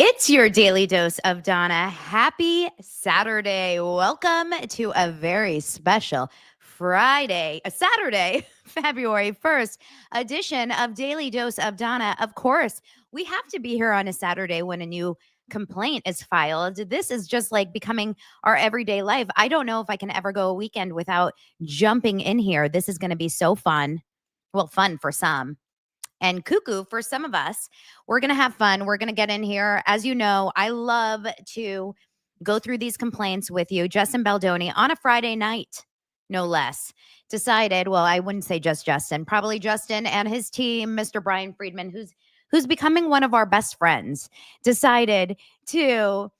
It's your daily dose of Donna. Happy Saturday. Welcome to a very special Saturday, February 1st edition of Daily Dose of Donna. Of course, we have to be here on a Saturday when a new complaint is filed. This is just like becoming our everyday life. I don't know if I can ever go a weekend without jumping in here. This is going to be so fun. Well, fun for some and cuckoo for some of us. We're going to have fun. We're going to get in here. As you know, I love to go through these complaints with you. Justin Baldoni on a Friday night, no less, decided, well, I wouldn't say just Justin, probably Justin and his team, Mr. Brian Friedman, who's becoming one of our best friends, decided to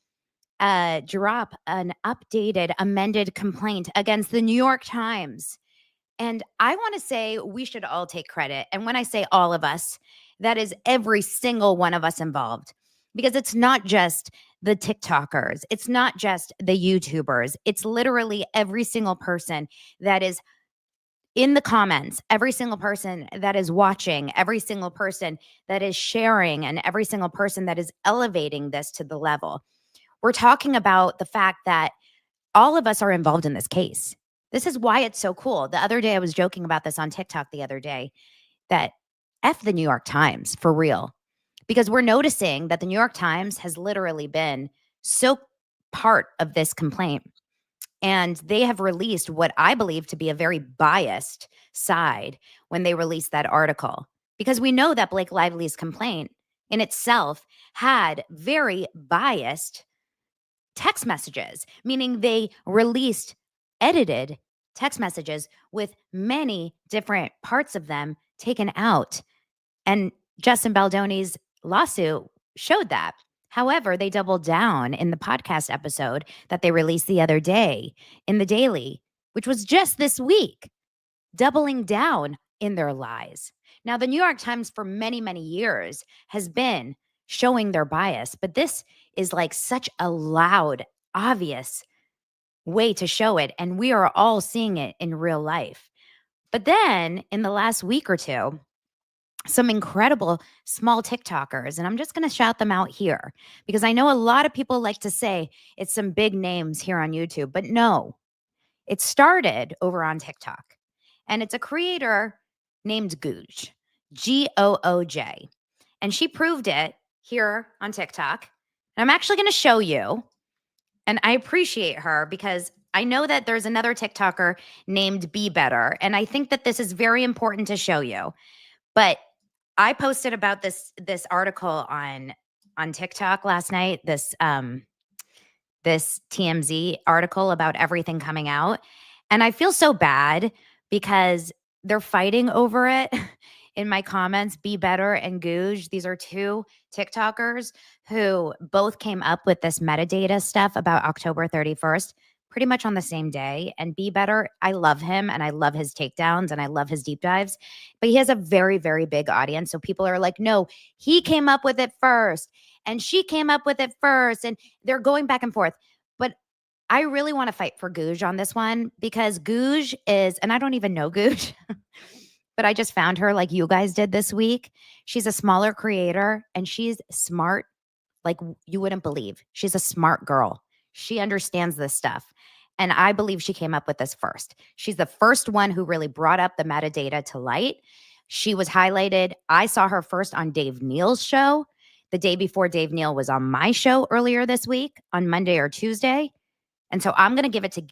drop an updated, amended complaint against the New York Times. And I want to say we should all take credit. And when I say all of us, that is every single one of us involved. Because it's not just the TikTokers, it's not just the YouTubers, it's literally every single person that is in the comments, every single person that is watching, every single person that is sharing, and every single person that is elevating this to the level. We're talking about the fact that all of us are involved in this case. This is why it's so cool. The other day, I was joking about this on TikTok the other day, that F the New York Times for real, because we're noticing that the New York Times has literally been so part of this complaint. And they have released what I believe to be a very biased side when they released that article, because we know that Blake Lively's complaint in itself had very biased text messages, meaning they released edited text messages with many different parts of them taken out. And Justin Baldoni's lawsuit showed that. However, they doubled down in the podcast episode that they released the other day in the Daily, which was just this week, doubling down in their lies. Now, the New York Times for many, many years has been showing their bias, but this is like such a loud, obvious way to show it. And we are all seeing it in real life. But then in the last week or two, some incredible small TikTokers, and I'm just going to shout them out here because I know a lot of people like to say it's some big names here on YouTube, but no, it started over on TikTok. And it's a creator named Gooj, Gooj. And she proved it here on TikTok. And I'm actually going to show you. And I appreciate her because I know that there's another TikToker named Be Better. And I think that this is very important to show you. But I posted about this article on TikTok last night, this TMZ article about everything coming out. And I feel so bad because they're fighting over it in my comments. Be Better and Gooj, these are two TikTokers who both came up with this metadata stuff about October 31st, pretty much on the same day. And Be Better, I love him and I love his takedowns and I love his deep dives, but he has a very, very big audience. So people are like, no, he came up with it first and she came up with it first. And they're going back and forth. But I really want to fight for Gooj on this one because Gooj is, and I don't even know Gooj, but I just found her like you guys did this week. She's a smaller creator and she's smart like you wouldn't believe. She's a smart girl. She understands this stuff. And I believe she came up with this first. She's the first one who really brought up the metadata to light. She was highlighted. I saw her first on Dave Neal's show the day before Dave Neal was on my show earlier this week on Monday or Tuesday. And so I'm going to give it to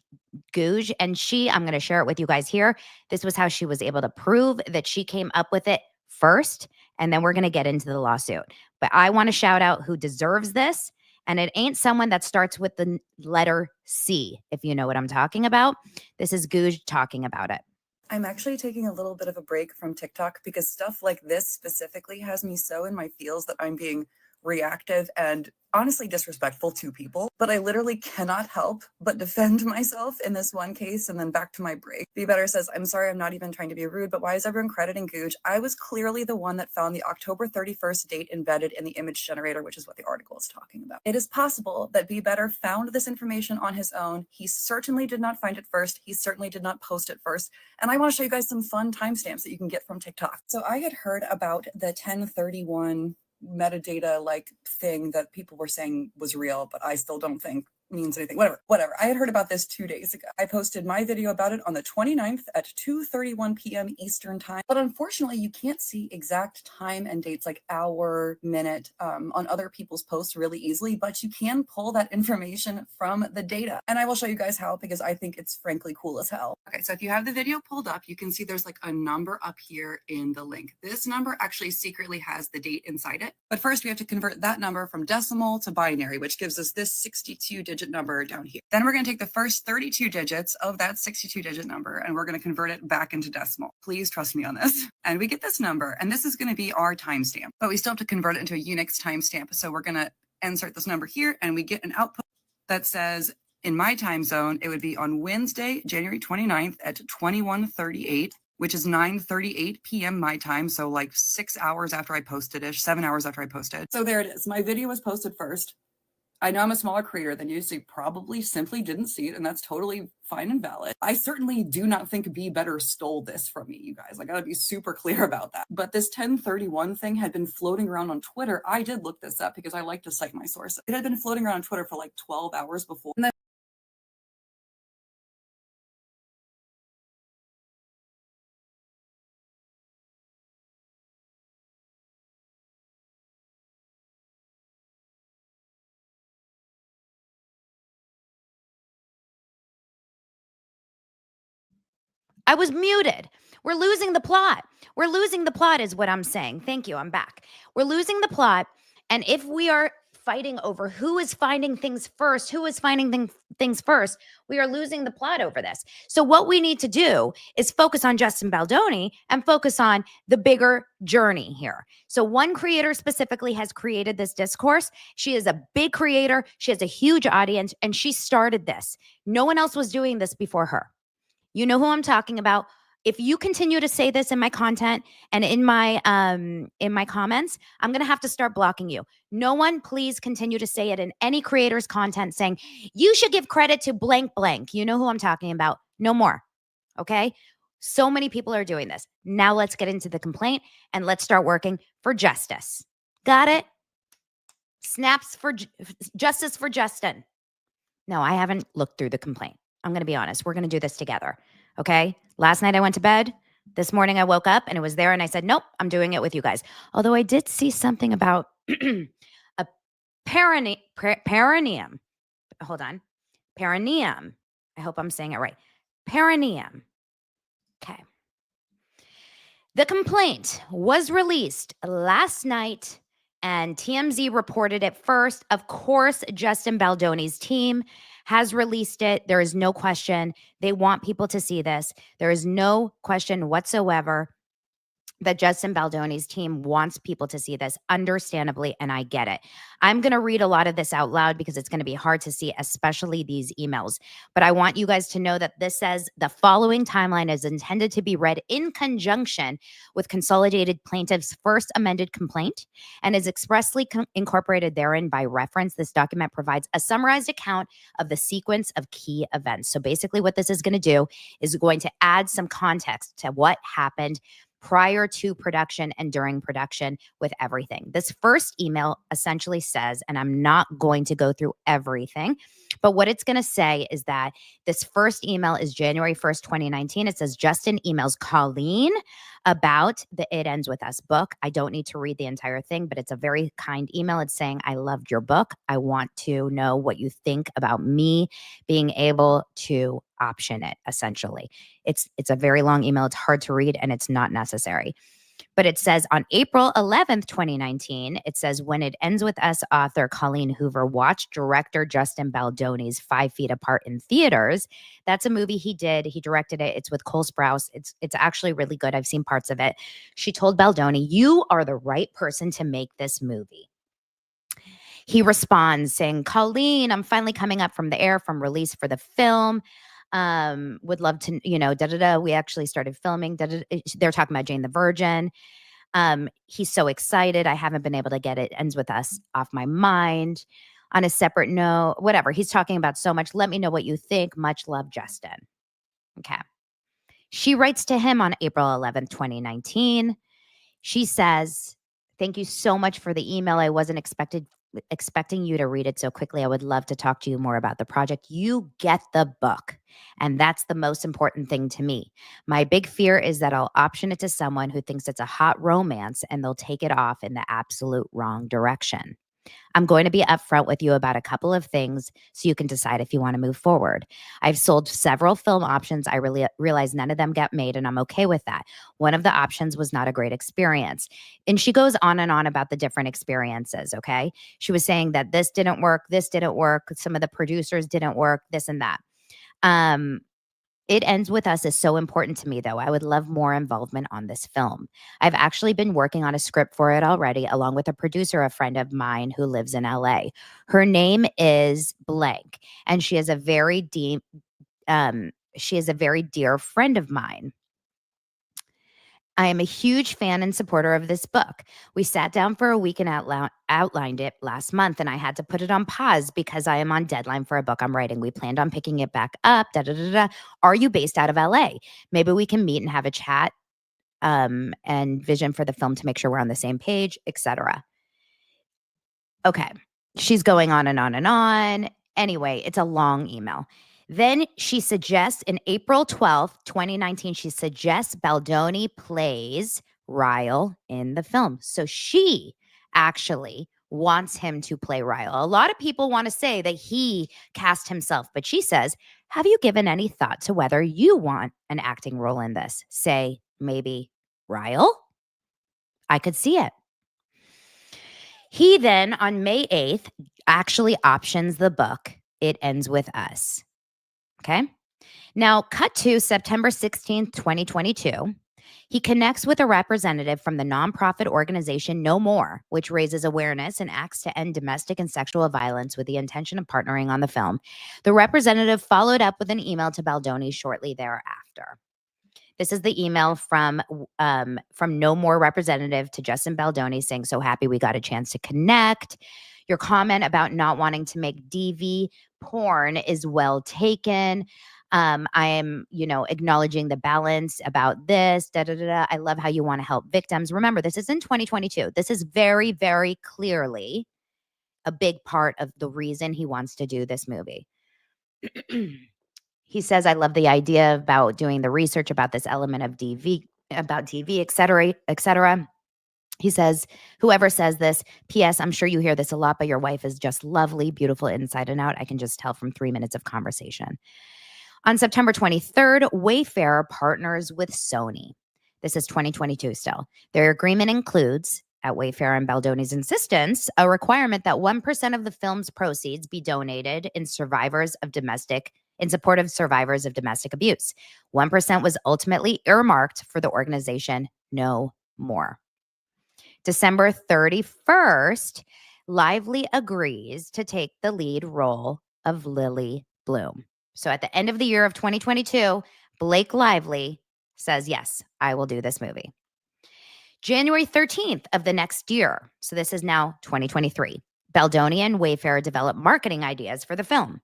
Gooj and I'm going to share it with you guys here. This was how she was able to prove that she came up with it first. And then we're going to get into the lawsuit. But I want to shout out who deserves this. And it ain't someone that starts with the letter C, if you know what I'm talking about. This is Gooj talking about it. I'm actually taking a little bit of a break from TikTok because stuff like this specifically has me so in my feels that I'm being reactive and honestly disrespectful to people, but I literally cannot help but defend myself in this one case and then back to my break. Be Better says, I'm sorry, I'm not even trying to be rude, but why is everyone crediting Gooj? I was clearly the one that found the October 31st date embedded in the image generator, which is what the article is talking about. It is possible that Be Better found this information on his own. He certainly did not find it first. He certainly did not post it first. And I want to show you guys some fun timestamps that you can get from TikTok. So I had heard about the 1031 metadata like thing that people were saying was real, but I still don't think means anything. Whatever. I had heard about this 2 days ago. I posted my video about it on the 29th at 2:31 p.m. Eastern time. But unfortunately, you can't see exact time and dates like hour, minute on other people's posts really easily, but you can pull that information from the data. And I will show you guys how, because I think it's frankly cool as hell. Okay, so if you have the video pulled up, you can see there's like a number up here in the link. This number actually secretly has the date inside it. But first we have to convert that number from decimal to binary, which gives us this 62-digit number down here. Then we're going to take the first 32 digits of that 62-digit number and we're going to convert it back into decimal. Please trust me on this. And we get this number, and this is going to be our timestamp, but we still have to convert it into a Unix timestamp. So we're going to insert this number here and we get an output that says, in my time zone, it would be on Wednesday, January 29th at 21:38, which is 9:38 p.m. my time. So like 6 hours after I posted-ish, 7 hours after I posted. So there it is. My video was posted first. I know I'm a smaller creator than you, so you probably simply didn't see it, and that's totally fine and valid. I certainly do not think Be Better stole this from me, you guys. I gotta be super clear about that. But this 1031 thing had been floating around on Twitter. I did look this up because I like to cite my sources. It had been floating around on Twitter for like 12 hours before. And then I was muted. We're losing the plot. We're losing the plot is what I'm saying. Thank you. I'm back. We're losing the plot. And if we are fighting over who is finding things first, who is finding things first, we are losing the plot over this. So what we need to do is focus on Justin Baldoni and focus on the bigger journey here. So one creator specifically has created this discourse. She is a big creator. She has a huge audience, and she started this. No one else was doing this before her. You know who I'm talking about. If you continue to say this in my content and in my comments, I'm going to have to start blocking you. No one, please continue to say it in any creator's content saying, you should give credit to blank blank. You know who I'm talking about. No more. Okay? So many people are doing this. Now let's get into the complaint and let's start working for justice. Got it? Snaps for justice for Justin. No, I haven't looked through the complaint. I'm going to be honest. We're going to do this together. Okay. Last night I went to bed. This morning I woke up and it was there and I said, nope, I'm doing it with you guys. Although I did see something about a perineum. Hold on. Perineum. I hope I'm saying it right. Perineum. Okay. The complaint was released last night and TMZ reported it first. Of course, Justin Baldoni's team has released it. There is no question. They want people to see this. There is no question whatsoever that Justin Baldoni's team wants people to see this, understandably, and I get it. I'm going to read a lot of this out loud because it's going to be hard to see, especially these emails. But I want you guys to know that this says the following timeline is intended to be read in conjunction with consolidated plaintiff's first amended complaint and is expressly incorporated therein by reference. This document provides a summarized account of the sequence of key events. So basically what this is going to do is going to add some context to what happened prior to production and during production with everything. This first email essentially says, and I'm not going to go through everything, but what it's going to say is that this first email is January 1st, 2019. It says, Justin emails Colleen about the It Ends With Us book. I don't need to read the entire thing, but it's a very kind email. It's saying, I loved your book. I want to know what you think about me being able to option it, essentially. It's a very long email. It's hard to read and it's not necessary. But it says on April 11th, 2019, it says, when It Ends With Us author Colleen Hoover watched director Justin Baldoni's 5 Feet Apart in theaters. That's a movie he did. He directed it. It's with Cole Sprouse. It's actually really good. I've seen parts of it. She told Baldoni, you are the right person to make this movie. He responds saying, Colleen, I'm finally coming up from the air from release for the film. Would love to, we actually started filming. They're talking about Jane the Virgin. He's so excited. I haven't been able to get It Ends With Us off my mind. On a separate note, whatever. He's talking about so much. Let me know what you think. Much love, Justin. Okay. She writes to him on April 11th, 2019. She says, Thank you so much for the email. I wasn't expecting you to read it so quickly. I would love to talk to you more about the project. You get the book, and that's the most important thing to me. My big fear is that I'll option it to someone who thinks it's a hot romance and they'll take it off in the absolute wrong direction. I'm going to be upfront with you about a couple of things so you can decide if you want to move forward. I've sold several film options. I really realize none of them get made, and I'm okay with that. One of the options was not a great experience. And she goes on and on about the different experiences, okay? She was saying that this didn't work, some of the producers didn't work, this and that. It Ends With Us is so important to me, though. I would love more involvement on this film. I've actually been working on a script for it already, along with a producer, a friend of mine who lives in LA. Her name is blank, and she is a very dear friend of mine. I am a huge fan and supporter of this book. We sat down for a week and outlined it last month, and I had to put it on pause because I am on deadline for a book I'm writing. We planned on picking it back up. Are you based out of LA? Maybe we can meet and have a chat and vision for the film to make sure we're on the same page, etc. Okay. She's going on and on and on. Anyway, it's a long email. Then she suggests in April 12th, 2019, she suggests Baldoni plays Ryle in the film. So she actually wants him to play Ryle. A lot of people want to say that he cast himself, but she says, have you given any thought to whether you want an acting role in this? Say, maybe Ryle? I could see it. He then, on May 8th, actually options the book, It Ends With Us. Okay. Now, cut to September 16th, 2022. He connects with a representative from the nonprofit organization No More, which raises awareness and acts to end domestic and sexual violence with the intention of partnering on the film. The representative followed up with an email to Baldoni shortly thereafter. This is the email from No More representative to Justin Baldoni saying, so happy we got a chance to connect. Your comment about not wanting to make DV porn is well taken. I am, acknowledging the balance about this. I love how you want to help victims. Remember, this is in 2022. This is very, very clearly a big part of the reason he wants to do this movie. He says, I love the idea about doing the research about this element of DV, about TV, et cetera, et cetera. He says, whoever says this, P.S., I'm sure you hear this a lot, but your wife is just lovely, beautiful inside and out. I can just tell from 3 minutes of conversation. On September 23rd, Wayfair partners with Sony. This is 2022 still. Their agreement includes, at Wayfair and Baldoni's insistence, a requirement that 1% of the film's proceeds be donated in support of survivors of domestic abuse. 1% was ultimately earmarked for the organization No More. December 31st, Lively agrees to take the lead role of Lily Bloom. So at the end of the year of 2022, Blake Lively says, yes, I will do this movie. January 13th of the next year, so this is now 2023, Baldoni and Wayfair develop marketing ideas for the film.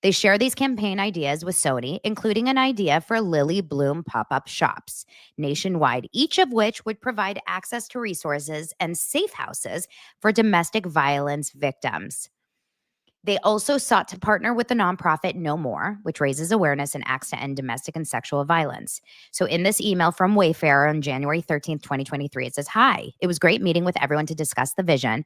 They share these campaign ideas with Sony, including an idea for Lily Bloom pop-up shops nationwide, each of which would provide access to resources and safe houses for domestic violence victims. They also sought to partner with the nonprofit No More, which raises awareness and acts to end domestic and sexual violence. So in this email from Wayfair on January 13th, 2023, it says, hi, it was great meeting with everyone to discuss the vision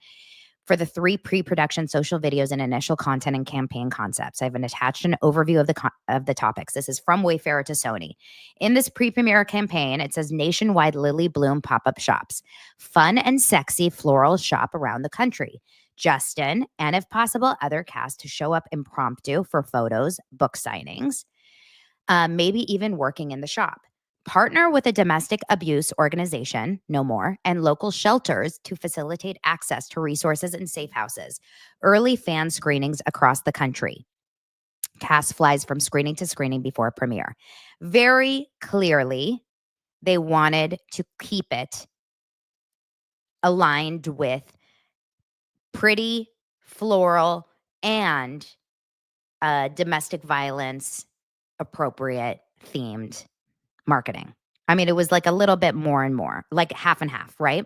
for the 3 pre-production social videos and initial content and campaign concepts. I've attached an overview of the topics. This is from Wayfair to Sony. In this pre-premiere campaign, it says nationwide Lily Bloom pop-up shops, fun and sexy floral shop around the country. Justin, and if possible, other cast to show up impromptu for photos, book signings, maybe even working in the shop. Partner with a domestic abuse organization, No More, and local shelters to facilitate access to resources and safe houses. Early fan screenings across the country. Cast flies from screening to screening before premiere. Very clearly, they wanted to keep it aligned with pretty, floral, and domestic violence appropriate themed marketing. I mean, it was like a little bit more and more, like half and half, right?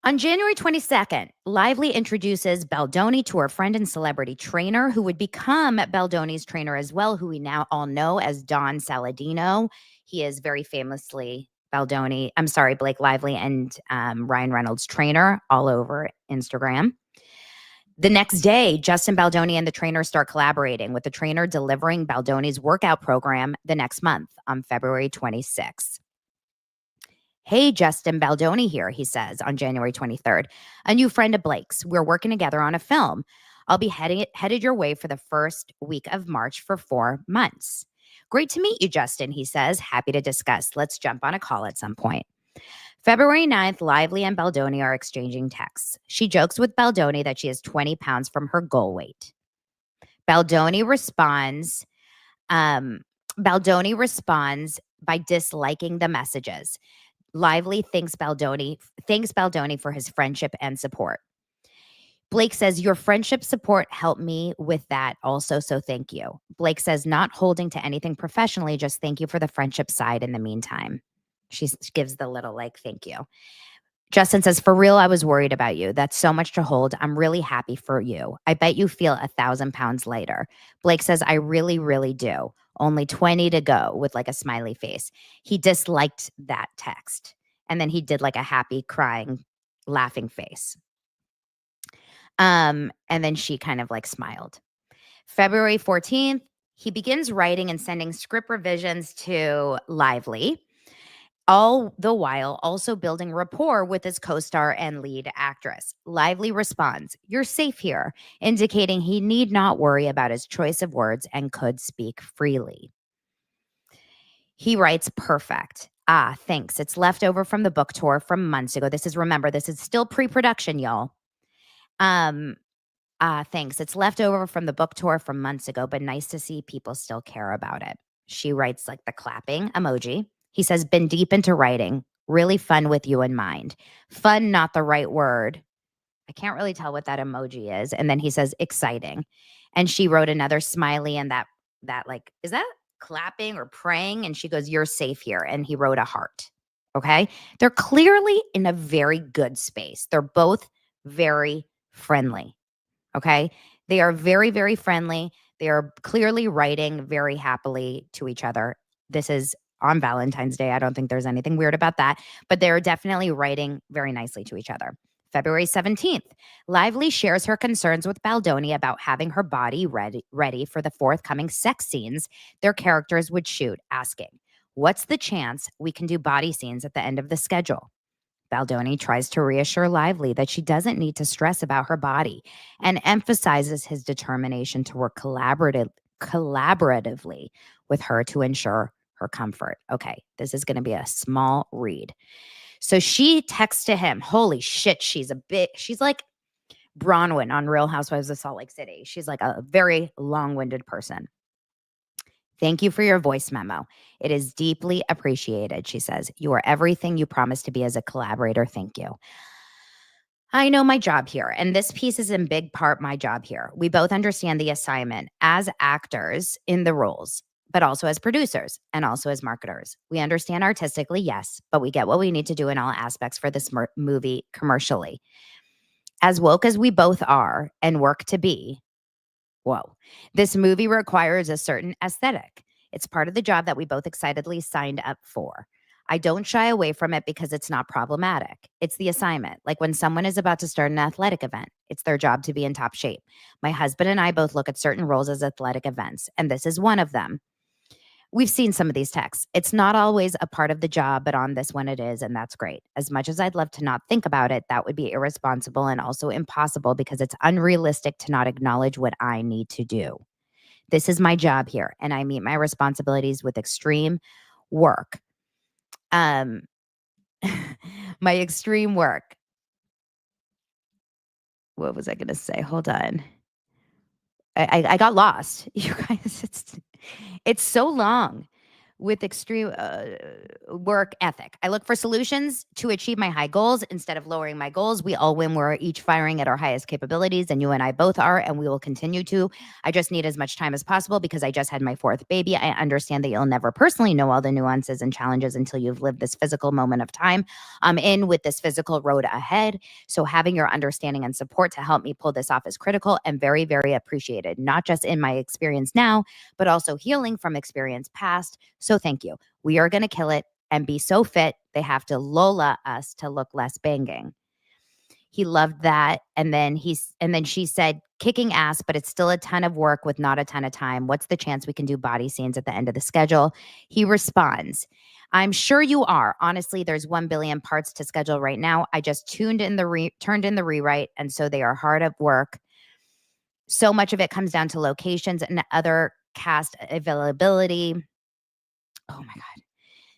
On January 22nd, Lively introduces Baldoni to her friend and celebrity trainer, who would become Baldoni's trainer as well, who we now all know as Don Saladino. He is very famously Blake Lively and Ryan Reynolds' trainer all over Instagram. The next day, Justin Baldoni and the trainer start collaborating, with the trainer delivering Baldoni's workout program the next month on February 26th. Hey, Justin Baldoni here, he says on January 23rd, a new friend of Blake's. We're working together on a film. I'll be headed your way for the first week of March for 4 months. Great to meet you, Justin, he says. Happy to discuss. Let's jump on a call at some point. February 9th, Lively and Baldoni are exchanging texts. She jokes with Baldoni that she is 20 pounds from her goal weight. Baldoni responds by disliking the messages. Lively thanks Baldoni for his friendship and support. Blake says, your friendship support helped me with that also, so thank you. Blake says, not holding to anything professionally, just thank you for the friendship side in the meantime. She gives the little thank you. Justin says, for real, I was worried about you. That's so much to hold. I'm really happy for you. I bet you feel 1,000 pounds lighter. Blake says, I really, really do. Only 20 to go, with a smiley face. He disliked that text. And then he did a happy, crying, laughing face. And then she kind of smiled. February 14th, he begins writing and sending script revisions to Lively, all the while also building rapport with his co-star and lead actress. Lively responds, you're safe here, indicating he need not worry about his choice of words and could speak freely. He writes, perfect. Ah, thanks. It's left over from the book tour from months ago. This is still pre-production, y'all. Thanks. It's left over from the book tour from months ago, but nice to see people still care about it. She writes the clapping emoji. He says, been deep into writing. Really fun with you in mind. Fun, not the right word. I can't really tell what that emoji is. And then he says, exciting. And she wrote another smiley, and that is that clapping or praying? And she goes, you're safe here. And he wrote a heart. Okay. They're clearly in a very good space. They're both very friendly. Okay. They are very, very friendly. They are clearly writing very happily to each other. This is on Valentine's Day. I don't think there's anything weird about that, but they're definitely writing very nicely to each other. February 17th, Lively shares her concerns with Baldoni about having her body ready for the forthcoming sex scenes their characters would shoot, asking, what's the chance we can do body scenes at the end of the schedule? Baldoni tries to reassure Lively that she doesn't need to stress about her body and emphasizes his determination to work collaboratively with her to ensure her comfort. Okay, this is going to be a small read. So she texts to him, holy shit, she's like Bronwyn on Real Housewives of Salt Lake City. She's like a very long-winded person. Thank you for your voice memo. It is deeply appreciated, she says. You are everything you promised to be as a collaborator. Thank you. I know my job here, and this piece is in big part my job here. We both understand the assignment as actors in the roles, but also as producers and also as marketers. We understand artistically, yes, but we get what we need to do in all aspects for this movie commercially. As woke as we both are and work to be, whoa, this movie requires a certain aesthetic. It's part of the job that we both excitedly signed up for. I don't shy away from it because it's not problematic. It's the assignment. Like when someone is about to start an athletic event, it's their job to be in top shape. My husband and I both look at certain roles as athletic events, and this is one of them. We've seen some of these texts. It's not always a part of the job, but on this one it is, and that's great. As much as I'd love to not think about it, that would be irresponsible and also impossible because it's unrealistic to not acknowledge what I need to do. This is my job here, and I meet my responsibilities with extreme work. My extreme work. What was I going to say? Hold on. I got lost. You guys, it's so long. with extreme work ethic. I look for solutions to achieve my high goals instead of lowering my goals. We all win. We're each firing at our highest capabilities, and you and I both are, and we will continue to. I just need as much time as possible because I just had my fourth baby. I understand that you'll never personally know all the nuances and challenges until you've lived this physical moment of time. I'm in with this physical road ahead. So having your understanding and support to help me pull this off is critical and very, very appreciated, not just in my experience now, but also healing from experience past. So thank you. We are going to kill it and be so fit. They have to Lola us to look less banging. He loved that. And then she said, kicking ass, but it's still a ton of work with not a ton of time. What's the chance we can do body scenes at the end of the schedule? He responds, I'm sure you are. Honestly, there's 1 billion parts to schedule right now. I just turned in the rewrite, and so they are hard at work. So much of it comes down to locations and other cast availability. Oh my God.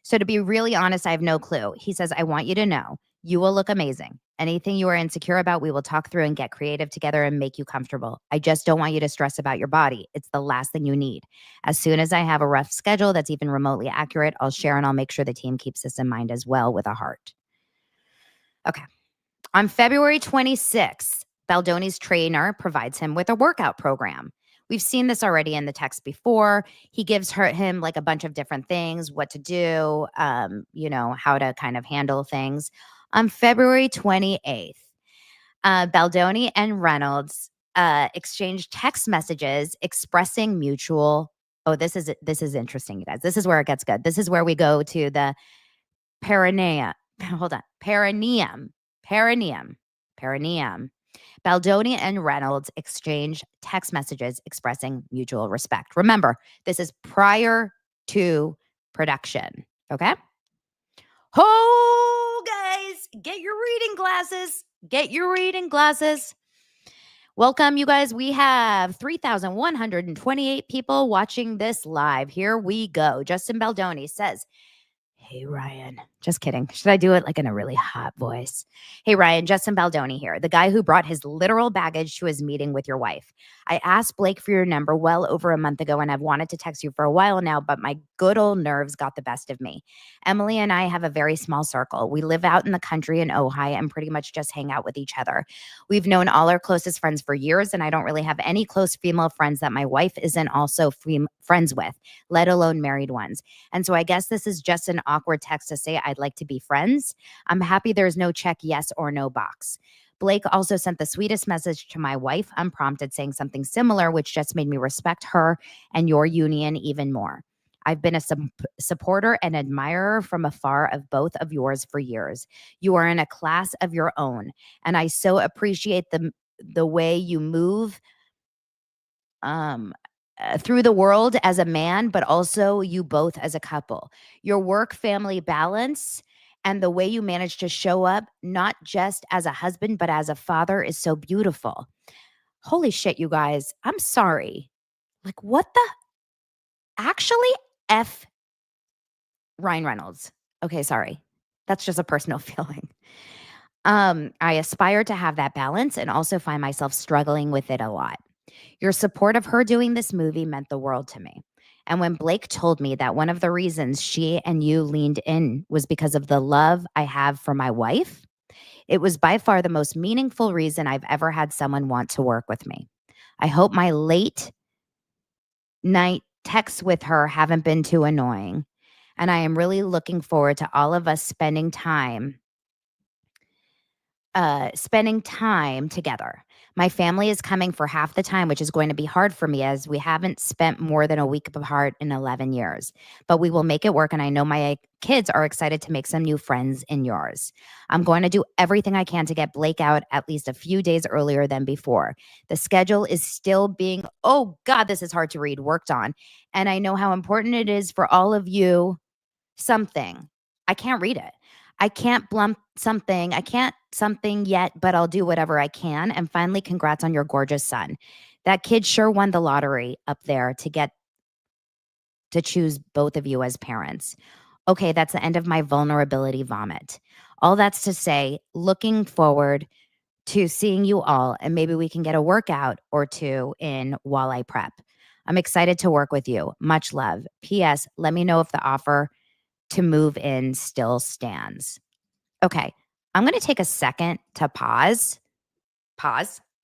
So to be really honest, I have no clue. He says, I want you to know you will look amazing. Anything you are insecure about, we will talk through and get creative together and make you comfortable. I just don't want you to stress about your body. It's the last thing you need. As soon as I have a rough schedule that's even remotely accurate, I'll share and I'll make sure the team keeps this in mind as well with a heart. Okay. On February 26th, Baldoni's trainer provides him with a workout program. We've seen this already in the text before. He gives him like a bunch of different things, what to do, how to kind of handle things. On February 28th, Baldoni and Reynolds exchanged text messages expressing mutual. Oh, this is interesting, you guys. This is where it gets good. This is where we go to the perineum. Hold on. Perineum. Baldoni and Reynolds exchanged text messages expressing mutual respect. Remember, this is prior to production. Okay? Oh, guys, get your reading glasses. Welcome, you guys. We have 3,128 people watching this live. Here we go. Justin Baldoni says, hey, Ryan. Just kidding. Should I do it like in a really hot voice? Hey, Ryan, Justin Baldoni here, the guy who brought his literal baggage to his meeting with your wife. I asked Blake for your number well over a month ago, and I've wanted to text you for a while now, but my good old nerves got the best of me. Emily and I have a very small circle. We live out in the country in Ojai and pretty much just hang out with each other. We've known all our closest friends for years, and I don't really have any close female friends that my wife isn't also friends with, let alone married ones. And so I guess this is just an awkward text to say I'd like to be friends. I'm happy there's no check yes or no box. Blake also sent the sweetest message to my wife unprompted, saying something similar, which just made me respect her and your union even more. I've been a supporter and admirer from afar of both of yours for years. You are in a class of your own, and I so appreciate the way you move through the world as a man, but also you both as a couple. Your work-family balance and the way you manage to show up, not just as a husband, but as a father, is so beautiful. Holy shit, you guys. I'm sorry. Like, what the? Actually, F Ryan Reynolds. Okay, sorry. That's just a personal feeling. I aspire to have that balance and also find myself struggling with it a lot. Your support of her doing this movie meant the world to me. And when Blake told me that one of the reasons she and you leaned in was because of the love I have for my wife, it was by far the most meaningful reason I've ever had someone want to work with me. I hope my late night texts with her haven't been too annoying. And I am really looking forward to all of us spending time together. My family is coming for half the time, which is going to be hard for me as we haven't spent more than a week apart in 11 years. But we will make it work, and I know my kids are excited to make some new friends in yours. I'm going to do everything I can to get Blake out at least a few days earlier than before. The schedule is still being, oh God, this is hard to read, worked on. And I know how important it is for all of you. I can't read it. I can't something yet, but I'll do whatever I can. And finally, congrats on your gorgeous son. That kid sure won the lottery up there to get to choose both of you as parents. Okay, that's the end of my vulnerability vomit. All that's to say, looking forward to seeing you all, and maybe we can get a workout or two in while I prep. I'm excited to work with you. Much love. P.S. Let me know if the offer to move in still stands. Okay. I'm going to take a second to pause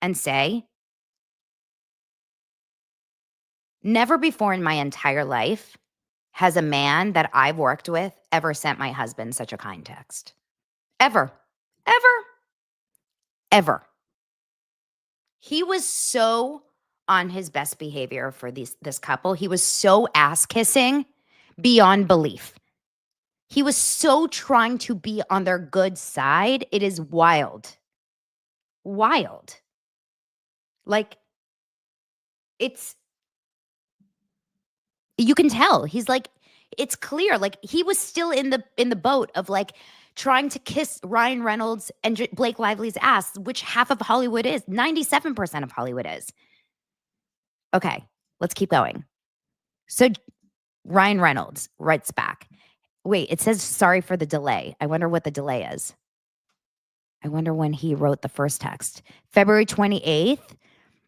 and say, never before in my entire life has a man that I've worked with ever sent my husband such a kind text. Ever, ever, ever. He was so on his best behavior for this couple. He was so ass kissing beyond belief. He was so trying to be on their good side. It is wild. Wild. Like, it's, you can tell. He's like, it's clear. Like, he was still in the boat of like trying to kiss Ryan Reynolds and Blake Lively's ass, which half of Hollywood is. 97% of Hollywood is. Okay, let's keep going. So Ryan Reynolds writes back. Wait, it says sorry for the delay. I wonder what the delay is. I wonder when he wrote the first text. February 28th,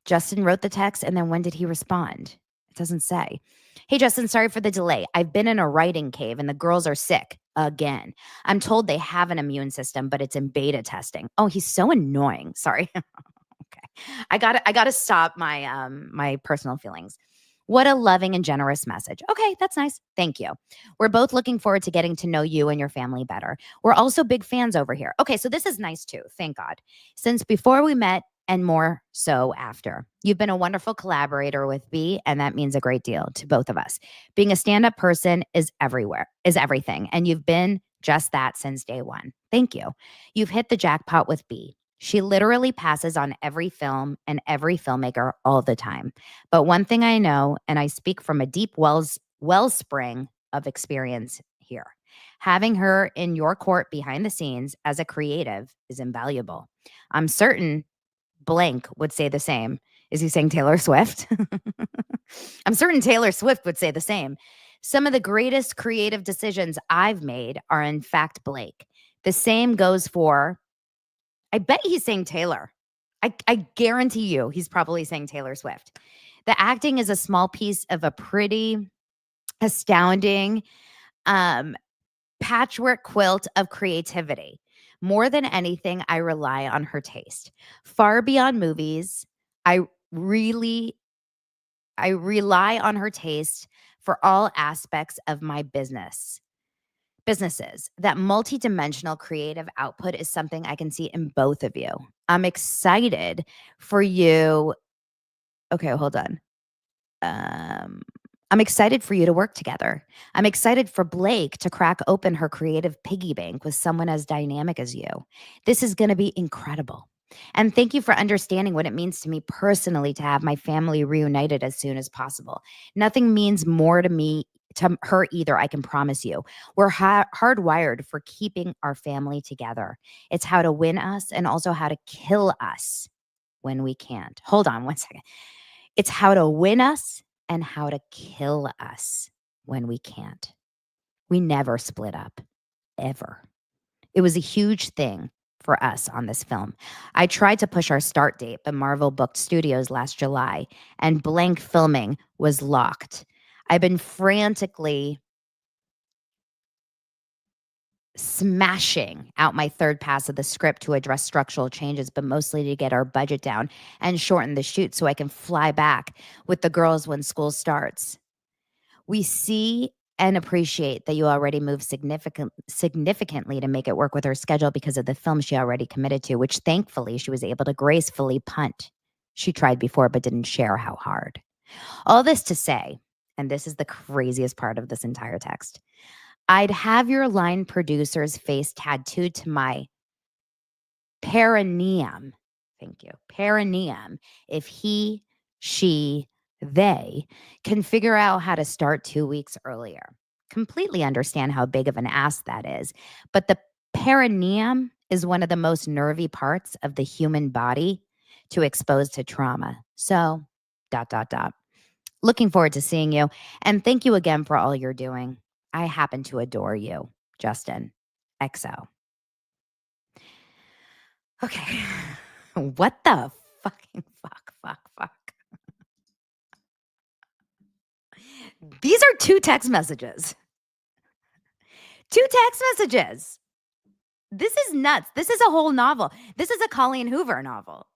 Justin wrote the text, and then when did he respond? It doesn't say. Hey, Justin, sorry for the delay. I've been in a writing cave and the girls are sick again. I'm told they have an immune system, but it's in beta testing. Oh, he's so annoying. Sorry. Okay. I gotta stop my personal feelings. What a loving and generous message. Okay, that's nice. Thank you. We're both looking forward to getting to know you and your family better. We're also big fans over here. Okay, so this is nice too. Thank God. Since before we met and more so after. You've been a wonderful collaborator with B, and that means a great deal to both of us. Being a stand-up person is everything, and you've been just that since day one. Thank you. You've hit the jackpot with B. She literally passes on every film and every filmmaker all the time. But one thing I know, and I speak from a deep wellspring of experience here, having her in your court behind the scenes as a creative is invaluable. I'm certain blank would say the same. Is he saying Taylor Swift? I'm certain Taylor Swift would say the same. Some of the greatest creative decisions I've made are in fact Blake. The same goes for, I bet he's saying Taylor. I guarantee you he's probably saying Taylor Swift. The acting is a small piece of a pretty astounding patchwork quilt of creativity. More than anything, I rely on her taste. Far beyond movies, I rely on her taste for all aspects of my businesses. That multidimensional creative output is something I can see in both of you. I'm excited for you. Okay, hold on. I'm excited for you to work together. I'm excited for Blake to crack open her creative piggy bank with someone as dynamic as you. This is going to be incredible. And thank you for understanding what it means to me personally to have my family reunited as soon as possible. Nothing means more to me, to her either, I can promise you. We're hardwired for keeping our family together. It's how to win us and also how to kill us when we can't. Hold on one second. It's how to win us and how to kill us when we can't. We never split up, ever. It was a huge thing for us on this film. I tried to push our start date, but Marvel booked studios last July and blank filming was locked. I've been frantically smashing out my third pass of the script to address structural changes, but mostly to get our budget down and shorten the shoot so I can fly back with the girls when school starts. We see and appreciate that you already moved significantly to make it work with her schedule because of the film she already committed to, which thankfully she was able to gracefully punt. She tried before but didn't share how hard. All this to say, and this is the craziest part of this entire text, I'd have your line producer's face tattooed to my perineum. Thank you. Perineum. If he, she, they can figure out how to start 2 weeks earlier. Completely understand how big of an ask that is. But the perineum is one of the most nervy parts of the human body to expose to trauma. So, ... Looking forward to seeing you. And thank you again for all you're doing. I happen to adore you, Justin. XO. Okay. What the fuck? 2 text messages. 2 text messages. This is nuts. This is a whole novel. This is a Colleen Hoover novel.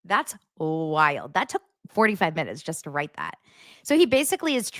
That's wild. That took 45 minutes just to write that. So he basically is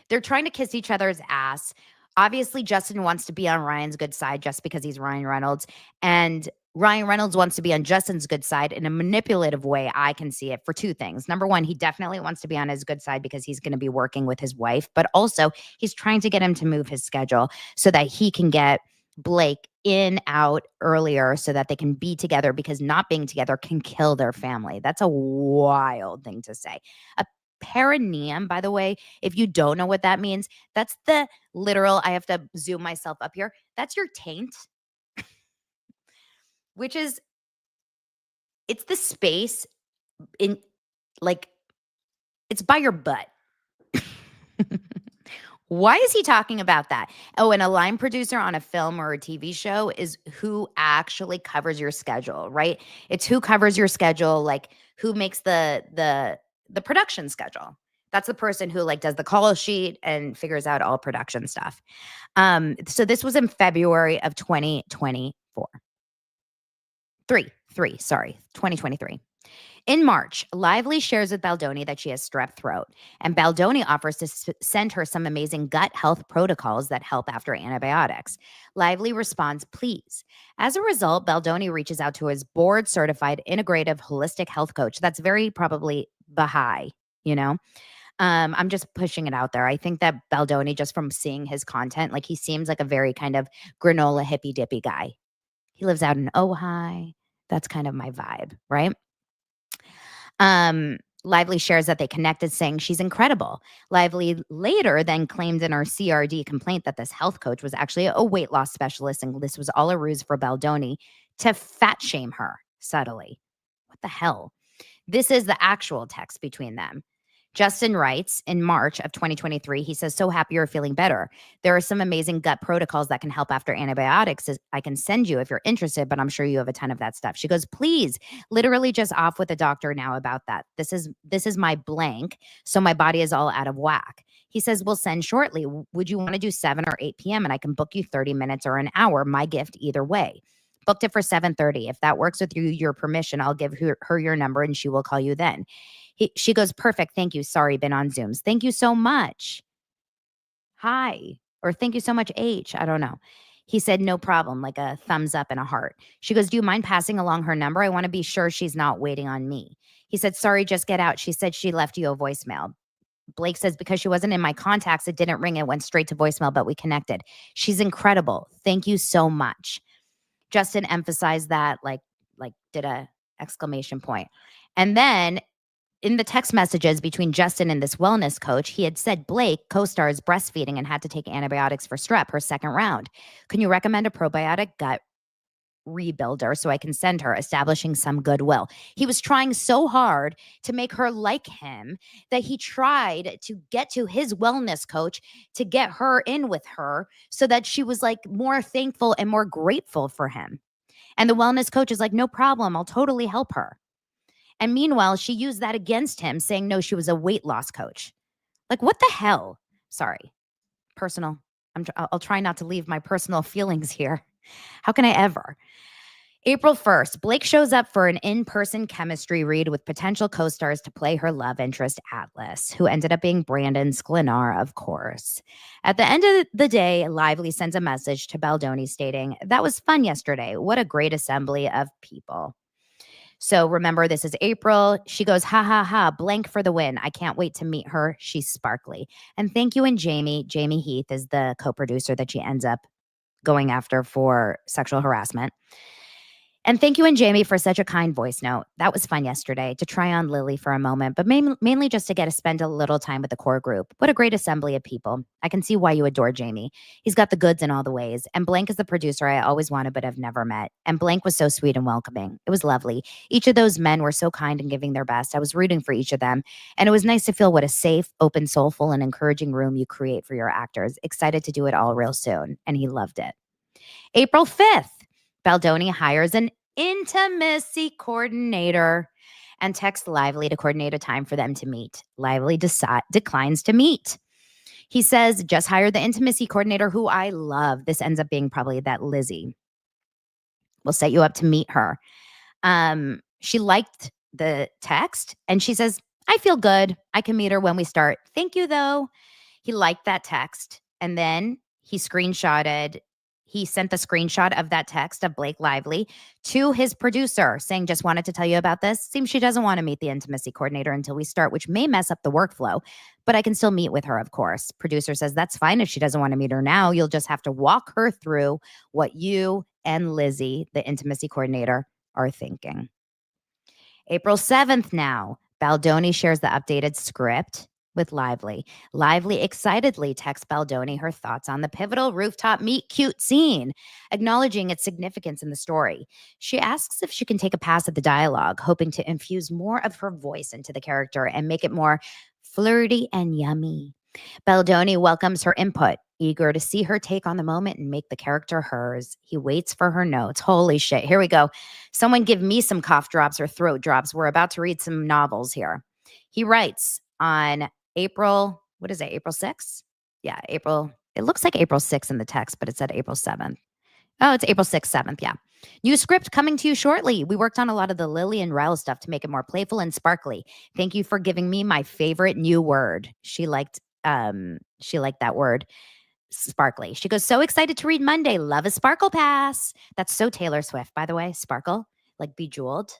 they're trying to kiss each other's ass. Obviously, Justin wants to be on Ryan's good side just because he's Ryan Reynolds. And Ryan Reynolds wants to be on Justin's good side in a manipulative way. I can see it for 2 things. Number 1, he definitely wants to be on his good side because he's going to be working with his wife. But also, he's trying to get him to move his schedule so that he can get Blake in out earlier so that they can be together, because not being together can kill their family. That's a wild thing to say. A perineum, by the way, if you don't know what that means, that's the literal, I have to zoom myself up here. That's your taint, which is, it's the space in, like, it's by your butt. Why is he talking about that? Oh, and a line producer on a film or a TV show is who actually covers your schedule, right? It's who covers your schedule, like who makes the production schedule. That's the person who like does the call sheet and figures out all production stuff. So this was in February of 2024. 2023. In March, Lively shares with Baldoni that she has strep throat, and Baldoni offers to send her some amazing gut health protocols that help after antibiotics. Lively responds, please. As a result, Baldoni reaches out to his board-certified integrative holistic health coach. That's very probably Baha'i, you know? I'm just pushing it out there. I think that Baldoni, just from seeing his content, like he seems like a very kind of granola hippy-dippy guy. He lives out in Ojai. That's kind of my vibe, right? Lively shares that they connected, saying she's incredible. Lively later then claimed in her CRD complaint that this health coach was actually a weight loss specialist, and this was all a ruse for Baldoni to fat shame her subtly. What the hell? This is the actual text between them. Justin writes in March of 2023, he says, so happy you're feeling better. There are some amazing gut protocols that can help after antibiotics. I can send you if you're interested, but I'm sure you have a ton of that stuff. She goes, please, literally just off with the doctor now about that. This is my blank. So my body is all out of whack. He says, we'll send shortly. Would you want to do 7 or 8 p.m. and I can book you 30 minutes or an hour, my gift either way. Booked it for 7:30. If that works with you, your permission, I'll give her your number and she will call you then. She goes, perfect. Thank you. Sorry, been on Zooms. Thank you so much. Hi. Or thank you so much, H. I don't know. He said, no problem, like a thumbs up and a heart. She goes, do you mind passing along her number? I want to be sure she's not waiting on me. He said, sorry, just get out. She said she left you a voicemail. Blake says, because she wasn't in my contacts, it didn't ring. It went straight to voicemail, but we connected. She's incredible. Thank you so much. Justin emphasized that, like did a exclamation point. And then in the text messages between Justin and this wellness coach, he had said Blake co-stars breastfeeding and had to take antibiotics for strep her second round. Can you recommend a probiotic gut rebuilder so I can send her, establishing some goodwill? He was trying so hard to make her like him that he tried to get to his wellness coach to get her in with her so that she was like more thankful and more grateful for him. And the wellness coach is like, no problem, I'll totally help her. And meanwhile, she used that against him, saying, no, she was a weight loss coach. Like, what the hell? Sorry. Personal. I'll try not to leave my personal feelings here. How can I ever? April 1st, Blake shows up for an in-person chemistry read with potential co-stars to play her love interest, Atlas, who ended up being Brandon Sklenar, of course. At the end of the day, Lively sends a message to Baldoni stating, that was fun yesterday. What a great assembly of people. So remember, this is April. She goes, ha, ha, ha, blank for the win. I can't wait to meet her. She's sparkly. And thank you, and Jamie. Jamie Heath is the co-producer that she ends up going after for sexual harassment. And thank you, and Jamie, for such a kind voice note. That was fun yesterday to try on Lily for a moment, but mainly just to get to spend a little time with the core group. What a great assembly of people. I can see why you adore Jamie. He's got the goods in all the ways. And Blank is the producer I always wanted but have never met. And Blank was so sweet and welcoming. It was lovely. Each of those men were so kind and giving their best. I was rooting for each of them. And it was nice to feel what a safe, open, soulful, and encouraging room you create for your actors. Excited to do it all real soon. And he loved it. April 5th. Baldoni hires an intimacy coordinator and texts Lively to coordinate a time for them to meet. Lively declines to meet. He says, just hired the intimacy coordinator who I love. This ends up being probably that Lizzie. We'll set you up to meet her. She liked the text and she says, I feel good. I can meet her when we start. Thank you, though. He liked that text. And then he sent the screenshot of that text of Blake Lively to his producer saying, just wanted to tell you about this. Seems she doesn't want to meet the intimacy coordinator until we start, which may mess up the workflow, but I can still meet with her, of course. Producer says, that's fine. If she doesn't want to meet her now, you'll just have to walk her through what you and Lizzie, the intimacy coordinator, are thinking. April 7th now, Baldoni shares the updated script with Lively. Lively excitedly texts Baldoni her thoughts on the pivotal rooftop meet cute scene, acknowledging its significance in the story. She asks if she can take a pass at the dialogue, hoping to infuse more of her voice into the character and make it more flirty and yummy. Baldoni welcomes her input, eager to see her take on the moment and make the character hers. He waits for her notes. Holy shit. Here we go. Someone give me some cough drops or throat drops. We're about to read some novels here. He writes on April 6th? Yeah, April. It looks like April 6th in the text, but it said April 7th. Oh, it's April 6th, 7th. Yeah. New script coming to you shortly. We worked on a lot of the Lily and Rel stuff to make it more playful and sparkly. Thank you for giving me my favorite new word. She liked that word, sparkly. She goes, so excited to read Monday. Love a sparkle pass. That's so Taylor Swift, by the way. Sparkle, like bejeweled.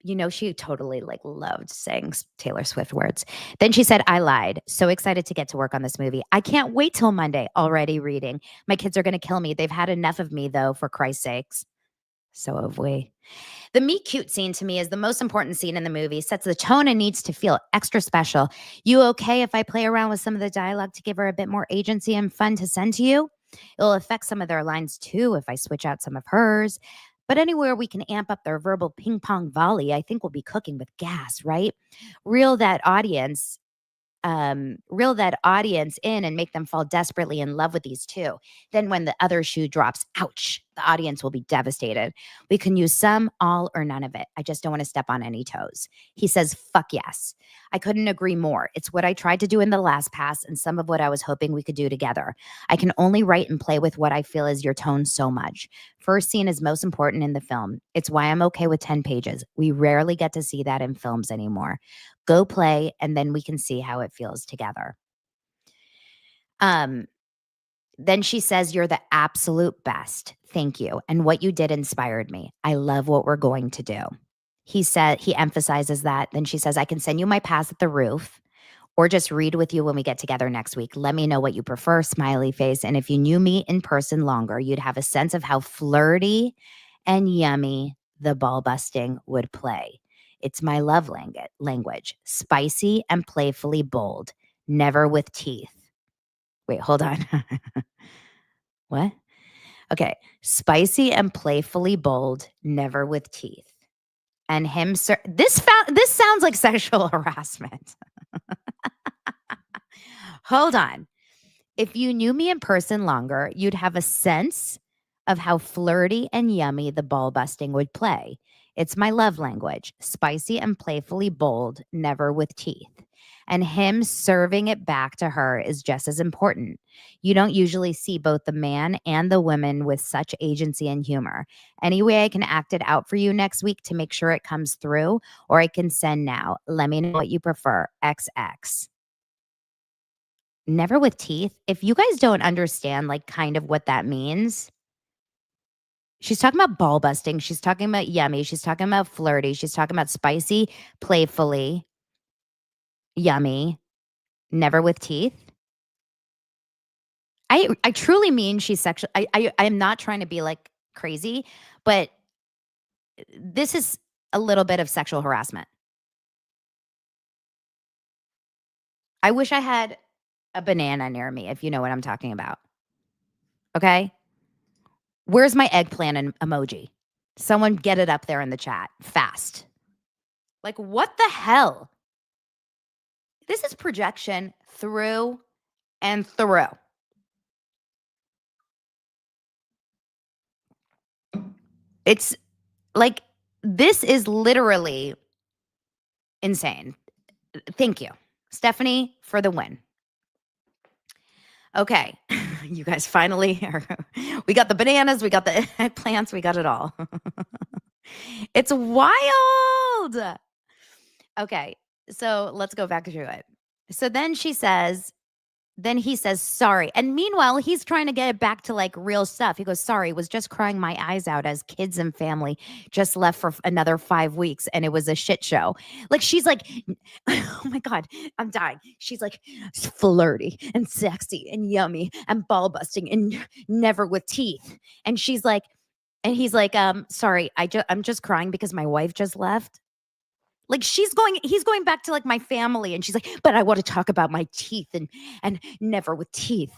You know, she totally loved saying Taylor Swift words. Then she said, I lied. So excited to get to work on this movie. I can't wait till Monday. Already reading. My kids are going to kill me. They've had enough of me, though, for Christ's sakes. So have we. The meet cute scene to me is the most important scene in the movie, sets the tone and needs to feel extra special. You okay if I play around with some of the dialogue to give her a bit more agency and fun to send to you? It'll affect some of their lines too if I switch out some of hers. But anywhere we can amp up their verbal ping pong volley, I think we'll be cooking with gas, right? Reel that audience in and make them fall desperately in love with these two. Then when the other shoe drops, ouch, the audience will be devastated. We can use some, all, or none of it. I just don't want to step on any toes. He says, fuck yes. I couldn't agree more. It's what I tried to do in the last pass and some of what I was hoping we could do together. I can only write and play with what I feel is your tone so much. First scene is most important in the film. It's why I'm okay with 10 pages. We rarely get to see that in films anymore. Go play, and then we can see how it feels together. Then she says, you're the absolute best. Thank you. And what you did inspired me. I love what we're going to do. He emphasizes that. Then she says, I can send you my pass at the roof or just read with you when we get together next week. Let me know what you prefer, smiley face. And if you knew me in person longer, you'd have a sense of how flirty and yummy the ball busting would play. It's my love language, spicy and playfully bold, never with teeth. Wait, hold on. What? Okay. Spicy and playfully bold, never with teeth. And him, sir, this sounds like sexual harassment. Hold on. If you knew me in person longer, you'd have a sense of how flirty and yummy the ball busting would play. It's my love language, spicy and playfully bold, never with teeth. And him serving it back to her is just as important. You don't usually see both the man and the woman with such agency and humor. Any way I can act it out for you next week to make sure it comes through, or I can send now. Let me know what you prefer. XX. Never with teeth. If you guys don't understand kind of what that means, she's talking about ball busting. She's talking about yummy. She's talking about flirty. She's talking about spicy, playfully, yummy, never with teeth. I truly mean she's sexual. I'm not trying to be crazy, but this is a little bit of sexual harassment. I wish I had a banana near me, if you know what I'm talking about. Okay? Where's my eggplant emoji? Someone get it up there in the chat fast. What the hell? This is projection through and through. It's this is literally insane. Thank you, Stephanie, for the win. Okay. You guys finally we got the bananas, we got the eggplants, we got it all. It's wild. Okay. So let's go back to it. So then he says, sorry. And meanwhile, he's trying to get it back to like real stuff. He goes, sorry, was just crying my eyes out as kids and family just left for another 5 weeks and it was a shit show. Like she's like, oh my God, I'm dying. She's like flirty and sexy and yummy and ball busting and never with teeth. And she's like, and he's like, sorry, I'm just crying because my wife just left. Like he's going back to like my family, and she's like, but I want to talk about my teeth and never with teeth.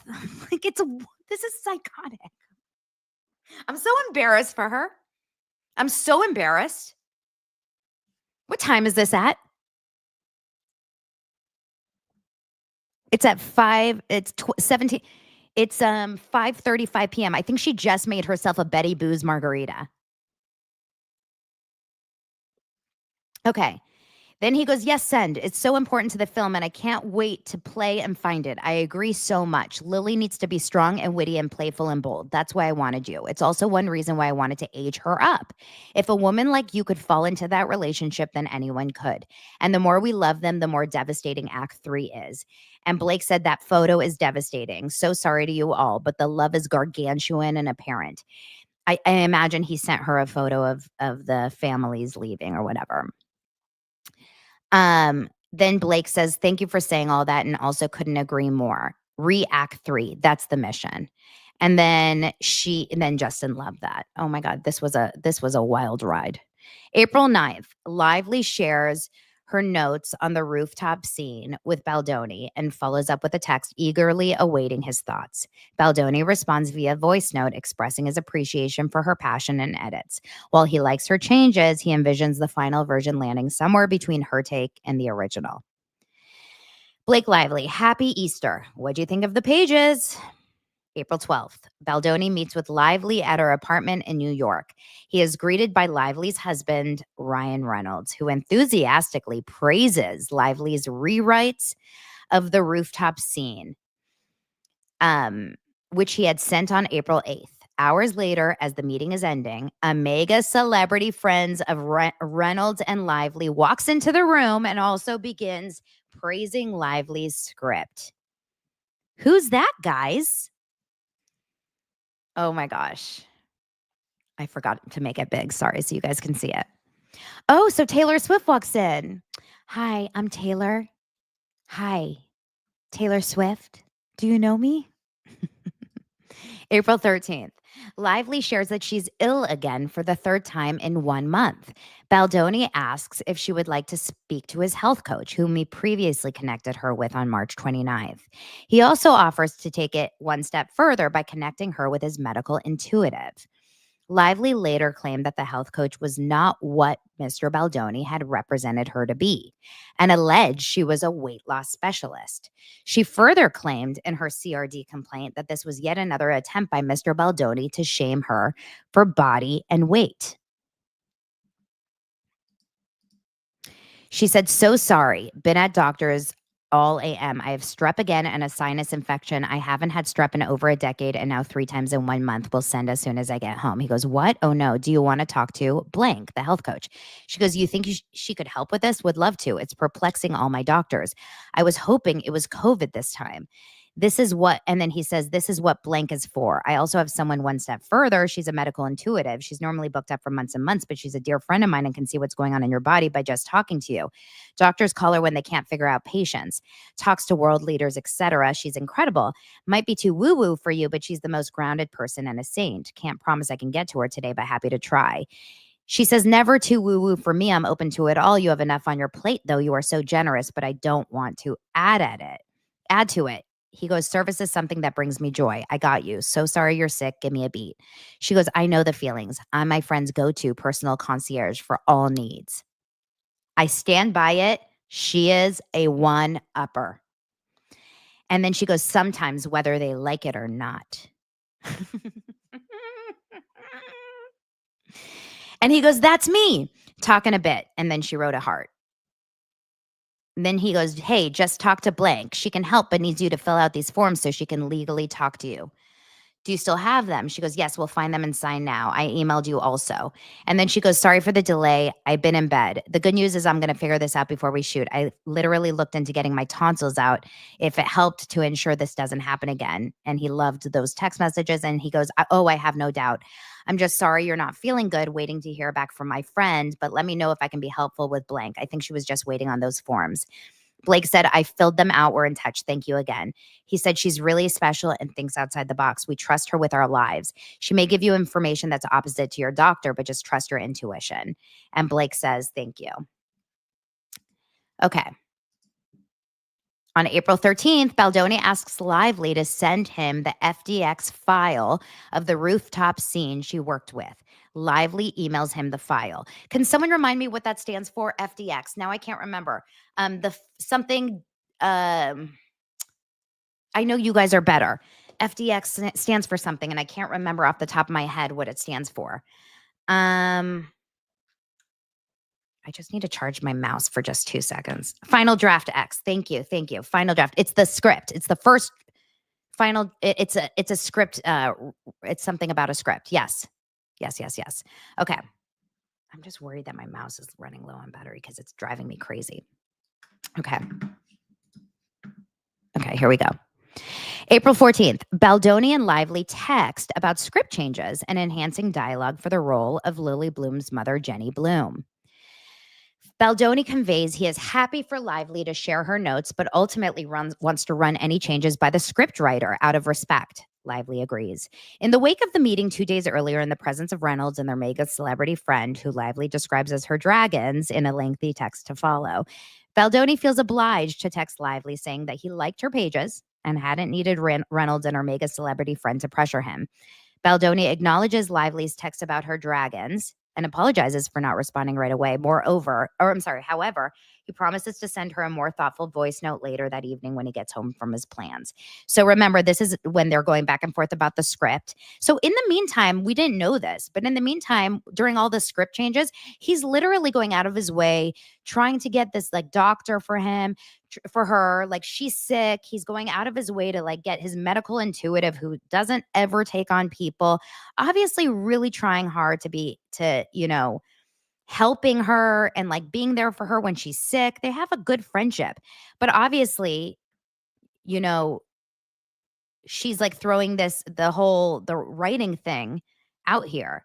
Like this is psychotic. I'm so embarrassed for her. I'm so embarrassed. What time is this at? It's at 17. It's 5:35 p.m. I think she just made herself a Betty Boo's margarita. Okay. Then he goes, yes, send. It's so important to the film, and I can't wait to play and find it. I agree so much. Lily needs to be strong and witty and playful and bold. That's why I wanted you. It's also one reason why I wanted to age her up. If a woman like you could fall into that relationship, then anyone could. And the more we love them, the more devastating Act 3 is. And Blake said that photo is devastating. So sorry to you all, but the love is gargantuan and apparent. I imagine he sent her a photo of the families leaving or whatever. Then Blake says, thank you for saying all that and also couldn't agree more. React 3. That's the mission. And then Justin loved that. Oh my God, this was a wild ride. April 9th, Lively shares her notes on the rooftop scene with Baldoni and follows up with a text eagerly awaiting his thoughts. Baldoni responds via voice note expressing his appreciation for her passion and edits. While he likes her changes, he envisions the final version landing somewhere between her take and the original. Blake Lively, happy Easter. What do you think of the pages? April 12th, Baldoni meets with Lively at her apartment in New York. He is greeted by Lively's husband, Ryan Reynolds, who enthusiastically praises Lively's rewrites of the rooftop scene, which he had sent on April 8th. Hours later, as the meeting is ending, a mega celebrity friends of Reynolds and Lively walks into the room and also begins praising Lively's script. Who's that, guys? Oh my gosh. I forgot to make it big. Sorry, so you guys can see it. Oh, so Taylor Swift walks in. Hi, I'm Taylor. Hi, Taylor Swift. Do you know me? April 13th. Lively shares that she's ill again for the third time in 1 month. Baldoni asks if she would like to speak to his health coach, whom he previously connected her with on March 29th. He also offers to take it one step further by connecting her with his medical intuitive. Lively later claimed that the health coach was not what Mr. Baldoni had represented her to be and alleged she was a weight loss specialist. She further claimed in her CRD complaint that this was yet another attempt by Mr. Baldoni to shame her for body and weight. She said, so sorry. Been at doctors all AM. I have strep again and a sinus infection. I haven't had strep in over a decade and now 3 times in 1 month. Will send as soon as I get home. He goes, what? Oh no. Do you want to talk to blank, the health coach? She goes, you think she could help with this? Would love to. It's perplexing all my doctors. I was hoping it was COVID this time. This is what, and then he says, this is what blank is for. I also have someone one step further. She's a medical intuitive. She's normally booked up for months and months, but she's a dear friend of mine and can see what's going on in your body by just talking to you. Doctors call her when they can't figure out patients, talks to world leaders, etc. She's incredible. Might be too woo-woo for you, but she's the most grounded person and a saint. Can't promise I can get to her today, but happy to try. She says, never too woo-woo for me. I'm open to it all. You have enough on your plate, though. You are so generous, but I don't want to add to it. He goes, service is something that brings me joy. I got you. So sorry you're sick. Give me a beat. She goes, I know the feelings. I'm my friend's go-to personal concierge for all needs. I stand by it. She is a one-upper. And then she goes, sometimes whether they like it or not. And he goes, that's me. Talking a bit. And then she wrote a heart. Then he goes, hey, just talk to blank. She can help, but needs you to fill out these forms so she can legally talk to you. Do you still have them? She goes, yes, we'll find them and sign now. I emailed you also. And then she goes, sorry for the delay. I've been in bed. The good news is I'm going to figure this out before we shoot. I literally looked into getting my tonsils out if it helped to ensure this doesn't happen again. And he loved those text messages. And he goes, oh, I have no doubt. I'm just sorry you're not feeling good, waiting to hear back from my friend, but let me know if I can be helpful with blank. I think she was just waiting on those forms. Blake said, I filled them out. We're in touch. Thank you again. He said, she's really special and thinks outside the box. We trust her with our lives. She may give you information that's opposite to your doctor, but just trust your intuition. And Blake says, thank you. Okay. On April 13th, Baldoni asks Lively to send him the FDX file of the rooftop scene she worked with. Lively emails him the file. Can someone remind me what that stands for? FDX. Now I can't remember. I know you guys are better. FDX stands for something, and I can't remember off the top of my head what it stands for. I just need to charge my mouse for just 2 seconds. Final draft X. Thank you. Thank you. Final draft. It's the script. It's the first final. It's a script. It's something about a script. Yes. Yes. Okay. I'm just worried that my mouse is running low on battery because it's driving me crazy. Okay, here we go. April 14th, Baldoni and Lively text about script changes and enhancing dialogue for the role of Lily Bloom's mother, Jenny Bloom. Baldoni conveys he is happy for Lively to share her notes, but ultimately wants to run any changes by the scriptwriter out of respect. Lively agrees. In the wake of the meeting 2 days earlier, in the presence of Reynolds and their mega celebrity friend, who Lively describes as her dragons in a lengthy text to follow, Baldoni feels obliged to text Lively saying that he liked her pages and hadn't needed Reynolds and her mega celebrity friend to pressure him. Baldoni acknowledges Lively's text about her dragons and apologizes for not responding right away. However, he promises to send her a more thoughtful voice note later that evening when he gets home from his plans. So remember, this is when they're going back and forth about the script. So in the meantime, we didn't know this, but in the meantime, during all the script changes, he's literally going out of his way, trying to get this like doctor for her, like she's sick. He's going out of his way to like get his medical intuitive who doesn't ever take on people, obviously really trying hard to helping her and like being there for her when she's sick. They have a good friendship, but obviously, she's like throwing the writing thing out here.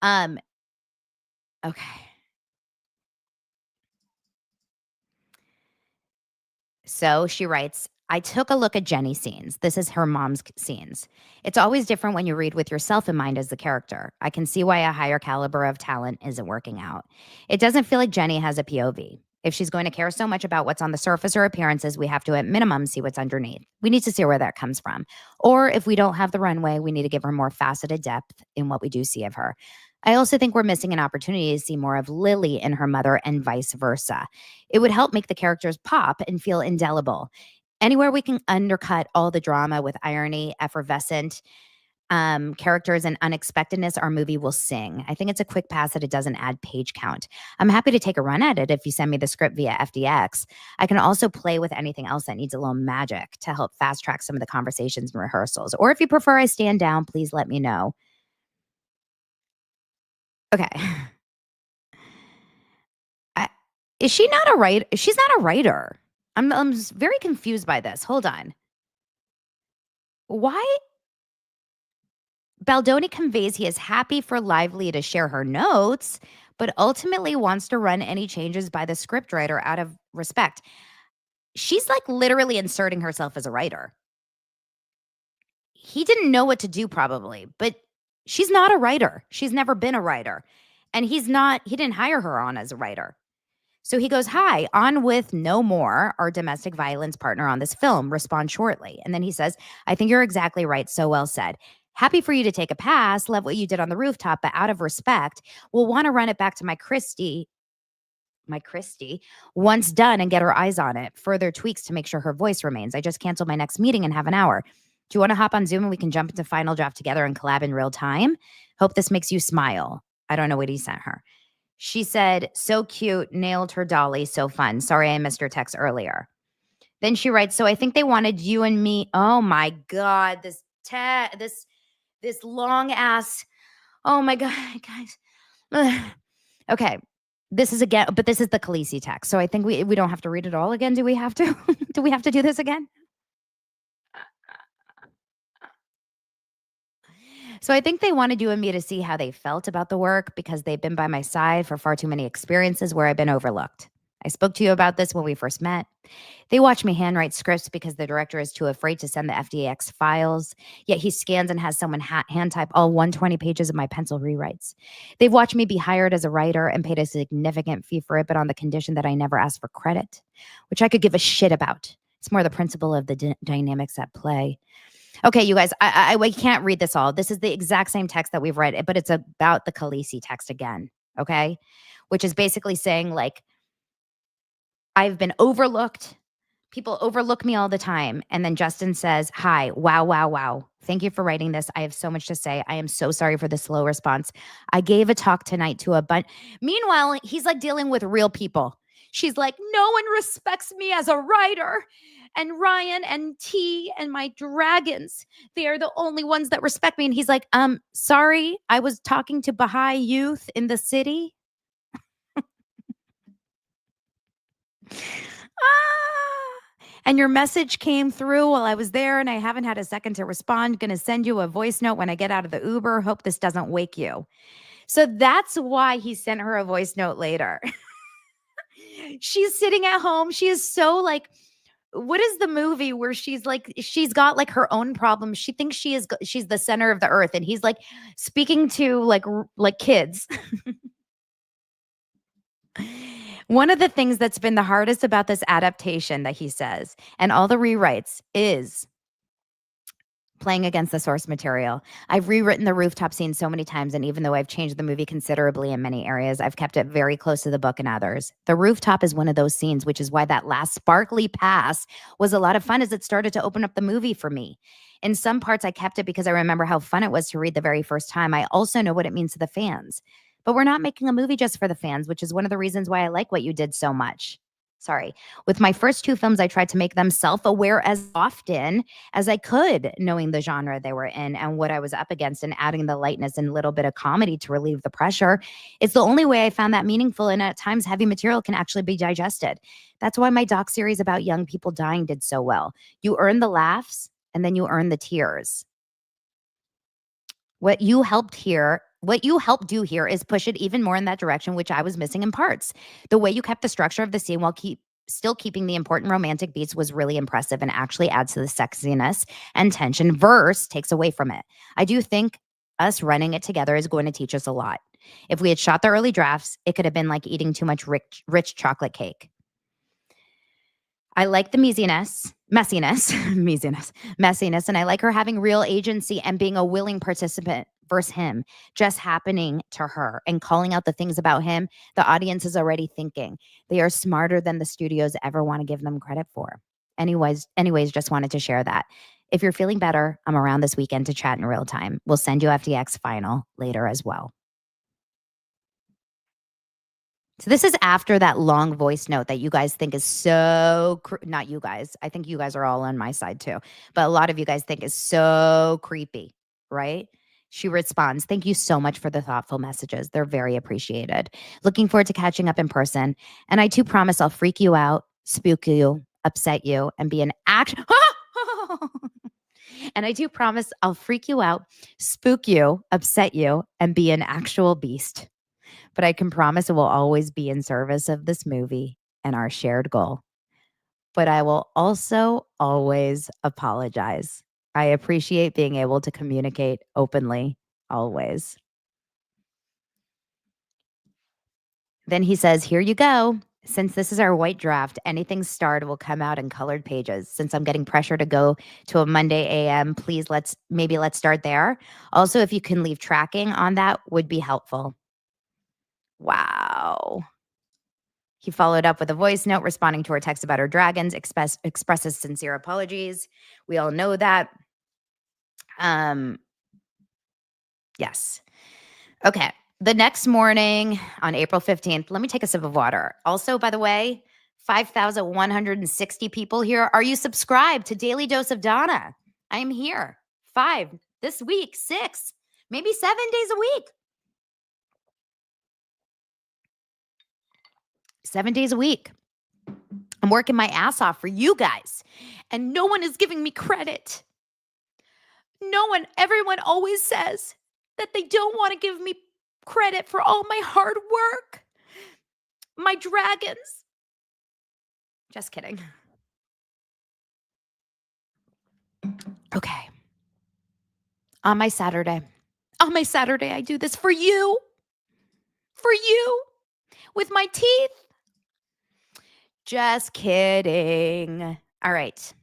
Okay. So she writes, I took a look at Jenny's scenes. This is her mom's scenes. It's always different when you read with yourself in mind as the character. I can see why a higher caliber of talent isn't working out. It doesn't feel like Jenny has a POV. If she's going to care so much about what's on the surface or appearances, we have to at minimum see what's underneath. We need to see where that comes from. Or if we don't have the runway, we need to give her more faceted depth in what we do see of her. I also think we're missing an opportunity to see more of Lily and her mother and vice versa. It would help make the characters pop and feel indelible. Anywhere we can undercut all the drama with irony, effervescent characters, and unexpectedness, our movie will sing. I think it's a quick pass that it doesn't add page count. I'm happy to take a run at it if you send me the script via FDX. I can also play with anything else that needs a little magic to help fast track some of the conversations and rehearsals. Or if you prefer I stand down, please let me know. Okay. Is she not a writer? She's not a writer. I'm very confused by this. Hold on. Why? Baldoni conveys he is happy for Lively to share her notes, but ultimately wants to run any changes by the scriptwriter out of respect. She's like literally inserting herself as a writer. He didn't know what to do probably, but she's not a writer. She's never been a writer. And he didn't hire her on as a writer. So he goes, hi, on with No More, our domestic violence partner on this film. Respond shortly. And then he says, I think you're exactly right. So well said. Happy for you to take a pass. Love what you did on the rooftop, but out of respect, we'll want to run it back to my Christy, once done and get her eyes on it. Further tweaks to make sure her voice remains. I just canceled my next meeting and have an hour. Do you want to hop on Zoom and we can jump into final draft together and collab in real time? Hope this makes you smile. I don't know what he sent her. She said, so cute, nailed her dolly, so fun. Sorry I missed her text earlier. Then she writes, so I think they wanted you and me. Oh my God, this long ass. Oh my God, guys. Ugh. Okay. This is again, but this is the Khaleesi text. So I think we don't have to read it all again. Do we have to? Do we have to do this again? So I think they wanted you and me to see how they felt about the work because they've been by my side for far too many experiences where I've been overlooked. I spoke to you about this when we first met. They watch me handwrite scripts because the director is too afraid to send the FDX files, yet he scans and has someone hand type all 120 pages of my pencil rewrites. They've watched me be hired as a writer and paid a significant fee for it, but on the condition that I never ask for credit, which I could give a shit about. It's more the principle of the dynamics at play. Okay, you guys, I can't read this all. This is the exact same text that we've read, but it's about the Khaleesi text again, okay? Which is basically saying, like, I've been overlooked. People overlook me all the time. And then Justin says, hi, wow, wow, wow. Thank you for writing this. I have so much to say. I am so sorry for the slow response. I gave a talk tonight to a bunch. Meanwhile, he's like dealing with real people. She's like, no one respects me as a writer. And Ryan and T and my dragons, they are the only ones that respect me. And he's like, sorry, I was talking to Baha'i youth in the city. And your message came through while I was there and I haven't had a second to respond. Going to send you a voice note when I get out of the Uber. Hope this doesn't wake you. So that's why he sent her a voice note later. She's sitting at home. She is so like, what is the movie where she's like, she's got like her own problems. She thinks she's the center of the earth. And he's like speaking to like kids. One of the things that's been the hardest about this adaptation that he says and all the rewrites is playing against the source material. I've rewritten the rooftop scene so many times, and even though I've changed the movie considerably in many areas, I've kept it very close to the book in others. The rooftop is one of those scenes, which is why that last sparkly pass was a lot of fun as it started to open up the movie for me. In some parts, I kept it because I remember how fun it was to read the very first time. I also know what it means to the fans. But we're not making a movie just for the fans, which is one of the reasons why I like what you did so much. Sorry. With my first two films, I tried to make them self-aware as often as I could, knowing the genre they were in and what I was up against and adding the lightness and a little bit of comedy to relieve the pressure. It's the only way I found that meaningful, and at times heavy material can actually be digested. That's why my doc series about young people dying did so well. You earn the laughs and then you earn the tears. What you helped do here is push it even more in that direction, which I was missing in parts. The way you kept the structure of the scene while still keeping the important romantic beats was really impressive and actually adds to the sexiness and tension. Verse takes away from it. I do think us running it together is going to teach us a lot. If we had shot the early drafts, it could have been like eating too much rich chocolate cake. I like the messiness, and I like her having real agency and being a willing participant versus him just happening to her and calling out the things about him the audience is already thinking. They are smarter than the studios ever want to give them credit for. Anyways, just wanted to share that. If you're feeling better, I'm around this weekend to chat in real time. We'll send you FDX final later as well. So this is after that long voice note that you guys think is so not you guys. I think you guys are all on my side too. But a lot of you guys think is so creepy, right? She responds, "Thank you so much for the thoughtful messages. They're very appreciated. Looking forward to catching up in person. And I too promise I'll freak you out, spook you, upset you, and be an action." And I do promise I'll freak you out, spook you, upset you, and be an actual beast. But I can promise it will always be in service of this movie and our shared goal. But I will also always apologize. I appreciate being able to communicate openly, always. Then he says, here you go. Since this is our white draft, anything starred will come out in colored pages. Since I'm getting pressure to go to a Monday AM, please let's start there. Also, if you can leave tracking on that would be helpful. Wow. He followed up with a voice note responding to her text about her dragons, expresses sincere apologies. We all know that. Yes. Okay. The next morning on April 15th, let me take a sip of water. Also, by the way, 5,160 people here. Are you subscribed to Daily Dose of Donna? I am here. 5 this week, 6, maybe 7 days a week. 7 days a week. I'm working my ass off for you guys, and no one is giving me credit. No one, everyone always says that they don't want to give me credit for all my hard work. My dragons. Just kidding. Okay. On my Saturday, I do this for you. For you. With my teeth. Just kidding. All right.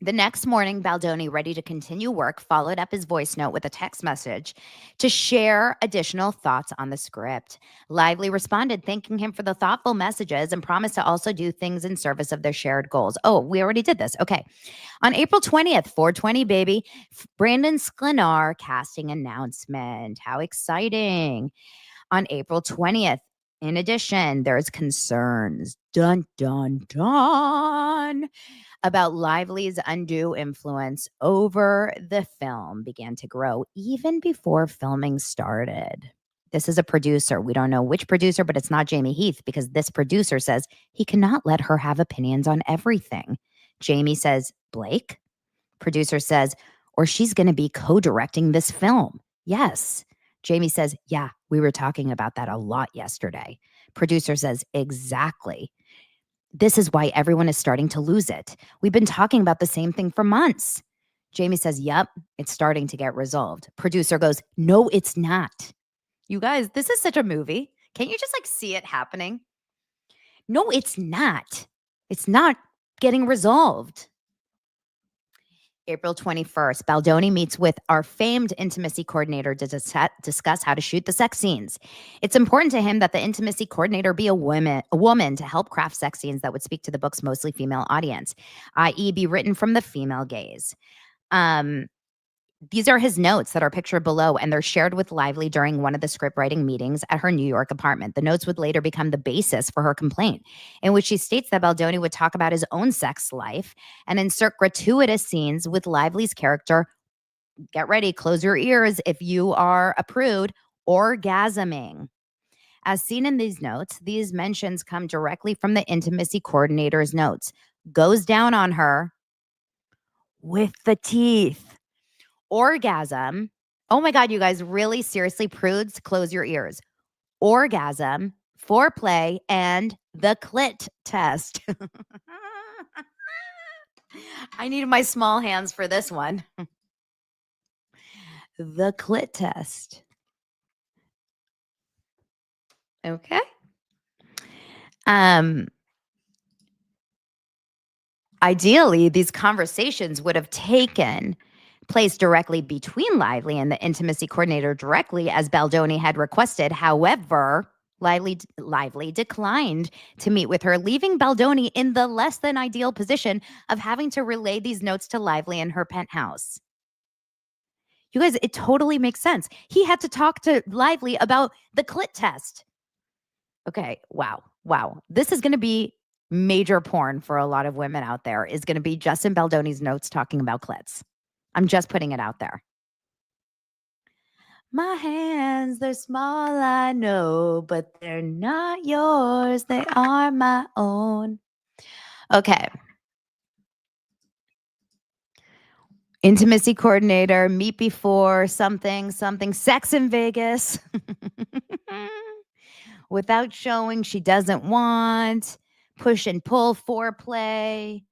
The next morning, Baldoni, ready to continue work, followed up his voice note with a text message to share additional thoughts on the script. Lively responded, thanking him for the thoughtful messages and promised to also do things in service of their shared goals. Oh, we already did this. Okay. On April 20th, 420, baby, Brandon Sklenar casting announcement. How exciting. On April 20th, in addition, there's concerns. Dun, dun, dun. About Lively's undue influence over the film began to grow even before filming started. This is a producer. We don't know which producer, but it's not Jamie Heath because this producer says he cannot let her have opinions on everything. Jamie says, Blake? Producer says, or she's going to be co-directing this film. Yes. Jamie says, yeah, we were talking about that a lot yesterday. Producer says, exactly. This is why everyone is starting to lose it. We've been talking about the same thing for months. Jamie says, yep, it's starting to get resolved. Producer goes, no, it's not. You guys, this is such a movie. Can't you just see it happening? No, it's not. It's not getting resolved. April 21st, Baldoni meets with our famed intimacy coordinator to discuss how to shoot the sex scenes. It's important to him that the intimacy coordinator be a woman to help craft sex scenes that would speak to the book's mostly female audience, i.e. be written from the female gaze. These are his notes that are pictured below, and they're shared with Lively during one of the script writing meetings at her New York apartment. The notes would later become the basis for her complaint, in which she states that Baldoni would talk about his own sex life and insert gratuitous scenes with Lively's character. Get ready, close your ears if you are a prude, orgasming. As seen in these notes, these mentions come directly from the intimacy coordinator's notes. Goes down on her with the teeth. Orgasm. Oh my God, you guys, really seriously, prudes, close your ears. Orgasm, foreplay, and the clit test. I needed my small hands for this one. The clit test. Okay. Ideally, these conversations would have taken place directly between Lively and the intimacy coordinator directly, as Baldoni had requested. However, Lively declined to meet with her, leaving Baldoni in the less than ideal position of having to relay these notes to Lively in her penthouse. You guys, it totally makes sense. He had to talk to Lively about the clit test. Okay, wow. This is going to be major porn for a lot of women out there, is going to be Justin Baldoni's notes talking about clits. I'm just putting it out there. My hands, they're small, I know, but they're not yours. They are my own. Okay. Intimacy coordinator, meet before something, sex in Vegas. Without showing she doesn't want, push and pull foreplay.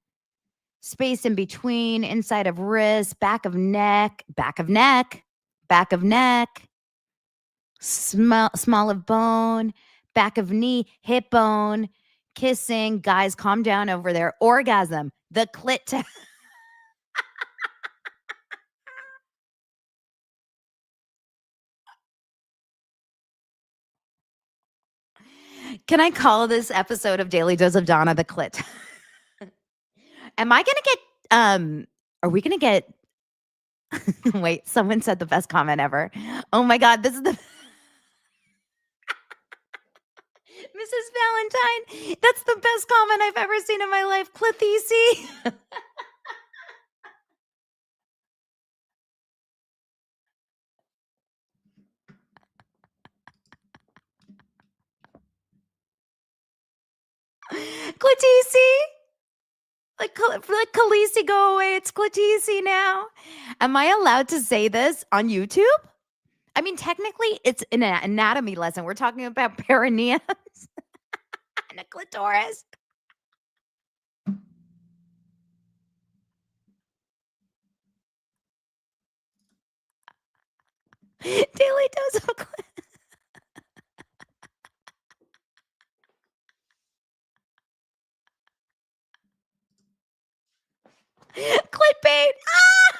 Space in between, inside of wrist, back of neck, small of bone, back of knee, hip bone, kissing. Guys, calm down over there. Orgasm, the clit. Can I call this episode of Daily Dose of Donna the clit? Am I going to get, are we going to get, wait, someone said the best comment ever. Oh my God, this is the Mrs. Valentine. That's the best comment I've ever seen in my life. Clithesi. Clitisi. Like Khaleesi, go away. It's Clitisi now. Am I allowed to say this on YouTube? I mean, technically, it's an anatomy lesson. We're talking about perineums and a clitoris. Daily dose of clickbait. Ah!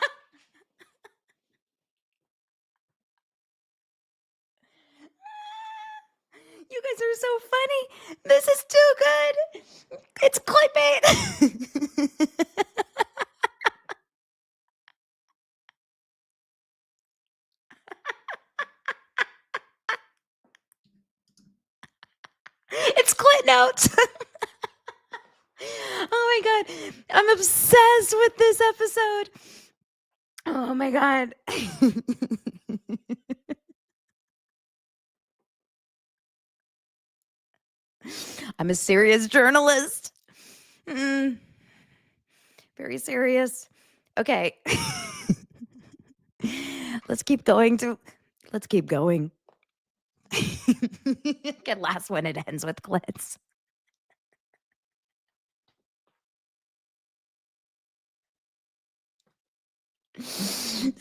You guys are so funny. This is too good. It's clickbait. It's clit notes. Oh my god. I'm obsessed with this episode. Oh my god. I'm a serious journalist. Very serious. Okay. Let's keep going. Get last when it ends with clits.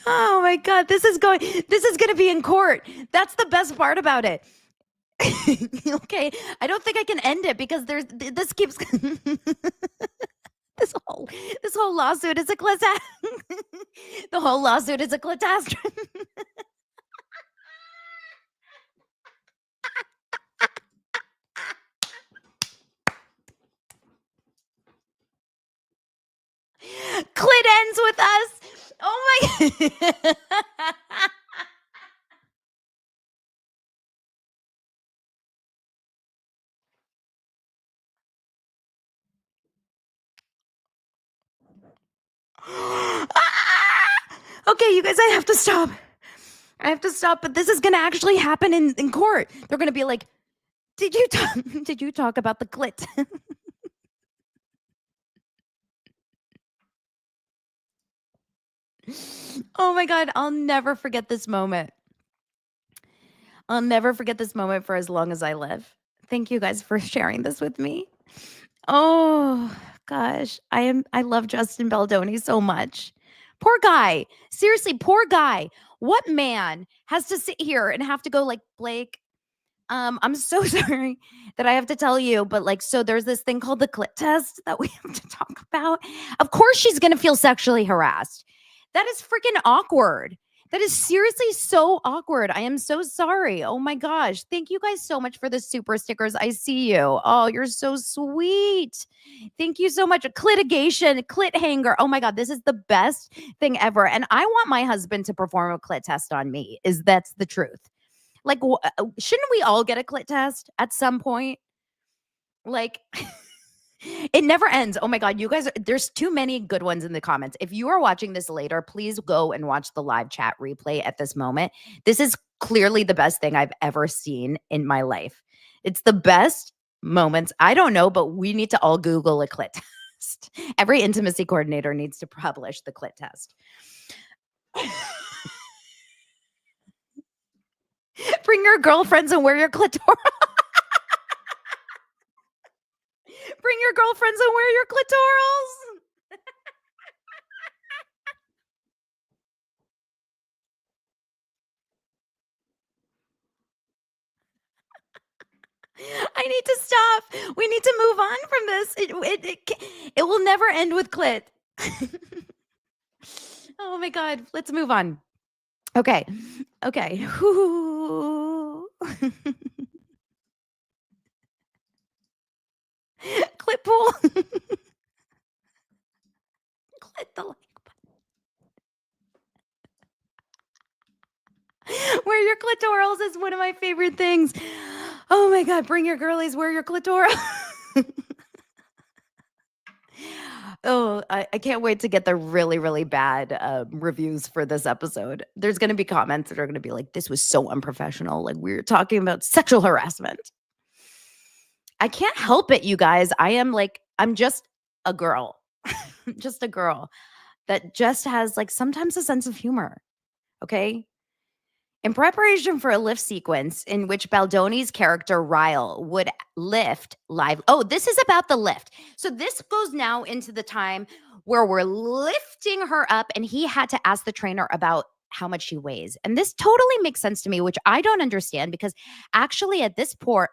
Oh my god, this is going to be in court. That's the best part about it. Okay, I don't think I can end it because this keeps this whole lawsuit is a the whole lawsuit is a catastrophe. Clit ends with us. Oh my Okay, you guys, I have to stop. But this is gonna actually happen in court. They're gonna be like, did you talk about the clit? Oh my god, I'll never forget this moment. I'll never forget this moment for as long as I live. Thank you guys for sharing this with me. Oh gosh, I love Justin Baldoni so much. Poor guy. Seriously, poor guy. What man has to sit here and have to go like, Blake, I'm so sorry that I have to tell you, but like, so there's this thing called the clit test that we have to talk about. Of course, she's gonna feel sexually harassed. That is freaking awkward. That is seriously so awkward. I am so sorry. Oh my gosh. Thank you guys so much for the super stickers. I see you. Oh, you're so sweet. Thank you so much. Clitigation, clit hanger. Oh my God. This is the best thing ever. And I want my husband to perform a clit test on me. That's the truth. Like, shouldn't we all get a clit test at some point? Like, it never ends. Oh my God, you guys, there's too many good ones in the comments. If you are watching this later, please go and watch the live chat replay at this moment. This is clearly the best thing I've ever seen in my life. It's the best moments. I don't know, but we need to all Google a clit test. Every intimacy coordinator needs to publish the clit test. Bring your girlfriends and wear your clitoris. Bring your girlfriends and wear your clitorals. I need to stop. We need to move on from this. It will never end with clit. Oh my God. Let's move on. Okay. Clit pool. Clit the like button. Wear your clitorals is one of my favorite things. Oh my God, bring your girlies, wear your clitora. Oh, I can't wait to get the really, really bad reviews for this episode. There's going to be comments that are going to be like, this was so unprofessional. Like, we were talking about sexual harassment. I can't help it, you guys. I'm just a girl, just a girl that just has like sometimes a sense of humor. Okay. In preparation for a lift sequence in which Baldoni's character Ryle would lift live. Oh, this is about the lift. So this goes now into the time where we're lifting her up, and he had to ask the trainer about how much she weighs. And this totally makes sense to me, which I don't understand because actually at this point,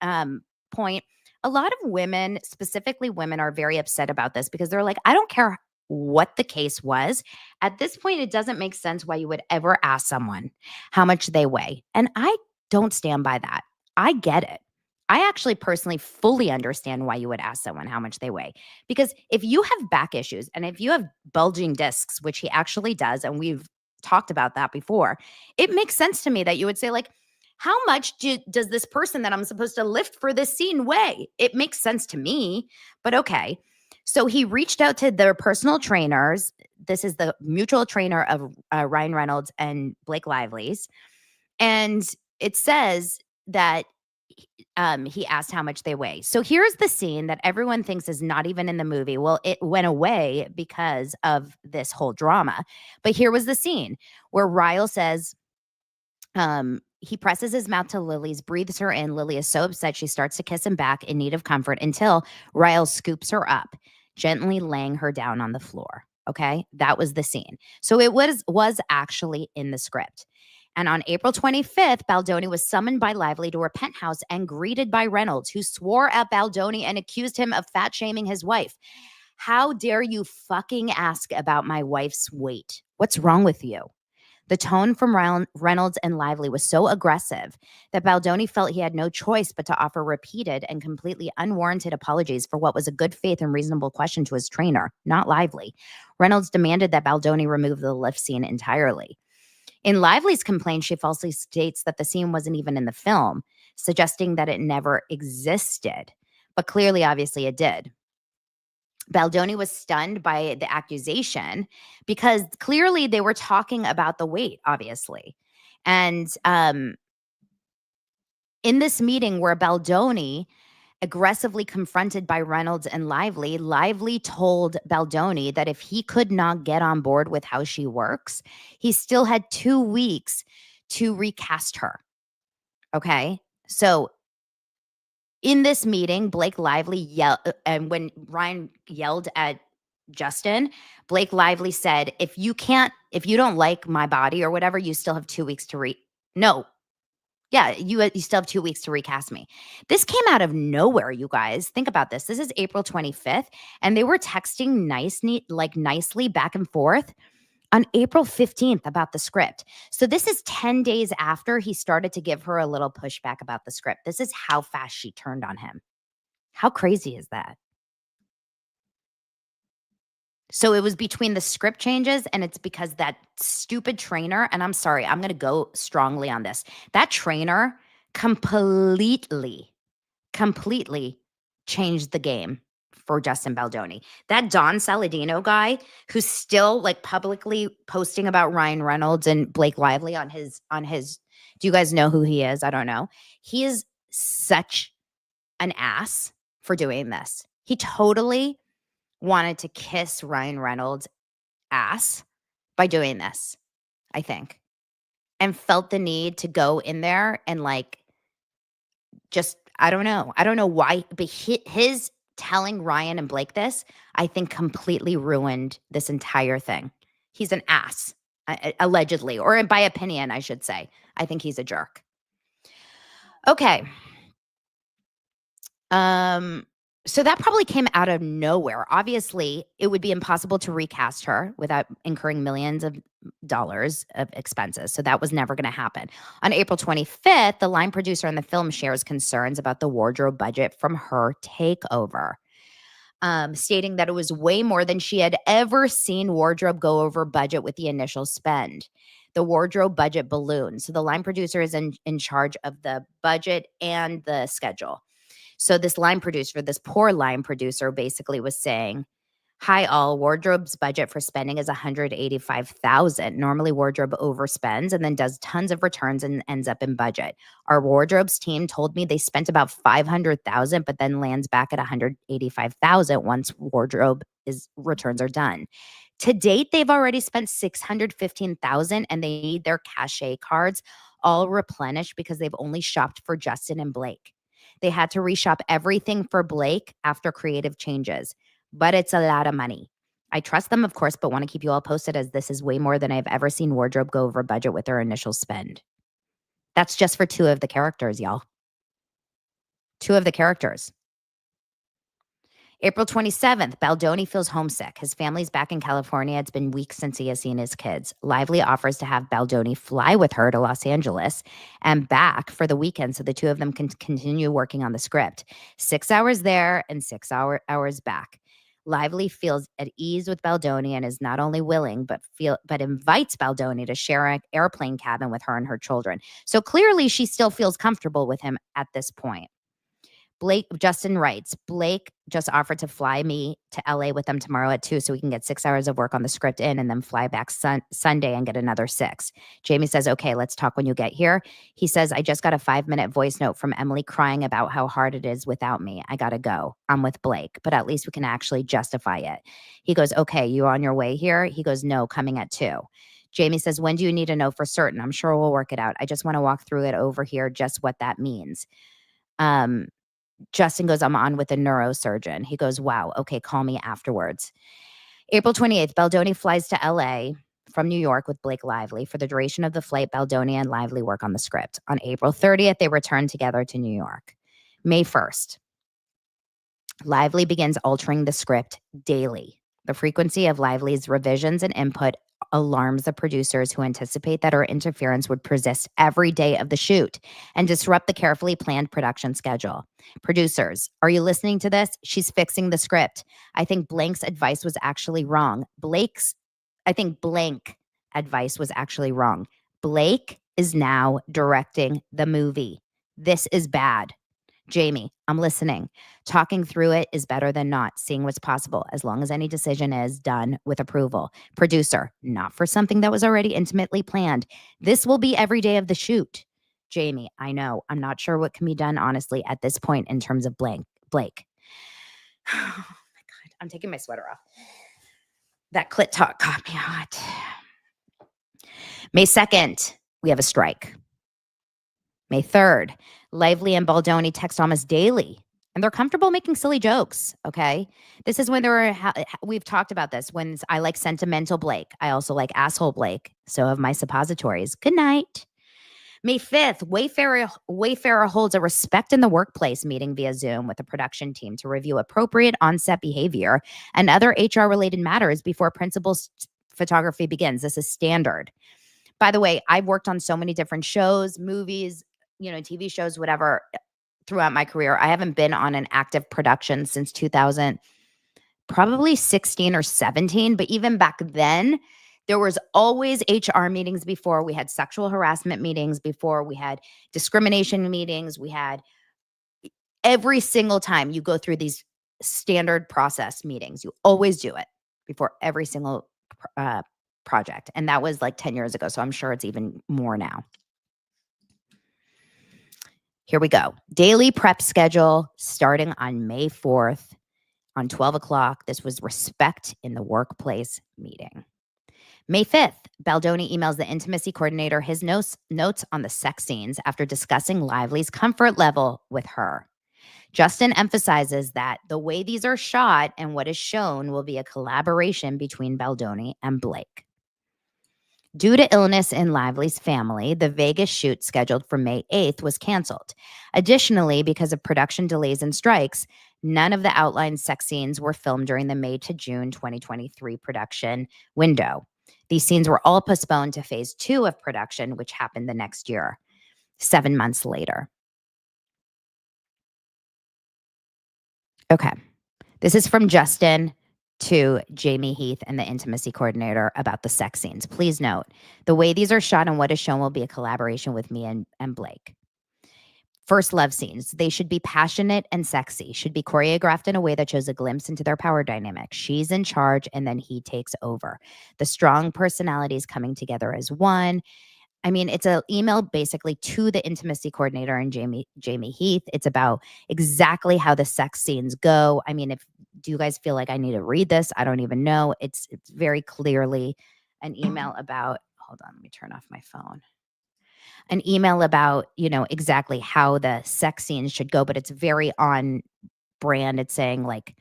a lot of women, specifically women, are very upset about this because they're like, I don't care what the case was. At this point, it doesn't make sense why you would ever ask someone how much they weigh. And I don't stand by that. I get it. I actually personally fully understand why you would ask someone how much they weigh. Because if you have back issues and if you have bulging discs, which he actually does, and we've talked about that before, it makes sense to me that you would say, like, how much does this person that I'm supposed to lift for this scene weigh? It makes sense to me, but okay. So he reached out to their personal trainers. This is the mutual trainer of Ryan Reynolds and Blake Lively's. And it says that he asked how much they weigh. So here's the scene that everyone thinks is not even in the movie. Well, it went away because of this whole drama. But here was the scene where Ryle says, he presses his mouth to Lily's, breathes her in. Lily is so upset she starts to kiss him back in need of comfort until Ryle scoops her up, gently laying her down on the floor. Okay, that was the scene. So it was actually in the script. And on April 25th, Baldoni was summoned by Lively to her penthouse and greeted by Reynolds, who swore at Baldoni and accused him of fat shaming his wife. How dare you fucking ask about my wife's weight? What's wrong with you? The tone from Reynolds and Lively was so aggressive that Baldoni felt he had no choice but to offer repeated and completely unwarranted apologies for what was a good faith and reasonable question to his trainer, not Lively. Reynolds demanded that Baldoni remove the lift scene entirely. In Lively's complaint, she falsely states that the scene wasn't even in the film, suggesting that it never existed. But clearly, obviously, it did. Baldoni was stunned by the accusation because clearly they were talking about the weight, obviously. And in this meeting where Baldoni aggressively confronted by Reynolds and Lively told Baldoni that if he could not get on board with how she works, he still had 2 weeks to recast her. Okay? So in this meeting, Blake Lively yelled, and when Ryan yelled at Justin, Blake Lively said, if you don't like my body or whatever, you still have 2 weeks to no. Yeah, you still have 2 weeks to recast me. This came out of nowhere, you guys. Think about this. This is April 25th, and they were texting nicely back and forth on April 15th about the script. So this is 10 days after he started to give her a little pushback about the script. This is how fast she turned on him. How crazy is that? So it was between the script changes, and it's because that stupid trainer, and I'm sorry, I'm going to go strongly on this. That trainer completely changed the game for Justin Baldoni. That Don Saladino guy who's still like publicly posting about Ryan Reynolds and Blake Lively on his do you guys know who he is? I don't know. He is such an ass for doing this. He totally wanted to kiss Ryan Reynolds' ass by doing this, I think, and felt the need to go in there and like just I don't know why, but his telling Ryan and Blake this, I think, completely ruined this entire thing. He's an ass, allegedly, or by opinion, I should say. I think he's a jerk. Okay. So that probably came out of nowhere. Obviously, it would be impossible to recast her without incurring millions of dollars of expenses. So that was never going to happen. On April 25th, the line producer on the film shares concerns about the wardrobe budget from her takeover, stating that it was way more than she had ever seen wardrobe go over budget with the initial spend. the wardrobe budget ballooned. So the line producer is in charge of the budget and the schedule. So this line producer, this poor line producer, basically was saying, "Hi all, wardrobe's budget for spending is 185,000. Normally wardrobe overspends and then does tons of returns and ends up in budget. Our wardrobes team told me they spent about 500,000 but then lands back at 185,000 once wardrobe returns are done. To date, they've already spent 615,000 and they need their cachet cards all replenished because they've only shopped for Justin and Blake. They had to reshop everything for Blake after creative changes, but it's a lot of money. I trust them, of course, but want to keep you all posted as this is way more than I've ever seen wardrobe go over budget with their initial spend." That's just for 2 of the characters, y'all. 2 of the characters. April 27th, Baldoni feels homesick. His family's back in California. It's been weeks since he has seen his kids. Lively offers to have Baldoni fly with her to Los Angeles and back for the weekend so the 2 of them can continue working on the script. 6 hours there and 6 hours back. Lively feels at ease with Baldoni and is not only willing but invites Baldoni to share an airplane cabin with her and her children. So clearly she still feels comfortable with him at this point. Justin writes, "Blake just offered to fly me to LA with them tomorrow at 2 so we can get 6 hours of work on the script in and then fly back Sunday and get another 6. Jamie says, "Okay, let's talk when you get here." He says, "I just got a 5-minute voice note from Emily crying about how hard it is without me. I gotta go. I'm with Blake, but at least we can actually justify it." He goes, "Okay, you on your way here?" He goes, "No, coming at 2. Jamie says, "When do you need to know for certain? I'm sure we'll work it out. I just want to walk through it over here, just what that means." Justin goes, "I'm on with a neurosurgeon." He goes, "Wow, okay, call me afterwards." April 28th, Baldoni flies to LA from New York with Blake Lively. For the duration of the flight, Baldoni and Lively work on the script. On April 30th, they return together to New York. May 1st, Lively begins altering the script daily. The frequency of Lively's revisions and input alarms the producers who anticipate that her interference would persist every day of the shoot and disrupt the carefully planned production schedule. Producers, are you listening to this? She's fixing the script. I think Blank's advice was actually wrong. Blank advice was actually wrong. Blake is now directing the movie. This is bad. Jamie, I'm listening. Talking through it is better than not. Seeing what's possible, as long as any decision is done with approval. Producer, not for something that was already intimately planned. This will be every day of the shoot. Jamie, I know. I'm not sure what can be done, honestly, at this point in terms of Blake. Oh my God, I'm taking my sweater off. That clit talk got me hot. May 2nd, we have a strike. May 3rd, Lively and Baldoni text almost daily, and they're comfortable making silly jokes, okay? This is when we've talked about this, when I like sentimental Blake. I also like asshole Blake. So have my suppositories. Good night. May 5th, Wayfarer holds a respect in the workplace meeting via Zoom with the production team to review appropriate on-set behavior and other HR-related matters before principal photography begins. This is standard. By the way, I've worked on so many different shows, movies, TV shows, whatever, throughout my career. I haven't been on an active production since 2000, probably 16 or 17. But even back then, there was always HR meetings before. We had sexual harassment meetings before. We had discrimination meetings. We had every single time you go through these standard process meetings. You always do it before every single project. And that was like 10 years ago. So I'm sure it's even more now. Here we go. Daily prep schedule starting on May 4th on 12 o'clock. This was respect in the workplace meeting. May 5th, Baldoni emails the intimacy coordinator his notes on the sex scenes after discussing Lively's comfort level with her. Justin emphasizes that the way these are shot and what is shown will be a collaboration between Baldoni and Blake. Due to illness in Lively's family, the Vegas shoot scheduled for May 8th was canceled. Additionally, because of production delays and strikes, none of the outlined sex scenes were filmed during the May to June 2023 production window. These scenes were all postponed to phase 2 of production, which happened the next year, 7 months later. Okay. This is from Justin to Jamie Heath and the intimacy coordinator about the sex scenes. Please note, the way these are shot and what is shown will be a collaboration with me and Blake. First love scenes. They should be passionate and sexy, should be choreographed in a way that shows a glimpse into their power dynamic. She's in charge and then he takes over. The strong personalities coming together as one. I mean, it's an email basically to the intimacy coordinator and Jamie Heath. It's about exactly how the sex scenes go. I mean, do you guys feel like I need to read this? I don't even know. It's very clearly an email about, hold on, let me turn off my phone. An email about, exactly how the sex scenes should go, but it's very on brand. It's saying like,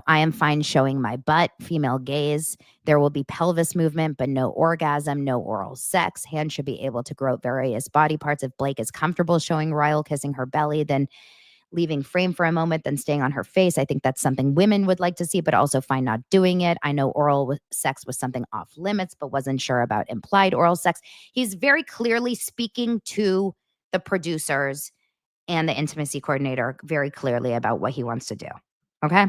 I am fine showing my butt, female gaze. There will be pelvis movement, but no orgasm, no oral sex. Hands should be able to grope various body parts. If Blake is comfortable showing Ryle kissing her belly, then leaving frame for a moment, then staying on her face. I think that's something women would like to see, but also fine not doing it. I know oral sex was something off limits, but wasn't sure about implied oral sex. He's very clearly speaking to the producers and the intimacy coordinator very clearly about what he wants to do. Okay.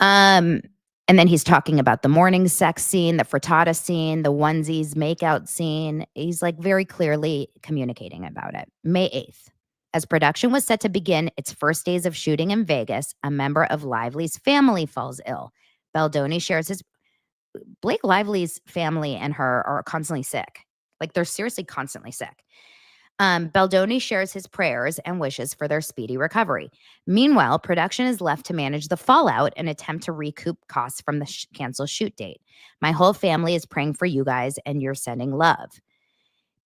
And then he's talking about the morning sex scene, the frittata scene, the onesies makeout scene. He's like very clearly communicating about it. May 8th. As production was set to begin its first days of shooting in Vegas, a member of Lively's family falls ill. Baldoni shares Blake Lively's family and her are constantly sick. Like they're seriously constantly sick. Baldoni shares his prayers and wishes for their speedy recovery. Meanwhile, production is left to manage the fallout and attempt to recoup costs from the canceled shoot date. My whole family is praying for you guys and you're sending love.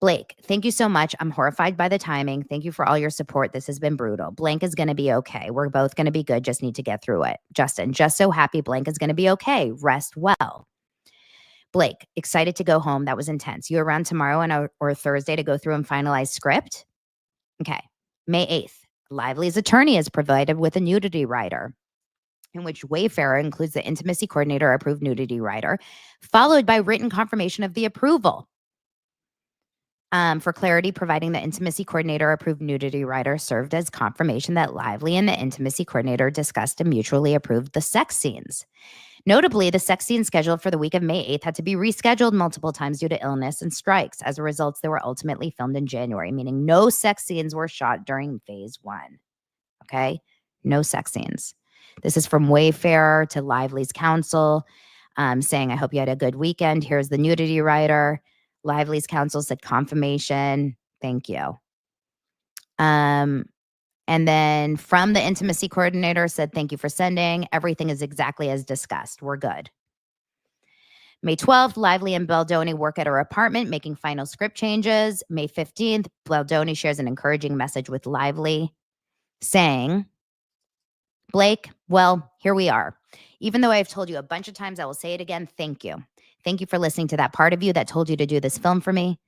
Blake, thank you so much. I'm horrified by the timing. Thank you for all your support. This has been brutal. Blank is going to be okay. We're both going to be good. Just need to get through it. Justin, just so happy Blank is going to be okay. Rest well. Blake, excited to go home. That was intense. You around tomorrow or Thursday to go through and finalize script? Okay. May 8th. Lively's attorney is provided with a nudity rider, in which Wayfarer includes the intimacy coordinator approved nudity rider, followed by written confirmation of the approval. For clarity, providing the intimacy coordinator approved nudity rider served as confirmation that Lively and the intimacy coordinator discussed and mutually approved the sex scenes. Notably, the sex scene scheduled for the week of May 8th had to be rescheduled multiple times due to illness and strikes. As a result, they were ultimately filmed in January, meaning no sex scenes were shot during phase 1. Okay? No sex scenes. This is from Wayfarer to Lively's counsel, saying, I hope you had a good weekend. Here's the nudity rider. Lively's counsel said confirmation. Thank you. And then from the intimacy coordinator said, thank you for sending. Everything is exactly as discussed. We're good. May 12th, Lively and Baldoni work at her apartment, making final script changes. May 15th, Baldoni shares an encouraging message with Lively saying, Blake, well, here we are. Even though I've told you a bunch of times, I will say it again. Thank you. Thank you for listening to that part of you that told you to do this film for me.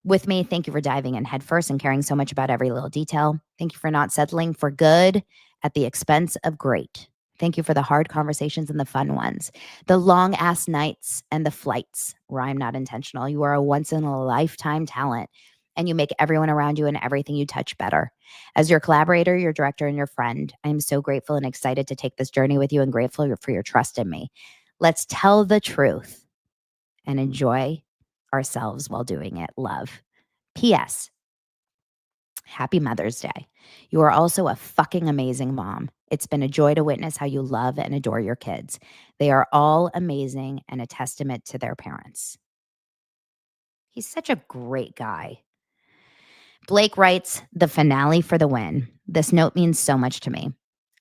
With me, thank you for diving in headfirst and caring so much about every little detail. Thank you for not settling for good at the expense of great. Thank you for the hard conversations and the fun ones, the long-ass nights and the flights where I'm not intentional. You are a once-in-a-lifetime talent, and you make everyone around you and everything you touch better. As your collaborator, your director, and your friend, I'm so grateful and excited to take this journey with you and grateful for your trust in me. Let's tell the truth and enjoy ourselves while doing it. Love. P.S. Happy Mother's Day. You are also a fucking amazing mom. It's been a joy to witness how you love and adore your kids. They are all amazing and a testament to their parents. He's such a great guy. Blake writes, the finale for the win. This note means so much to me.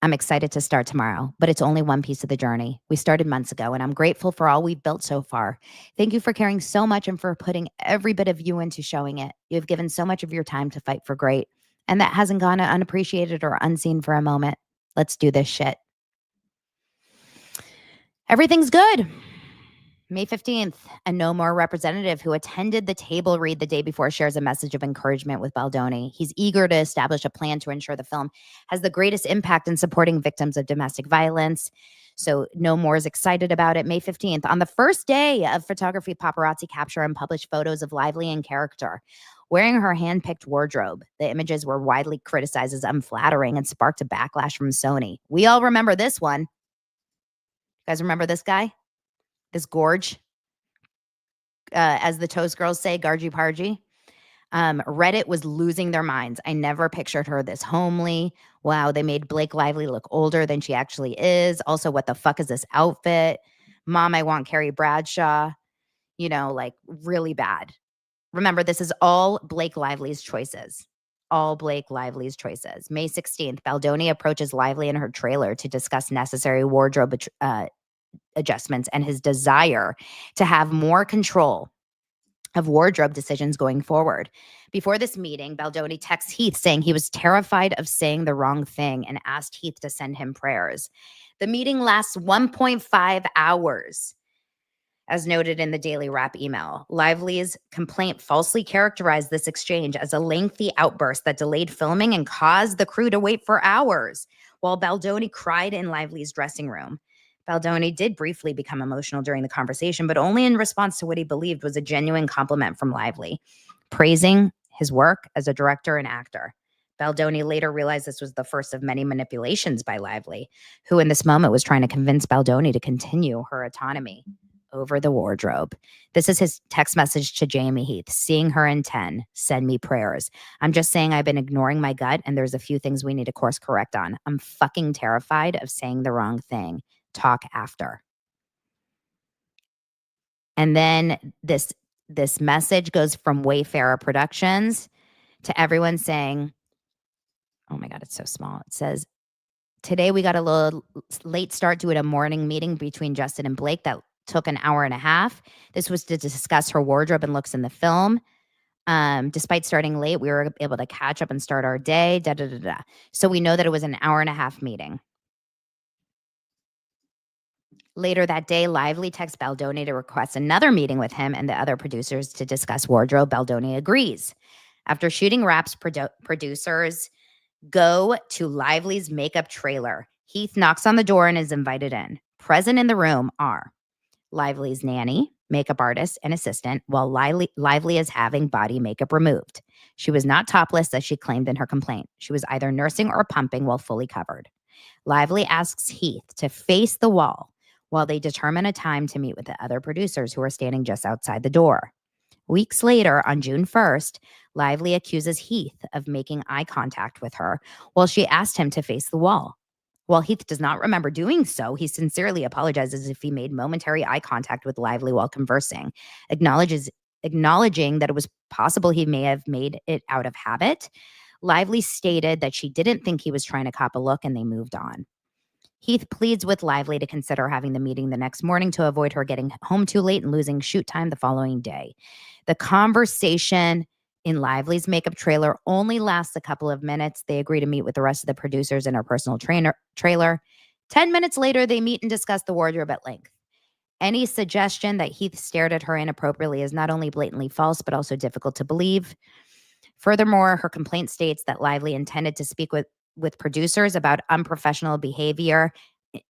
I'm excited to start tomorrow, but it's only one piece of the journey. We started months ago, and I'm grateful for all we've built so far. Thank you for caring so much and for putting every bit of you into showing it. You have given so much of your time to fight for great, and that hasn't gone unappreciated or unseen for a moment. Let's do this shit. Everything's good. May 15th, a No More representative who attended the table read the day before shares a message of encouragement with Baldoni. He's eager to establish a plan to ensure the film has the greatest impact in supporting victims of domestic violence. So No More is excited about it. May 15th, on the first day of photography, paparazzi capture and publish photos of Lively in character, wearing her hand-picked wardrobe. The images were widely criticized as unflattering and sparked a backlash from Sony. We all remember this one. guys remember this guy? This Gorge? As the Toast Girls say, Gargy Pargy. Reddit was losing their minds. I never pictured her this homely. Wow, they made Blake Lively look older than she actually is. Also, what the fuck is this outfit? Mom, I want Carrie Bradshaw. Like really bad. Remember, this is all Blake Lively's choices. All Blake Lively's choices. May 16th, Baldoni approaches Lively in her trailer to discuss necessary wardrobe adjustments and his desire to have more control of wardrobe decisions going forward. Before this meeting, Baldoni texts Heath saying he was terrified of saying the wrong thing and asked Heath to send him prayers. The meeting lasts 1.5 hours. As noted in the Daily Wrap email, Lively's complaint falsely characterized this exchange as a lengthy outburst that delayed filming and caused the crew to wait for hours, while Baldoni cried in Lively's dressing room. Baldoni did briefly become emotional during the conversation, but only in response to what he believed was a genuine compliment from Lively, praising his work as a director and actor. Baldoni later realized this was the first of many manipulations by Lively, who in this moment was trying to convince Baldoni to continue her autonomy over the wardrobe. This is his text message to Jamie Heath. Seeing her in 10, send me prayers. I'm just saying I've been ignoring my gut and there's a few things we need to course correct on. I'm fucking terrified of saying the wrong thing. Talk after. And then this message goes from Wayfarer Productions to everyone saying, oh my God, it's so small. It says, today we got a little late start to a morning meeting between Justin and Blake that took an hour and a half. This was to discuss her wardrobe and looks in the film. Despite starting late, we were able to catch up and start our day. Da, da, da, da. So we know that it was an hour and a half meeting. Later that day, Lively texts Baldoni to request another meeting with him and the other producers to discuss wardrobe. Baldoni agrees. After shooting wraps, producers go to Lively's makeup trailer. Heath knocks on the door and is invited in. Present in the room are Lively's nanny, makeup artist, and assistant, while Lively is having body makeup removed. She was not topless as she claimed in her complaint. She was either nursing or pumping while fully covered. Lively asks Heath to face the wall while they determine a time to meet with the other producers who are standing just outside the door. Weeks later, on June 1st, Lively accuses Heath of making eye contact with her while she asked him to face the wall. While Heath does not remember doing so, he sincerely apologizes if he made momentary eye contact with Lively while conversing, acknowledging that it was possible he may have made it out of habit. Lively stated that she didn't think he was trying to cop a look, and they moved on. Heath pleads with Lively to consider having the meeting the next morning to avoid her getting home too late and losing shoot time the following day. The conversation in Lively's makeup trailer only lasts a couple of minutes. They agree to meet with the rest of the producers in her personal trailer. 10 minutes later, they meet and discuss the wardrobe at length. Any suggestion that Heath stared at her inappropriately is not only blatantly false, but also difficult to believe. Furthermore, her complaint states that Lively intended to speak with producers about unprofessional behavior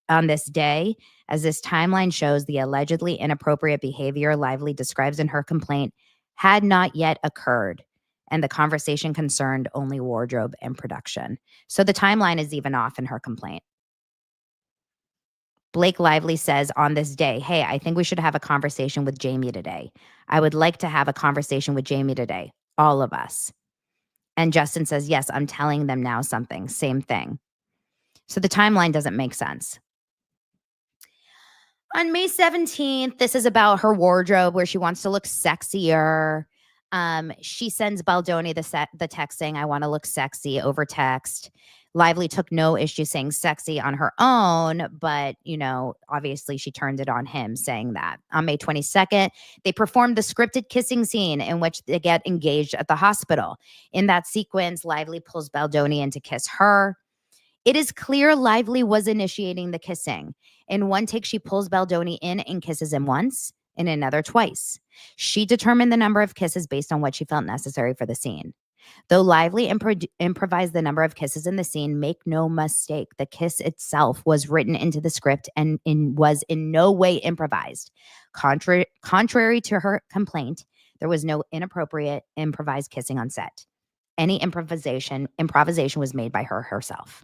on this day. As this timeline shows, the allegedly inappropriate behavior Lively describes in her complaint had not yet occurred, and the conversation concerned only wardrobe and production. So the timeline is even off in her complaint. Blake Lively says on this day, hey, I think we should have a conversation with Jamie today. I would like to have a conversation with Jamie today. All of us. And Justin says, yes, I'm telling them now something. Same thing. So the timeline doesn't make sense. On May 17th, this is about her wardrobe where she wants to look sexier. She sends Baldoni the text saying, I want to look sexy over text. Lively took no issue saying sexy on her own, but, obviously she turned it on him saying that. On May 22nd, they performed the scripted kissing scene in which they get engaged at the hospital. In that sequence, Lively pulls Baldoni in to kiss her. It is clear Lively was initiating the kissing. In one take, she pulls Baldoni in and kisses him once, in another twice. She determined the number of kisses based on what she felt necessary for the scene. Though Lively improvised the number of kisses in the scene, make no mistake, the kiss itself was written into the script and was in no way improvised. Contrary to her complaint, there was no inappropriate improvised kissing on set. Any improvisation was made by her herself.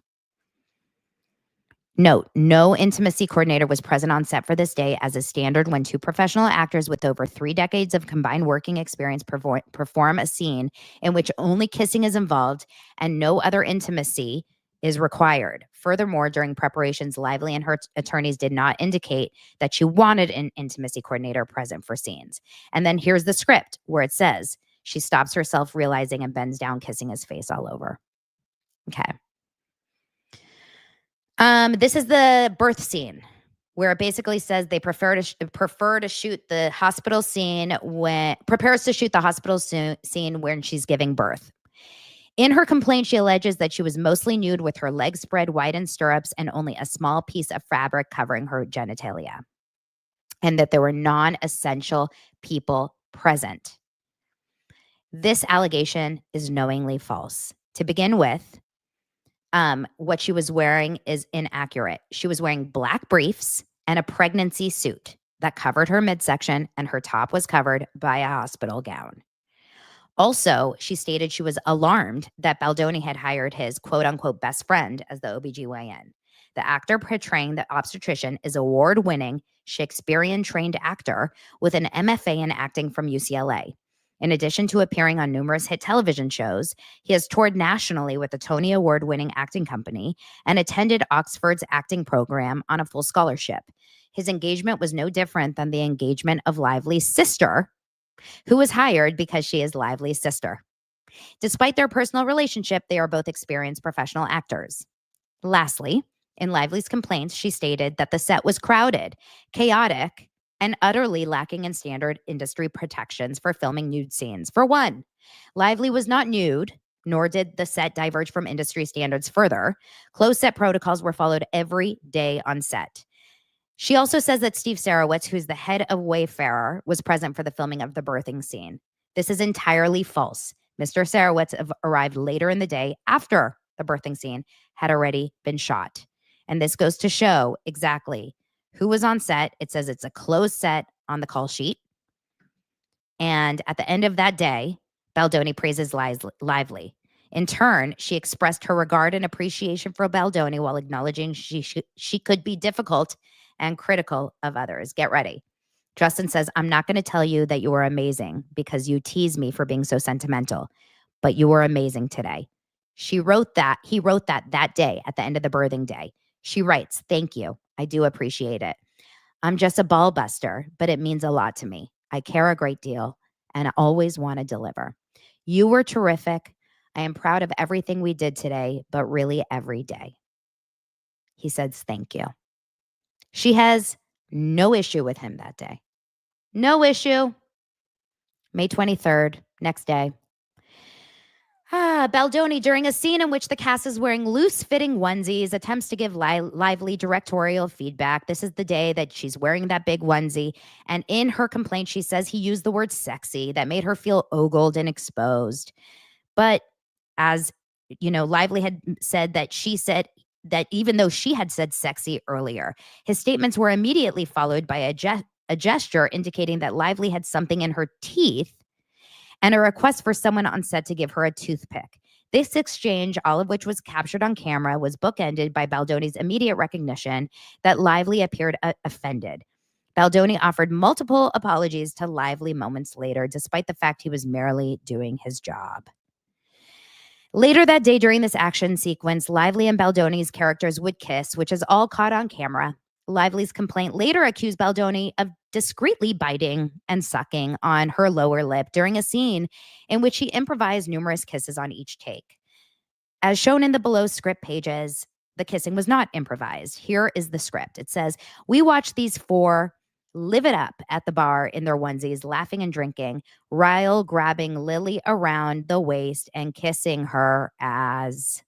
Note, no intimacy coordinator was present on set for this day, as is standard when two professional actors with over 3 decades of combined working experience perform a scene in which only kissing is involved and no other intimacy is required. Furthermore, during preparations, Lively and her attorneys did not indicate that she wanted an intimacy coordinator present for scenes. And then here's the script where it says she stops herself, realizing, and bends down, kissing his face all over. Okay. This is the birth scene where it basically says they prefer to shoot the hospital scene scene when she's giving birth. In her complaint, she alleges that she was mostly nude with her legs spread wide in stirrups and only a small piece of fabric covering her genitalia, and that there were non-essential people present. This allegation is knowingly false. To begin with, what she was wearing is inaccurate. She was wearing black briefs and a pregnancy suit that covered her midsection, and her top was covered by a hospital gown. Also, she stated she was alarmed that Baldoni had hired his quote-unquote best friend as the OBGYN. The actor portraying the obstetrician is award-winning, Shakespearean-trained actor with an MFA in acting from UCLA. In addition to appearing on numerous hit television shows, he has toured nationally with the Tony Award-winning acting company and attended Oxford's acting program on a full scholarship. His engagement was no different than the engagement of Lively's sister, who was hired because she is Lively's sister. Despite their personal relationship, they are both experienced professional actors. Lastly, in Lively's complaints, she stated that the set was crowded, chaotic, and utterly lacking in standard industry protections for filming nude scenes. For one, Lively was not nude, nor did the set diverge from industry standards further. Closed set protocols were followed every day on set. She also says that Steve Sarowitz, who's the head of Wayfarer, was present for the filming of the birthing scene. This is entirely false. Mr. Sarowitz arrived later in the day after the birthing scene had already been shot. And this goes to show exactly who was on set. It says it's a closed set on the call sheet. And at the end of that day, Baldoni praises Lively. In turn, she expressed her regard and appreciation for Baldoni while acknowledging she could be difficult and critical of others. Get ready. Justin says, I'm not going to tell you that you were amazing because you tease me for being so sentimental, but you were amazing today. He wrote that day at the end of the birthing day. She writes, thank you. I do appreciate it. I'm just a ball buster, but it means a lot to me. I care a great deal and I always want to deliver. You were terrific. I am proud of everything we did today, but really every day. He says, thank you. She has no issue with him that day. No issue. May 23rd, next day. Baldoni, during a scene in which the cast is wearing loose-fitting onesies, attempts to give Lively directorial feedback. This is the day that she's wearing that big onesie. And in her complaint, she says he used the word sexy. That made her feel ogled and exposed. But as you know, Lively had said that she said that even though she had said sexy earlier, his statements were immediately followed by a gesture indicating that Lively had something in her teeth and a request for someone on set to give her a toothpick. This exchange, all of which was captured on camera, was bookended by Baldoni's immediate recognition that Lively appeared offended. Baldoni offered multiple apologies to Lively moments later, despite the fact he was merely doing his job. Later that day, during this action sequence, Lively and Baldoni's characters would kiss, which is all caught on camera. Lively's complaint later accused Baldoni of discreetly biting and sucking on her lower lip during a scene in which he improvised numerous kisses on each take. As shown in the below script pages, the kissing was not improvised. Here is the script. It says, we watched these four live it up at the bar in their onesies, laughing and drinking, Ryle grabbing Lily around the waist and kissing her as ...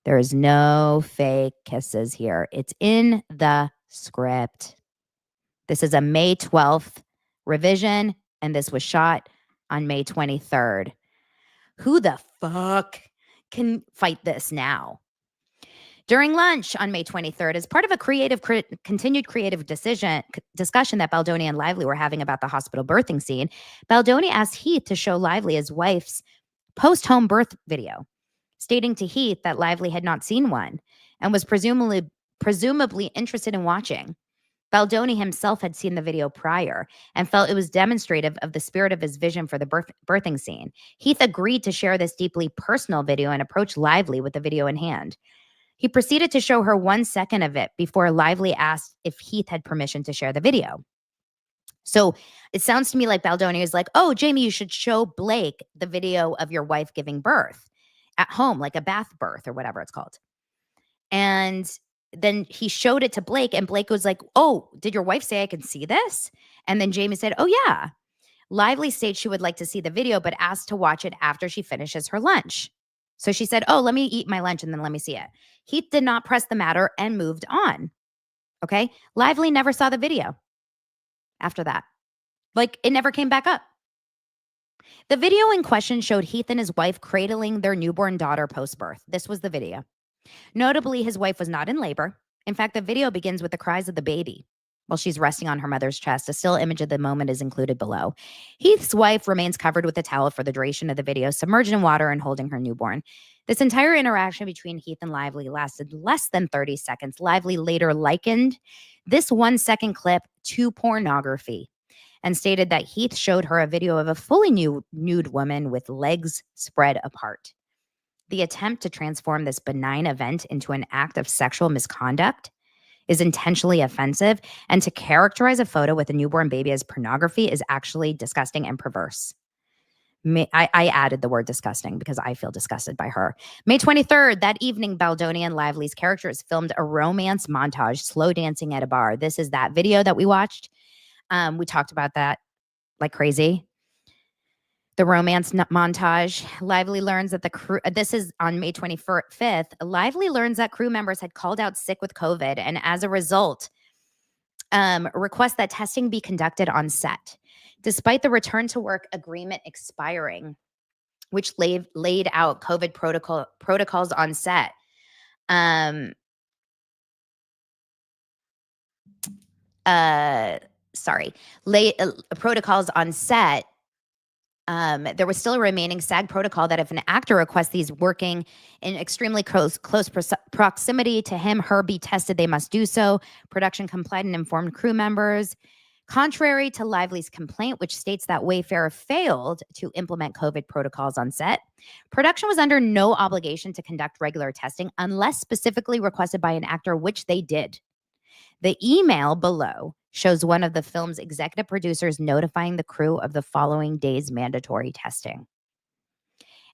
There is no fake kisses here. It's in the script. This is a May 12th revision, and this was shot on May 23rd. Who the fuck can fight this now? During lunch on May 23rd, as part of a continued creative discussion that Baldoni and Lively were having about the hospital birthing scene, Baldoni asked Heath to show Lively his wife's post-home birth video. stating to Heath that Lively had not seen one and was presumably interested in watching. Baldoni himself had seen the video prior and felt it was demonstrative of the spirit of his vision for the birthing scene. Heath agreed to share this deeply personal video and approached Lively with the video in hand. He proceeded to show her 1 second of it before Lively asked if Heath had permission to share the video. So it sounds to me like Baldoni is like, oh, Jamie, you should show Blake the video of your wife giving birth at home, like a bath birth or whatever it's called. And then he showed it to Blake, and Blake was like, oh, did your wife say I can see this? And then Jamie said, oh, yeah. Lively states she would like to see the video, but asked to watch it after she finishes her lunch. So she said, oh, let me eat my lunch and then let me see it. Heath did not press the matter and moved on. Okay. Lively never saw the video after that. Like, it never came back up. The video in question showed Heath and his wife cradling their newborn daughter post-birth. This was the video. Notably, his wife was not in labor. In fact, the video begins with the cries of the baby while she's resting on her mother's chest. A still image of the moment is included below. Heath's wife remains covered with a towel for the duration of the video, submerged in water and holding her newborn. This entire interaction between Heath and Lively lasted less than 30 seconds. Lively later likened this 1 second clip to pornography and stated that Heath showed her a video of a fully nude woman with legs spread apart. The attempt to transform this benign event into an act of sexual misconduct is intentionally offensive, and to characterize a photo with a newborn baby as pornography is actually disgusting and perverse. I added the word disgusting because I feel disgusted by her. May 23rd, that evening, Baldoni and Lively's characters filmed a romance montage, slow dancing at a bar. This is that video that we watched. We talked about that like crazy. The romance montage. Lively learns that the crew, this is on May 25th, Lively learns that crew members had called out sick with COVID, and as a result, requests that testing be conducted on set. Despite the return to work agreement expiring, which laid out COVID protocols on set. Protocols on set. There was still a remaining SAG protocol that if an actor requests these working in extremely close proximity to him, her be tested, they must do so. Production complied and informed crew members. Contrary to Lively's complaint, which states that Wayfair failed to implement COVID protocols on set, production was under no obligation to conduct regular testing unless specifically requested by an actor, which they did. The email below shows one of the film's executive producers notifying the crew of the following day's mandatory testing.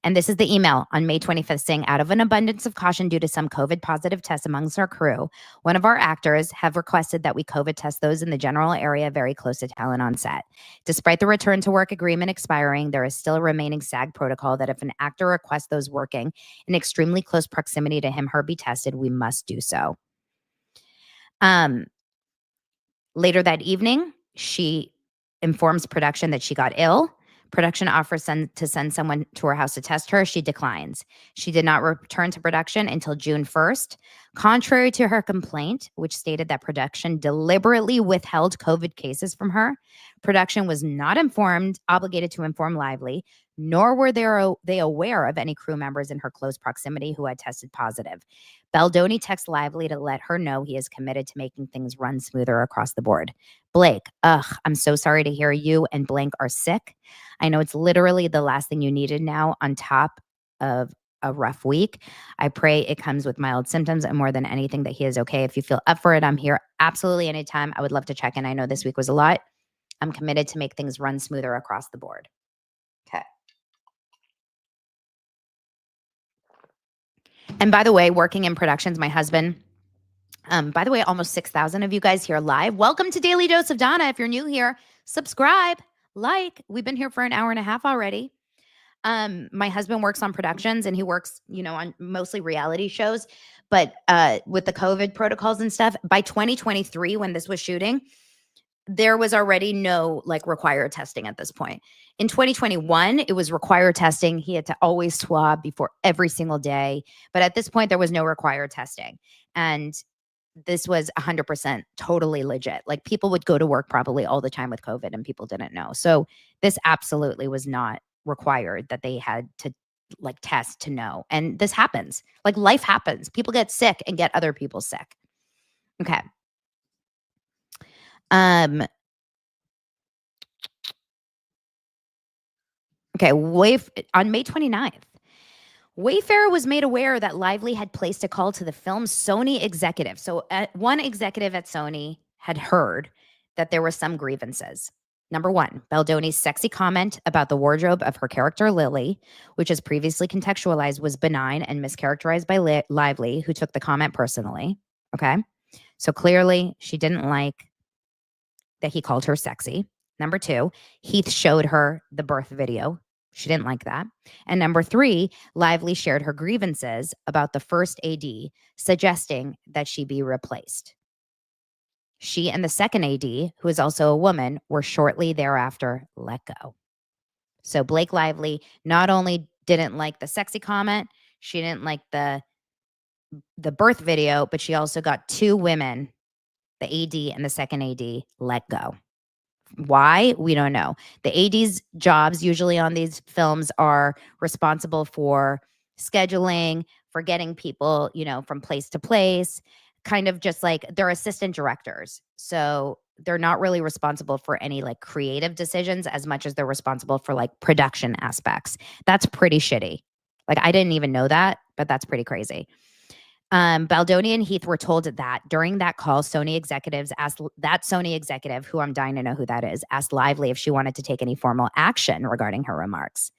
And this is the email on May 25th saying, out of an abundance of caution due to some COVID positive tests amongst our crew, one of our actors have requested that we COVID test those in the general area very close to talent on set. Despite the return to work agreement expiring, there is still a remaining SAG protocol that if an actor requests those working in extremely close proximity to him, her be tested, we must do so. Later that evening, she informs production that she got ill. Production offers to send someone to her house to test her. She declines. She did not return to production until June 1st. Contrary to her complaint, which stated that production deliberately withheld COVID cases from her, production was not obligated to inform Lively, nor were they aware of any crew members in her close proximity who had tested positive. Baldoni texts Lively to let her know he is committed to making things run smoother across the board. Blake, I'm so sorry to hear you and blank are sick. I know it's literally the last thing you needed now on top of a rough week. I pray it comes with mild symptoms and more than anything that he is okay. If you feel up for it, I'm here absolutely anytime. I would love to check in. I know this week was a lot. I'm committed to make things run smoother across the board. Okay. And by the way, working in productions, my husband, by the way, almost 6,000 of you guys here live. Welcome to Daily Dose of Donna. If you're new here, subscribe, like. We've been here for an hour and a half already. My husband works on productions and he works, on mostly reality shows, but with the COVID protocols and stuff, by 2023, when this was shooting, there was already no required testing at this point. In 2021, it was required testing. He had to always swab before every single day. But at this point, there was no required testing. And this was 100% totally legit. People would go to work probably all the time with COVID and people didn't know. So this absolutely was not required that they had to like test to know. And this happens. Like life happens. People get sick and get other people sick. Okay. Okay, on May 29th, Wayfair was made aware that Lively had placed a call to the film's Sony executive. So one executive at Sony had heard that there were some grievances. Number one, Baldoni's sexy comment about the wardrobe of her character Lily, which is previously contextualized, was benign and mischaracterized by Lively, who took the comment personally. Okay. So clearly she didn't like that he called her sexy. Number two, Heath showed her the birth video. She didn't like that. And number three, Lively shared her grievances about the first AD, suggesting that she be replaced. She and the second AD, who is also a woman, were shortly thereafter let go. So Blake Lively not only didn't like the sexy comment, she didn't like the birth video, but she also got two women, the AD and the second AD, let go. Why? We don't know. The AD's jobs usually on these films are responsible for scheduling, for getting people, from place to place, kind of just like they're assistant directors. So they're not really responsible for any like creative decisions as much as they're responsible for like production aspects. That's pretty shitty. Like I didn't even know that, but that's pretty crazy. Baldoni and Heath were told that during that call, Sony executives asked that Sony executive, who I'm dying to know who that is, asked Lively if she wanted to take any formal action regarding her remarks.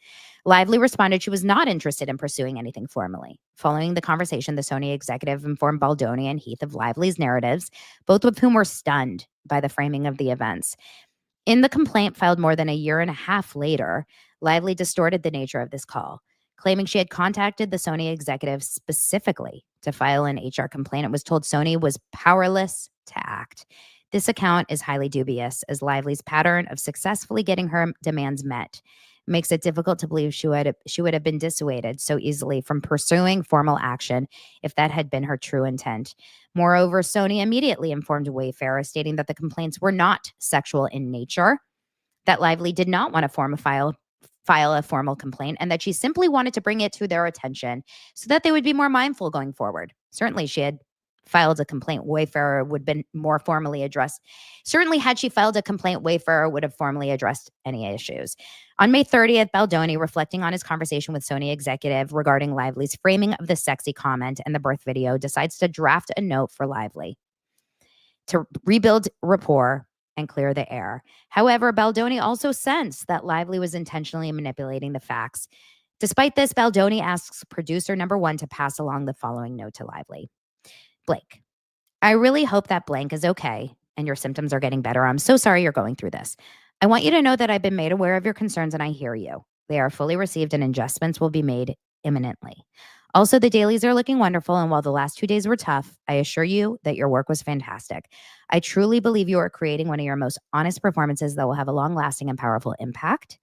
Lively responded she was not interested in pursuing anything formally. Following the conversation, the Sony executive informed Baldoni and Heath of Lively's narratives, both of whom were stunned by the framing of the events. In the complaint filed more than a year and a half later, Lively distorted the nature of this call, claiming she had contacted the Sony executive specifically to file an HR complaint. It was told Sony was powerless to act. This account is highly dubious, as Lively's pattern of successfully getting her demands met makes it difficult to believe she would have been dissuaded so easily from pursuing formal action if that had been her true intent. Moreover, Sony immediately informed Wayfair, stating that the complaints were not sexual in nature, that Lively did not want to file a formal complaint, and that she simply wanted to bring it to their attention so that they would be more mindful going forward. Certainly, she had filed a complaint, Wayfarer would have been more formally addressed. Certainly, had she filed a complaint, Wayfarer would have formally addressed any issues. On May 30th, Baldoni, reflecting on his conversation with Sony executive regarding Lively's framing of the sexy comment and the birth video, decides to draft a note for Lively to rebuild rapport and clear the air. However, Baldoni also sensed that Lively was intentionally manipulating the facts. Despite this, Baldoni asks producer number one to pass along the following note to Lively. Blake, I really hope that blank is okay and your symptoms are getting better. I'm so sorry you're going through this. I want you to know that I've been made aware of your concerns and I hear you. They are fully received and adjustments will be made imminently. Also, the dailies are looking wonderful, and while the last 2 days were tough, I assure you that your work was fantastic. I truly believe you are creating one of your most honest performances that will have a long-lasting and powerful impact.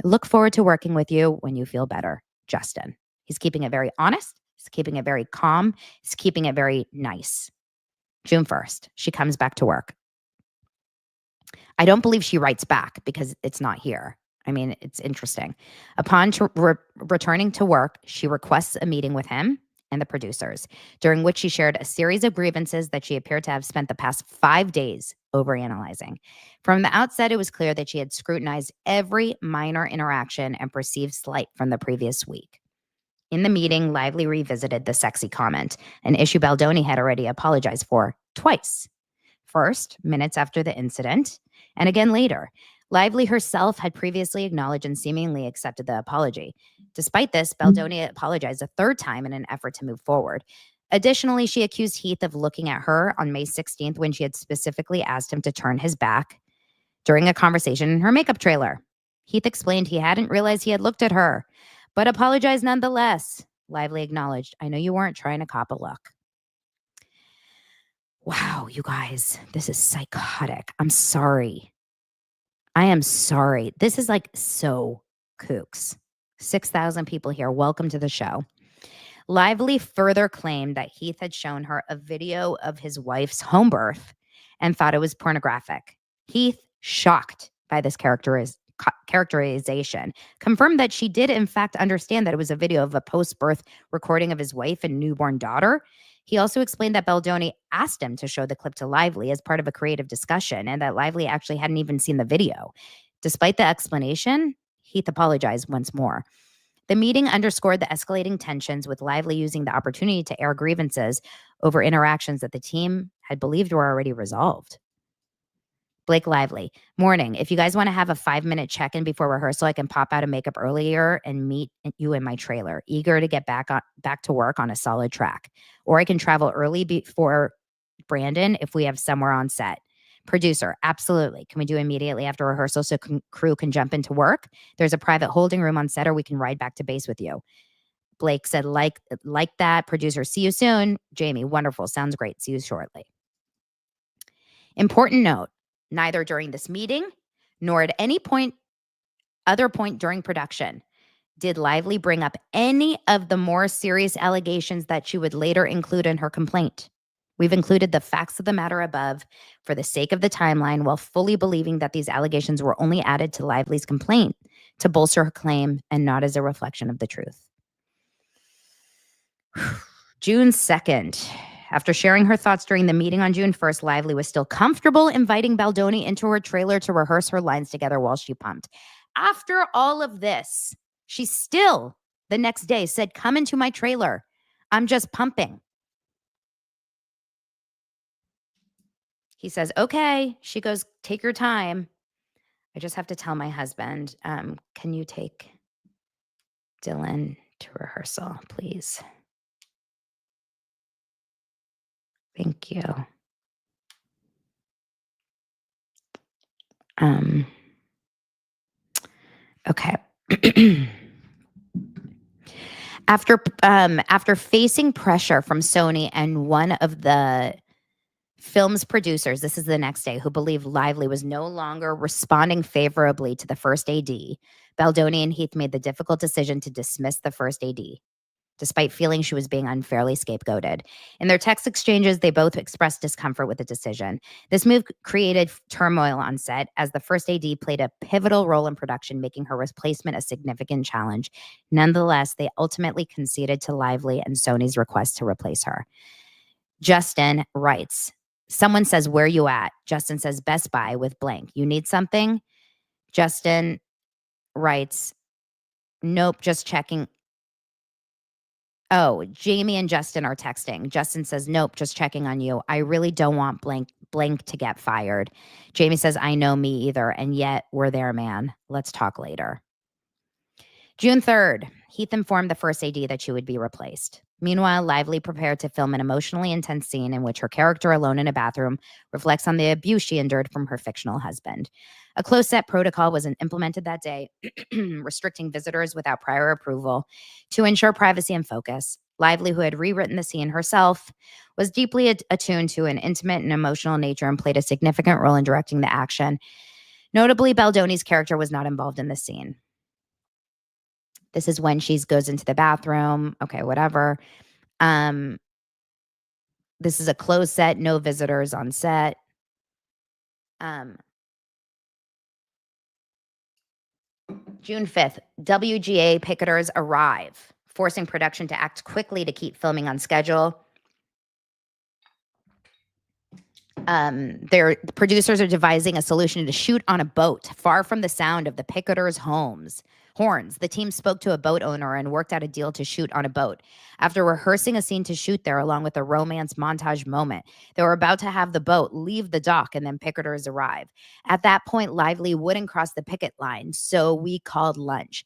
I look forward to working with you when you feel better, Justin. He's keeping it very honest. He's keeping it very calm. He's keeping it very nice. June 1st, she comes back to work. I don't believe she writes back because it's not here. I mean, it's interesting. Upon returning to work, she requests a meeting with him and the producers, during which she shared a series of grievances that she appeared to have spent the past 5 days overanalyzing. From the outset, it was clear that she had scrutinized every minor interaction and perceived slight from the previous week. In the meeting, Lively revisited the sexy comment, an issue Baldoni had already apologized for twice. First, minutes after the incident, and again later. Lively herself had previously acknowledged and seemingly accepted the apology. Despite this, Baldoni apologized a third time in an effort to move forward. Additionally, she accused Heath of looking at her on May 16th when she had specifically asked him to turn his back during a conversation in her makeup trailer. Heath explained he hadn't realized he had looked at her, but apologized nonetheless. Lively acknowledged, I know you weren't trying to cop a look. Wow, you guys, this is psychotic. I'm sorry. I am sorry. This is like so kooks. 6,000 people here. Welcome to the show. Lively further claimed that Heath had shown her a video of his wife's home birth and thought it was pornographic. Heath, shocked by this characterization, confirmed that she did in fact understand that it was a video of a post-birth recording of his wife and newborn daughter. He also explained that Baldoni asked him to show the clip to Lively as part of a creative discussion, and that Lively actually hadn't even seen the video. Despite the explanation, Heath apologized once more. The meeting underscored the escalating tensions, with Lively using the opportunity to air grievances over interactions that the team had believed were already resolved. Blake Lively, morning. If you guys want to have a 5-minute check-in before rehearsal, I can pop out of makeup earlier and meet you in my trailer. Eager to get back to work on a solid track. Or I can travel early before Brandon if we have somewhere on set. Producer, absolutely. Can we do immediately after rehearsal so crew can jump into work? There's a private holding room on set, or we can ride back to base with you. Blake said, like that. Producer, see you soon. Jamie, wonderful. Sounds great. See you shortly. Important note, neither during this meeting nor at any other point during production did Lively bring up any of the more serious allegations that she would later include in her complaint. We've included the facts of the matter above for the sake of the timeline, while fully believing that these allegations were only added to Lively's complaint to bolster her claim and not as a reflection of the truth. June 2nd. After sharing her thoughts during the meeting on June 1st, Lively was still comfortable inviting Baldoni into her trailer to rehearse her lines together while she pumped. After all of this, she still, the next day, said, "Come into my trailer. I'm just pumping." He says, "Okay." She goes, "Take your time. I just have to tell my husband, can you take Dylan to rehearsal, please? Thank you." Okay. After facing pressure from Sony and one of the film's producers, this is the next day, who believed Lively was no longer responding favorably to the first AD, Baldoni and Heath made the difficult decision to dismiss the first AD, despite feeling she was being unfairly scapegoated. In their text exchanges, they both expressed discomfort with the decision. This move created turmoil on set, as the first AD played a pivotal role in production, making her replacement a significant challenge. Nonetheless, they ultimately conceded to Lively and Sony's request to replace her. Justin writes, someone says, "Where you at?" Justin says, "Best Buy with blank. You need something?" Justin writes, "Nope, just checking." Oh, Jamie and Justin are texting. Justin says, "Nope, just checking on you. I really don't want blank to get fired." Jamie says, "I know, me either. And yet we're there, man. Let's talk later." June 3rd, Heath informed the first AD that she would be replaced. Meanwhile, Lively prepared to film an emotionally intense scene in which her character, alone in a bathroom, reflects on the abuse she endured from her fictional husband. A close-set protocol was implemented that day, restricting visitors without prior approval to ensure privacy and focus. Lively, who had rewritten the scene herself, was deeply attuned to an intimate and emotional nature and played a significant role in directing the action. Notably, Baldoni's character was not involved in the scene. This is when she goes into the bathroom. Okay, whatever. This is a closed set, no visitors on set. June 5th, WGA picketers arrive, forcing production to act quickly to keep filming on schedule. Their producers are devising a solution to shoot on a boat far from the sound of the picketers' horns. The team spoke to a boat owner and worked out a deal to shoot on a boat. After rehearsing a scene to shoot there, along with a romance montage moment, they were about to have the boat leave the dock, and then picketers arrive. At that point, Lively wouldn't cross the picket line, so we called lunch.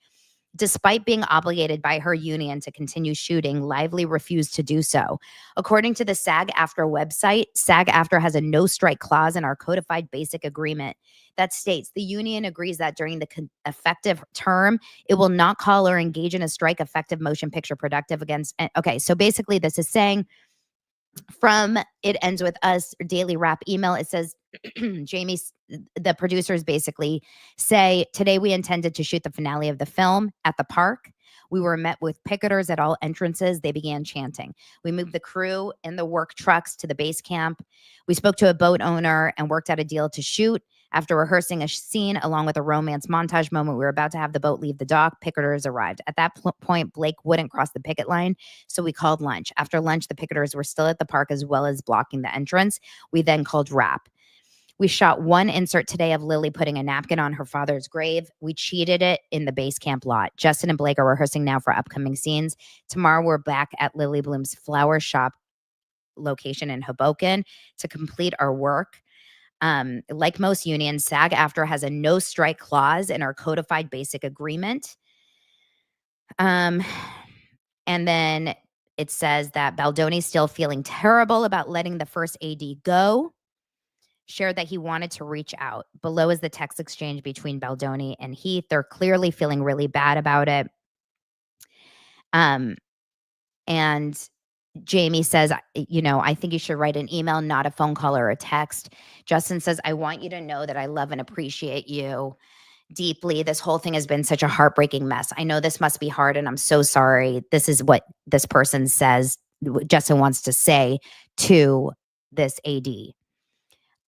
Despite being obligated by her union to continue shooting, Lively refused to do so. According to the SAG-AFTRA website, SAG-AFTRA has a no-strike clause in our codified basic agreement that states the union agrees that during the effective term, it will not call or engage in a strike effective motion picture productive against. Okay, so basically this is saying, from It Ends With Us daily wrap email, it says, Jamie's, the producers basically say, "Today we intended to shoot the finale of the film at the park. We were met with picketers at all entrances. They began chanting. We moved the crew in the work trucks to the base camp. We spoke to a boat owner and worked out a deal to shoot. After rehearsing a scene along with a romance montage moment, we were about to have the boat leave the dock. Picketers arrived. At that point, Blake wouldn't cross the picket line, so we called lunch. After lunch, the picketers were still at the park as well as blocking the entrance. We then called wrap. We shot one insert today of Lily putting a napkin on her father's grave. We cheated it in the base camp lot. Justin and Blake are rehearsing now for upcoming scenes. Tomorrow, we're back at Lily Bloom's flower shop location in Hoboken to complete our work. Like most unions, SAG-AFTRA has a no strike clause in our codified basic agreement. And then it says that Baldoni's still feeling terrible about letting the first AD go. Shared that he wanted to reach out. Below is the text exchange between Baldoni and Heath. They're clearly feeling really bad about it. And Jamie says, I think you should write an email, not a phone call or a text. Justin says, I want you to know that I love and appreciate you deeply. This whole thing has been such a heartbreaking mess. I know this must be hard, and I'm so sorry. This is what this person says, Justin wants to say to this AD.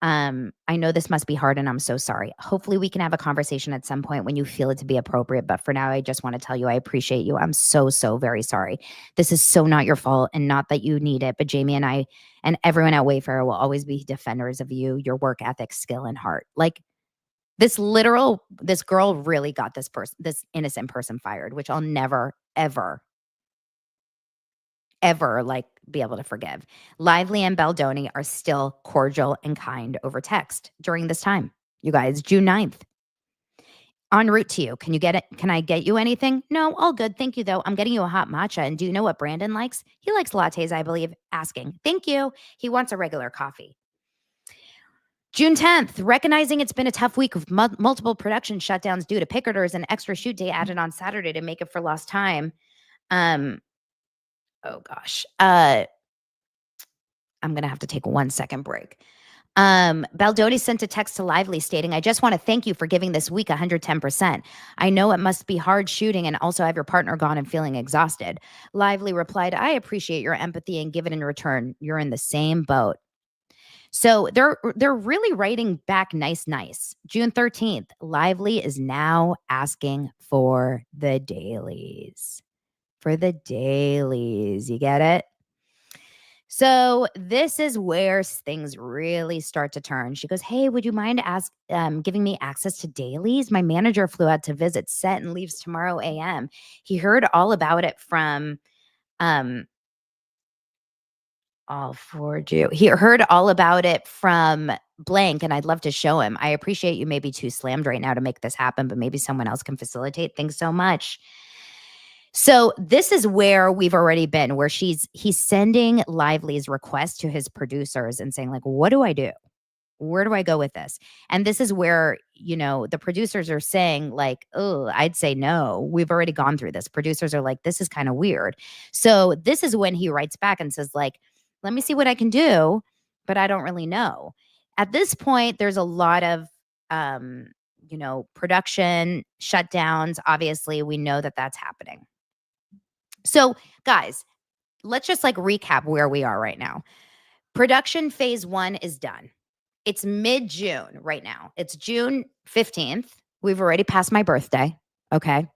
I know this must be hard, and I'm so sorry. Hopefully we can have a conversation at some point when you feel it to be appropriate. But for now, I just want to tell you I appreciate you. I'm so, so very sorry. This is so not your fault, and not that you need it. But Jamie and I and everyone at Wayfarer will always be defenders of you, your work ethic, skill, and heart. Like this girl really got this innocent person fired, which I'll never, ever be able to forgive. Lively and Baldoni are still cordial and kind over text during this time. You guys, June 9th. En route to you. Can you get it? Can I get you anything? No, all good. Thank you, though. I'm getting you a hot matcha. And do you know what Brandon likes? He likes lattes, I believe. Asking. Thank you. He wants a regular coffee. June 10th, recognizing it's been a tough week with multiple production shutdowns due to picketers and extra shoot day added on Saturday to make it for lost time. Oh gosh. I'm going to have to take 1 second break. Baldoni sent a text to Lively stating, I just want to thank you for giving this week 110%. I know it must be hard shooting and also have your partner gone and feeling exhausted. Lively replied, I appreciate your empathy and give it in return. You're in the same boat. So they're really writing back nice. June 13th, Lively is now asking for the dailies. You get it? So this is where things really start to turn. She goes, hey, would you mind giving me access to dailies? My manager flew out to visit set and leaves tomorrow a.m. He heard all about it from I'll forward you. He heard all about it from blank, and I'd love to show him. I appreciate you may be too slammed right now to make this happen, but maybe someone else can facilitate. Thanks so much. So this is where we've already been, where he's sending Lively's request to his producers and saying, like, what do I do? Where do I go with this? And this is where, the producers are saying, like, oh, I'd say no. We've already gone through this. Producers are like, this is kind of weird. So this is when he writes back and says, like, let me see what I can do, but I don't really know. At this point, there's a lot of, production shutdowns. Obviously, we know that that's happening. So, guys, let's just recap where we are right now. Production phase 1 is done. It's mid-June right now. It's June 15th. We've already passed my birthday. Okay.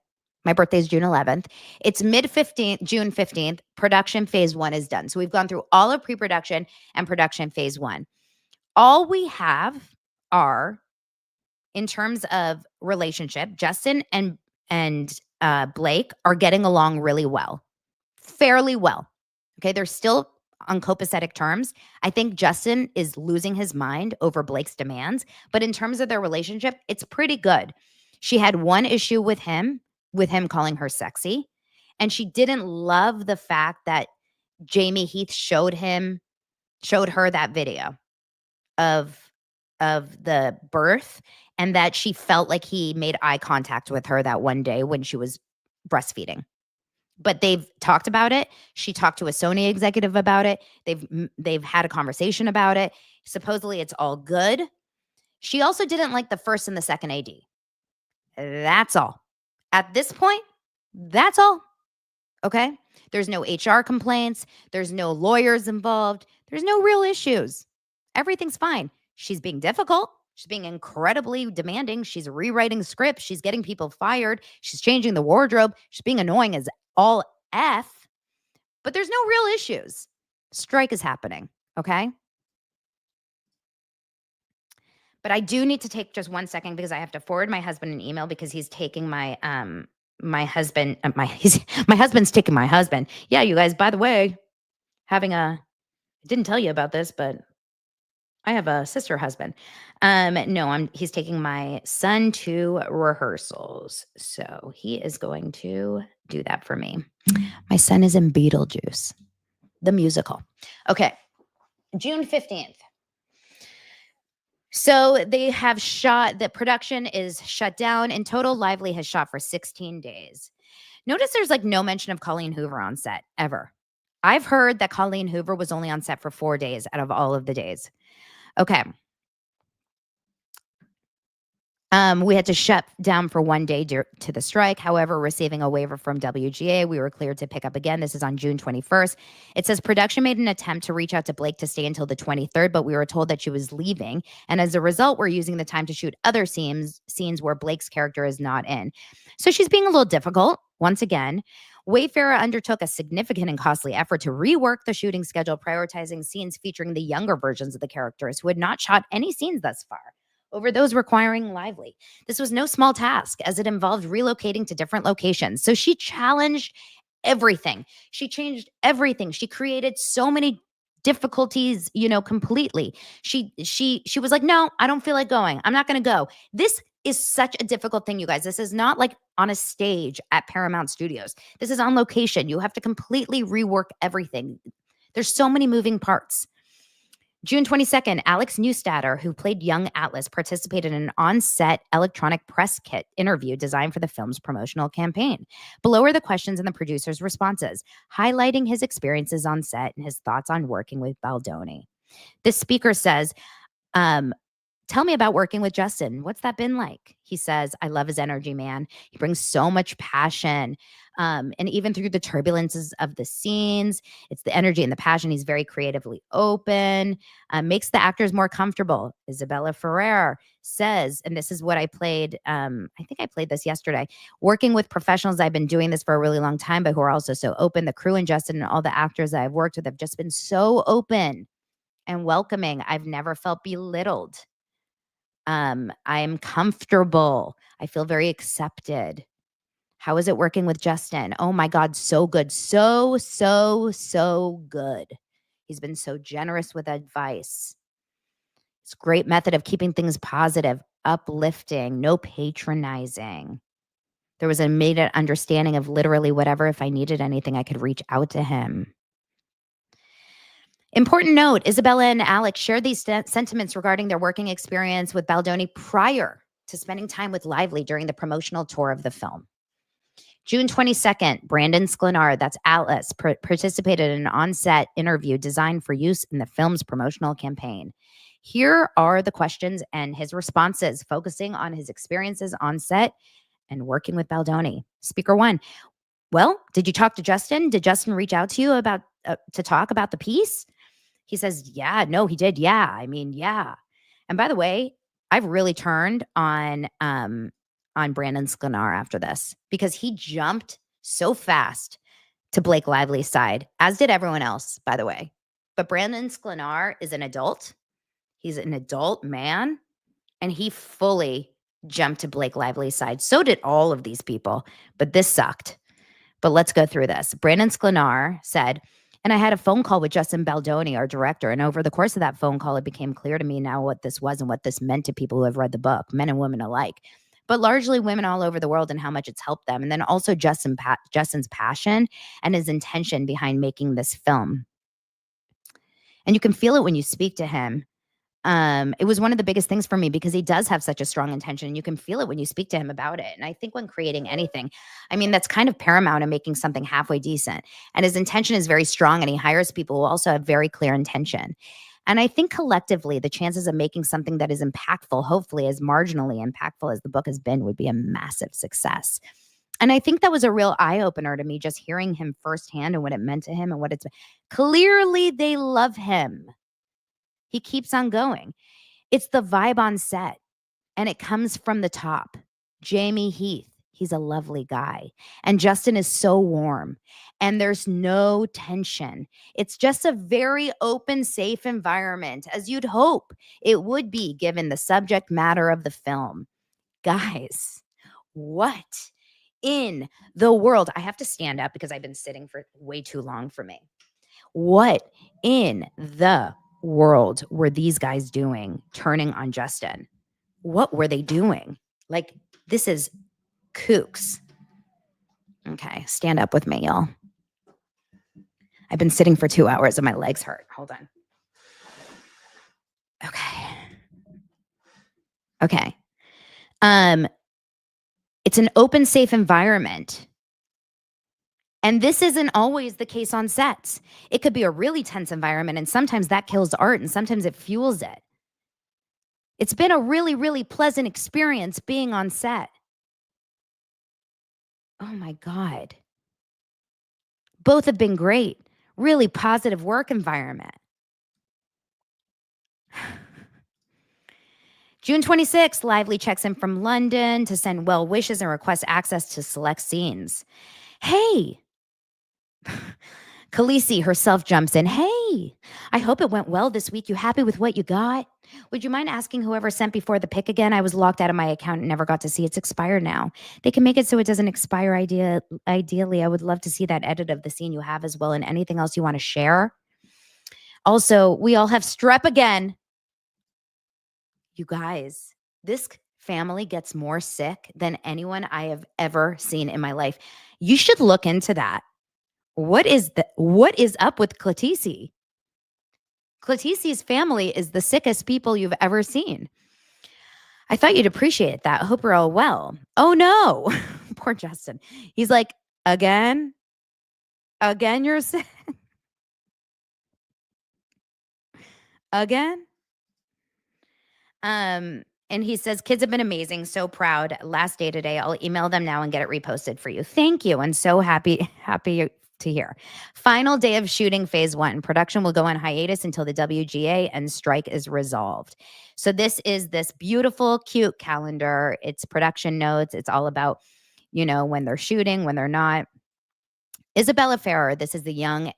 My birthday is June 11th. It's June 15th. Production phase 1 is done. So we've gone through all of pre-production and production phase 1. All we have are, in terms of relationship, Justin and Blake are getting along really well, fairly well. Okay. They're still on copacetic terms. I think Justin is losing his mind over Blake's demands, but in terms of their relationship, it's pretty good. She had one issue with him calling her sexy, and she didn't love the fact that Jamie Heath showed her that video of the birth, and that she felt like he made eye contact with her that one day when she was breastfeeding. But they've talked about it. She talked to a Sony executive about it. They've had a conversation about it. Supposedly it's all good. She also didn't like the first and the second AD. That's all. At this point, that's all. Okay? There's no HR complaints. There's no lawyers involved. There's no real issues. Everything's fine. She's being difficult. She's being incredibly demanding. She's rewriting scripts. She's getting people fired. She's changing the wardrobe. She's being annoying as all F, but there's no real issues. Strike is happening, okay? But I do need to take just 1 second because I have to forward my husband an email because he's taking my my husband my my husband's taking my husband. Yeah, you guys, by the way, I didn't tell you about this, but I have a sister husband. No, he's taking my son to rehearsals. So he is going to do that for me. My son is in Beetlejuice, the musical. Okay. June 15th. So they have shot, the production is shut down. In total, Lively has shot for 16 days. Notice there's like no mention of Colleen Hoover on set ever. I've heard that Colleen Hoover was only on set for 4 days out of all of the days. Okay. We had to shut down for 1 day to the strike. However, receiving a waiver from WGA, we were cleared to pick up again. This is on June 21st. It says production made an attempt to reach out to Blake to stay until the 23rd, but we were told that she was leaving. And as a result, we're using the time to shoot other scenes where Blake's character is not in. So she's being a little difficult once again. Wayfarer undertook a significant and costly effort to rework the shooting schedule, prioritizing scenes featuring the younger versions of the characters who had not shot any scenes thus far over those requiring Lively. This was no small task as it involved relocating to different locations. So she challenged everything. She changed everything. She created so many difficulties, completely. She was like, "No, I don't feel like going. I'm not going to go." This is such a difficult thing, you guys. This is not like on a stage at Paramount Studios. This is on location. You have to completely rework everything. There's so many moving parts. June 22nd, Alex Neustadter, who played young Atlas, participated in an on-set electronic press kit interview designed for the film's promotional campaign. Below are the questions and the producer's responses, highlighting his experiences on set and his thoughts on working with Baldoni. This speaker says, "Tell me about working with Justin. What's that been like?" He says, "I love his energy, man. He brings so much passion. And even through the turbulences of the scenes, it's the energy and the passion. He's very creatively open, makes the actors more comfortable." Isabella Ferrer says, and this is what I played. I think I played this yesterday. "Working with professionals, I've been doing this for a really long time, but who are also so open. The crew and Justin and all the actors that I've worked with have just been so open and welcoming. I've never felt belittled. I'm comfortable. I feel very accepted. How is it working with Justin? Oh my God, so good. So good. He's been so generous with advice. It's a great method of keeping things positive, uplifting, no patronizing. There was a immediate understanding of literally whatever. If I needed anything, I could reach out to him." Important note, Isabella and Alex shared these sentiments regarding their working experience with Baldoni prior to spending time with Lively during the promotional tour of the film. June 22nd, Brandon Sklenar, that's Atlas, participated in an on-set interview designed for use in the film's promotional campaign. Here are the questions and his responses, focusing on his experiences on set and working with Baldoni. Speaker 1, "Well, did you talk to Justin? Did Justin reach out to you about to talk about the piece?" He says, "Yeah, no, he did. Yeah. I mean, yeah." And by the way, I've really turned on Brandon Sklenar after this because he jumped so fast to Blake Lively's side, as did everyone else, by the way. But Brandon Sklenar is an adult. He's an adult man, and he fully jumped to Blake Lively's side. So did all of these people, but this sucked. But let's go through this. Brandon Sklenar said, "And I had a phone call with Justin Baldoni, our director. And over the course of that phone call, it became clear to me now what this was and what this meant to people who have read the book, men and women alike, but largely women all over the world, and how much it's helped them. And then also Justin's passion and his intention behind making this film. And you can feel it when you speak to him. It was one of the biggest things for me because he does have such a strong intention, and you can feel it when you speak to him about it. And I think when creating anything, I mean, that's kind of paramount in making something halfway decent. And his intention is very strong, and he hires people who also have very clear intention. And I think collectively, the chances of making something that is impactful, hopefully as marginally impactful as the book has been, would be a massive success." And I think that was a real eye opener to me, just hearing him firsthand and what it meant to him and what it's clearly they love him. He keeps on going. It's the vibe on set, and it comes from the top. Jamie Heath, he's a lovely guy. And Justin is so warm, and there's no tension. It's just a very open, safe environment, as you'd hope it would be given the subject matter of the film. Guys, what in the world? I have to stand up because I've been sitting for way too long for me. What in the world were these guys doing turning on Justin? What were they doing? Like, this is kooks. Okay, stand up with me, y'all. I've been sitting for 2 hours and my legs hurt. Hold on. Okay. It's an open, safe environment. And this isn't always the case on sets. It could be a really tense environment, and sometimes that kills art, and sometimes it fuels it. It's been a really, really pleasant experience being on set. Oh my God. Both have been great. Really positive work environment. June 26th, Lively checks in from London to send well wishes and request access to select scenes. Hey, Khaleesi herself jumps in. Hey, I hope it went well this week. You happy with what you got? Would you mind asking whoever sent before the pick again? I was locked out of my account and never got to see it's expired now. They can make it so it doesn't expire. Ideally, I would love to see that edit of the scene you have as well, and anything else you want to share. Also, we all have strep again. You guys, this family gets more sick than anyone I have ever seen in my life. You should look into that. What is up with Clatisi? Clatisi's family is the sickest people you've ever seen. I thought you'd appreciate that. Hope you're all well. Oh no. Poor Justin. He's like, again you're sick. Again? And he says, kids have been amazing. So proud. Last day today. I'll email them now and get it reposted for you. Thank you. And so happy to hear. Final day of shooting phase 1. Production will go on hiatus until the WGA and strike is resolved. So this is this beautiful, cute calendar. It's production notes. It's all about, when they're shooting, when they're not. Isabella Ferrer, this is the young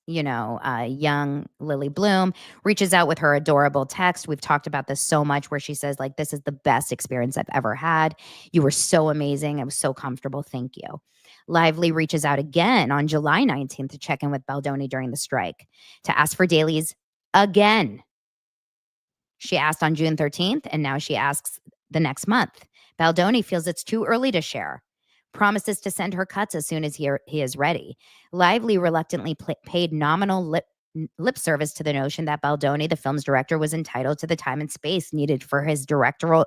young Lily Bloom, reaches out with her adorable text. We've talked about this so much, where she says, like, this is the best experience I've ever had. You were so amazing. I was so comfortable. Thank you. Lively reaches out again on July 19th to check in with Baldoni during the strike, to ask for dailies again. She asked on June 13th, and now she asks the next month. Baldoni feels it's too early to share. Promises to send her cuts as soon as he is ready. Lively reluctantly paid nominal lip service to the notion that Baldoni, the film's director, was entitled to the time and space needed for his directorial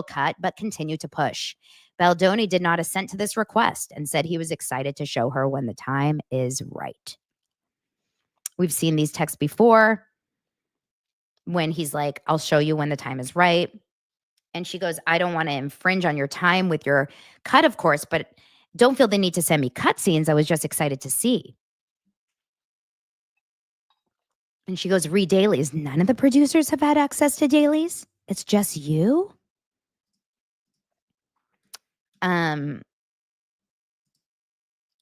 cut, but continued to push. Baldoni did not assent to this request and said he was excited to show her when the time is right. We've seen these texts before, when he's like, I'll show you when the time is right. And she goes, I don't want to infringe on your time with your cut, of course, but don't feel the need to send me cut scenes. I was just excited to see. And she goes, read dailies. None of the producers have had access to dailies. It's just you. And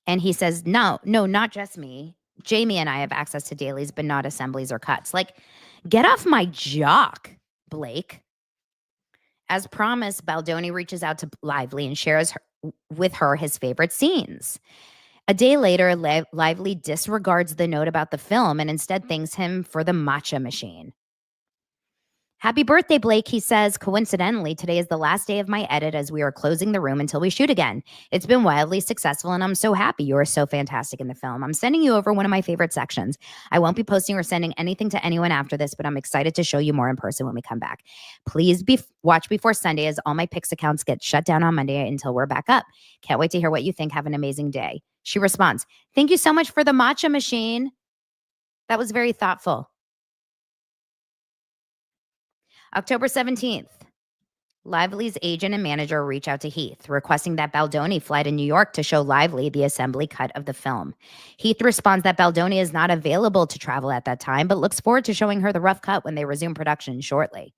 he says, no, not just me. Jamie and I have access to dailies, but not assemblies or cuts. Like, get off my jock, Blake. As promised, Baldoni reaches out to Lively and shares with her his favorite scenes. A day later, Lively disregards the note about the film and instead thanks him for the matcha machine. Happy birthday, Blake, he says. Coincidentally, today is the last day of my edit as we are closing the room until we shoot again. It's been wildly successful, and I'm so happy. You are so fantastic in the film. I'm sending you over one of my favorite sections. I won't be posting or sending anything to anyone after this, but I'm excited to show you more in person when we come back. Please watch before Sunday, as all my Pix accounts get shut down on Monday until we're back up. Can't wait to hear what you think. Have an amazing day. She responds, thank you so much for the matcha machine. That was very thoughtful. October 17th, Lively's agent and manager reach out to Heath, requesting that Baldoni fly to New York to show Lively the assembly cut of the film. Heath responds that Baldoni is not available to travel at that time, but looks forward to showing her the rough cut when they resume production shortly.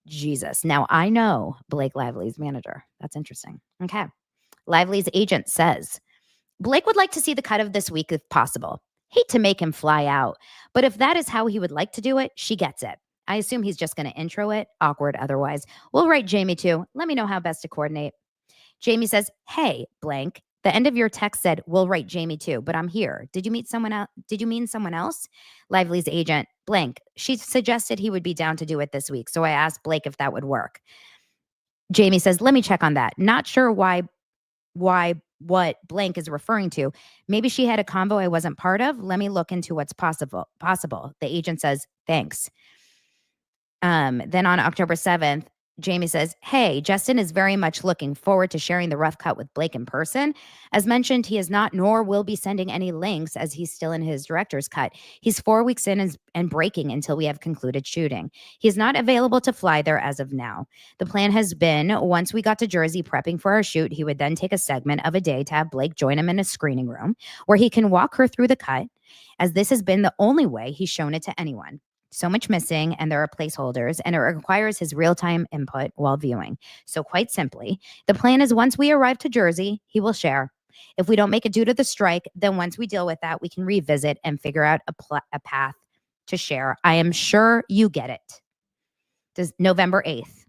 Jesus. Now, I know Blake Lively's manager. That's interesting. Okay. Lively's agent says, Blake would like to see the cut of this week if possible. Hate to make him fly out, but if that is how he would like to do it, she gets it. I assume he's just going to intro it. Awkward otherwise. We'll write Jamie too. Let me know how best to coordinate. Jamie says, hey, blank. The end of your text said, we'll write Jamie too, but I'm here. Did you meet someone else? Did you mean someone else? Lively's agent, blank. She suggested he would be down to do it this week, so I asked Blake if that would work. Jamie says, let me check on that. Not sure why what blank is referring to. Maybe she had a convo I wasn't part of. Let me look into what's possible. The agent says, thanks. Then on October 7th, Jamie says, hey, Justin is very much looking forward to sharing the rough cut with Blake in person. As mentioned, he is not nor will be sending any links as he's still in his director's cut. He's 4 weeks in and breaking until we have concluded shooting. He's not available to fly there as of now. The plan has been, once we got to Jersey prepping for our shoot, he would then take a segment of a day to have Blake join him in a screening room where he can walk her through the cut, as this has been the only way he's shown it to anyone. So much missing, and there are placeholders, and it requires his real-time input while viewing. So quite simply, the plan is once we arrive to Jersey, he will share. If we don't make it due to the strike, then once we deal with that, we can revisit and figure out a path to share. I am sure you get it. This November 8th.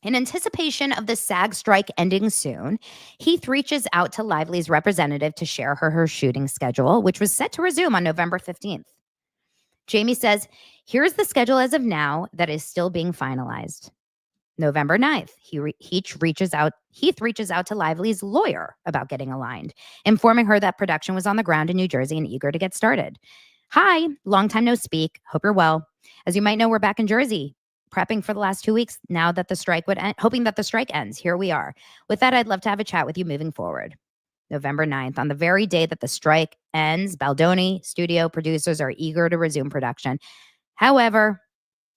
In anticipation of the SAG strike ending soon, Heath reaches out to Lively's representative to share her shooting schedule, which was set to resume on November 15th. Jamie says, here's the schedule as of now that is still being finalized. November 9th, Heath reaches out to Lively's lawyer about getting aligned, informing her that production was on the ground in New Jersey and eager to get started. Hi, long time no speak. Hope you're well. As you might know, we're back in Jersey, prepping for the last 2 weeks now that the strike would end, hoping that the strike ends. Here we are. With that, I'd love to have a chat with you moving forward. November 9th, on the very day that the strike ends, Baldoni studio producers are eager to resume production. However,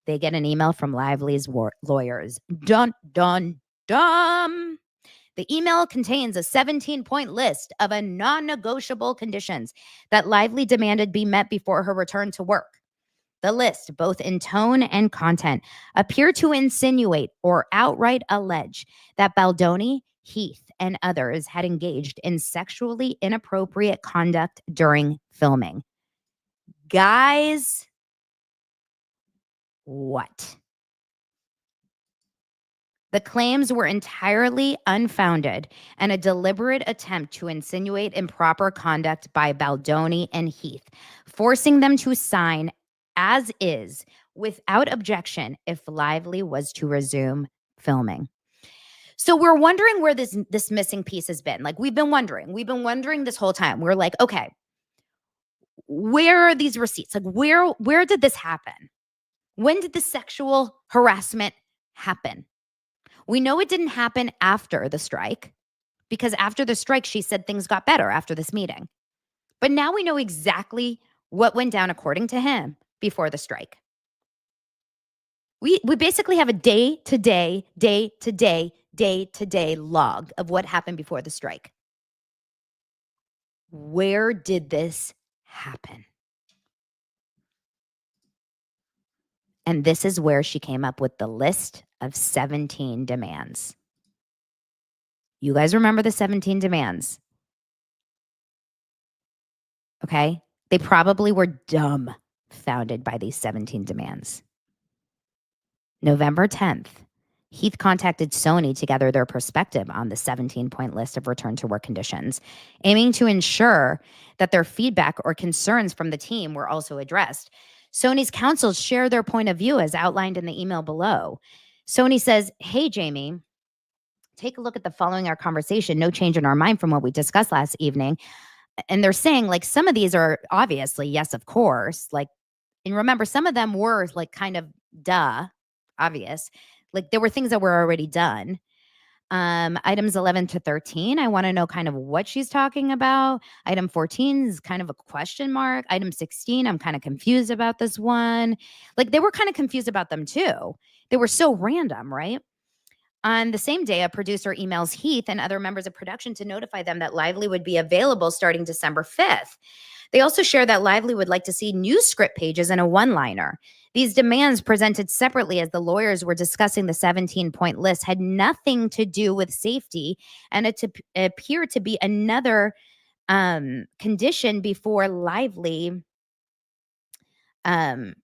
they get an email from Lively's lawyers. Dun, dun, dun. The email contains a 17-point list of a non-negotiable conditions that Lively demanded be met before her return to work. The list, both in tone and content, appear to insinuate or outright allege that Baldoni, Heath, and others had engaged in sexually inappropriate conduct during filming. Guys, what? The claims were entirely unfounded and a deliberate attempt to insinuate improper conduct by Baldoni and Heath, forcing them to sign as is without objection if Lively was to resume filming. So we're wondering where this missing piece has been. Like we've been wondering this whole time. We're like, okay, where are these receipts? Like where did this happen? When did the sexual harassment happen? We know it didn't happen after the strike because after the strike, she said things got better after this meeting. But now we know exactly what went down according to him before the strike. We basically have a day-to-day log of what happened before the strike. Where did this happen? And this is where she came up with the list of 17 demands. You guys remember the 17 demands? Okay? They probably were dumbfounded by these 17 demands. November 10th, Heath contacted Sony to gather their perspective on the 17-point list of return to work conditions, aiming to ensure that their feedback or concerns from the team were also addressed. Sony's counsel share their point of view as outlined in the email below. Sony says, hey, Jamie, take a look at the following our conversation. No change in our mind from what we discussed last evening. And they're saying like some of these are obviously, yes, of course. Like, and remember, some of them were like kind of obvious. Like there were things that were already done. Items 11 to 13, I want to know kind of what she's talking about. Item 14 is kind of a question mark. Item 16, I'm kind of confused about this one. Like they were kind of confused about them too. They were so random, right? On the same day, a producer emails Heath and other members of production to notify them that Lively would be available starting December 5th. They also share that Lively would like to see new script pages and a one-liner. These demands, presented separately as the lawyers were discussing the 17-point list, had nothing to do with safety, and it appeared to be another condition before Lively. Another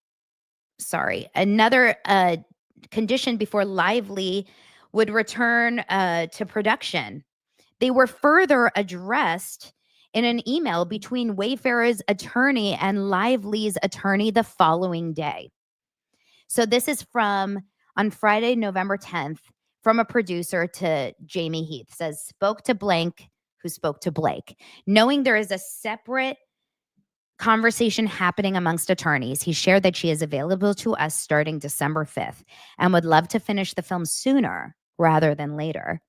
condition before Lively would return to production. They were further addressed in an email between Wayfarer's attorney and Lively's attorney the following day. So this is from on Friday, November 10th, from a producer to Jamie Heath. Says, spoke to blank, who spoke to Blake. Knowing there is a separate conversation happening amongst attorneys, he shared that she is available to us starting December 5th and would love to finish the film sooner rather than later.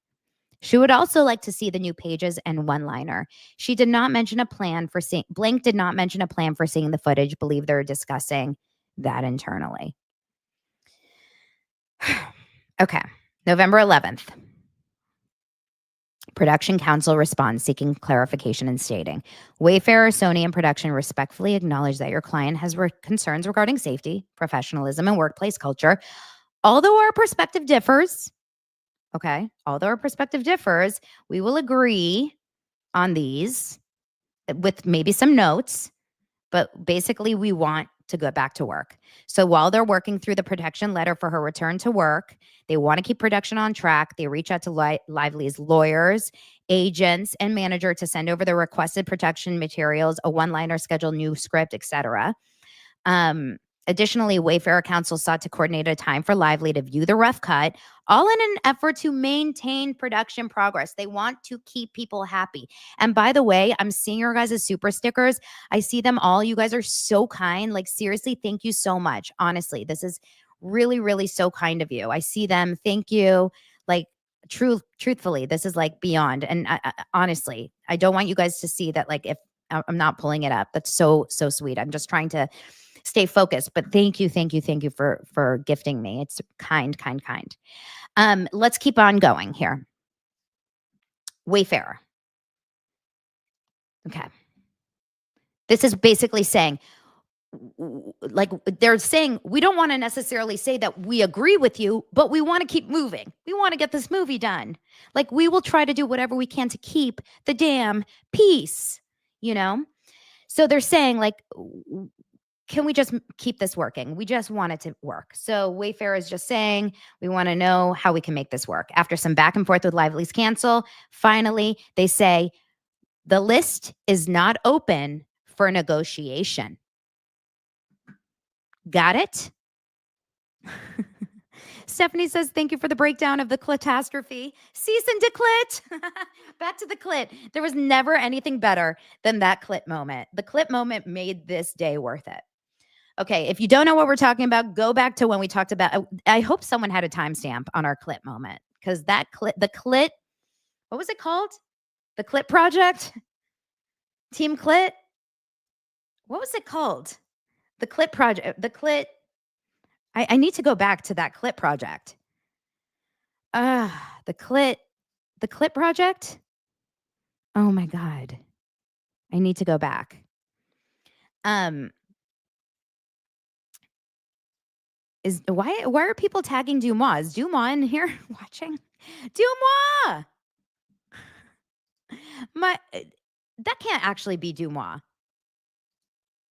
She would also like to see the new pages and one-liner. She did not mention a plan for seeing, Blank did not mention a plan for seeing the footage. Believe they're discussing that internally. Okay, November 11th. Production counsel responds seeking clarification and stating, Wayfarer, Sony, and production respectfully acknowledge that your client has concerns regarding safety, professionalism, and workplace culture. Although our perspective differs, we will agree on these with maybe some notes, but basically we want to go back to work. So while they're working through the protection letter for her return to work, they want to keep production on track. They reach out to Lively's lawyers, agents, and manager to send over the requested protection materials, a one-liner schedule, new script, etc. Additionally, Wayfarer counsel sought to coordinate a time for Lively to view the rough cut, all in an effort to maintain production progress. They want to keep people happy. And by the way, I'm seeing your guys' super stickers. I see them all. You guys are so kind. Like, seriously, thank you so much. Honestly, this is really, really so kind of you. I see them. Thank you. Like, truthfully, this is like beyond. And honestly, I don't want you guys to see that, like, if I'm not pulling it up, that's so sweet. I'm just trying to stay focused, but thank you for gifting me. It's kind. Let's keep on going here. Wayfarer. Okay. This is basically saying, like, they're saying, we don't want to necessarily say that we agree with you, but we want to keep moving. We want to get this movie done. Like, we will try to do whatever we can to keep the damn peace, you know? So they're saying, like, can we just keep this working? We just want it to work. So Wayfarer is just saying, we want to know how we can make this work. After some back and forth with Lively's cancel, finally, they say, the list is not open for negotiation. Got it? Stephanie says, thank you for the breakdown of the catastrophe. Cease and declit. Back to the clit. There was never anything better than that clit moment. The clit moment made this day worth it. Okay, if you don't know what we're talking about, go back to when we talked about, I hope someone had a timestamp on our clit moment, because that clit, what was it called? The Clit Project? Team Clit? What was it called? The Clit Project, I need to go back to that Clit Project. The Clit Project? Oh my God. I need to go back. Why are people tagging Dumois? Is Dumois in here watching? Dumois! That can't actually be Dumois.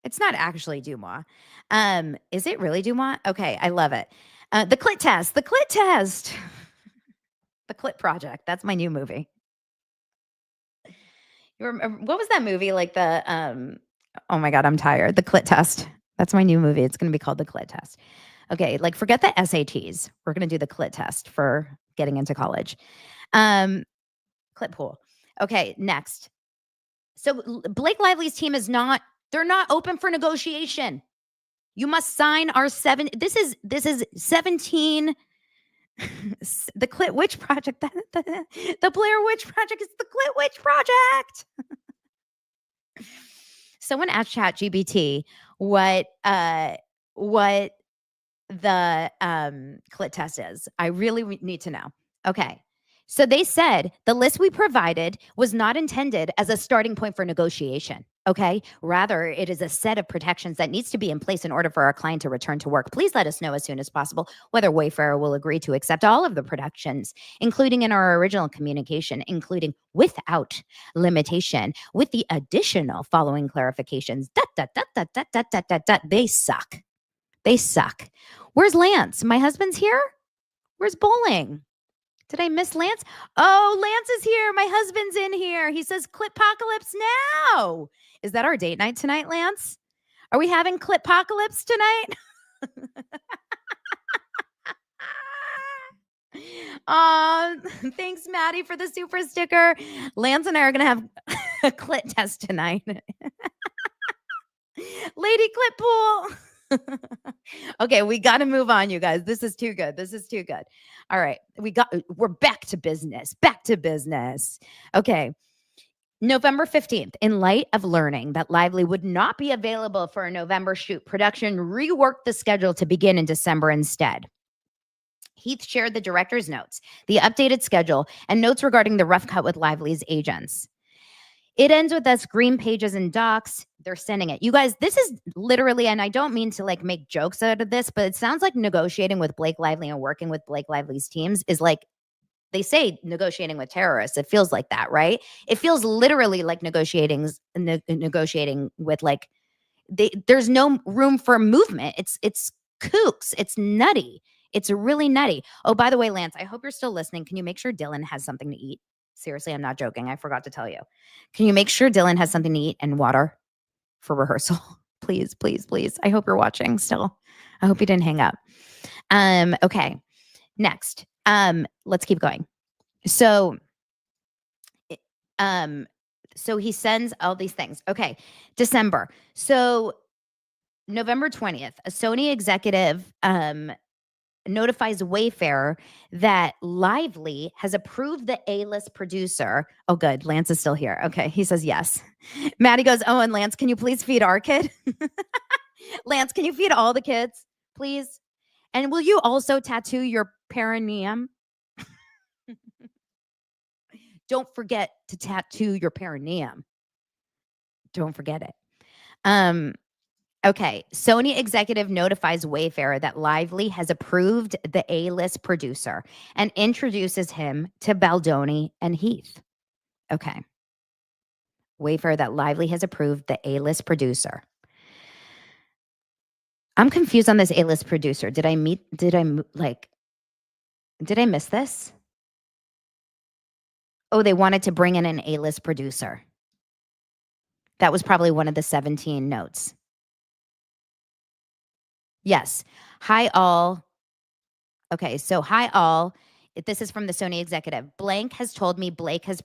It's not actually Dumois. Is it really Dumois? Okay, I love it. The Clit Test. The Clit Project. That's my new movie. What was that movie? Like oh my God, I'm tired. The Clit Test. That's my new movie. It's going to be called The Clit Test. Okay, like, forget the SATs. We're going to do the Clit Test for getting into college. Clit Pool. Okay, next. So Blake Lively's team they're not open for negotiation. You must sign our this is 17. The Clit Witch Project. The Blair Witch Project is the Clit Witch Project. Someone asked ChatGPT what the Clit Test is. I really need to know. Okay. So they said the list we provided was not intended as a starting point for negotiation. Okay. Rather, it is a set of protections that needs to be in place in order for our client to return to work. Please let us know as soon as possible whether Wayfair will agree to accept all of the protections, including in our original communication, including without limitation, with the additional following clarifications. They suck. They suck. Where's Lance? My husband's here? Where's Bowling? Did I miss Lance? Oh, Lance is here. My husband's in here. He says Clipocalypse now. Is that our date night tonight, Lance? Are we having Clipocalypse tonight? Thanks, Maddie, for the super sticker. Lance and I are going to have a clit test tonight. Lady Clit Pool. Okay, we got to move on, you guys. This is too good. This is too good. All right, we're back to business. Back to business. Okay. November 15th, in light of learning that Lively would not be available for a November shoot, production reworked the schedule to begin in December instead. Heath shared the director's notes, the updated schedule, and notes regarding the rough cut with Lively's agents. It ends with us green pages and docs. They're sending it. You guys, this is literally, and I don't mean to like make jokes out of this, but it sounds like negotiating with Blake Lively and working with Blake Lively's teams is like, they say negotiating with terrorists. It feels like that, right? It feels literally like negotiating with like, there's no room for movement. It's kooks. It's nutty. It's really nutty. Oh, by the way, Lance, I hope you're still listening. Can you make sure Dylan has something to eat? Seriously, I'm not joking. I forgot to tell you. Can you make sure Dylan has something to eat and water for rehearsal? Please, please, please. I hope you're watching still. I hope you didn't hang up. Okay. Next. Let's keep going. So he sends all these things. Okay. December. So November 20th, a Sony executive notifies Wayfair that Lively has approved the A-list producer. Oh, good. Lance is still here. Okay. He says yes. Maddie goes, oh, and Lance, can you please feed our kid? Lance, can you feed all the kids, please? And will you also tattoo your perineum? Don't forget to tattoo your perineum. Don't forget it. Okay, Sony executive notifies Wayfair that Lively has approved the A-list producer and introduces him to Baldoni and Heath. Okay. Wayfair that Lively has approved the A-list producer. I'm confused on this A-list producer. Did I miss this? Oh, they wanted to bring in an A-list producer. That was probably one of the 17 notes. Yes. Hi, all. Okay, so hi, all. This is from the Sony executive. Blank has told me Blake has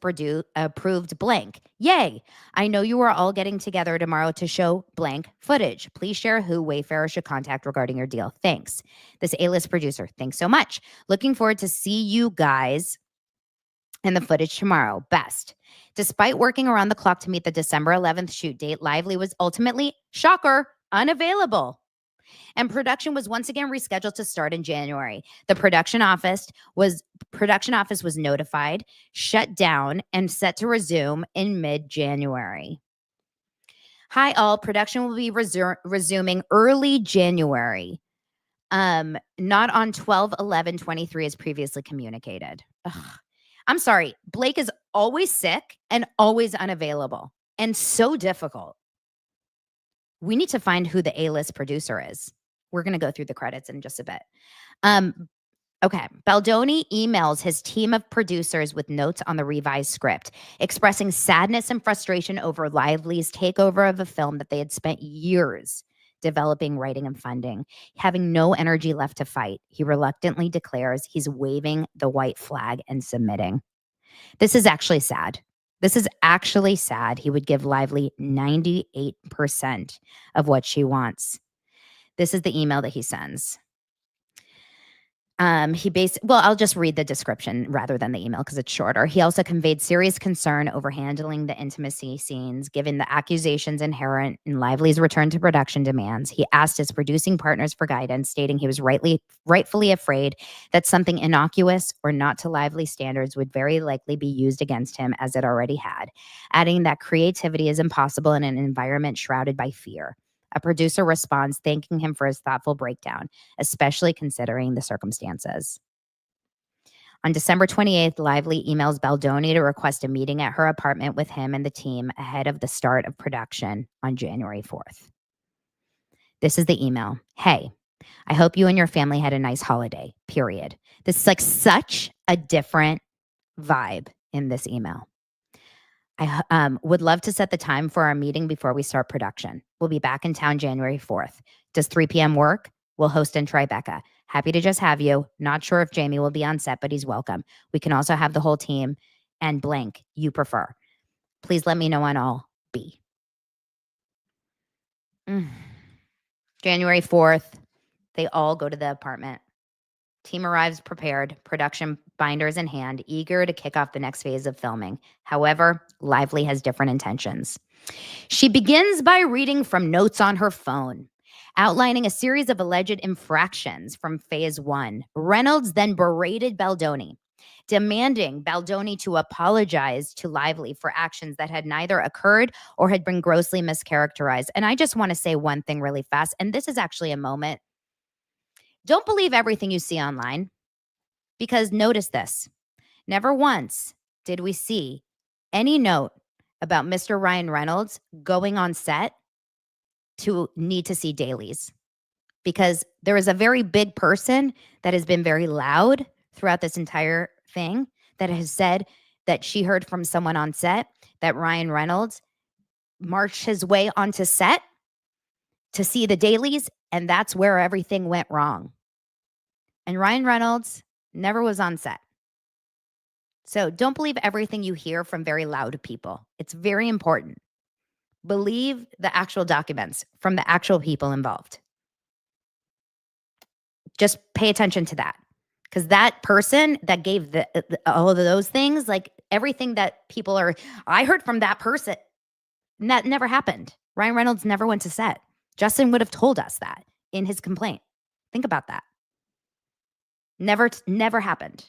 approved blank. Yay. I know you are all getting together tomorrow to show blank footage. Please share who Wayfarer should contact regarding your deal. Thanks. This A-list producer. Thanks so much. Looking forward to see you guys in the footage tomorrow. Best. Despite working around the clock to meet the December 11th shoot date, Lively was ultimately, shocker, unavailable. And production was once again rescheduled to start in January. The production office was notified, shut down, and set to resume in mid-January. Hi, all. Production will be resuming early January. Not on 12/11/23 as previously communicated. Ugh. I'm sorry. Blake is always sick and always unavailable and so difficult. We need to find who the A-list producer is. We're going to go through the credits in just a bit. Okay. Baldoni emails his team of producers with notes on the revised script, expressing sadness and frustration over Lively's takeover of a film that they had spent years developing, writing, and funding. Having no energy left to fight, he reluctantly declares he's waving the white flag and submitting. This is actually sad. This is actually sad. He would give Lively 98% of what she wants. This is the email that he sends. I'll just read the description rather than the email because it's shorter. He also conveyed serious concern over handling the intimacy scenes, given the accusations inherent in Lively's return to production demands. He asked his producing partners for guidance, stating he was rightfully afraid that something innocuous or not to Lively standards would very likely be used against him, as it already had, adding that creativity is impossible in an environment shrouded by fear. A producer responds, thanking him for his thoughtful breakdown, especially considering the circumstances. On December 28th, Lively emails Baldoni to request a meeting at her apartment with him and the team ahead of the start of production on January 4th. This is the email. Hey, I hope you and your family had a nice holiday, period. This is like such a different vibe in this email. I would love to set the time for our meeting before we start production. We'll be back in town January 4th. Does 3 p.m. work? We'll host in Tribeca. Happy to just have you. Not sure if Jamie will be on set, but he's welcome. We can also have the whole team and blank you prefer. Please let me know on all B. January 4th, they all go to the apartment. Team arrives prepared, production binders in hand, eager to kick off the next phase of filming. However, Lively has different intentions. She begins by reading from notes on her phone, outlining a series of alleged infractions from phase 1. Reynolds then berated Baldoni, demanding Baldoni to apologize to Lively for actions that had neither occurred or had been grossly mischaracterized. And I just want to say one thing really fast, and this is actually a moment. Don't believe everything you see online, because notice this. Never once did we see any note about Mr. Ryan Reynolds going on set to need to see dailies, because there is a very big person that has been very loud throughout this entire thing that has said that she heard from someone on set that Ryan Reynolds marched his way onto set to see the dailies, and that's where everything went wrong. And Ryan Reynolds never was on set. So don't believe everything you hear from very loud people. It's very important. Believe the actual documents from the actual people involved. Just pay attention to that. Because that person that gave all of those things, like everything that people are, I heard from that person, and that never happened. Ryan Reynolds never went to set. Justin would have told us that in his complaint. Think about that. Never happened.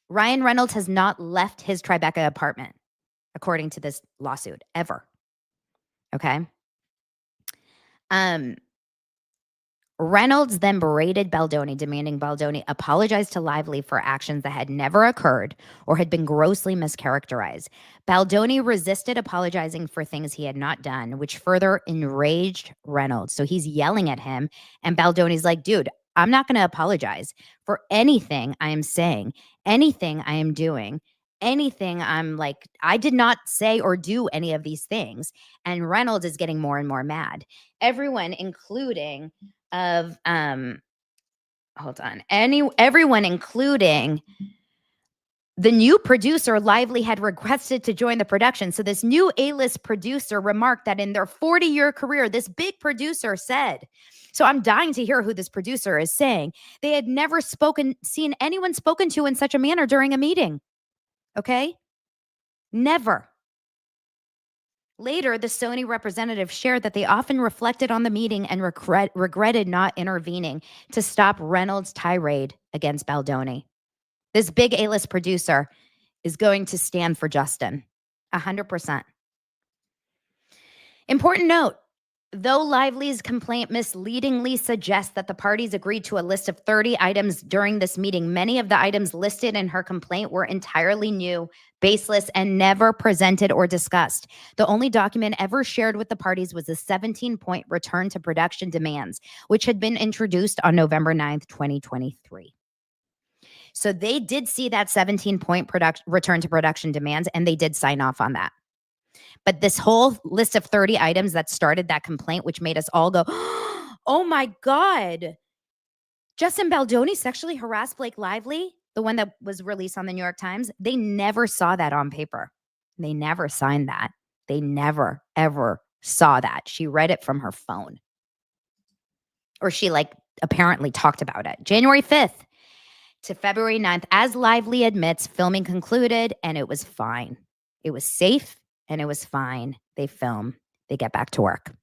Ryan Reynolds has not left his Tribeca apartment, according to this lawsuit, ever. Okay? Reynolds then berated Baldoni, demanding Baldoni apologize to Lively for actions that had never occurred or had been grossly mischaracterized. Baldoni resisted apologizing for things he had not done, which further enraged Reynolds. So he's yelling at him, and Baldoni's like, dude, I'm not going to apologize for anything I am saying, anything I am doing, anything I'm like, I did not say or do any of these things. And Reynolds is getting more and more mad. Everyone, including everyone, including the new producer Lively had requested to join the production. So this new A-list producer remarked that in their 40-year career, this big producer said, so I'm dying to hear who this producer is saying, they had never seen anyone spoken to in such a manner during a meeting. Okay? Never. Later, the Sony representative shared that they often reflected on the meeting and regretted not intervening to stop Reynolds' tirade against Baldoni. This big A-list producer is going to stand for Justin, 100%. Important note, though Lively's complaint misleadingly suggests that the parties agreed to a list of 30 items during this meeting, many of the items listed in her complaint were entirely new, baseless, and never presented or discussed. The only document ever shared with the parties was the 17-point return to production demands, which had been introduced on November 9th, 2023. So they did see that 17-point return to production demands, and they did sign off on that. But this whole list of 30 items that started that complaint, which made us all go, oh my God, Justin Baldoni sexually harassed Blake Lively, the one that was released on the New York Times, they never saw that on paper. They never signed that. They never, ever saw that. She read it from her phone. Or she apparently talked about it. January 5th to February 9th, as Lively admits, filming concluded and it was fine. It was safe and it was fine. They film, they get back to work.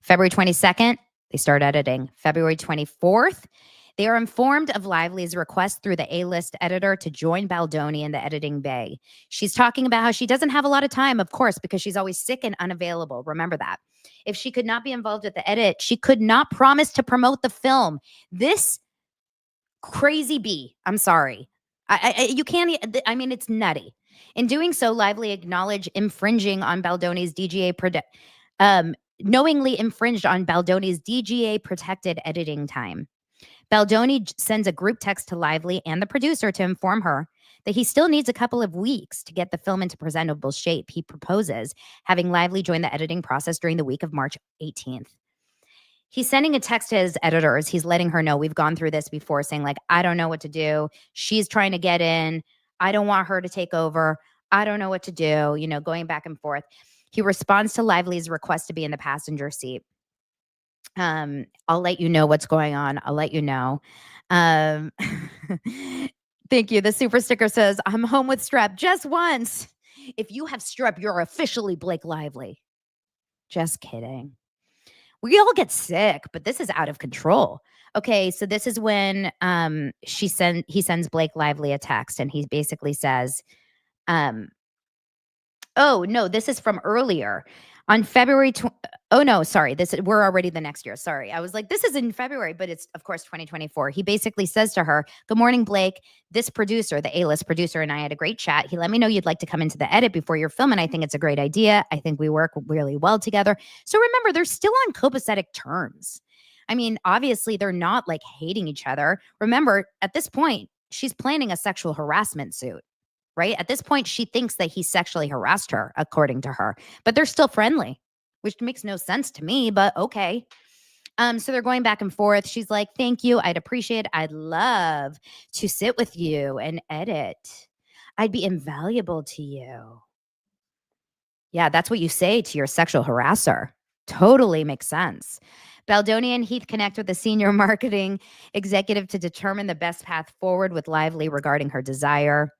February 22nd, they start editing. February 24th, they are informed of Lively's request through the A-list editor to join Baldoni in the editing bay. She's talking about how she doesn't have a lot of time, of course, because she's always sick and unavailable. Remember that. If she could not be involved with the edit, she could not promise to promote the film. This crazy bee. I'm sorry. You can't, I mean, it's nutty. In doing so, Lively acknowledged infringing on Baldoni's knowingly infringed on Baldoni's DGA protected editing time. Baldoni sends a group text to Lively and the producer to inform her that he still needs a couple of weeks to get the film into presentable shape. He proposes having Lively join the editing process during the week of March 18th. He's sending a text to his editors. He's letting her know, we've gone through this before, saying like, I don't know what to do. She's trying to get in. I don't want her to take over. I don't know what to do, going back and forth. He responds to Lively's request to be in the passenger seat. I'll let you know what's going on. I'll let you know. Thank you. The super sticker says, I'm home with strep just once. If you have strep, you're officially Blake Lively. Just kidding. We all get sick, but this is out of control. Okay, so this is when he sends Blake Lively a text, and he basically says, oh no, this is from earlier on February. Oh no, sorry, we're already the next year. Sorry, I was like, this is in February, but it's of course 2024. He basically says to her, "Good morning, Blake. This producer, the A-list producer, and I had a great chat. He let me know you'd like to come into the edit before your film, and I think it's a great idea. I think we work really well together." So remember, they're still on copacetic terms. I mean, obviously, they're not like hating each other. Remember, at this point, she's planning a sexual harassment suit. Right? At this point, she thinks that he sexually harassed her, according to her, but they're still friendly, which makes no sense to me, but okay. So they're going back and forth. She's like, thank you. I'd appreciate it. I'd love to sit with you and edit. I'd be invaluable to you. Yeah, that's what you say to your sexual harasser. Totally makes sense. Baldoni and Heath connect with the senior marketing executive to determine the best path forward with Lively regarding her desire.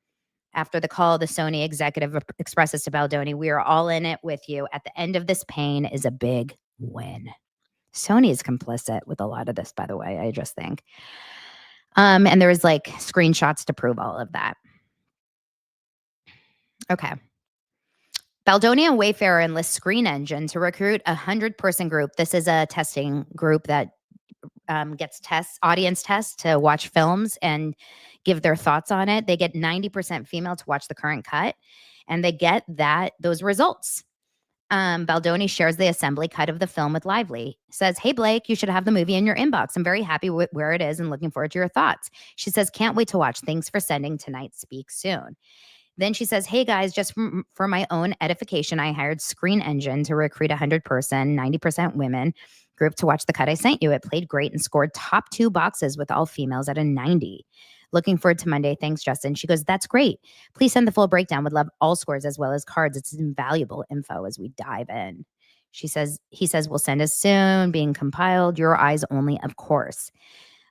After the call, the Sony executive expresses to Baldoni, we are all in it with you. At the end of this pain is a big win. Sony is complicit with a lot of this, by the way, I just think. And there's like screenshots to prove all of that. Okay. Baldoni and Wayfarer enlist Screen Engine to recruit a 100-person group. This is a testing group that gets audience tests to watch films and give their thoughts on it. They get 90% female to watch the current cut, and they get those results. Baldoni shares the assembly cut of the film with Lively. Says, hey, Blake, you should have the movie in your inbox. I'm very happy with where it is and looking forward to your thoughts. She says, can't wait to watch. Thanks for sending tonight. Speak soon. Then she says, hey, guys, just for my own edification, I hired Screen Engine to recruit a 100-person, 90% women group to watch the cut I sent you. It played great and scored top 2 boxes with all females at a 90. Looking forward to Monday. Thanks, Justin. She goes, that's great. Please send the full breakdown. Would love all scores as well as cards. It's invaluable info as we dive in. He says, we'll send us soon, being compiled. Your eyes only, of course.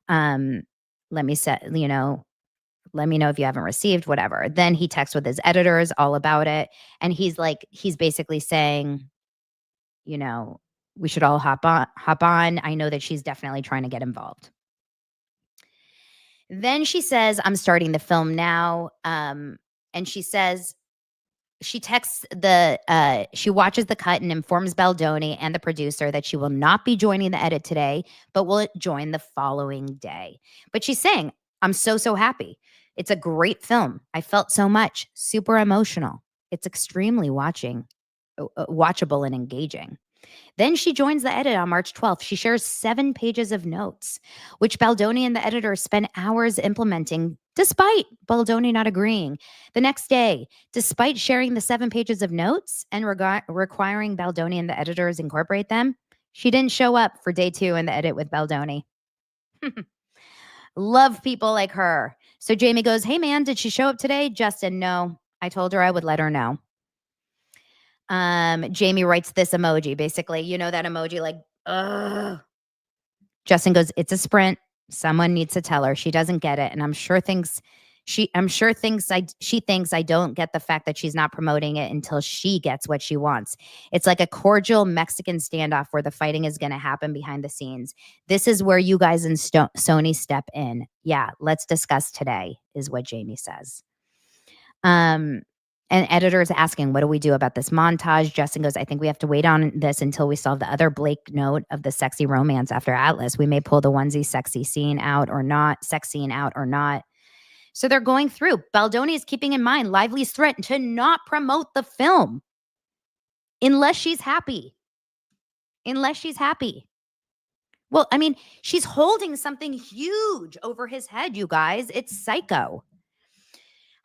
Let me know if you haven't received, whatever. Then he texts with his editors all about it. And he's basically saying, we should all hop on. I know that she's definitely trying to get involved. Then she says, I'm starting the film now. And she says, she texts she watches the cut and informs Baldoni and the producer that she will not be joining the edit today, but will join the following day. But she's saying, I'm so happy. It's a great film. I felt so much. Super emotional. It's extremely watchable and engaging. Then she joins the edit on March 12th. She shares 7 pages of notes, which Baldoni and the editor spent hours implementing, despite Baldoni not agreeing. The next day, despite sharing the 7 pages of notes and requiring Baldoni and the editors incorporate them, she didn't show up for day 2 in the edit with Baldoni. Love people like her. So Jamie goes, hey man, did she show up today? Justin, no. I told her I would let her know. Jamie writes this emoji, basically, that emoji like, ugh, Justin goes, it's a sprint. Someone needs to tell her. She doesn't get it. And she thinks I don't get the fact that she's not promoting it until she gets what she wants. It's like a cordial Mexican standoff where the fighting is going to happen behind the scenes. This is where you guys and Sony step in. Yeah, let's discuss today, is what Jamie says. And editors asking, what do we do about this montage? Justin goes, I think we have to wait on this until we solve the other Blake note of the sexy romance after Atlas. We may pull the onesie sex scene out or not. So they're going through. Baldoni is keeping in mind Lively's threat to not promote the film unless she's happy. Well, I mean, she's holding something huge over his head, you guys. It's psycho.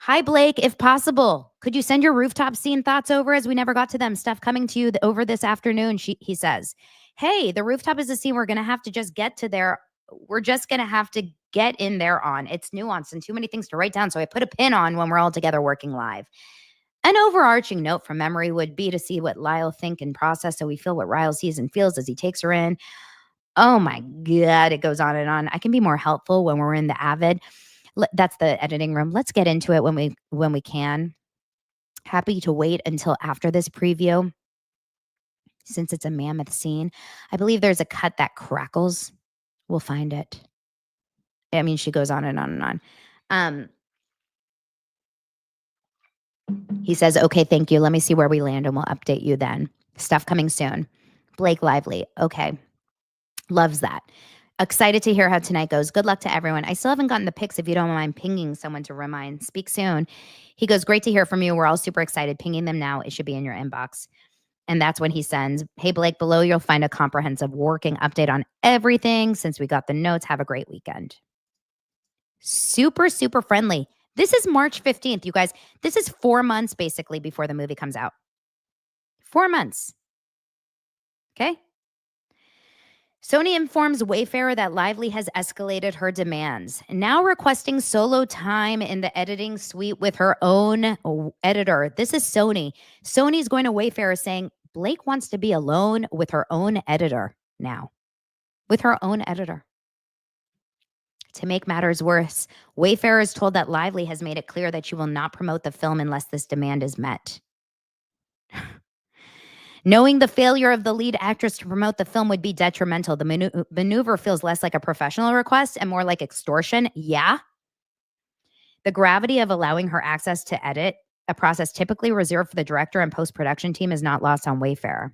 Hi, Blake. If possible, could you send your rooftop scene thoughts over as we never got to them? Stuff coming to you over this afternoon. He says, hey, the rooftop is a scene we're going to have to just get to there. We're just going to have to get in there on. It's nuanced and too many things to write down. So I put a pin on when we're all together working live. An overarching note from memory would be to see what Lyle think and process so we feel what Ryle sees and feels as he takes her in. Oh my God, it goes on and on. I can be more helpful when we're in the Avid. That's the editing room. Let's get into it when we can. Happy to wait until after this preview since it's a mammoth scene. I believe there's a cut that crackles. We'll find it. I mean, she goes on and on and on. He says, okay, thank you. Let me see where we land and we'll update you then. Stuff coming soon. Blake Lively. Okay. Loves that. Excited to hear how tonight goes. Good luck to everyone. I still haven't gotten the pics if you don't mind pinging someone to remind. Speak soon. He goes, great to hear from you. We're all super excited. Pinging them now. It should be in your inbox. And that's when he sends, hey, Blake, below you'll find a comprehensive working update on everything. Since we got the notes, have a great weekend. Super, super friendly. This is March 15th, you guys. This is 4 months basically before the movie comes out. 4 months. Okay. Sony informs Wayfarer that Lively has escalated her demands, now requesting solo time in the editing suite with her own editor. This is Sony. Sony's going to Wayfarer saying Blake wants to be alone with her own editor now. With her own editor. To make matters worse, Wayfarer is told that Lively has made it clear that she will not promote the film unless this demand is met. Knowing the failure of the lead actress to promote the film would be detrimental, the maneuver feels less like a professional request and more like extortion. Yeah. The gravity of allowing her access to edit, a process typically reserved for the director and post-production team, is not lost on Wayfarer.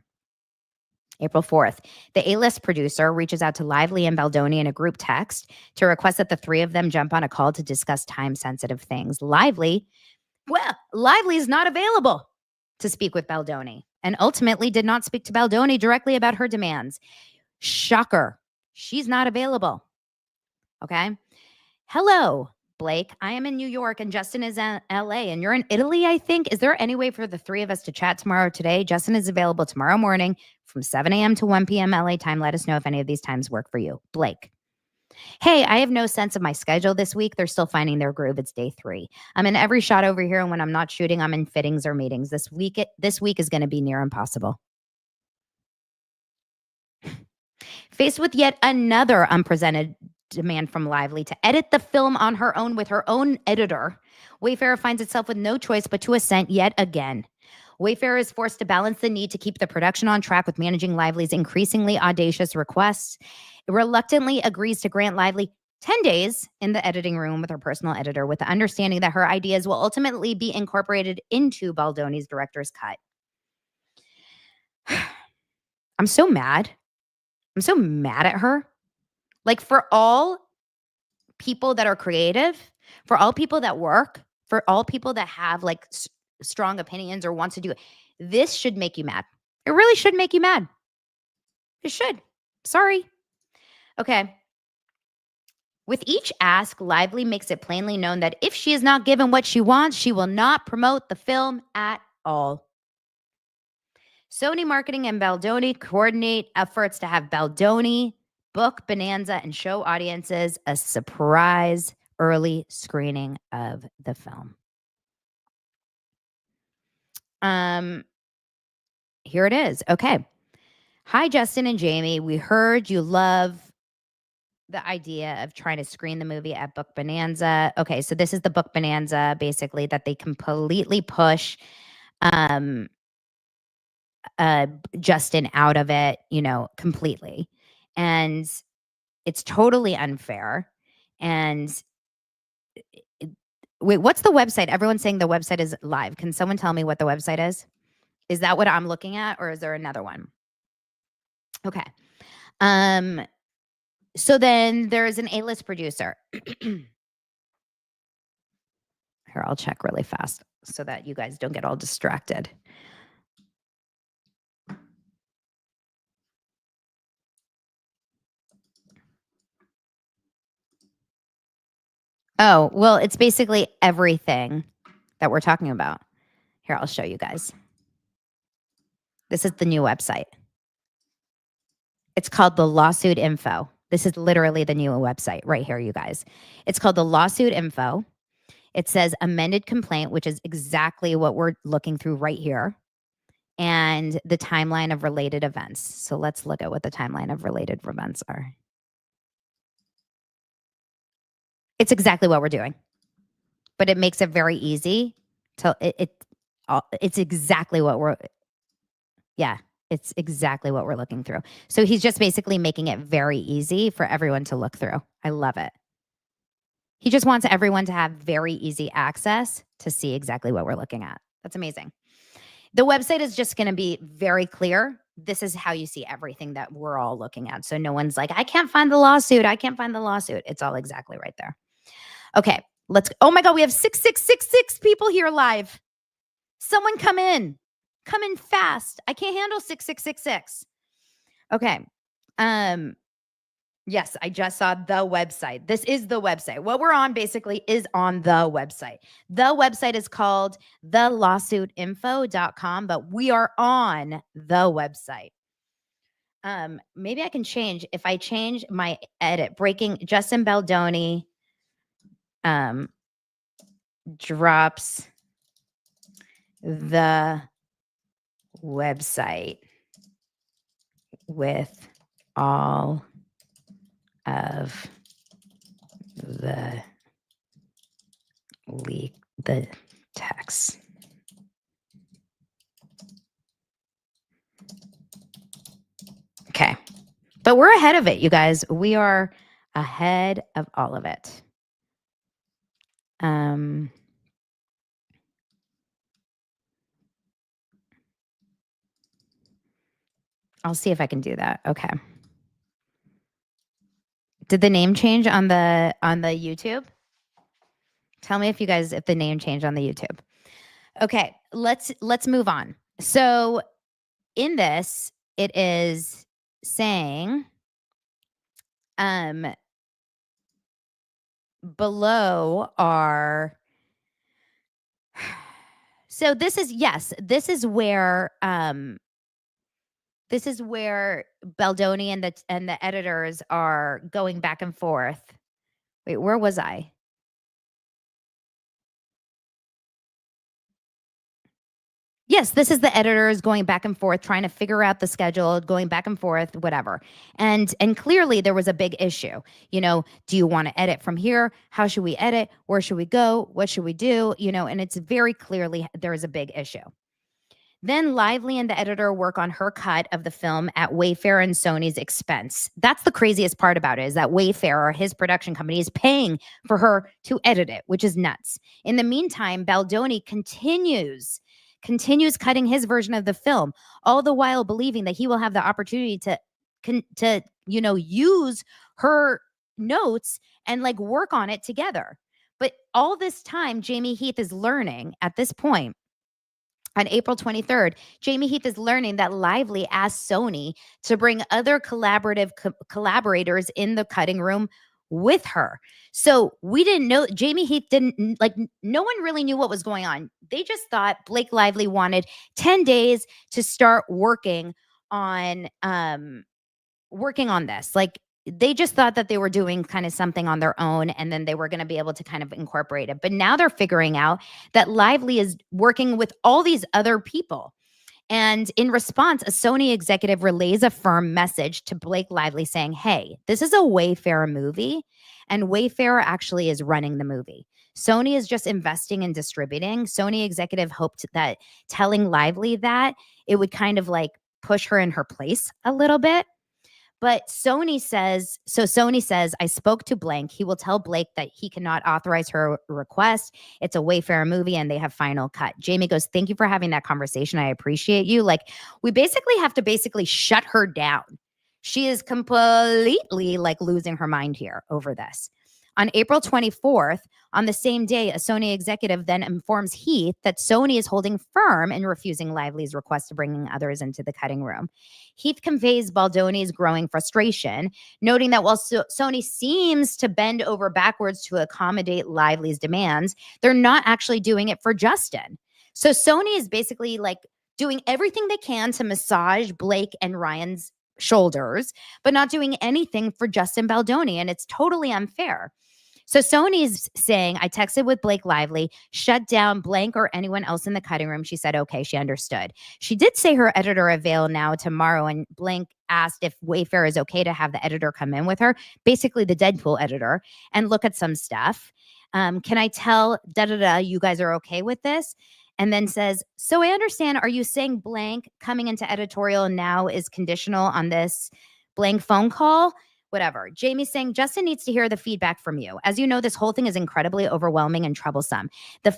April 4th, the A-list producer reaches out to Lively and Baldoni in a group text to request that the three of them jump on a call to discuss time-sensitive things. Lively is not available to speak with Baldoni and ultimately did not speak to Baldoni directly about her demands. Shocker. She's not available. Okay. Hello, Blake. I am in New York and Justin is in LA and you're in Italy, I think. Is there any way for the three of us to chat tomorrow today? Justin is available tomorrow morning from 7 a.m. to 1 p.m. LA time. Let us know if any of these times work for you. Blake. Hey, I have no sense of my schedule this week. They're still finding their groove. It's day 3. I'm in every shot over here, and when I'm not shooting, I'm in fittings or meetings. This week is going to be near impossible. Faced with yet another unprecedented demand from Lively to edit the film on her own with her own editor, Wayfarer finds itself with no choice but to assent yet again. Wayfarer is forced to balance the need to keep the production on track with managing Lively's increasingly audacious requests. It reluctantly agrees to grant Lively 10 days in the editing room with her personal editor, with the understanding that her ideas will ultimately be incorporated into Baldoni's director's cut. I'm so mad. I'm so mad at her. Like, for all people that are creative, for all people that work, for all people that have like strong opinions or want to do it, this should make you mad. It really should make you mad. It should. Sorry. Okay. With each ask, Lively makes it plainly known that if she is not given what she wants, she will not promote the film at all. Sony Marketing and Baldoni coordinate efforts to have Baldoni book Bonanza and show audiences a surprise early screening of the film. Here it is. Okay. Hi, Justin and Jamie. We heard you love the idea of trying to screen the movie at Book Bonanza. Okay, so this is the Book Bonanza, basically, that they completely push Justin out of it, completely. And it's totally unfair. And wait, what's the website? Everyone's saying the website is live. Can someone tell me what the website is? Is that what I'm looking at, or is there another one? Okay. So then there's an A-list producer. Here, I'll check really fast so that you guys don't get all distracted. Oh, well, it's basically everything that we're talking about. Here, I'll show you guys. This is the new website. It's called the Lawsuit Info. This is literally the new website right here, you guys. It's called the Lawsuit Info. It says amended complaint, which is exactly what we're looking through right here, and the timeline of related events. So let's look at what the timeline of related events are. It's exactly what we're doing, but it makes it very easy to it's exactly what we're it's exactly what we're looking through. So he's just basically making it very easy for everyone to look through. I love it. He just wants everyone to have very easy access to see exactly what we're looking at. That's amazing. The website is just going to be very clear. This is how you see everything that we're all looking at. So no one's like, I can't find the lawsuit. I can't find the lawsuit. It's all exactly right there. Okay, oh my God, we have 6666 people here live. Someone come in fast. I can't handle 6666. Okay. Yes, I just saw the website. This is the website. What we're on basically is on the website. The website is called thelawsuitinfo.com, but we are on the website. Maybe I can change. If I change my edit, breaking Justin Baldoni drops the website with all of the text. Okay. But we're ahead of it, you guys. We are ahead of all of it. I'll see if I can do that. Okay. Did the name change on the YouTube? Tell me if the name changed on the YouTube. Okay, let's move on. So in this, it is saying below are, so this is where Baldoni and the editors are going back and forth. Wait, where was I? Yes, this is the editors going back and forth, trying to figure out the schedule, going back and forth, whatever. And clearly there was a big issue. Do you want to edit from here? How should we edit? Where should we go? What should we do? And it's very clearly there is a big issue. Then Lively and the editor work on her cut of the film at Wayfair and Sony's expense. That's the craziest part about it, is that Wayfair, his production company, is paying for her to edit it, which is nuts. In the meantime, Baldoni continues cutting his version of the film, all the while believing that he will have the opportunity to use her notes and work on it together. But all this time, Jamie Heath is learning at this point. On April 23rd, Jamie Heath is learning that Lively asked Sony to bring other collaborators in the cutting room with her. So we didn't know, Jamie Heath didn't, no one really knew what was going on. They just thought Blake Lively wanted 10 days to start working on this. They just thought that they were doing kind of something on their own, and then they were going to be able to kind of incorporate it. But now they're figuring out that Lively is working with all these other people. And in response, a Sony executive relays a firm message to Blake Lively saying, hey, this is a Wayfair movie, and Wayfair actually is running the movie. Sony is just investing and distributing. Sony executive hoped that telling Lively that it would kind of like push her in her place a little bit. But Sony says, I spoke to Blank. He will tell Blake that he cannot authorize her request. It's a Wayfair movie and they have final cut. Jamie goes, thank you for having that conversation. I appreciate you. Like, we basically have to shut her down. She is completely like losing her mind here over this. On April 24th, on the same day, a Sony executive then informs Heath that Sony is holding firm in refusing Lively's request to bring others into the cutting room. Heath conveys Baldoni's growing frustration, noting that while Sony seems to bend over backwards to accommodate Lively's demands, they're not actually doing it for Justin. So Sony is basically like doing everything they can to massage Blake and Ryan's shoulders, but not doing anything for Justin Baldoni, and it's totally unfair. So Sony's saying, I texted with Blake Lively, shut down Blank or anyone else in the cutting room. She said, okay, she understood. She did say her editor avail now tomorrow, and Blank asked if Wayfair is okay to have the editor come in with her, basically the Deadpool editor, and look at some stuff. Can I tell you guys are okay with this? And then says, so I understand, are you saying Blank coming into editorial now is conditional on this Blank phone call? Whatever. Jamie's saying, Justin needs to hear the feedback from you. As you know, this whole thing is incredibly overwhelming and troublesome. The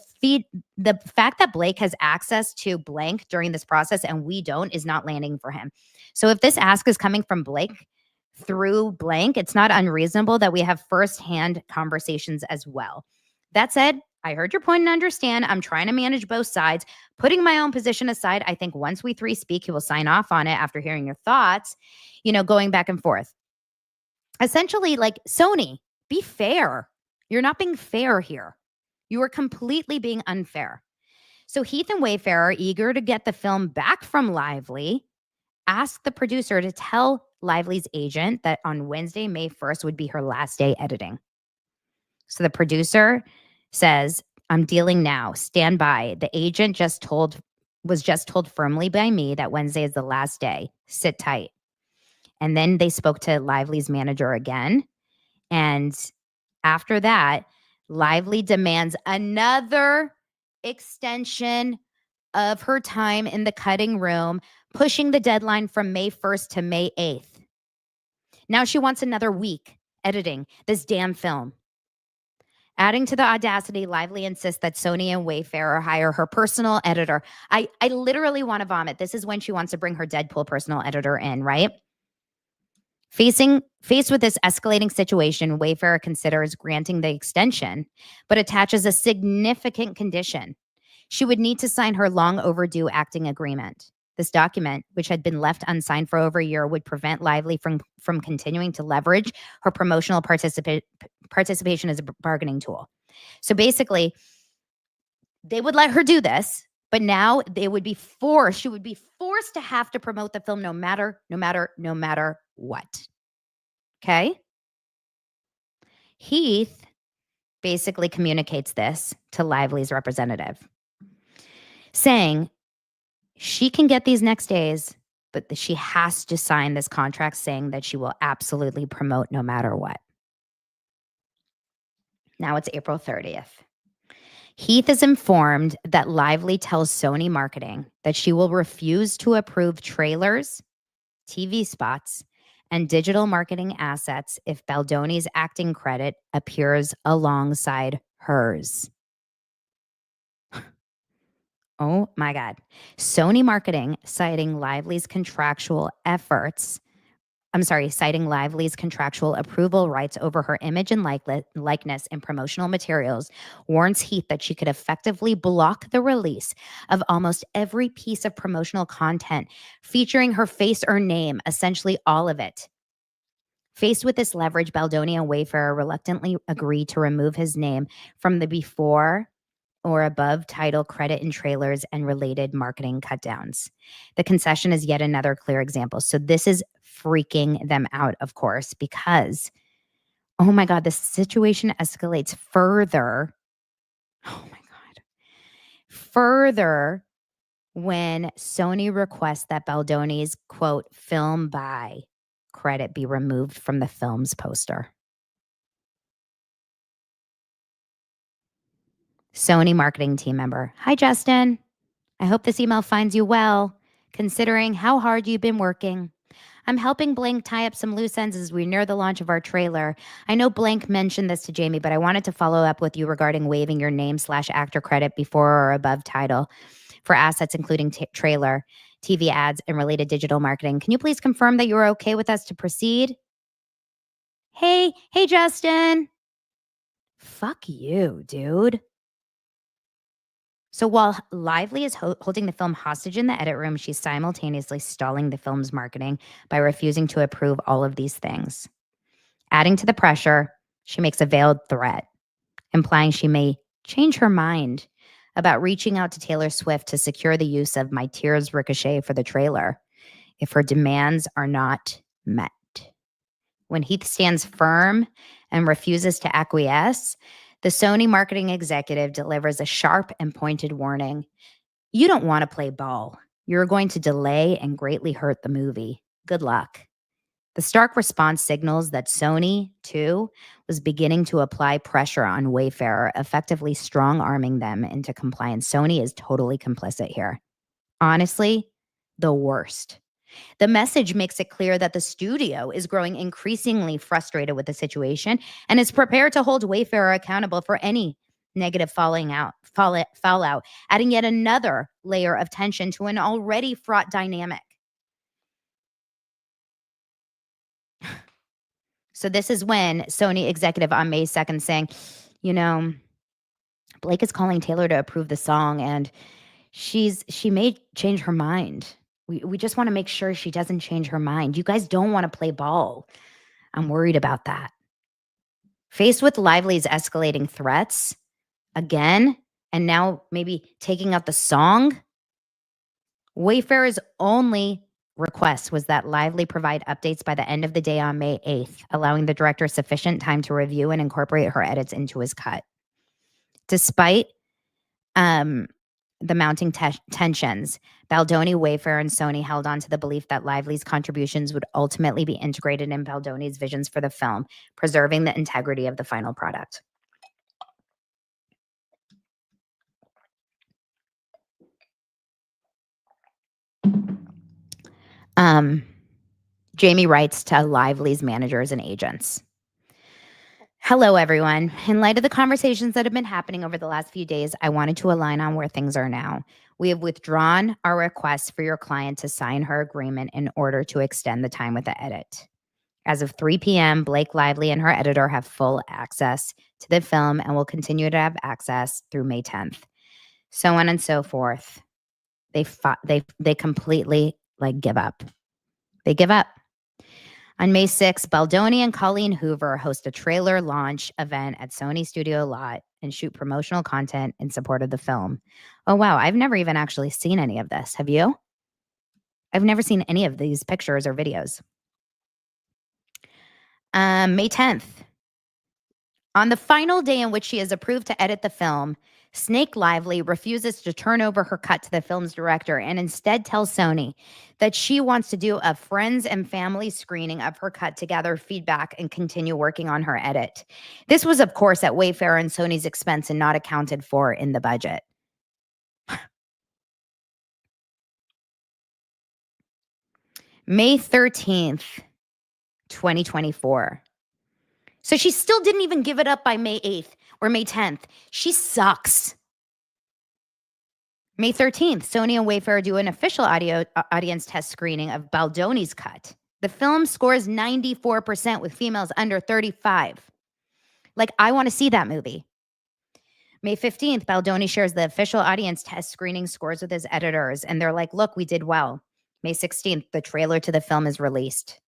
fact that Blake has access to Blank during this process and we don't is not landing for him. So if this ask is coming from Blake through Blank, it's not unreasonable that we have firsthand conversations as well. That said, I heard your point and understand. I'm trying to manage both sides. Putting my own position aside, I think once we three speak, he will sign off on it after hearing your thoughts, going back and forth. Essentially, like, Sony, be fair. You're not being fair here. You are completely being unfair. So Heath and Wayfair are eager to get the film back from Lively. Ask the producer to tell Lively's agent that on Wednesday, May 1st would be her last day editing. So the producer says, I'm dealing now. Stand by. The agent was just told firmly by me that Wednesday is the last day. Sit tight. And then they spoke to Lively's manager again. And after that, Lively demands another extension of her time in the cutting room, pushing the deadline from May 1st to May 8th. Now she wants another week editing this damn film. Adding to the audacity, Lively insists that Sony and Wayfair hire her personal editor. I literally want to vomit. This is when she wants to bring her Deadpool personal editor in, right? Faced with this escalating situation, Wayfair considers granting the extension, but attaches a significant condition. She would need to sign her long overdue acting agreement. This document, which had been left unsigned for over a year, would prevent Lively from continuing to leverage her promotional participation as a bargaining tool. So basically, they would let her do this, but now she would be forced to have to promote the film no matter what. Okay? Heath basically communicates this to Lively's representative, saying she can get these next days, but she has to sign this contract saying that she will absolutely promote no matter what. Now it's April 30th. Heath is informed that Lively tells Sony Marketing that she will refuse to approve trailers, TV spots, and digital marketing assets if Baldoni's acting credit appears alongside hers. Oh my God. Sony Marketing citing Lively's contractual approval rights over her image and likeness in promotional materials, warns Heath that she could effectively block the release of almost every piece of promotional content featuring her face or name, essentially all of it. Faced with this leverage, Baldoni and Wayfair reluctantly agree to remove his name from the before or above title credit in trailers and related marketing cutdowns. The concession is yet another clear example. So this is freaking them out, of course, because, oh my God, the situation escalates further. Oh my God. Further when Sony requests that Baldoni's, quote, film by credit be removed from the film's poster. Sony marketing team member. Hi, Justin. I hope this email finds you well, considering how hard you've been working. I'm helping Blank tie up some loose ends as we near the launch of our trailer. I know Blank mentioned this to Jamie, but I wanted to follow up with you regarding waiving your name/actor credit before or above title for assets including trailer, TV ads, and related digital marketing. Can you please confirm that you're okay with us to proceed? Hey, Justin. Fuck you, dude. So while Lively is holding the film hostage in the edit room, she's simultaneously stalling the film's marketing by refusing to approve all of these things. Adding to the pressure, she makes a veiled threat, implying she may change her mind about reaching out to Taylor Swift to secure the use of My Tears Ricochet for the trailer if her demands are not met. When Heath stands firm and refuses to acquiesce, the Sony marketing executive delivers a sharp and pointed warning. You don't want to play ball. You're going to delay and greatly hurt the movie. Good luck. The stark response signals that Sony, too, was beginning to apply pressure on Wayfarer, effectively strong-arming them into compliance. Sony is totally complicit here. Honestly, the worst. The message makes it clear that the studio is growing increasingly frustrated with the situation and is prepared to hold Wayfarer accountable for any negative fallout, adding yet another layer of tension to an already fraught dynamic. So this is when Sony executive on May 2nd saying, Blake is calling Taylor to approve the song and she may change her mind. We just want to make sure she doesn't change her mind. You guys don't want to play ball. I'm worried about that. Faced with Lively's escalating threats again, and now maybe taking out the song, Wayfarer's only request was that Lively provide updates by the end of the day on May 8th, allowing the director sufficient time to review and incorporate her edits into his cut. Despite the mounting tensions, Baldoni, Wayfarer, and Sony held on to the belief that Lively's contributions would ultimately be integrated in Baldoni's visions for the film, preserving the integrity of the final product. Jamie writes to Lively's managers and agents. Hello, everyone. In light of the conversations that have been happening over the last few days, I wanted to align on where things are now. We have withdrawn our request for your client to sign her agreement in order to extend the time with the edit. As of 3 p.m., Blake Lively and her editor have full access to the film and will continue to have access through May 10th. So on and so forth. They completely give up. They give up. On May 6th, Baldoni and Colleen Hoover host a trailer launch event at Sony Studio Lot and shoot promotional content in support of the film. Oh, wow. I've never even actually seen any of this. Have you? I've never seen any of these pictures or videos. May 10th. On the final day in which she is approved to edit the film, Snake Lively refuses to turn over her cut to the film's director and instead tells Sony that she wants to do a friends and family screening of her cut to gather feedback and continue working on her edit. This was, of course, at Wayfarer and Sony's expense and not accounted for in the budget. May 13th, 2024. So she still didn't even give it up by May 8th or May 10th. She sucks. May 13th, Sony and Wayfarer do an official audience test screening of Baldoni's cut. The film scores 94% with females under 35. I want to see that movie. May 15th, Baldoni shares the official audience test screening scores with his editors, and they're like, look, we did well. May 16th, the trailer to the film is released.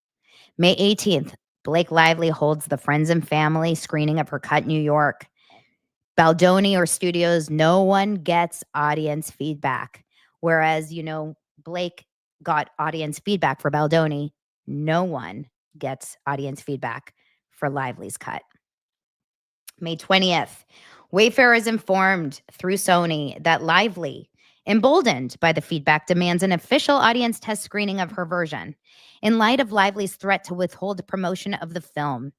May 18th, Blake Lively holds the friends and family screening of her cut in New York. Baldoni or studios, no one gets audience feedback. Whereas, Blake got audience feedback for Baldoni. No one gets audience feedback for Lively's cut. May 20th, Wayfarer is informed through Sony that Lively Emboldened by the feedback, demands an official audience test screening of her version. In light of Lively's threat to withhold promotion of the film,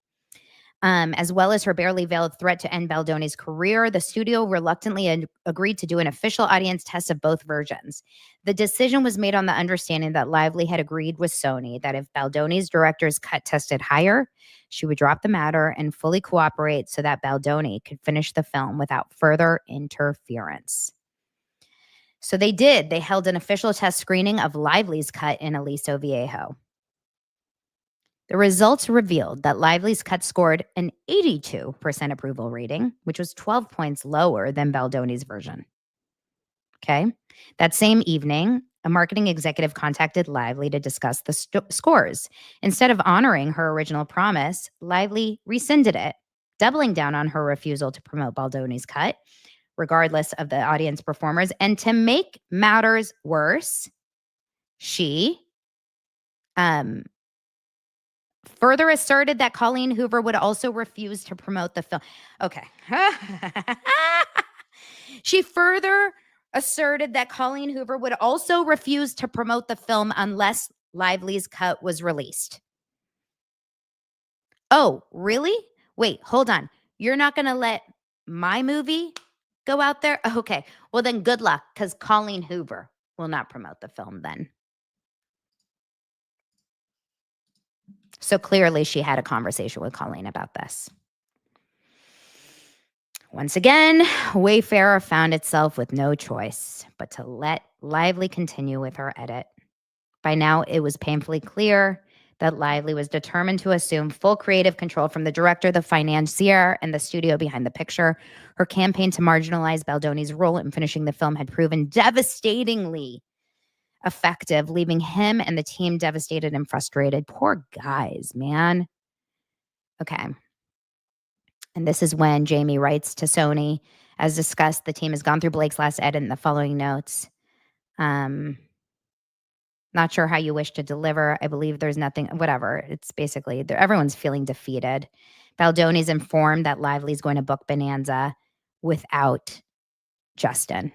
as well as her barely veiled threat to end Baldoni's career, the studio reluctantly agreed to do an official audience test of both versions. The decision was made on the understanding that Lively had agreed with Sony that if Baldoni's director's cut tested higher, she would drop the matter and fully cooperate so that Baldoni could finish the film without further interference. So they did. They held an official test screening of Lively's cut in Aliso Viejo. The results revealed that Lively's cut scored an 82% approval rating, which was 12 points lower than Baldoni's version. Okay. That same evening, a marketing executive contacted Lively to discuss the scores. Instead of honoring her original promise, Lively rescinded it, doubling down on her refusal to promote Baldoni's cut, regardless of the audience performers. And to make matters worse, she further asserted that Colleen Hoover would also refuse to promote the film. Okay. She further asserted that Colleen Hoover would also refuse to promote the film unless Lively's cut was released. Oh, really? Wait, hold on. You're not going to let my movie go out there? Okay. Well, then good luck, because Colleen Hoover will not promote the film then. So clearly she had a conversation with Colleen about this. Once again, Wayfarer found itself with no choice but to let Lively continue with her edit. By now, it was painfully clear that Lively was determined to assume full creative control from the director, the financier, and the studio behind the picture. Her campaign to marginalize Baldoni's role in finishing the film had proven devastatingly effective, leaving him and the team devastated and frustrated. Poor guys, man. Okay. And this is when Jamie writes to Sony. As discussed, the team has gone through Blake's last edit in the following notes. Not sure how you wish to deliver. I believe there's nothing, whatever. It's basically, everyone's feeling defeated. Baldoni's informed that Lively's going to book Bonanza without Justin.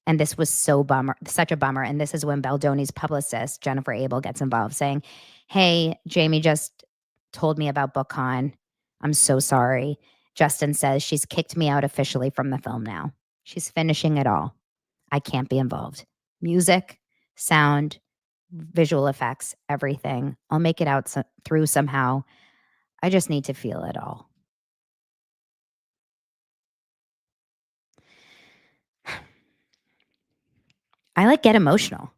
And this was such a bummer. And this is when Baldoni's publicist, Jennifer Abel, gets involved saying, hey, Jamie just told me about BookCon. I'm so sorry. Justin says she's kicked me out officially from the film now. She's finishing it all. I can't be involved. Music, sound, visual effects, everything. I'll make it out through somehow. I just need to feel it all. I get emotional.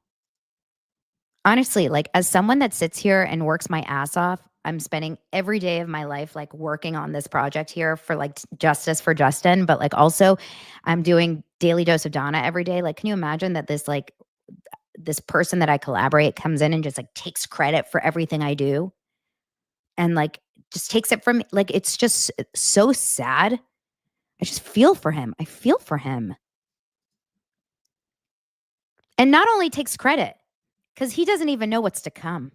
Honestly, as someone that sits here and works my ass off, I'm spending every day of my life working on this project here for justice for Justin, but also I'm doing Daily Dose of Donna every day. Can you imagine that this person that I collaborate comes in and just takes credit for everything I do and just takes it from me? It's just so sad. I just feel for him. I feel for him. And not only takes credit, because he doesn't even know what's to come.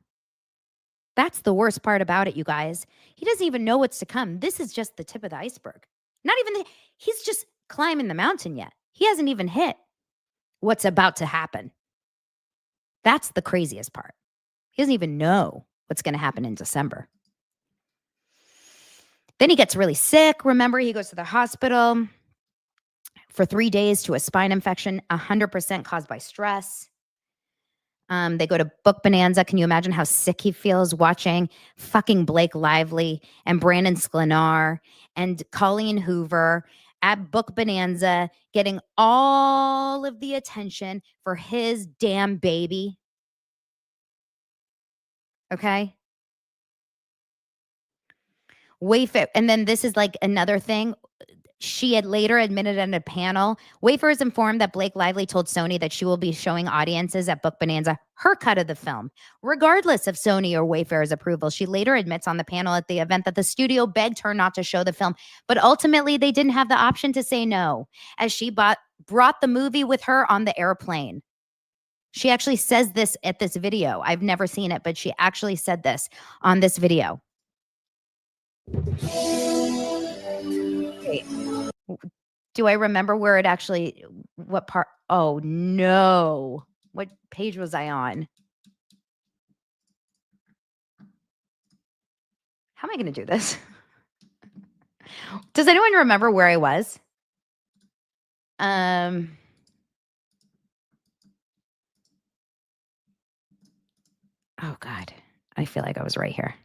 That's the worst part about it, you guys. He doesn't even know what's to come. This is just the tip of the iceberg. He's just climbing the mountain yet. He hasn't even hit what's about to happen. That's the craziest part. He doesn't even know what's going to happen in December. Then he gets really sick. Remember, he goes to the hospital for 3 days to a spine infection, 100% caused by stress. They go to Book Bonanza. Can you imagine how sick he feels watching fucking Blake Lively and Brandon Sklenar and Colleen Hoover at Book Bonanza getting all of the attention for his damn baby? Okay. Wayfair. And then this is another thing. She had later admitted in a panel, Wayfair is informed that Blake Lively told Sony that she will be showing audiences at Book Bonanza her cut of the film, regardless of Sony or Wayfair's approval. She later admits on the panel at the event that the studio begged her not to show the film, but ultimately they didn't have the option to say no, as she brought the movie with her on the airplane. She actually says this at this video. I've never seen it, but she actually said this on this video. Wait. Do I remember where it actually, what part? Oh, no. What page was I on? How am I going to do this? Does anyone remember where I was? Oh, God. I feel like I was right here.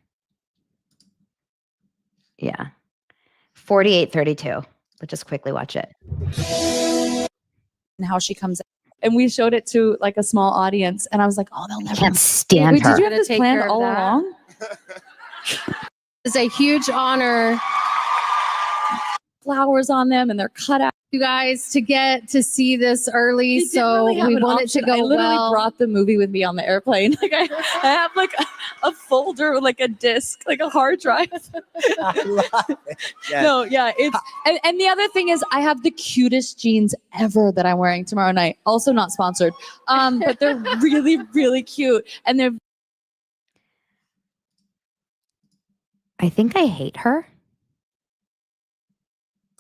Yeah. 48:32. Let's just quickly watch it. And how she comes in. And we showed it to like a small audience, and I was like, "Oh, they'll never." Can't stand Wait, her. did you have this Take planned care of all that. along? It's a huge honor, Flowers on them, and they're cut out. you guys, to get to see this early. They didn't So really have we an want it to option. go I literally well. brought the movie with me on the airplane. Like I have like a folder with like a disc, like a hard drive. I love it. Yes. No, yeah, it's and the other thing is I have the cutest jeans ever that I'm wearing tomorrow night. Also not sponsored. But they're really, really cute. And they're I think I hate her.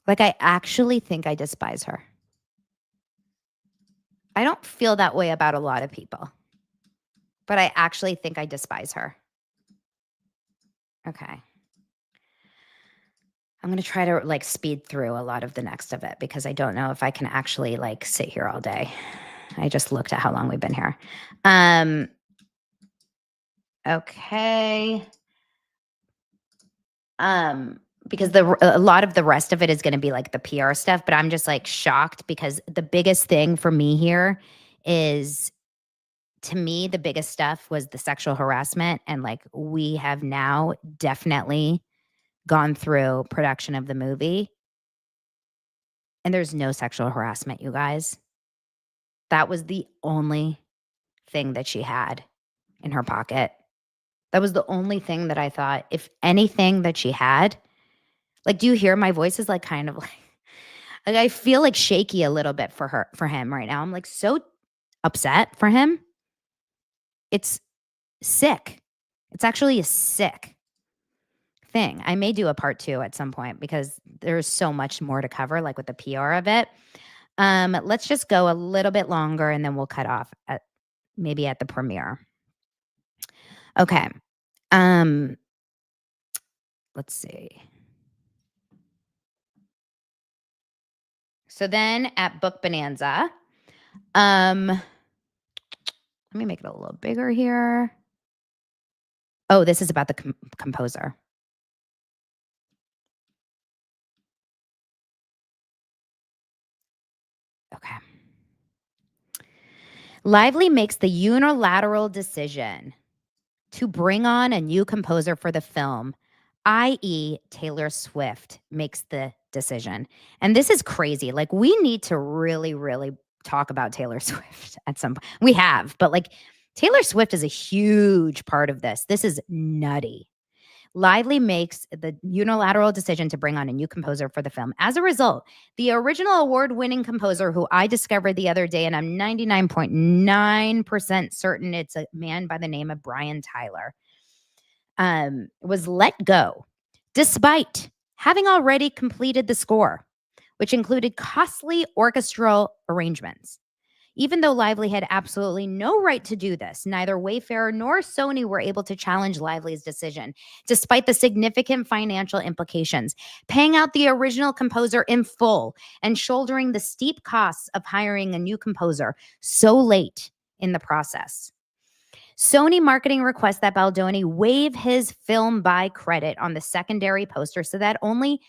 Like, I actually think I despise her. I don't feel that way about a lot of people, but I actually think I despise her. Okay. I'm going to try to like speed through a lot of the next of it because I don't know if I can actually like sit here all day. I just looked at how long we've been here. Okay. Because a lot of the rest of it is going to be like the PR stuff, but I'm just like shocked because the biggest thing for me here is, to me, the biggest stuff was the sexual harassment. And like, we have now definitely gone through production of the movie and there's no sexual harassment, you guys. That was the only thing that she had in her pocket. That was the only thing that I thought, if anything that she had. Like, do you hear my voice is like kind of like I feel like shaky a little bit for him right now. I'm like so upset for him. It's sick. It's actually a sick thing. I may do a part 2 at some point because there's so much more to cover, like with the PR of it. Let's just go a little bit longer and then we'll cut off at maybe at the premiere. Okay. Let's see. So then at Book Bonanza, let me make it a little bigger here. Oh, this is about the composer. Okay. Lively makes the unilateral decision to bring on a new composer for the film, i.e. Taylor Swift makes the decision. And this is crazy. Like, we need to really, really talk about Taylor Swift at some point. We have, but like Taylor Swift is a huge part of this. This is nutty. Lively makes the unilateral decision to bring on a new composer for the film. As a result, the original award-winning composer, who I discovered the other day, and I'm 99.9% certain it's a man by the name of Brian Tyler, was let go, despite having already completed the score, which included costly orchestral arrangements. Even though Lively had absolutely no right to do this, neither Wayfarer nor Sony were able to challenge Lively's decision, despite the significant financial implications, paying out the original composer in full and shouldering the steep costs of hiring a new composer so late in the process. Sony marketing requests that Baldoni waive his film buy credit on the secondary poster so that only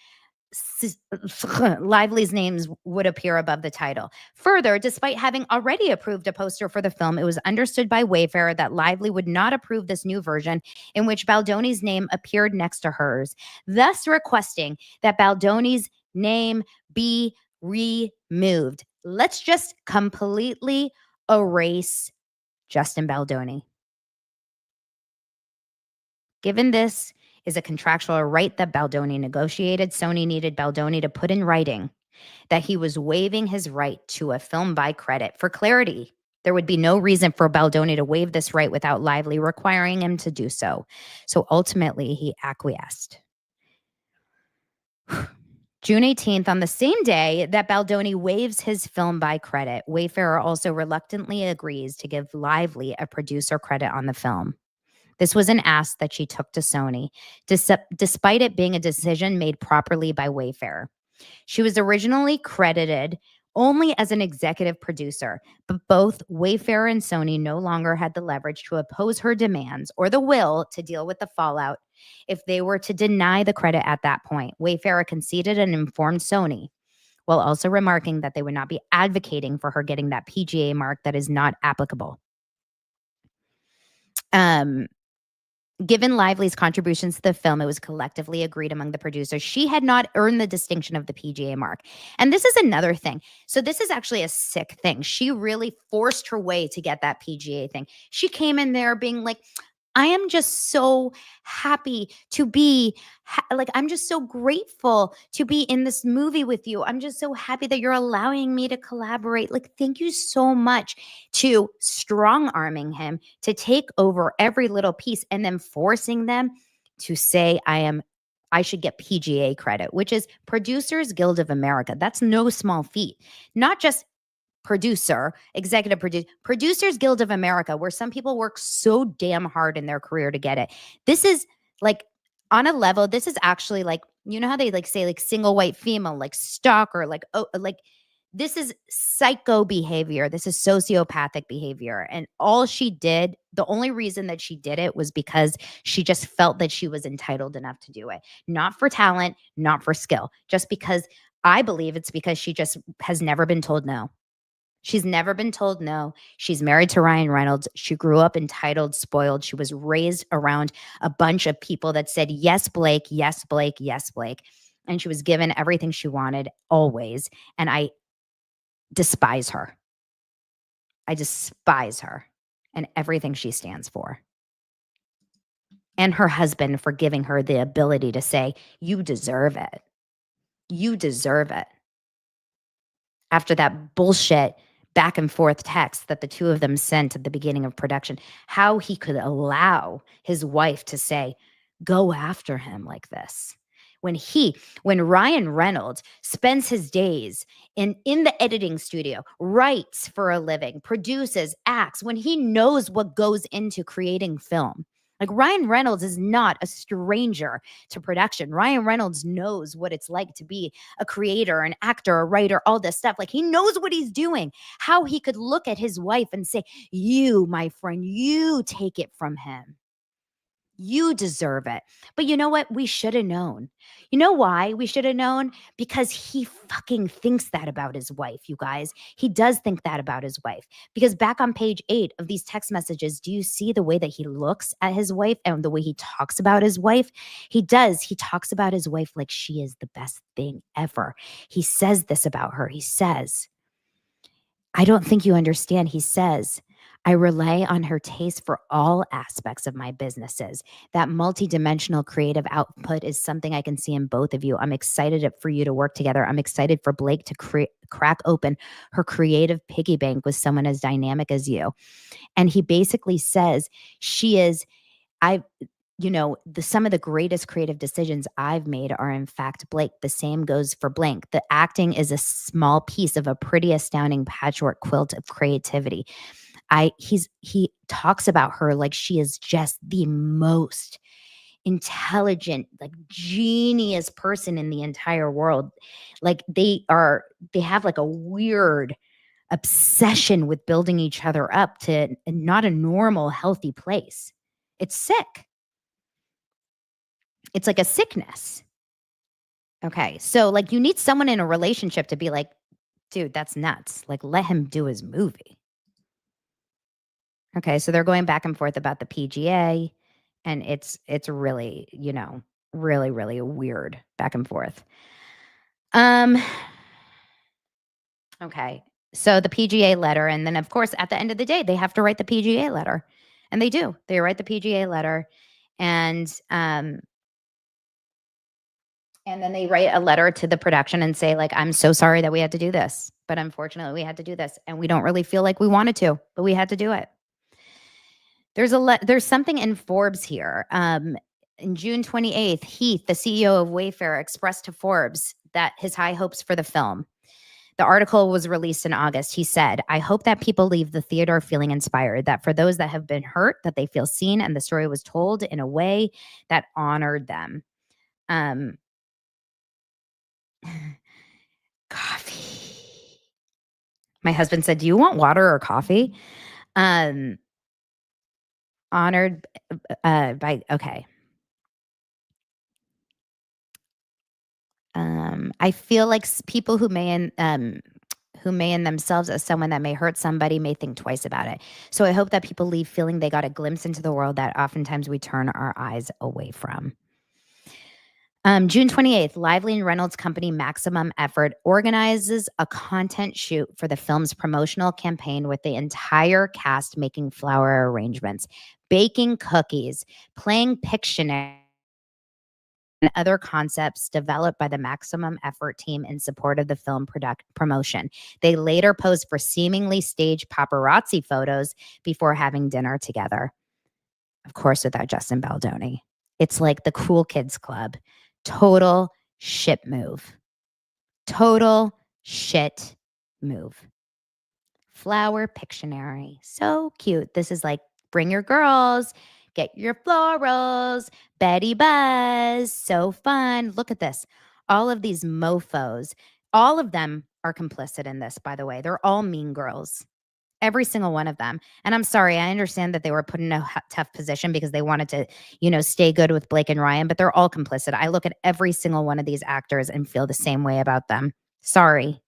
Lively's names would appear above the title. Further, despite having already approved a poster for the film, it was understood by Wayfarer that Lively would not approve this new version in which Baldoni's name appeared next to hers, thus requesting that Baldoni's name be removed. Let's just completely erase Justin Baldoni. Given this is a contractual right that Baldoni negotiated, Sony needed Baldoni to put in writing that he was waiving his right to a film buy credit. For clarity, there would be no reason for Baldoni to waive this right without Lively requiring him to do so. So ultimately, he acquiesced. June 18th, on the same day that Baldoni waives his film by credit, Wayfarer also reluctantly agrees to give Lively a producer credit on the film. This was an ask that she took to Sony, despite it being a decision made properly by Wayfarer. She was originally credited only as an executive producer, but both Wayfarer and Sony no longer had the leverage to oppose her demands or the will to deal with the fallout if they were to deny the credit at that point. Wayfarer conceded and informed Sony, while also remarking that they would not be advocating for her getting that PGA mark that is not applicable. Given Lively's contributions to the film, it was collectively agreed among the producers she had not earned the distinction of the PGA mark. And this is another thing. So this is actually a sick thing. She really forced her way to get that PGA thing. She came in there being like, I am just so happy to be, I'm just so grateful to be in this movie with you. I'm just so happy that you're allowing me to collaborate. Like, thank you so much, to strong arming him to take over every little piece and then forcing them to say, I should get PGA credit, which is Producers Guild of America. That's no small feat. Not just producer, executive producer, Producers Guild of America, where some people work so damn hard in their career to get it. This is like on a level, this is actually like, you know how they like say like single white female, like stalker, like, oh, like this is psycho behavior. This is sociopathic behavior. And all she did, the only reason that she did it was because she just felt that she was entitled enough to do it. Not for talent, not for skill, just because I believe it's because she just has never been told no. She's never been told no. She's married to Ryan Reynolds. She grew up entitled, spoiled. She was raised around a bunch of people that said, yes, Blake, yes, Blake, yes, Blake. And she was given everything she wanted always. And I despise her. I despise her and everything she stands for. And her husband for giving her the ability to say, you deserve it. You deserve it. After that bullshit back and forth text that the two of them sent at the beginning of production, how he could allow his wife to say, go after him like this. When Ryan Reynolds spends his days in the editing studio, writes for a living, produces, acts, when he knows what goes into creating film. Like, Ryan Reynolds is not a stranger to production. Ryan Reynolds knows what it's like to be a creator, an actor, a writer, all this stuff. Like, he knows what he's doing. How he could look at his wife and say, you, my friend, you take it from him. You deserve it. But you know what? We should have known. You know why we should have known? Because he fucking thinks that about his wife, you guys. He does think that about his wife. Because back on page 8 of these text messages, do you see the way that he looks at his wife and the way he talks about his wife? He does. He talks about his wife like she is the best thing ever. He says this about her. He says, I don't think you understand. He says, I rely on her taste for all aspects of my businesses. That multidimensional creative output is something I can see in both of you. I'm excited for you to work together. I'm excited for Blake to crack open her creative piggy bank with someone as dynamic as you. And he basically says, some of the greatest creative decisions I've made are in fact Blake. The same goes for Blank. The acting is a small piece of a pretty astounding patchwork quilt of creativity. He talks about her like she is just the most intelligent, like genius person in the entire world. Like they have like a weird obsession with building each other up to not a normal, healthy place. It's sick. It's like a sickness. Okay. So like you need someone in a relationship to be like, dude, that's nuts. Like, let him do his movie. Okay, so they're going back and forth about the PGA, and it's really, really, really weird back and forth. Okay, so the PGA letter, and then of course at the end of the day they have to write the PGA letter, and they do. They write the PGA letter, and then they write a letter to the production and say, like, I'm so sorry that we had to do this, but unfortunately we had to do this, and we don't really feel like we wanted to, but we had to do it. There's something in Forbes here. In June 28th, Heath, the CEO of Wayfair, expressed to Forbes that his high hopes for the film. The article was released in August. He said, I hope that people leave the theater feeling inspired, that for those that have been hurt, that they feel seen and the story was told in a way that honored them. Coffee. My husband said, do you want water or coffee? Honored by, okay. I feel like people who may in themselves as someone that may hurt somebody may think twice about it. So I hope that people leave feeling they got a glimpse into the world that oftentimes we turn our eyes away from. June 28th, Lively and Reynolds company Maximum Effort organizes a content shoot for the film's promotional campaign with the entire cast making flower arrangements, baking cookies, playing Pictionary, and other concepts developed by the Maximum Effort team in support of the film promotion. They later posed for seemingly staged paparazzi photos before having dinner together. Of course, without Justin Baldoni. It's like the cool kids club. Total shit move. Total shit move. Flower Pictionary. So cute. This is like, bring your girls, get your florals, Betty Buzz. So fun. Look at this. All of these mofos, all of them are complicit in this, by the way. They're all mean girls. Every single one of them. And I'm sorry, I understand that they were put in a tough position because they wanted to, stay good with Blake and Ryan, but they're all complicit. I look at every single one of these actors and feel the same way about them. Sorry.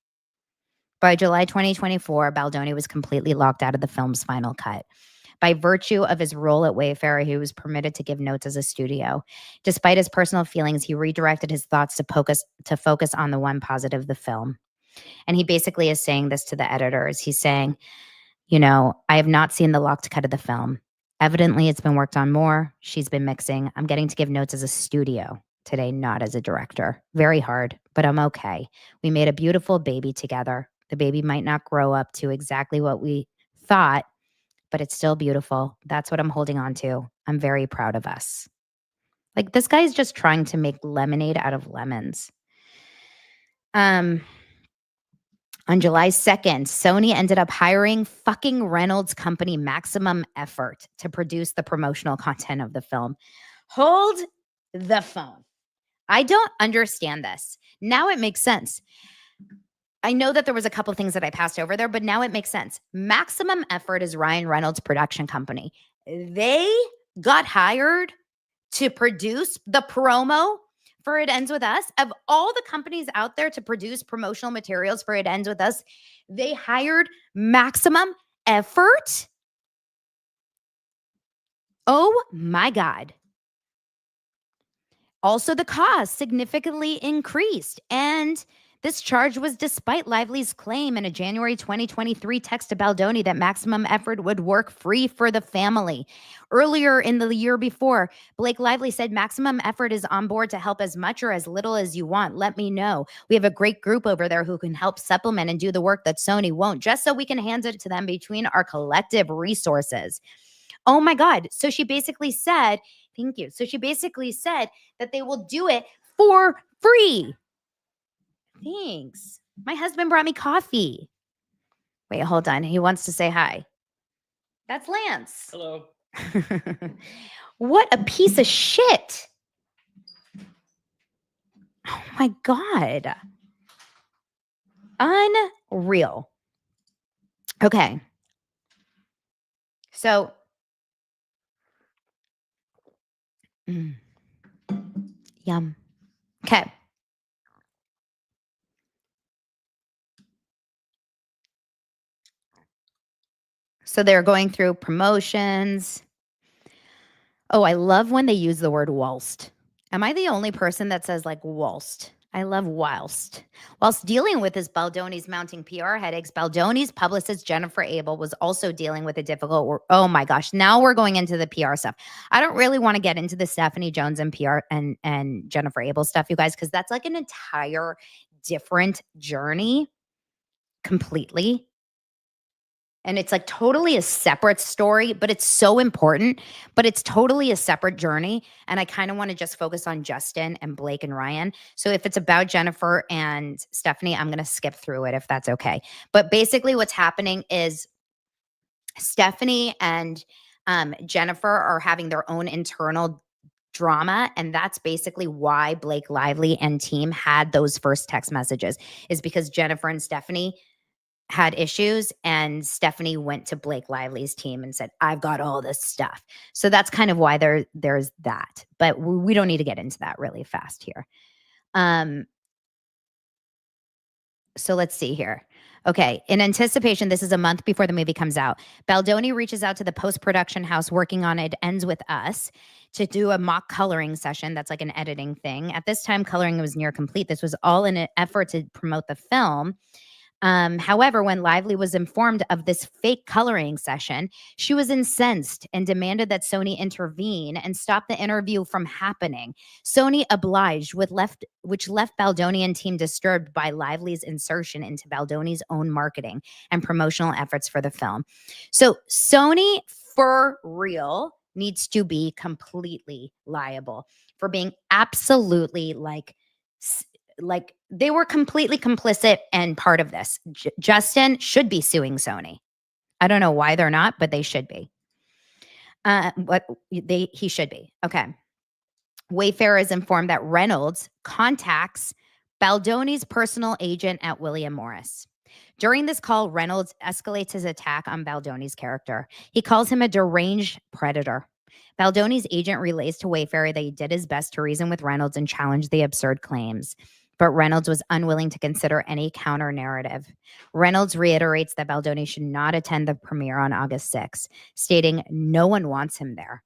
By July 2024, Baldoni was completely locked out of the film's final cut. By virtue of his role at Wayfarer, he was permitted to give notes as a studio. Despite his personal feelings, he redirected his thoughts to focus on the one positive, the film. And he basically is saying this to the editors. He's saying, I have not seen the locked cut of the film. Evidently, it's been worked on more. She's been mixing. I'm getting to give notes as a studio today, not as a director. Very hard, but I'm okay. We made a beautiful baby together. The baby might not grow up to exactly what we thought, but it's still beautiful. That's what I'm holding on to. I'm very proud of us. Like, this guy's just trying to make lemonade out of lemons. On July 2nd, Sony ended up hiring fucking Reynolds company Maximum Effort to produce the promotional content of the film. Hold the phone. I don't understand this. Now it makes sense. I know that there was a couple things that I passed over there, but now it makes sense. Maximum Effort is Ryan Reynolds' production company. They got hired to produce the promo for It Ends With Us. Of all the companies out there to produce promotional materials for It Ends With Us, they hired Maximum Effort. Oh my God. Also, the cost significantly increased, and this charge was despite Lively's claim in a January 2023 text to Baldoni that Maximum Effort would work free for the family. Earlier in the year before, Blake Lively said Maximum Effort is on board to help as much or as little as you want. Let me know. We have a great group over there who can help supplement and do the work that Sony won't, just so we can hand it to them between our collective resources. Oh my God. So she basically said, thank you. So she basically said that they will do it for free. Thanks. My husband brought me coffee. Wait, hold on. He wants to say hi. That's Lance. Hello. What a piece of shit. Oh my God. Unreal. Okay. So, yum. Okay. So they're going through promotions. Oh, I love when they use the word whilst. Am I the only person that says like whilst? I love whilst. Whilst dealing with his Baldoni's mounting PR headaches, Baldoni's publicist Jennifer Abel was also dealing with a difficult oh my gosh, now we're going into the PR stuff. I don't really want to get into the Stephanie Jones and PR and Jennifer Abel stuff, you guys, because that's like an entire different journey completely. And it's like totally a separate story, but it's so important, but it's totally a separate journey. And I kind of want to just focus on Justin and Blake and Ryan. So if it's about Jennifer and Stephanie, I'm going to skip through it if that's okay. But basically what's happening is Stephanie and Jennifer are having their own internal drama. And that's basically why Blake Lively and team had those first text messages, is because Jennifer and Stephanie had issues, and Stephanie went to Blake Lively's team and said, I've got all this stuff. So that's kind of why there's that. But we don't need to get into that really fast here. So let's see here. Okay. In anticipation, this is a month before the movie comes out. Baldoni reaches out to the post-production house working on It Ends With Us to do a mock coloring session. That's like an editing thing. At this time, coloring was near complete. This was all in an effort to promote the film. However, when Lively was informed of this fake coloring session, she was incensed and demanded that Sony intervene and stop the interview from happening. Sony obliged, which left Baldoni and team disturbed by Lively's insertion into Baldoni's own marketing and promotional efforts for the film. So Sony, for real, needs to be completely liable for being absolutely like they were completely complicit and part of this. Justin should be suing Sony. I don't know why they're not, but they should be. He should be. Okay. Wayfarer is informed that Reynolds contacts Baldoni's personal agent at William Morris. During this call, Reynolds escalates his attack on Baldoni's character. He calls him a deranged predator. Baldoni's agent relays to Wayfarer that he did his best to reason with Reynolds and challenge the absurd claims, but Reynolds was unwilling to consider any counter narrative. Reynolds reiterates that Baldoni should not attend the premiere on August 6th, stating no one wants him there.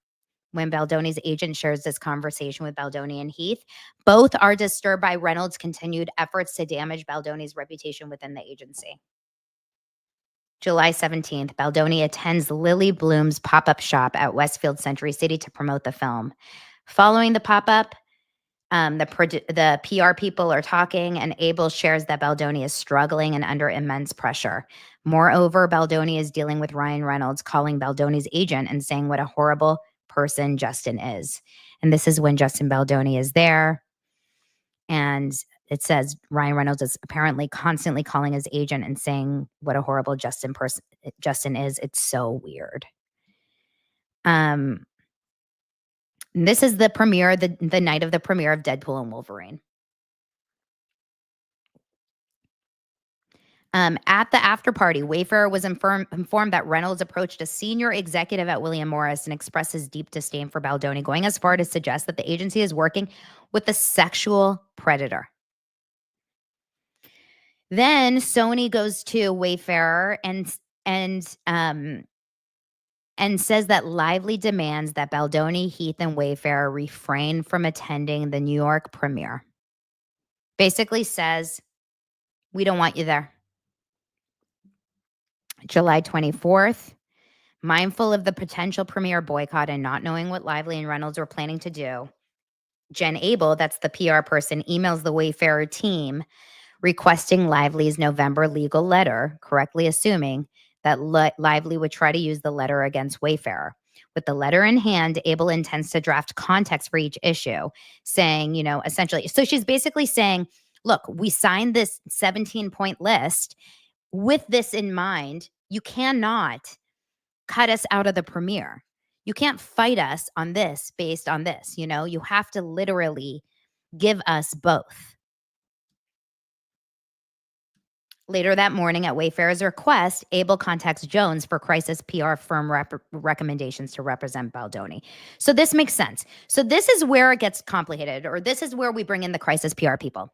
When Baldoni's agent shares this conversation with Baldoni and Heath, both are disturbed by Reynolds' continued efforts to damage Baldoni's reputation within the agency. July 17th, Baldoni attends Lily Bloom's pop-up shop at Westfield Century City to promote the film. Following the pop-up, the PR people are talking, and Abel shares that Baldoni is struggling and under immense pressure. Moreover, Baldoni is dealing with Ryan Reynolds, calling Baldoni's agent and saying what a horrible person Justin is. And this is when Justin Baldoni is there. And it says Ryan Reynolds is apparently constantly calling his agent and saying what a horrible Justin is. It's so weird. This is the premiere, the night of the premiere of Deadpool and Wolverine. At the after party, Wayfarer was informed that Reynolds approached a senior executive at William Morris and expressed his deep disdain for Baldoni, going as far to suggest that the agency is working with a sexual predator. Then Sony goes to Wayfarer and says that Lively demands that Baldoni, Heath, and Wayfarer refrain from attending the New York premiere. Basically says, we don't want you there. July 24th, mindful of the potential premiere boycott and not knowing what Lively and Reynolds were planning to do, Jen Abel, that's the PR person, emails the Wayfarer team requesting Lively's November legal letter, correctly assuming that Lively would try to use the letter against Wayfarer. With the letter in hand, Abel intends to draft context for each issue, saying, essentially, so she's basically saying, look, we signed this 17-point list with this in mind. You cannot cut us out of the premiere. You can't fight us on this based on this. You have to literally give us both. Later that morning, at Wayfarer's request, Abel contacts Jones for crisis PR firm recommendations to represent Baldoni. So this makes sense. So this is where it gets complicated, or this is where we bring in the crisis PR people.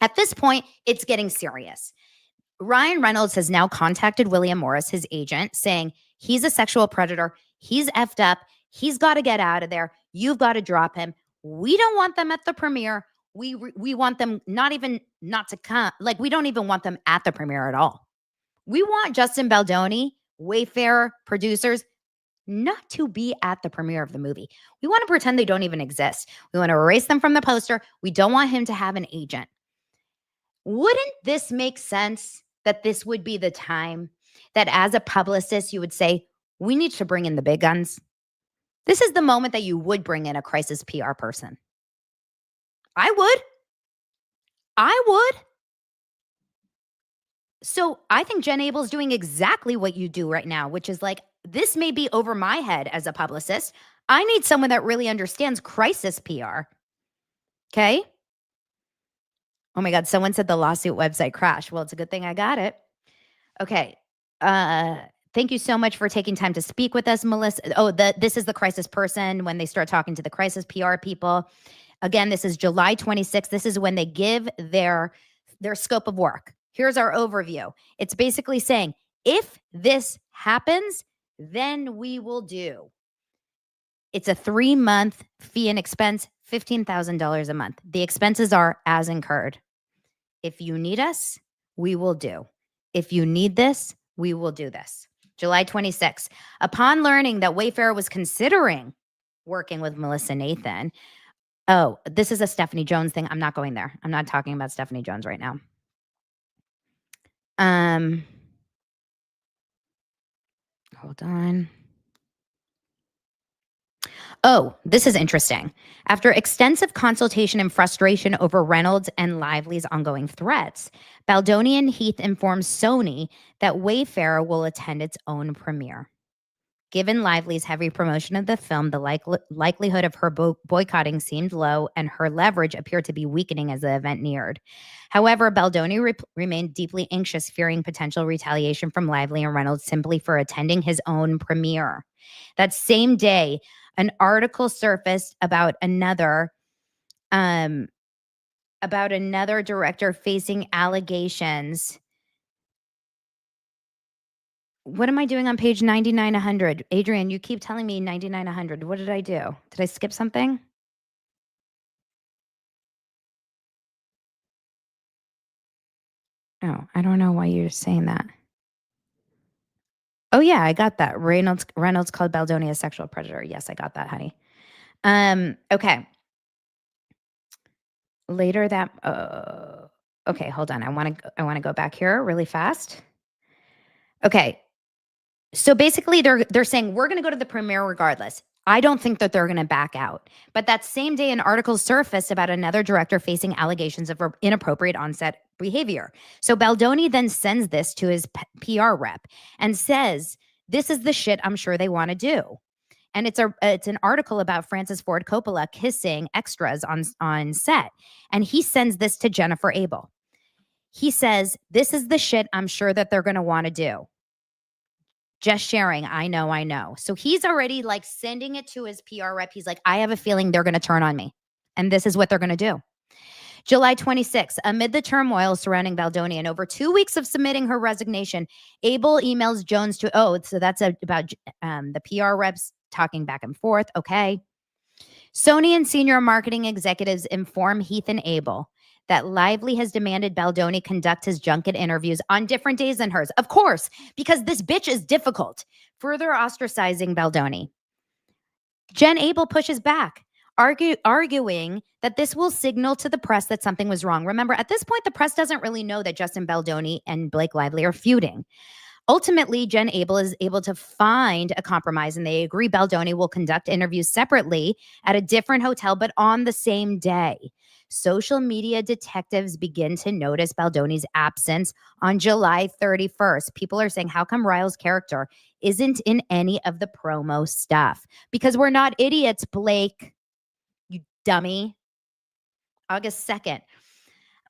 At this point, it's getting serious. Ryan Reynolds has now contacted William Morris, his agent, saying he's a sexual predator. He's effed up. He's got to get out of there. You've got to drop him. We don't want them at the premiere. We want them not to come. Like, we don't even want them at the premiere at all. We want Justin Baldoni, Wayfarer, producers, not to be at the premiere of the movie. We want to pretend they don't even exist. We want to erase them from the poster. We don't want him to have an agent. Wouldn't this make sense that this would be the time that as a publicist, you would say, we need to bring in the big guns? This is the moment that you would bring in a crisis PR person. I would. So I think Jen Abel's doing exactly what you do right now, which is like, this may be over my head as a publicist. I need someone that really understands crisis PR. Okay. Oh my God. Someone said the lawsuit website crashed. Well, it's a good thing I got it. Okay. Thank you so much for taking time to speak with us, Melissa. Oh, this is the crisis person when they start talking to the crisis PR people. Again, this is July 26th. This is when they give their scope of work. Here's our overview. It's basically saying, if this happens, then we will do. It's a 3-month fee and expense, $15,000 a month. The expenses are as incurred. If you need us, we will do. If you need this, we will do this. July 26th. Upon learning that Wayfair was considering working with Melissa Nathan, oh, this is a Stephanie Jones thing. I'm not going there. I'm not talking about Stephanie Jones right now. Hold on. Oh, this is interesting. After extensive consultation and frustration over Reynolds and Lively's ongoing threats, Baldoni and Heath informs Sony that Wayfair will attend its own premiere. Given Lively's heavy promotion of the film, the likelihood of her boycotting seemed low, and her leverage appeared to be weakening as the event neared. However, Baldoni remained deeply anxious, fearing potential retaliation from Lively and Reynolds simply for attending his own premiere. That same day, an article surfaced about another director facing allegations. What am I doing on page 99-100? Adrian, you keep telling me 99-100. What did I do? Did I skip something? Oh, I don't know why you're saying that. Oh yeah, I got that. Reynolds called Baldoni a sexual predator. Yes, I got that, honey. Okay. Later that okay, hold on. I want to go back here really fast. Okay. So basically they're saying we're going to go to the premiere regardless. I don't think that they're going to back out. But that same day, an article surfaced about another director facing allegations of inappropriate on-set behavior. So Baldoni then sends this to his PR rep and says, this is the shit I'm sure they want to do. And it's an article about Francis Ford Coppola kissing extras on set. And he sends this to Jennifer Abel. He says, this is the shit I'm sure that they're going to want to do. Just sharing. I know. So he's already like sending it to his PR rep. He's like, I have a feeling they're going to turn on me. And this is what they're going to do. July 26th, amid the turmoil surrounding Baldoni and over 2 weeks of submitting her resignation, Abel emails Jones so that's about the PR reps talking back and forth. Okay. Sony and senior marketing executives inform Heath and Abel that Lively has demanded Baldoni conduct his junket interviews on different days than hers. Of course, because this bitch is difficult, further ostracizing Baldoni. Jen Abel pushes back, arguing that this will signal to the press that something was wrong. Remember, at this point, the press doesn't really know that Justin Baldoni and Blake Lively are feuding. Ultimately, Jen Abel is able to find a compromise, and they agree Baldoni will conduct interviews separately at a different hotel, but on the same day. Social media detectives begin to notice Baldoni's absence on July 31st. People are saying, how come Ryle's character isn't in any of the promo stuff? Because we're not idiots, Blake, you dummy. August 2nd.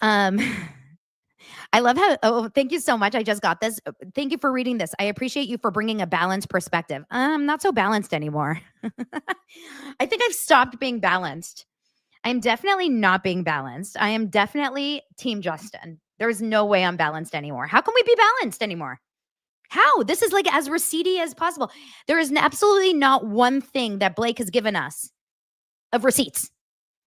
I love how, thank you so much. I just got this. Thank you for reading this. I appreciate you for bringing a balanced perspective. I'm not so balanced anymore. I think I've stopped being balanced. I'm definitely not being balanced. I am definitely Team Justin. There's no way I'm balanced anymore. How can we be balanced anymore? How? This is like as receipt as possible. There is absolutely not one thing that Blake has given us of receipts.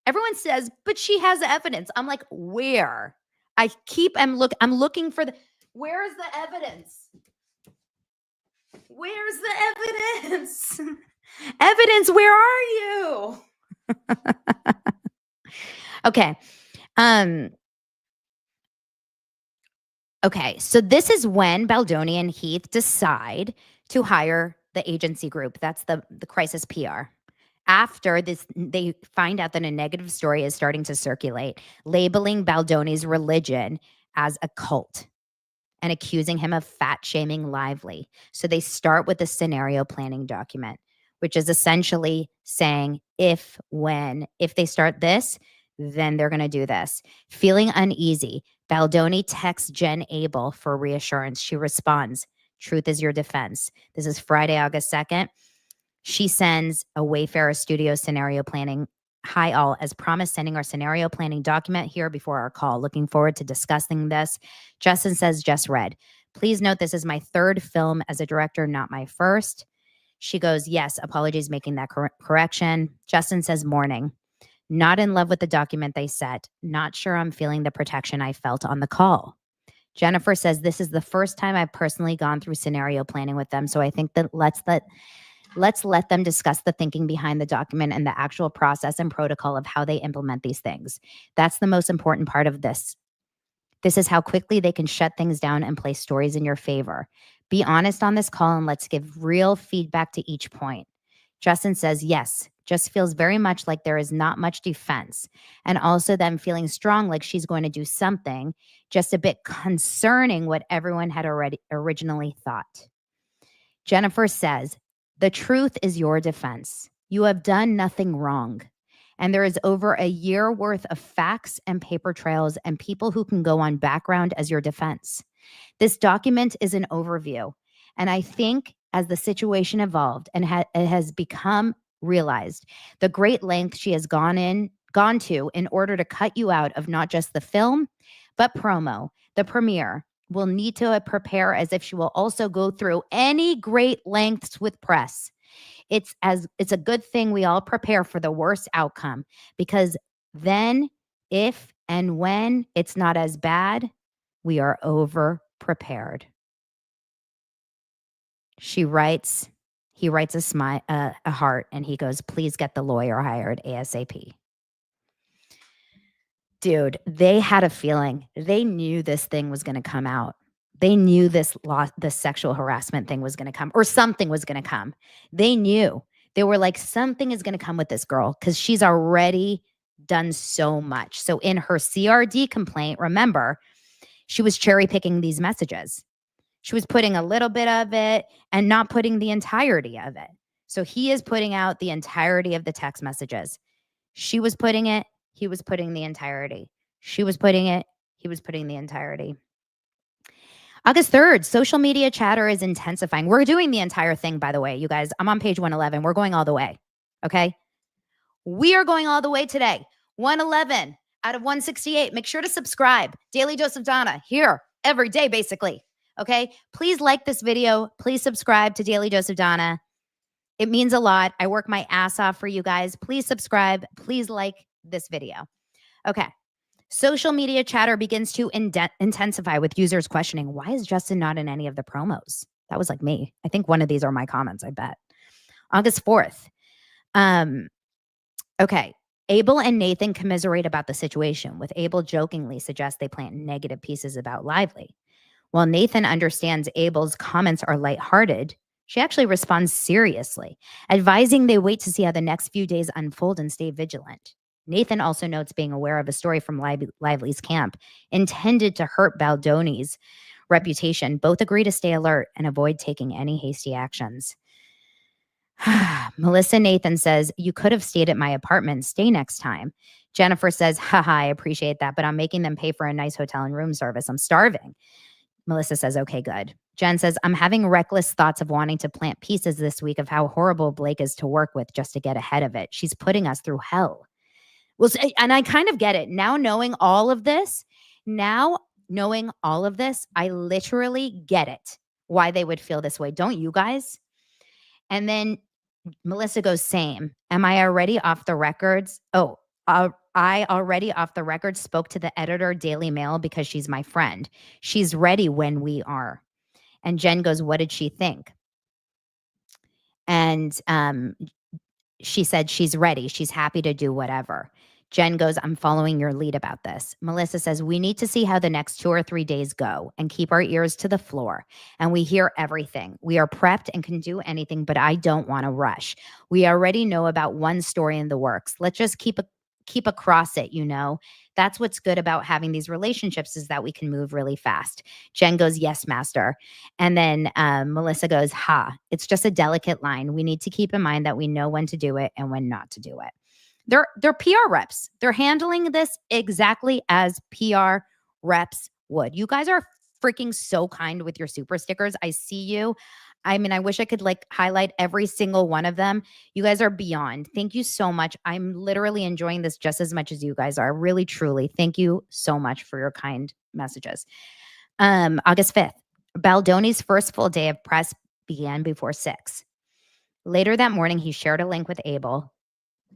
Everyone says, but she has evidence. I'm like, where? I'm looking for where's the evidence? Where's the evidence? Evidence, where are you? Okay. Okay, so this is when Baldoni and Heath decide to hire the agency group. That's the crisis PR. After this, they find out that a negative story is starting to circulate, labeling Baldoni's religion as a cult and accusing him of fat shaming Lively. So they start with a scenario planning document, which is essentially saying if they start this, then they're going to do this. Feeling uneasy, Baldoni texts Jen Abel for reassurance. She responds, "Truth is your defense." This is Friday, August 2nd. She sends a Wayfarer Studio scenario planning. "Hi all, as promised, sending our scenario planning document here before our call. Looking forward to discussing this." Justin says, "Just read. Please note this is my third film as a director, not my first." She goes, "Yes, apologies making that correction." Justin says, "Morning. Not in love with the document they set. Not sure I'm feeling the protection I felt on the call." Jennifer says, "This is the first time I've personally gone through scenario planning with them, so I think that let's let them discuss the thinking behind the document and the actual process and protocol of how they implement these things. That's the most important part of this. This is how quickly they can shut things down and place stories in your favor. Be honest on this call and let's give real feedback to each point." Justin says, "Yes, just feels very much like there is not much defense. And also them feeling strong like she's going to do something, just a bit concerning what everyone had already originally thought." Jennifer says, "The truth is your defense. You have done nothing wrong. And there is over a year worth of facts and paper trails and people who can go on background as your defense. This document is an overview. And I think as the situation evolved and it has become realized, the great length she has gone to in order to cut you out of not just the film, but promo, the premiere, will need to prepare as if she will also go through any great lengths with press. It's a good thing we all prepare for the worst outcome, because then if and when it's not as bad, we are over prepared." He writes a heart, and he goes, "Please get the lawyer hired ASAP." Dude, they had a feeling. They knew this thing was going to come out. They knew this sexual harassment thing was going to come, or something was going to come. They knew. They were like, something is going to come with this girl because she's already done so much. So in her CRD complaint, remember, she was cherry picking these messages. She was putting a little bit of it and not putting the entirety of it. So he is putting out the entirety of the text messages. She was putting it. He was putting the entirety. She was putting it. He was putting the entirety. August 3rd, social media chatter is intensifying. We're doing the entire thing, by the way, you guys. I'm on page 111. We're going all the way. Okay? We are going all the way today. 111 out of 168. Make sure to subscribe. Daily Dose of Donna here every day, basically. Okay? Please like this video. Please subscribe to Daily Dose of Donna. It means a lot. I work my ass off for you guys. Please subscribe. Please like this video. Okay. Social media chatter begins to intensify with users questioning, why is Justin not in any of the promos? That was like me. I think one of these are my comments, I bet. August 4th. Okay. Abel and Nathan commiserate about the situation, with Abel jokingly suggests they plant negative pieces about Lively. While Nathan understands Abel's comments are lighthearted, she actually responds seriously, advising they wait to see how the next few days unfold and stay vigilant. Nathan also notes being aware of a story from Lively's camp intended to hurt Baldoni's reputation. Both agree to stay alert and avoid taking any hasty actions. Melissa Nathan says, "You could have stayed at my apartment. Stay next time." Jennifer says, "Haha, I appreciate that, but I'm making them pay for a nice hotel and room service. I'm starving." Melissa says, "Okay, good." Jen says, "I'm having reckless thoughts of wanting to plant pieces this week of how horrible Blake is to work with just to get ahead of it. She's putting us through hell." Well, and I kind of get it. Now knowing all of this, I literally get it, why they would feel this way. Don't you guys? And then Melissa goes, "Same. Am I already off the records? I already off the record spoke to the editor Daily Mail because she's my friend. She's ready when we are." And Jen goes, "What did she think?" And she said she's ready. She's happy to do whatever. Jen goes, I'm following your lead about this. Melissa says, we need to see how the next 2 or 3 days go and keep our ears to the floor. And we hear everything. We are prepped and can do anything, but I don't want to rush. We already know about one story in the works. Let's just keep across it, you know. That's what's good about having these relationships, is that we can move really fast. Jen goes, yes, master. And then Melissa goes, it's just a delicate line. We need to keep in mind that we know when to do it and when not to do it. They're PR reps. They're handling this exactly as PR reps would. You guys are freaking so kind with your super stickers. I see you. I mean, I wish I could like highlight every single one of them. You guys are beyond. Thank you so much. I'm literally enjoying this just as much as you guys are. Really, truly. Thank you so much for your kind messages. August 5th, Baldoni's first full day of press began before 6. Later that morning, he shared a link with Abel.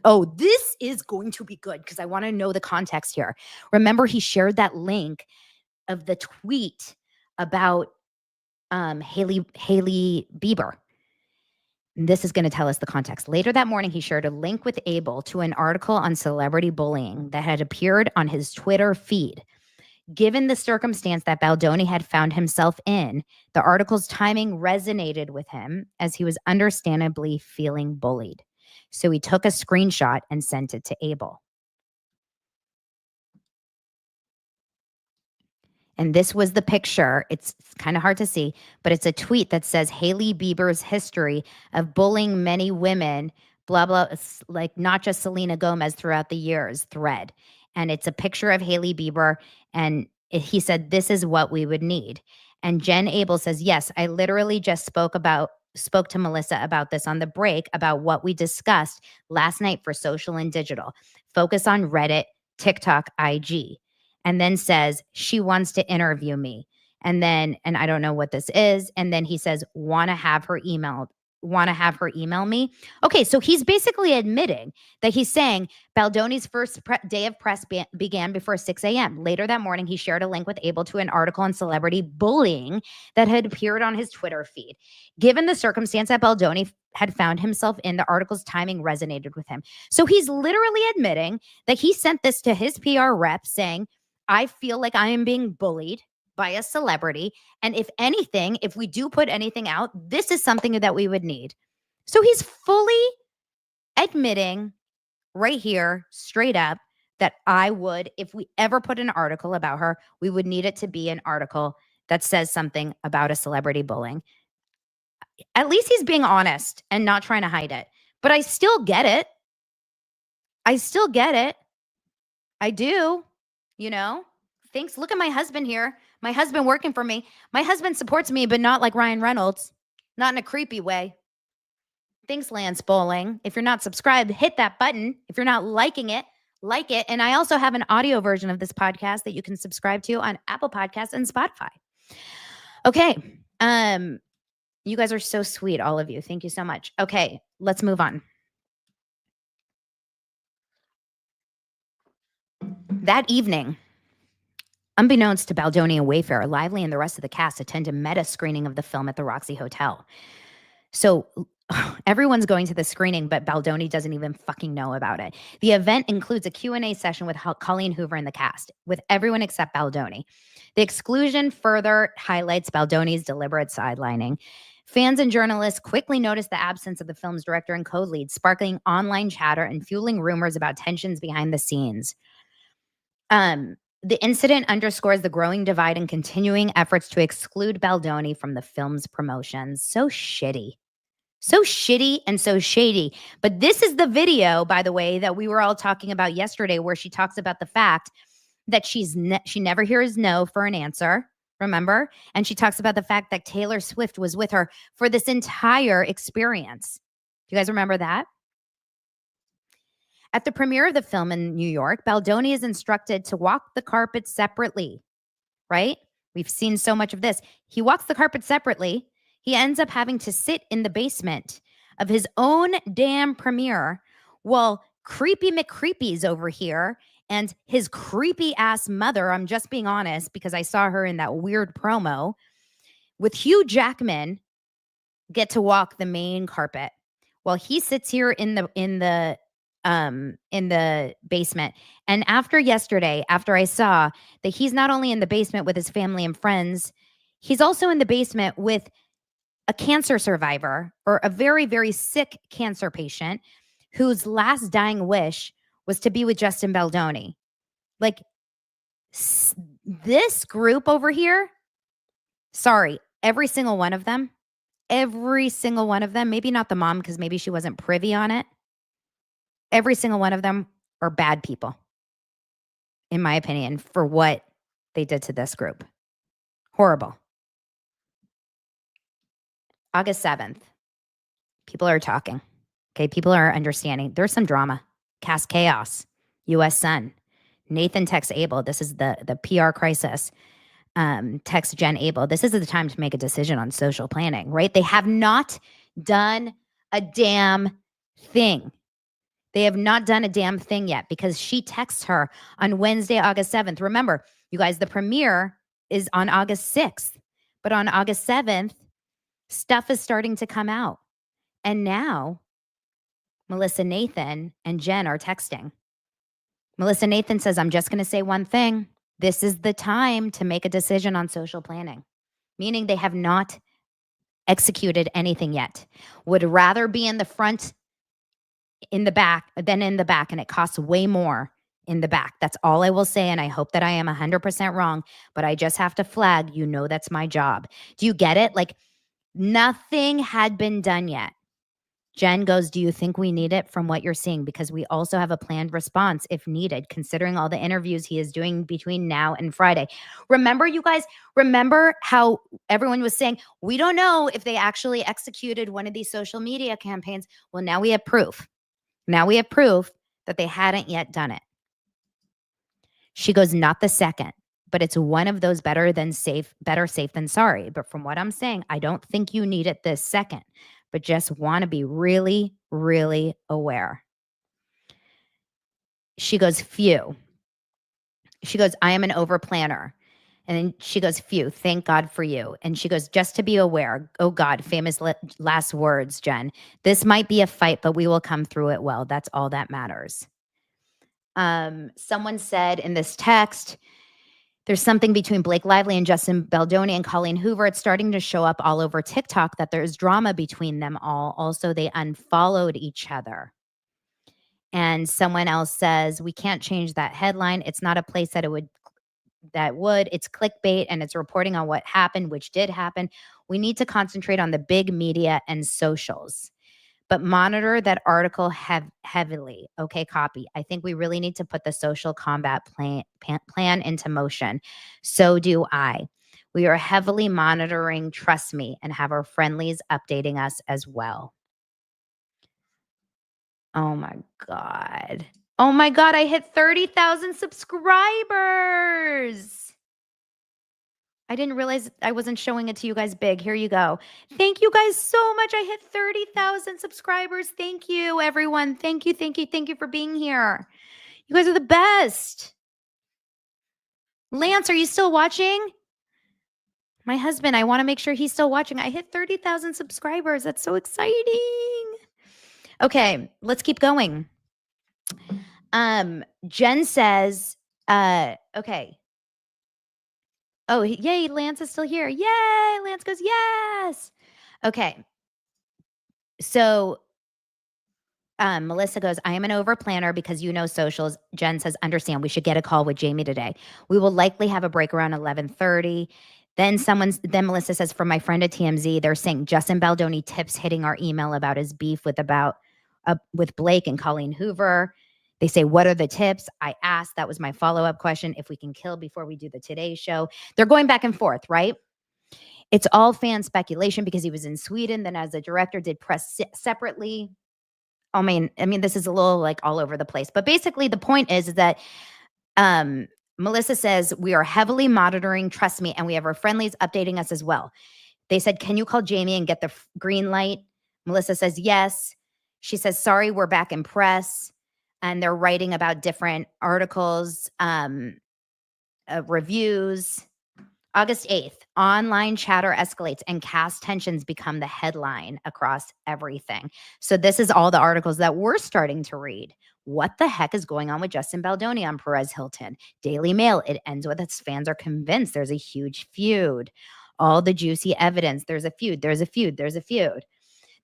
Oh, this is going to be good because I want to know the context here. Remember, he shared that link of the tweet about Hailey Bieber. And this is going to tell us the context. Later that morning, he shared a link with Abel to an article on celebrity bullying that had appeared on his Twitter feed. Given the circumstance that Baldoni had found himself in, the article's timing resonated with him as he was understandably feeling bullied. So he took a screenshot and sent it to Abel. And this was the picture. It's kind of hard to see, but it's a tweet that says Hailey Bieber's history of bullying many women, blah, blah, like not just Selena Gomez throughout the years thread. And it's a picture of Hailey Bieber. And he said, this is what we would need. And Jen Abel says, yes, I literally just spoke to Melissa about this on the break, about what we discussed last night for social and digital. Focus on Reddit, TikTok, IG. And then says, she wants to interview me. And I don't know what this is. And then he says, want to have her email me. Okay, so he's basically admitting that he's saying Baldoni's first day of press began before 6 a.m. Later that morning, he shared a link with Abel to an article on celebrity bullying that had appeared on his Twitter feed. Given the circumstance that Baldoni had found himself in, the article's timing resonated with him. So he's literally admitting that he sent this to his PR rep saying, I feel like I am being bullied by a celebrity. And if anything, if we do put anything out, this is something that we would need. So he's fully admitting right here, straight up, that I would, if we ever put an article about her, we would need it to be an article that says something about a celebrity bullying. At least he's being honest and not trying to hide it. But I still get it. I do, you know? Thanks. Look at my husband here. My husband working for me. My husband supports me, but not like Ryan Reynolds. Not in a creepy way. Thanks, Lance Bowling. If you're not subscribed, hit that button. If you're not liking it, like it. And I also have an audio version of this podcast that you can subscribe to on Apple Podcasts and Spotify. Okay. You guys are so sweet, all of you. Thank you so much. Okay, let's move on. That evening, unbeknownst to Baldoni and Wayfair, Lively and the rest of the cast attend a meta screening of the film at the Roxy Hotel. So everyone's going to the screening, but Baldoni doesn't even fucking know about it. The event includes a Q&A session with Colleen Hoover and the cast, with everyone except Baldoni. The exclusion further highlights Baldoni's deliberate sidelining. Fans and journalists quickly noticed the absence of the film's director and co-lead, sparkling online chatter and fueling rumors about tensions behind the scenes. The incident underscores the growing divide and continuing efforts to exclude Baldoni from the film's promotions. So shitty. So shitty and so shady. But this is the video, by the way, that we were all talking about yesterday, where she talks about the fact that she never hears no for an answer. Remember? And she talks about the fact that Taylor Swift was with her for this entire experience. Do you guys remember that? At the premiere of the film in New York, Baldoni is instructed to walk the carpet separately, right? We've seen so much of this. He walks the carpet separately. He ends up having to sit in the basement of his own damn premiere while Creepy McCreepy's over here and his creepy ass mother, I'm just being honest because I saw her in that weird promo, with Hugh Jackman get to walk the main carpet while he sits here in the in the basement. And after yesterday, after I saw that he's not only in the basement with his family and friends, he's also in the basement with a cancer survivor or a very, very sick cancer patient whose last dying wish was to be with Justin Baldoni. Like, this group over here, sorry, every single one of them, maybe not the mom because maybe she wasn't privy on it. Every single one of them are bad people, in my opinion, for what they did to this group. Horrible. August 7th. People are talking. Okay, people are understanding. There's some drama. Cast chaos. U.S. Sun. Nathan texts Abel. This is the PR crisis. Text Jen Abel. This is the time to make a decision on social planning, right? They have not done a damn thing. They have not done a damn thing yet because she texts her on Wednesday, August 7th. Remember, you guys, the premiere is on August 6th. But on August 7th, stuff is starting to come out. And now, Melissa Nathan and Jen are texting. Melissa Nathan says, I'm just going to say one thing. This is the time to make a decision on social planning. Meaning they have not executed anything yet. Would rather be in the front in the back than in the back, and it costs way more in the back. That's all I will say, and I hope that I am 100% wrong, but I just have to flag, that's my job. Do you get it? Like, nothing had been done yet. Jen goes, do you think we need it from what you're seeing? Because we also have a planned response if needed, considering all the interviews he is doing between now and Friday. Remember, you guys, how everyone was saying, we don't know if they actually executed one of these social media campaigns. Well, now we have proof. Now we have proof that they hadn't yet done it. She goes, not the second, but it's one of those better safe than sorry. But from what I'm saying, I don't think you need it this second, but just want to be really, really aware. She goes, phew. She goes, I am an over planner. And then she goes, phew, thank God for you. And she goes, just to be aware, oh God, famous last words, Jen. This might be a fight, but we will come through it well. That's all that matters. Someone said in this text, there's something between Blake Lively and Justin Baldoni and Colleen Hoover. It's starting to show up all over TikTok that there's drama between them all. Also, they unfollowed each other. And someone else says, we can't change that headline. It's not a place that would. It's clickbait and it's reporting on what happened, which did happen. We need to concentrate on the big media and socials, but monitor that article heavily. Okay, copy. I think we really need to put the social combat plan into motion. So do I. We are heavily monitoring, trust me, and have our friendlies updating us as well. Oh my God. Oh my God, I hit 30,000 subscribers. I didn't realize I wasn't showing it to you guys big. Here you go. Thank you guys so much. I hit 30,000 subscribers. Thank you, everyone. Thank you, thank you, thank you for being here. You guys are the best. Lance, are you still watching? My husband, I want to make sure he's still watching. I hit 30,000 subscribers. That's so exciting. Okay, let's keep going. Jen says, okay. Oh, yay, Lance is still here. Yay, Lance goes, yes. Okay. So Melissa goes, I am an over planner because socials. Jen says, understand, we should get a call with Jamie today. We will likely have a break around 11:30. Then Melissa says, from my friend at TMZ, they're saying Justin Baldoni tips hitting our email about his beef with Blake and Colleen Hoover. They say, what are the tips? I asked, that was my follow-up question, if we can kill before we do the Today Show. They're going back and forth, right? It's all fan speculation because he was in Sweden. Then as the director did press separately. I mean, this is a little like all over the place. But basically the point is that Melissa says, we are heavily monitoring, trust me, and we have our friendlies updating us as well. They said, can you call Jamie and get the green light? Melissa says, yes. She says, sorry, we're back in press. And they're writing about different articles, reviews. August 8th, online chatter escalates and cast tensions become the headline across everything. So this is all the articles that we're starting to read. What the heck is going on with Justin Baldoni on Perez Hilton? Daily Mail, it ends with its fans are convinced there's a huge feud. All the juicy evidence, there's a feud, there's a feud, there's a feud.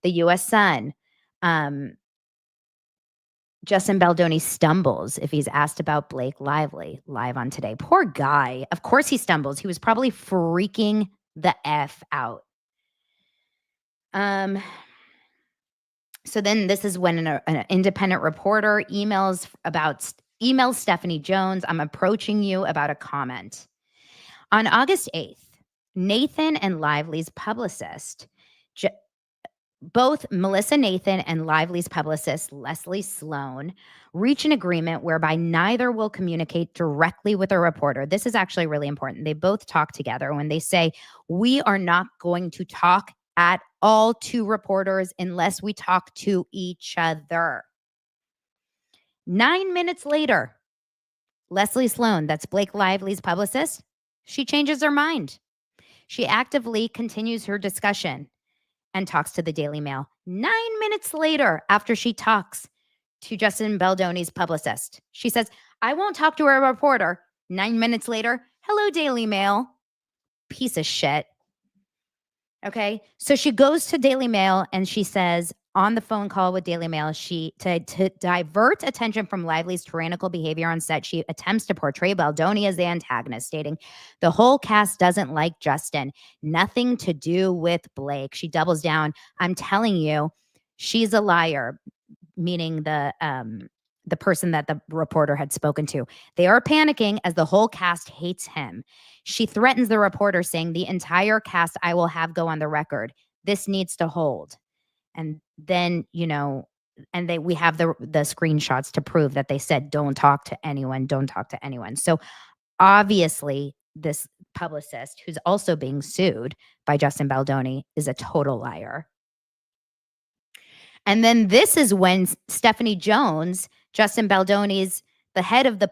The U.S. Sun, Justin Baldoni stumbles if he's asked about Blake Lively live on Today. Poor guy. Of course he stumbles. He was probably freaking the F out. So then this is when an independent reporter emails Stephanie Jones. I'm approaching you about a comment. On August 8th, Nathan and Lively's publicist, both Melissa Nathan and Lively's publicist, Leslie Sloan, reach an agreement whereby neither will communicate directly with a reporter. This is actually really important. They both talk together when they say, we are not going to talk at all to reporters unless we talk to each other. 9 minutes later, Leslie Sloan, that's Blake Lively's publicist, she changes her mind. She actively continues her discussion and talks to the Daily Mail. 9 minutes later, after she talks to Justin Baldoni's publicist, she says, I won't talk to a reporter. 9 minutes later, hello, Daily Mail. Piece of shit. Okay, so she goes to Daily Mail and she says on the phone call with Daily Mail, to divert attention from Lively's tyrannical behavior on set, she attempts to portray Baldoni as the antagonist, stating the whole cast doesn't like Justin. Nothing to do with Blake. She doubles down. I'm telling you, she's a liar, meaning the person that the reporter had spoken to. They are panicking as the whole cast hates him. She threatens the reporter, saying the entire cast I will have go on the record. This needs to hold. And then, we have the screenshots to prove that they said, don't talk to anyone, don't talk to anyone. So obviously this publicist, who's also being sued by Justin Baldoni, is a total liar. And then this is when Stephanie Jones, Justin Baldoni's, the head of the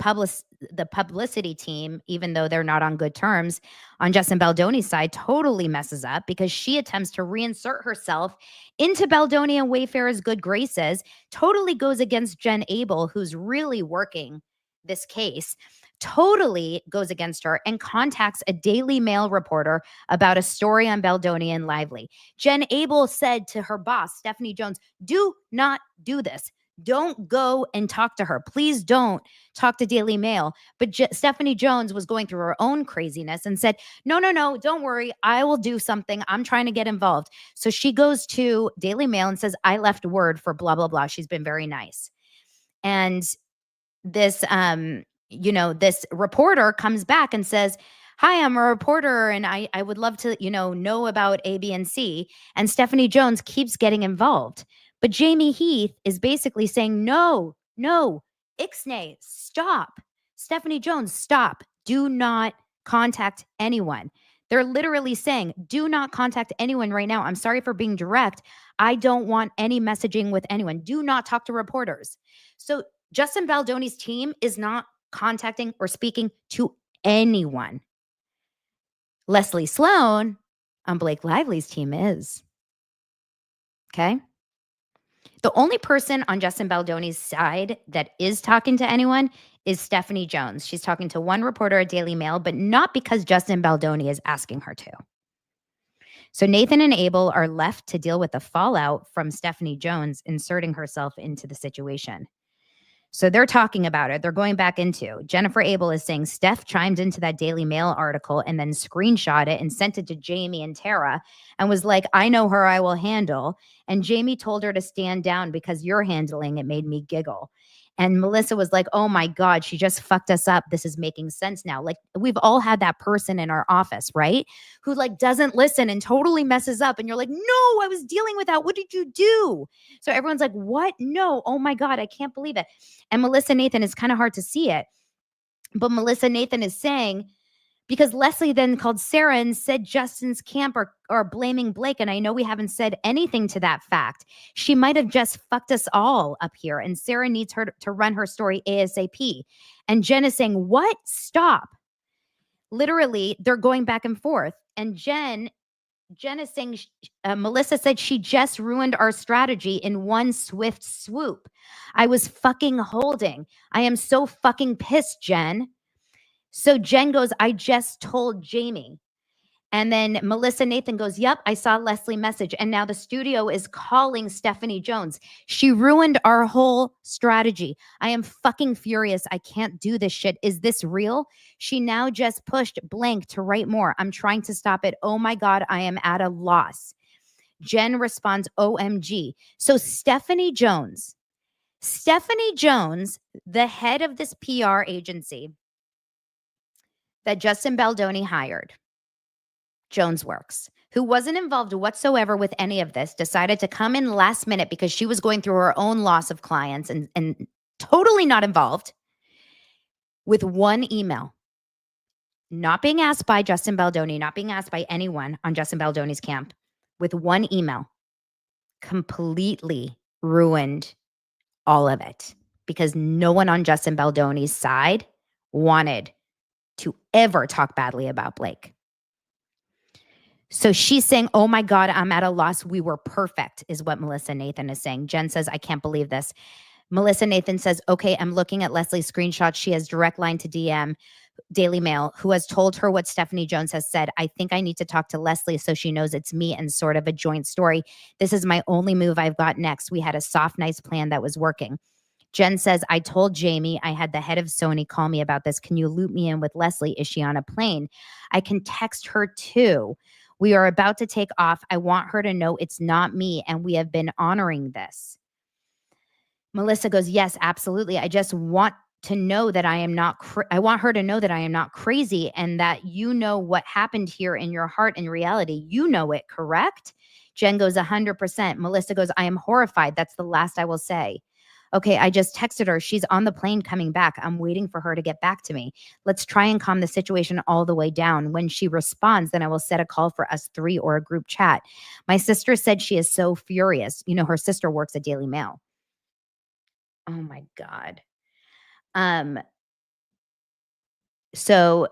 publicity team, even though they're not on good terms, on Justin Baldoni's side, totally messes up because she attempts to reinsert herself into Baldoni and Wayfarer's good graces, totally goes against Jen Abel, who's really working this case, totally goes against her and contacts a Daily Mail reporter about a story on Baldoni and Lively. Jen Abel said to her boss, Stephanie Jones, do not do this. Don't go and talk to her. Please don't talk to Daily Mail. But Stephanie Jones was going through her own craziness and said, no, don't worry. I will do something. I'm trying to get involved. So she goes to Daily Mail and says, I left word for blah, blah, blah. She's been very nice. And this, this reporter comes back and says, hi, I'm a reporter and I would love to, know about A, B, and C. And Stephanie Jones keeps getting involved. But Jamie Heath is basically saying, no, Ixnay, stop. Stephanie Jones, stop. Do not contact anyone. They're literally saying, do not contact anyone right now. I'm sorry for being direct. I don't want any messaging with anyone. Do not talk to reporters. So Justin Baldoni's team is not contacting or speaking to anyone. Leslie Sloan on Blake Lively's team is. Okay? The only person on Justin Baldoni's side that is talking to anyone is Stephanie Jones. She's talking to one reporter at Daily Mail, but not because Justin Baldoni is asking her to. So Nathan and Abel are left to deal with the fallout from Stephanie Jones inserting herself into the situation. So they're talking about it. They're going back into. Jennifer Abel is saying Steph chimed into that Daily Mail article and then screenshot it and sent it to Jamie and Tara and was like, I know her, I will handle. And Jamie told her to stand down because you're handling it made me giggle. And Melissa was like, oh my God, she just fucked us up. This is making sense now. Like we've all had that person in our office, right? Who like doesn't listen and totally messes up. And you're like, no, I was dealing with that. What did you do? So everyone's like, what? No. Oh my God, I can't believe it. And Melissa Nathan, is kind of hard to see it. But Melissa Nathan is saying, because Leslie then called Sarah and said Justin's camp are blaming Blake. And I know we haven't said anything to that fact. She might have just fucked us all up here. And Sarah needs her to run her story ASAP. And Jen is saying, what? Stop. Literally, they're going back and forth. And Jen Jen is saying, Melissa said she just ruined our strategy in one swift swoop. I was fucking holding. I am so fucking pissed, Jen. So Jen goes, I just told Jamie. And then Melissa Nathan goes, yep, I saw Leslie message. And now the studio is calling Stephanie Jones. She ruined our whole strategy. I am fucking furious. I can't do this shit. Is this real? She now just pushed blank to write more. I'm trying to stop it. Oh my God, I am at a loss. Jen responds, OMG. So Stephanie Jones, the head of this PR agency that Justin Baldoni hired, Jones Works, who wasn't involved whatsoever with any of this, decided to come in last minute because she was going through her own loss of clients and totally not involved, with one email. Not being asked by Justin Baldoni, not being asked by anyone on Justin Baldoni's camp, with one email, completely ruined all of it because no one on Justin Baldoni's side wanted to ever talk badly about Blake. So she's saying, oh my God, I'm at a loss. We were perfect, is what Melissa Nathan is saying. Jen says, I can't believe this. Melissa Nathan says, okay, I'm looking at Leslie's screenshot. She has direct line to DM Daily Mail, who has told her what Stephanie Jones has said. I think I need to talk to Leslie so she knows it's me and sort of a joint story. This is my only move I've got next. We had a soft, nice plan that was working. Jen says, I told Jamie I had the head of Sony call me about this. Can you loop me in with Leslie? Is she on a plane? I can text her too. We are about to take off. I want her to know it's not me, and we have been honoring this. Melissa goes, yes, absolutely. I just want to know that I am not, I want her to know that I am not crazy and that you know what happened here in your heart and reality. You know it, correct? Jen goes, 100%. Melissa goes, I am horrified. That's the last I will say. Okay, I just texted her. She's on the plane coming back. I'm waiting for her to get back to me. Let's try and calm the situation all the way down. When she responds, then I will set a call for us three or a group chat. My sister said she is so furious. You know, her sister works at Daily Mail. Oh my God. So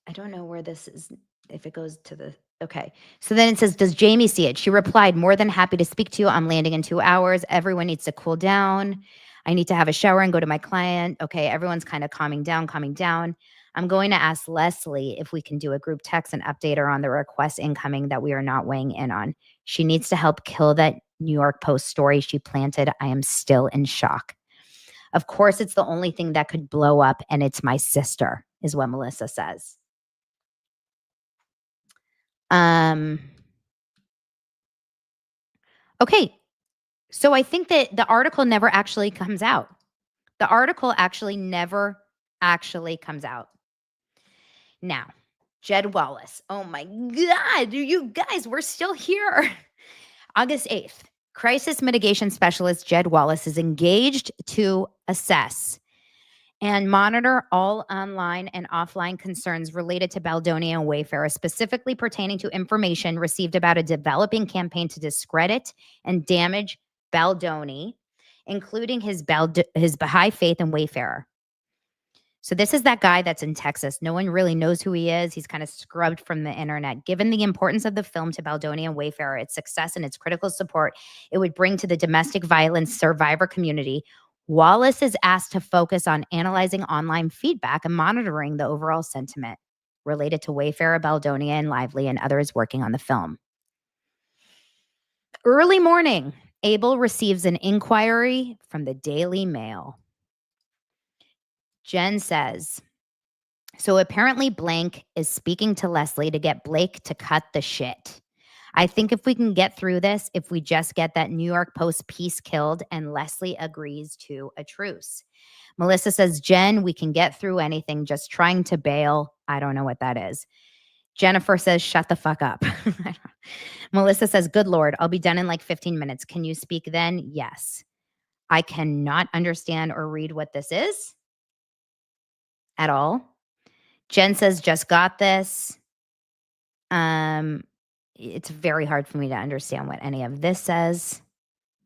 I don't know where this is, if it goes to the, okay. So then it says, does Jamie see it? She replied, more than happy to speak to you. I'm landing in 2 hours. Everyone needs to cool down. I need to have a shower and go to my client. Okay, everyone's kind of calming down. I'm going to ask Leslie if we can do a group text and update her on the request incoming that we are not weighing in on. She needs to help kill that New York Post story she planted. I am still in shock. Of course, it's the only thing that could blow up, and it's my sister, is what Melissa says. Okay, so I think that the article never actually comes out. The article actually never actually comes out. Now, Jed Wallace. Oh my God, you guys, we're still here. August 8th, crisis mitigation specialist Jed Wallace is engaged to assess and monitor all online and offline concerns related to Baldoni and Wayfarer, specifically pertaining to information received about a developing campaign to discredit and damage Baldoni, including his Baha'i faith and Wayfarer. So this is that guy that's in Texas. No one really knows who he is. He's kind of scrubbed from the internet. Given the importance of the film to Baldoni and Wayfarer, its success and its critical support it would bring to the domestic violence survivor community, Wallace is asked to focus on analyzing online feedback and monitoring the overall sentiment related to Wayfarer, Baldoni, and Lively, and others working on the film. Early morning, Abel receives an inquiry from the Daily Mail. Jen says, so apparently Blank is speaking to Leslie to get Blake to cut the shit. I think if we can get through this, if we just get that New York Post piece killed and Leslie agrees to a truce. Melissa says, Jen, we can get through anything, just trying to bail. I don't know what that is. Jennifer says, shut the fuck up. Melissa says, good Lord, I'll be done in like 15 minutes. Can you speak then? Yes. I cannot understand or read what this is at all. Jen says, just got this. It's very hard for me to understand what any of this says.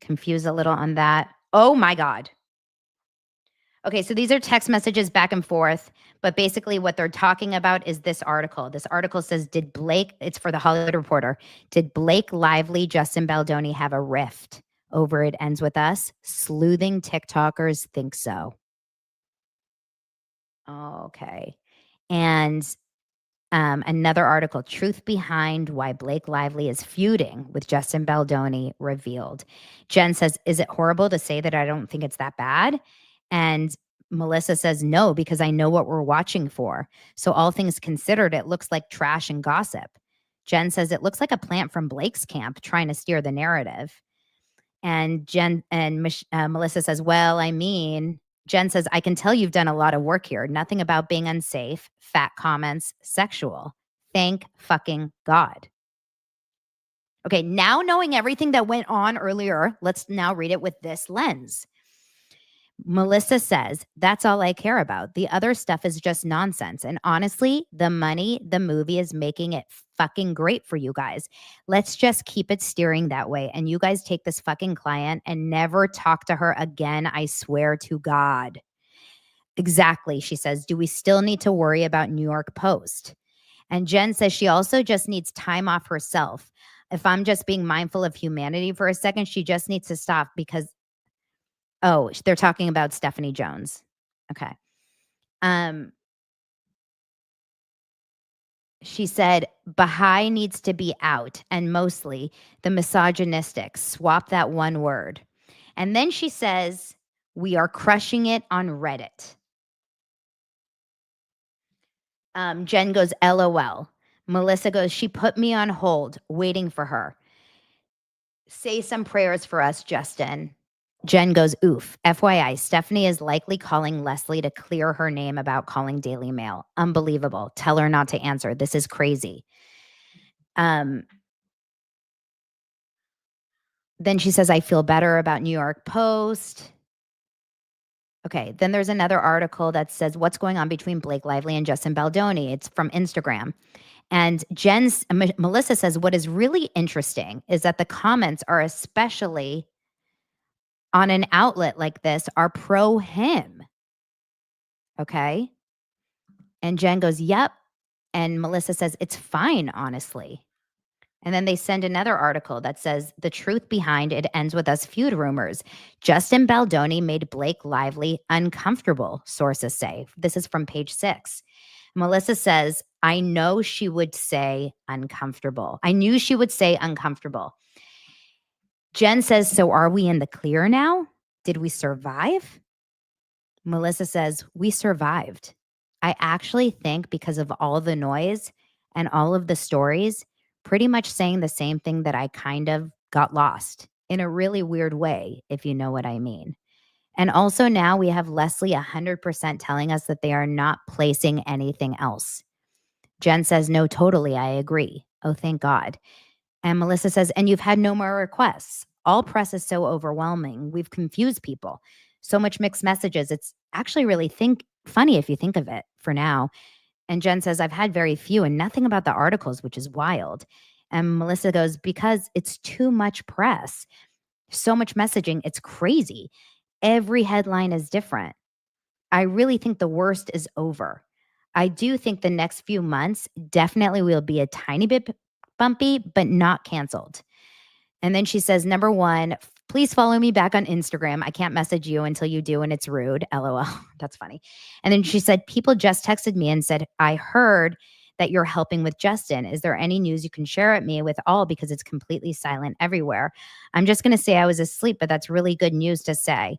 Confused a little on that. Oh my God. Okay, so these are text messages back and forth, but basically what they're talking about is this article. This article says, it's for the Hollywood Reporter, did Blake Lively, Justin Baldoni have a rift over It Ends With Us? Sleuthing TikTokers think so. Okay. And another article, Truth Behind Why Blake Lively is Feuding with Justin Baldoni revealed. Jen says, is it horrible to say that I don't think it's that bad? And Melissa says, no, because I know what we're watching for. So all things considered, it looks like trash and gossip. Jen says, it looks like a plant from Blake's camp trying to steer the narrative. And Melissa says, well, I mean, Jen says, I can tell you've done a lot of work here. Nothing about being unsafe, fat comments, sexual. Thank fucking God. Okay, now knowing everything that went on earlier, let's now read it with this lens. Melissa says, that's all I care about. The other stuff is just nonsense. And honestly, the money the movie is making it fucking great for you guys. Let's just keep it steering that way. And you guys take this fucking client and never talk to her again. I swear to God. Exactly. She says, do we still need to worry about New York Post? And Jen says she also just needs time off herself. If I'm just being mindful of humanity for a second, she just needs to stop because oh, they're talking about Stephanie Jones. Okay. She said, Baha'i needs to be out, and mostly the misogynistic. Swap that one word. And then she says, we are crushing it on Reddit. Jen goes, LOL. Melissa goes, she put me on hold, waiting for her. Say some prayers for us, Justin. Jen goes, oof. FYI, Stephanie is likely calling Leslie to clear her name about calling Daily Mail. Unbelievable. Tell her not to answer. This is crazy. Then she says, I feel better about New York Post. Okay, then there's another article that says, what's going on between Blake Lively and Justin Baldoni? It's from Instagram. And Melissa says, what is really interesting is that the comments are especially on an outlet like this are pro him. Okay. And Jen goes, yep. And Melissa says, it's fine, honestly. And then they send another article that says, the truth behind It Ends With Us feud rumors. Justin Baldoni made Blake Lively uncomfortable, sources say. This is from page 6. Melissa says, I know she would say uncomfortable. I knew she would say uncomfortable. Jen says, so are we in the clear now? Did we survive? Melissa says, we survived. I actually think because of all the noise and all of the stories, pretty much saying the same thing that I kind of got lost in a really weird way, if you know what I mean. And also now we have Leslie 100% telling us that they are not placing anything else. Jen says, no, totally, I agree. Oh, thank God. And Melissa says, and you've had no more requests. All press is so overwhelming. We've confused people. So much mixed messages. It's actually really funny if you think of it for now. And Jen says, I've had very few and nothing about the articles, which is wild. And Melissa goes, because it's too much press, so much messaging. It's crazy. Every headline is different. I really think the worst is over. I do think the next few months definitely will be a tiny bit bumpy, but not canceled. And then she says, number 1, please follow me back on Instagram. I can't message you until you do, and it's rude. LOL. That's funny. And then she said, people just texted me and said, I heard that you're helping with Justin. Is there any news you can share at me with all because it's completely silent everywhere? I'm just going to say I was asleep, but that's really good news to say.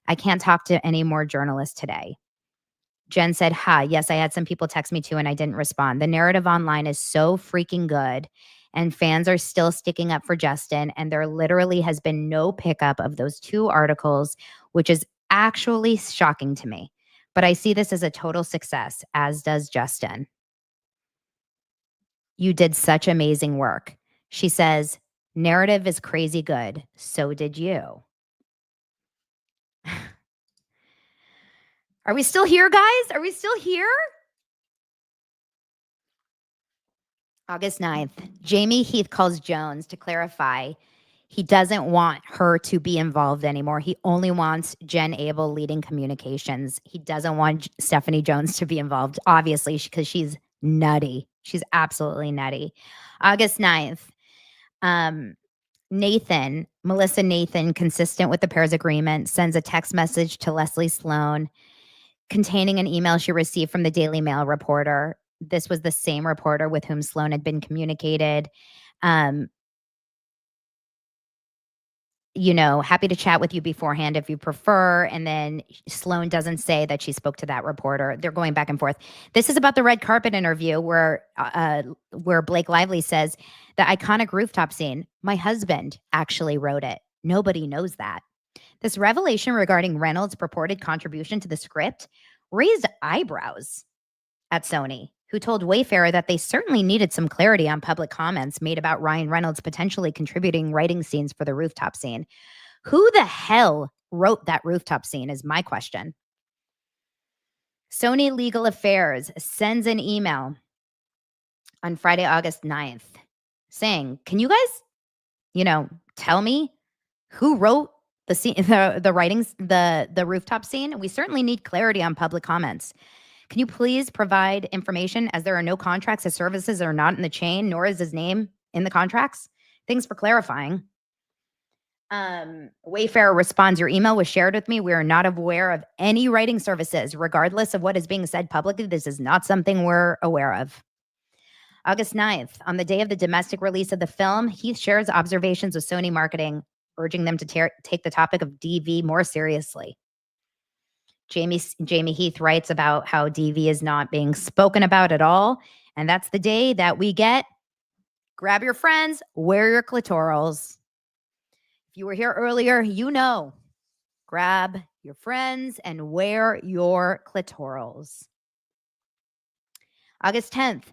I can't talk to any more journalists today. Jen said, yes, I had some people text me too and I didn't respond. The narrative online is so freaking good and fans are still sticking up for Justin. And there literally has been no pickup of those 2 articles, which is actually shocking to me. But I see this as a total success, as does Justin. You did such amazing work. She says, narrative is crazy good. So did you. Are we still here, guys? Are we still here? August 9th, Jamie Heath calls Jones to clarify He doesn't want her to be involved anymore. He only wants Jen Abel leading communications. He doesn't want Stephanie Jones to be involved, obviously, because she's nutty. She's absolutely nutty. August 9th, Melissa Nathan, consistent with the pair's agreement, sends a text message to Leslie Sloan containing an email she received from the Daily Mail reporter. This was the same reporter with whom Sloan had been communicated. Happy to chat with you beforehand if you prefer. And then Sloan doesn't say that she spoke to that reporter. They're going back and forth. This is about the red carpet interview where Blake Lively says, the iconic rooftop scene, my husband actually wrote it. Nobody knows that. This revelation regarding Reynolds' purported contribution to the script raised eyebrows at Sony, who told Wayfarer that they certainly needed some clarity on public comments made about Ryan Reynolds potentially contributing writing scenes for the rooftop scene. Who the hell wrote that rooftop scene is my question. Sony Legal Affairs sends an email on Friday, August 9th saying, can you guys, tell me who wrote the scene, the writings, the rooftop scene? We certainly need clarity on public comments. Can you please provide information, as there are no contracts as services that are not in the chain, nor is his name in the contracts? Thanks for clarifying. Wayfarer responds, your email was shared with me. We are not aware of any writing services. Regardless of what is being said publicly, this is not something we're aware of. August 9th, on the day of the domestic release of the film, Heath shares observations with Sony Marketing, urging them to take the topic of DV more seriously. Jamie Heath writes about how DV is not being spoken about at all. And that's the day that we get, grab your friends, wear your clitorals. If you were here earlier, grab your friends and wear your clitorals. August 10th,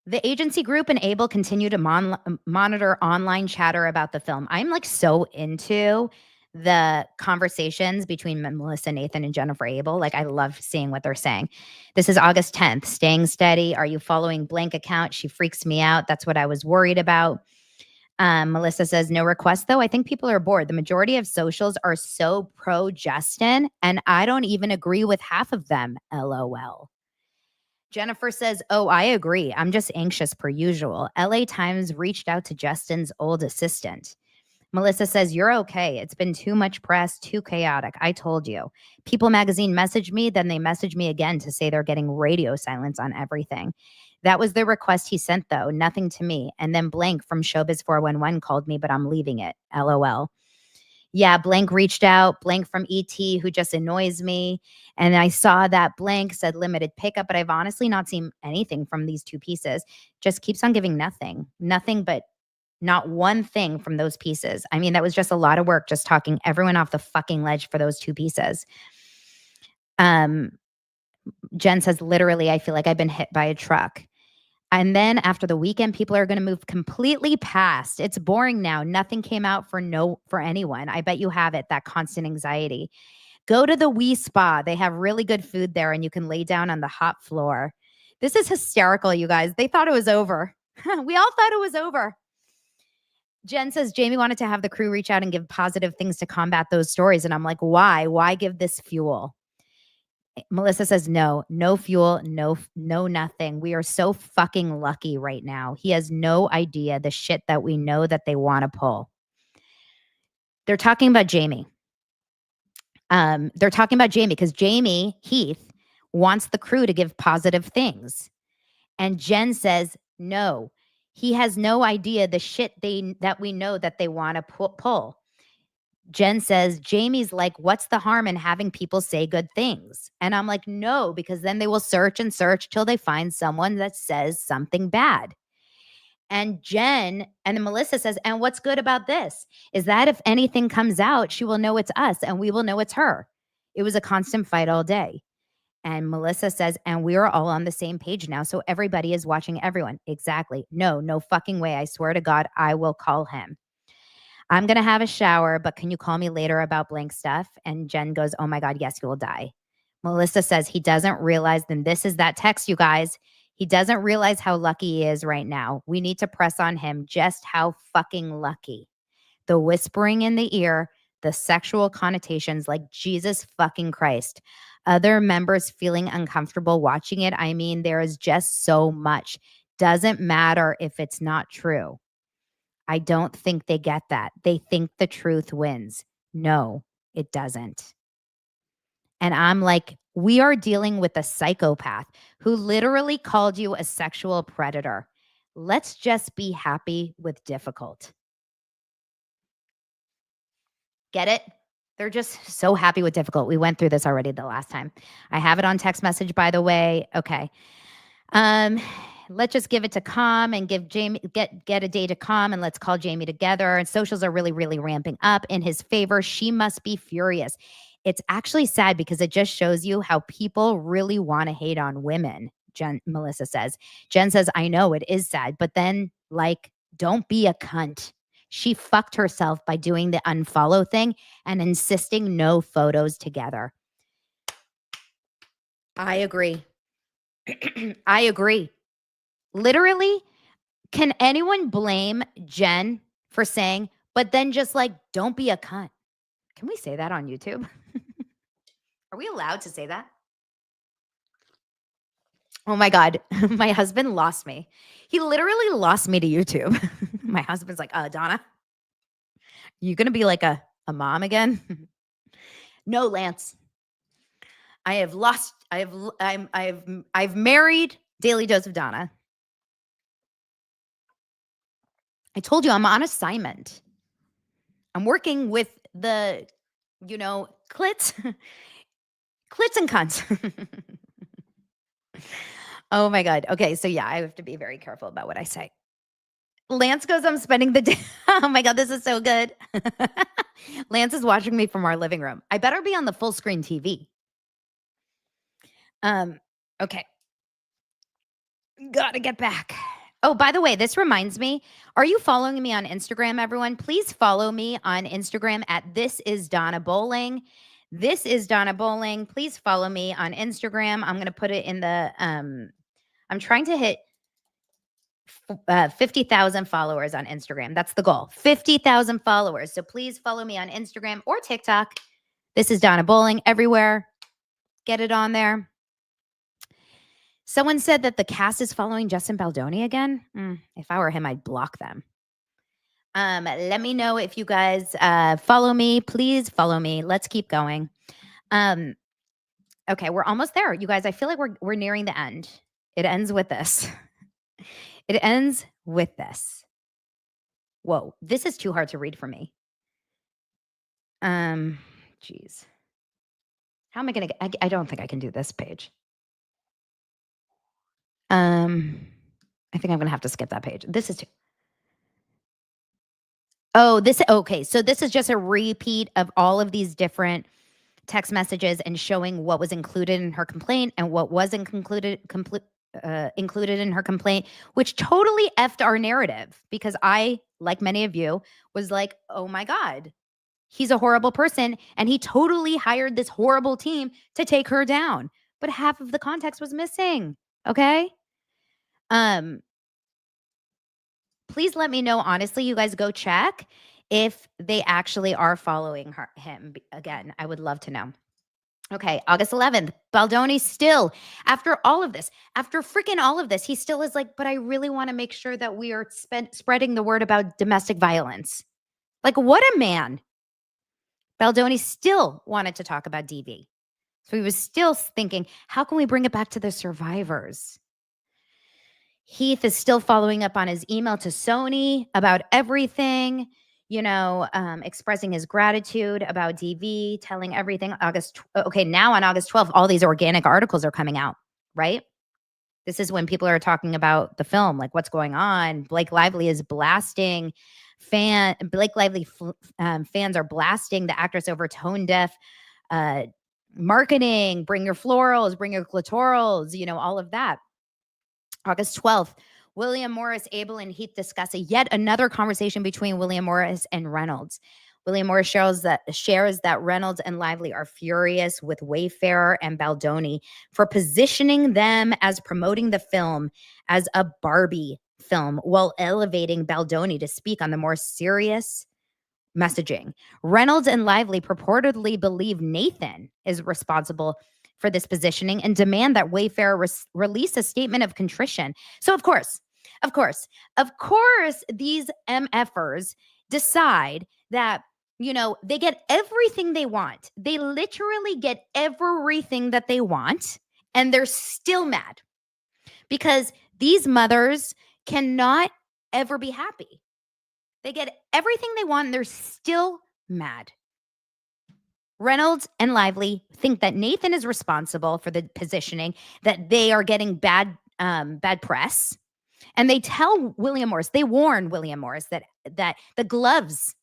the agency group and Able continue to monitor online chatter about the film. I'm so into the conversations between Melissa Nathan and Jennifer Able. I love seeing what they're saying. This is August 10th. Staying steady. Are you following blank account? She freaks me out. That's what I was worried about. Melissa says, no request though. I think people are bored. The majority of socials are so pro Justin, and I don't even agree with half of them. LOL. Jennifer says, oh, I agree. I'm just anxious per usual. LA Times reached out to Justin's old assistant. Melissa says, you're okay. It's been too much press, too chaotic. I told you. People Magazine messaged me, then they messaged me again to say they're getting radio silence on everything. That was the request he sent, though. Nothing to me. And then Blank from Showbiz 411 called me, but I'm leaving it. LOL. Yeah, Blank reached out. Blank from ET, who just annoys me. And I saw that Blank said limited pickup, but I've honestly not seen anything from these two pieces. Just keeps on giving nothing. Nothing but not one thing from those pieces. I mean, that was just a lot of work, just talking everyone off the fucking ledge for those two pieces. Jen says, literally, I feel like I've been hit by a truck. And then after the weekend, people are going to move completely past. It's boring now. Nothing came out for anyone. I bet you have it, that constant anxiety. Go to the Wii Spa. They have really good food there, and you can lay down on the hot floor. This is hysterical, you guys. They thought it was over. We all thought it was over. Jen says, Jamie wanted to have the crew reach out and give positive things to combat those stories. And I'm like, why? Why give this fuel? Melissa says, no fuel, no nothing. We are so fucking lucky right now. He has no idea the shit that we know that they want to pull. They're talking about Jamie. They're talking about Jamie because Jamie Heath wants the crew to give positive things. And Jen says, no, he has no idea the shit that we know that they want to pull. Jen says, Jamie's like, what's the harm in having people say good things? And I'm like, no, because then they will search and search till they find someone that says something bad. And Jen and then Melissa says, and what's good about this is that if anything comes out, she will know it's us and we will know it's her. It was a constant fight all day. And Melissa says, and we're all on the same page now. So everybody is watching everyone. Exactly. No fucking way. I swear to God, I will call him. I'm going to have a shower, but can you call me later about blank stuff? And Jen goes, oh my God, yes, you will die. Melissa says he doesn't realize, then this is that text, you guys. He doesn't realize how lucky he is right now. We need to press on him just how fucking lucky. the whispering in the ear, the sexual connotations, like Jesus fucking Christ. Other members feeling uncomfortable watching it. I mean, there is just so much. Doesn't matter if it's not true. I don't think they get that. They think the truth wins. No, it doesn't. And I'm like, we are dealing with a psychopath who literally called you a sexual predator. Let's just be happy with difficult. Get it? They're just so happy with difficult. We went through this already the last time. I have it on text message, by the way. Okay. Let's just give it to Calm and give Jamie, get a day to Calm, and let's call Jamie together. And socials are really, really ramping up in his favor. She must be furious. It's actually sad because it just shows you how people really want to hate on women, Melissa says. Jen says, I know it is sad, but then like, don't be a cunt. She fucked herself by doing the unfollow thing and insisting no photos together. I agree. I agree. Literally, can anyone blame Jen for saying, but then just like, don't be a cunt? Can we say that on YouTube? Are we allowed to say that? Oh my God. My husband lost me. He literally lost me to YouTube. My husband's like, Donna, you going to be like a mom again? No, Lance. I've married Daily Dose of Donna. I told you I'm on assignment. I'm working with the, clits and cunts. Oh my God. Okay. So yeah, I have to be very careful about what I say. Lance goes, I'm spending the day. Oh my God, this is so good. Lance is watching me from our living room. I better be on the full screen TV. Okay. Gotta get back. Oh, by the way, this reminds me, are you following me on Instagram, everyone? Please follow me on Instagram at This Is Donna Bowling. This is Donna Bowling. Please follow me on Instagram. I'm going to put it in the, I'm trying to hit 50,000 followers on Instagram. That's the goal. 50,000 followers. So please follow me on Instagram or TikTok. This is Donna Bowling everywhere. Get it on there. Someone said that the cast is following Justin Baldoni again. If I were him, I'd block them. Let me know if you guys follow me. Please follow me. Let's keep going. Okay, we're almost there. You guys, I feel like we're nearing the end. It ends with this. It ends with this. Whoa, this is too hard to read for me. Geez. How am I going to, I don't think I can do this page. I think I'm going to have to skip that page. This is too. Oh, okay. So this is just a repeat of all of these different text messages and showing what was included in her complaint and what wasn't included in her complaint, which totally effed our narrative because I, like many of you, was like, oh my God, he's a horrible person. And he totally hired this horrible team to take her down. But half of the context was missing. Okay. Please let me know. Honestly, you guys go check if they actually are following him again. I would love to know. Okay, August 11th, Baldoni still, after all of this, after freaking all of this, he still is like, but I really want to make sure that we are spreading the word about domestic violence. Like, what a man. Baldoni still wanted to talk about DV. So he was still thinking, how can we bring it back to the survivors? Heath is still following up on his email to Sony about everything, expressing his gratitude about DV, telling everything. Now on August 12th, all these organic articles are coming out, right? This is when people are talking about the film, like what's going on. Blake Lively is blasting Blake Lively fans are blasting the actress over tone deaf marketing, bring your florals, bring your clitorals, all of that. August 12th, William Morris, Abel, and Heath discuss yet another conversation between William Morris and Reynolds. William Morris shares that Reynolds and Lively are furious with Wayfarer and Baldoni for positioning them as promoting the film as a Barbie film while elevating Baldoni to speak on the more serious messaging. Reynolds and Lively purportedly believe Nathan is responsible for this positioning and demand that Wayfair release a statement of contrition. So of course, these MFers decide that, they get everything they want. They literally get everything that they want, and they're still mad because these mothers cannot ever be happy. They get everything they want, and they're still mad. Reynolds and Lively think that Nathan is responsible for the positioning, that they are getting bad press. And they tell William Morris, they warn William Morris that the gloves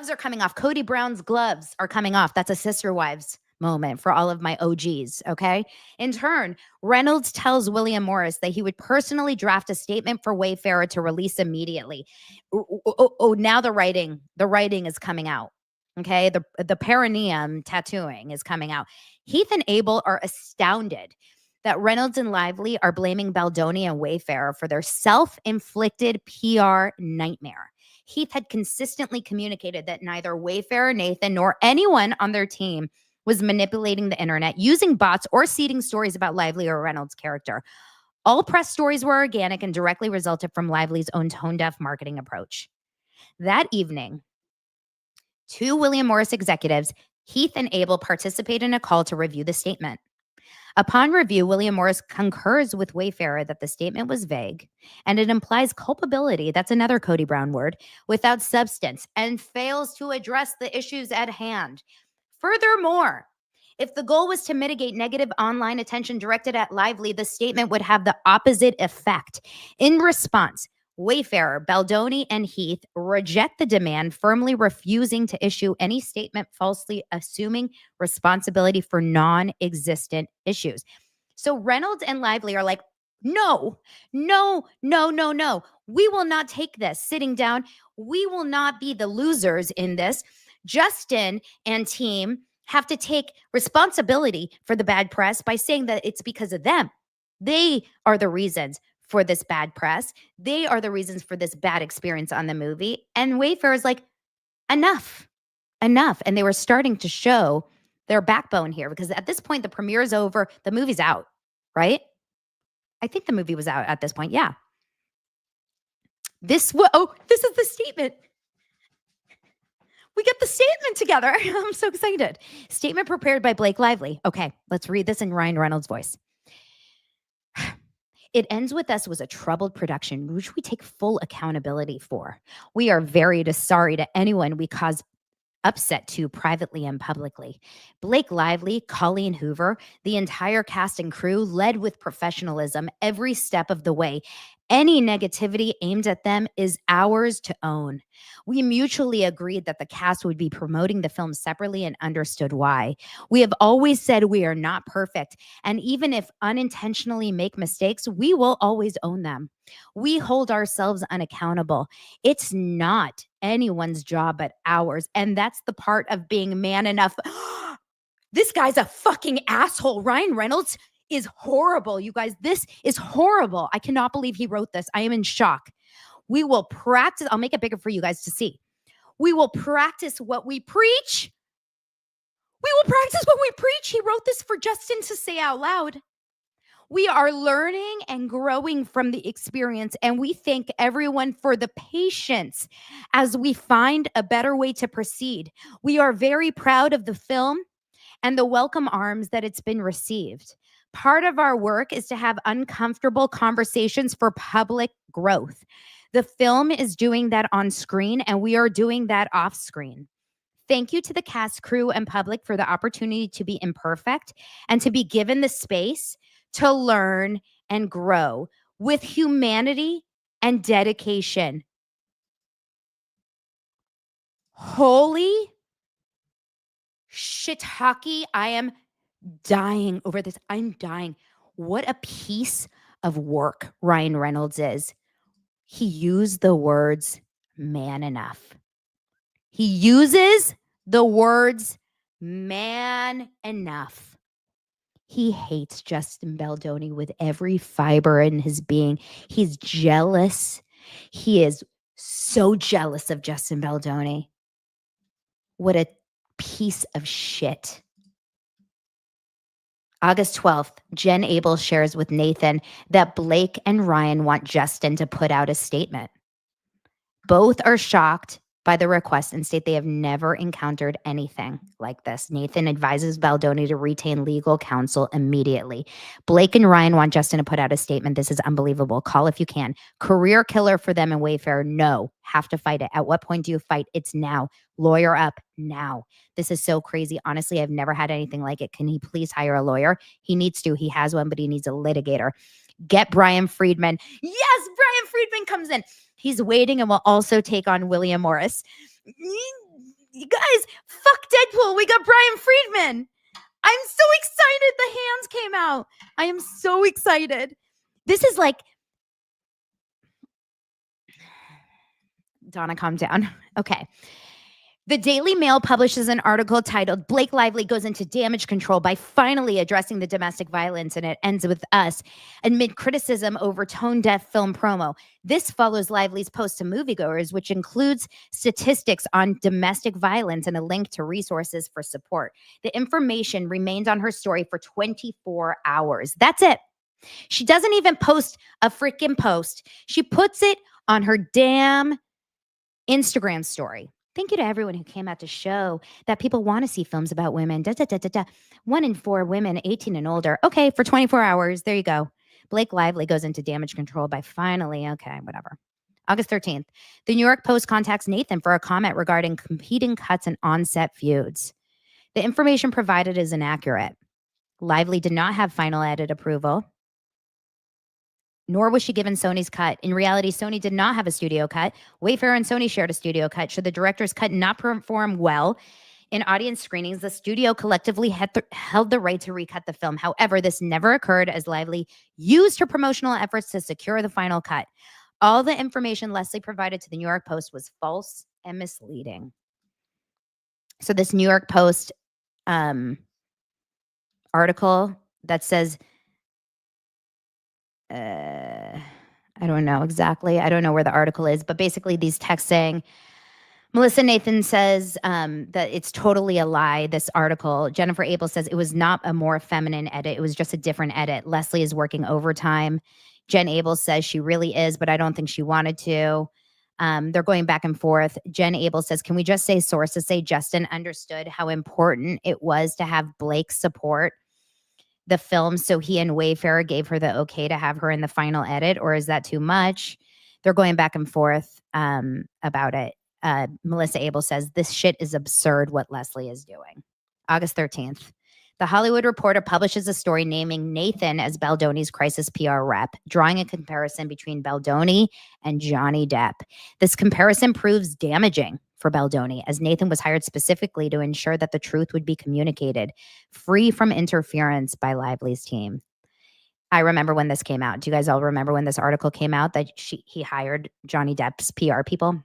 are coming off. Cody Brown's gloves are coming off. That's a Sister Wives moment for all of my OGs, okay? In turn, Reynolds tells William Morris that he would personally draft a statement for Wayfarer to release immediately. Now the writing is coming out, okay? The perineum tattooing is coming out. Heath and Abel are astounded that Reynolds and Lively are blaming Baldoni and Wayfarer for their self-inflicted PR nightmare. Heath had consistently communicated that neither Wayfarer, Nathan, nor anyone on their team was manipulating the internet, using bots, or seeding stories about Lively or Reynolds' character. All press stories were organic and directly resulted from Lively's own tone-deaf marketing approach. That evening, two William Morris executives, Heath and Abel, participate in a call to review the statement. Upon review, William Morris concurs with Wayfarer that the statement was vague and it implies culpability, that's another Cody Brown word, without substance, and fails to address the issues at hand. Furthermore, if the goal was to mitigate negative online attention directed at Lively, the statement would have the opposite effect. In response, Wayfarer, Baldoni, and Heath reject the demand, firmly refusing to issue any statement, falsely assuming responsibility for non-existent issues. So Reynolds and Lively are like, no. We will not take this sitting down. We will not be the losers in this. Justin and team have to take responsibility for the bad press by saying that it's because of them. They are the reasons for this bad press. They are the reasons for this bad experience on the movie. And Wayfarer is like, enough. And they were starting to show their backbone here because at this point, the premiere is over. The movie's out, right? I think the movie was out at this point. Yeah. This is the statement. We get the statement together. I'm so excited. Statement prepared by Blake Lively. Okay, let's read this in Ryan Reynolds' voice. It ends with us was a troubled production, which we take full accountability for. We are very sorry to anyone we caused upset to privately and publicly. Blake Lively, Colleen Hoover, the entire cast and crew led with professionalism every step of the way. Any negativity aimed at them is ours to own. We mutually agreed that the cast would be promoting the film separately and understood why. We have always said we are not perfect, and even if unintentionally make mistakes, we will always own them. We hold ourselves unaccountable. It's not anyone's job but ours, and that's the part of being man enough. This guy's a fucking asshole. Ryan Reynolds is horrible, you guys. This is horrible. I cannot believe he wrote this. I am in shock. We will practice. I'll make it bigger for you guys to see. We will practice what we preach. We will practice what we preach. He wrote this for Justin to say out loud. We are learning and growing from the experience, and we thank everyone for the patience as we find a better way to proceed. We are very proud of the film and the welcome arms that it's been received. Part of our work is to have uncomfortable conversations for public growth. The film is doing that on screen, and we are doing that off screen. Thank you to the cast, crew, and public for the opportunity to be imperfect and to be given the space to learn and grow with humanity and dedication. Holy shiitake, I am dying over this. I'm dying. What a piece of work Ryan Reynolds is. He used the words man enough. He uses the words man enough. He hates Justin Baldoni with every fiber in his being. He's jealous. He is so jealous of Justin Baldoni. What a piece of shit. August 12th, Jen Abel shares with Nathan that Blake and Ryan want Justin to put out a statement. Both are shocked by the request and state they have never encountered anything like this. Nathan advises Baldoni to retain legal counsel immediately. Blake and Ryan want Justin to put out a statement. This is unbelievable. Call if you can. Career killer for them in Wayfair. No, have to fight it. At what point do you fight? It's now. Lawyer up now. This is so crazy. Honestly, I've never had anything like it. Can he please hire a lawyer? He needs to. He has one, but he needs a litigator. Get Brian Friedman. Yes, Brian Friedman comes in. He's waiting and will also take on William Morris. You guys, fuck Deadpool. We got Brian Friedman. I'm so excited. The hands came out. I am so excited. This is like, Donna, calm down. Okay. The Daily Mail publishes an article titled Blake Lively Goes into Damage Control by finally addressing the domestic violence, and it ends with us amid criticism over tone-deaf film promo. This follows Lively's post to moviegoers, which includes statistics on domestic violence and a link to resources for support. The information remained on her story for 24 hours. That's it. She doesn't even post a freaking post. She puts it on her damn Instagram story. Thank you to everyone who came out to show that people want to see films about women. 1 in 4 women 18 and older. Okay, for 24 hours. There you go. Blake Lively goes into damage control by finally. Okay, whatever. August 13th. The New York Post contacts Nathan for a comment regarding competing cuts and on-set feuds. The information provided is inaccurate. Lively did not have final edit approval, nor was she given Sony's cut. In reality, Sony did not have a studio cut. Wayfair and Sony shared a studio cut. Should the director's cut not perform well in audience screenings, the studio collectively held the right to recut the film. However, this never occurred as Lively used her promotional efforts to secure the final cut. All the information Leslie provided to the New York Post was false and misleading. So this New York Post article that says, I don't know exactly. I don't know where the article is, but basically these texts saying, Melissa Nathan says that it's totally a lie, this article. Jennifer Abel says it was not a more feminine edit. It was just a different edit. Leslie is working overtime. Jen Abel says she really is, but I don't think she wanted to. They're going back and forth. Jen Abel says, can we just say sources say Justin understood how important it was to have Blake support the film, so he and Wayfair gave her the okay to have her in the final edit, or is that too much? They're going back and forth about it. Melissa Abel says, this shit is absurd what Leslie is doing. August 13th. The Hollywood Reporter publishes a story naming Nathan as Baldoni's crisis PR rep, drawing a comparison between Baldoni and Johnny Depp. This comparison proves damaging for Baldoni, as Nathan was hired specifically to ensure that the truth would be communicated, free from interference by Lively's team. I remember when this came out. Do you guys all remember when this article came out that he hired Johnny Depp's PR people?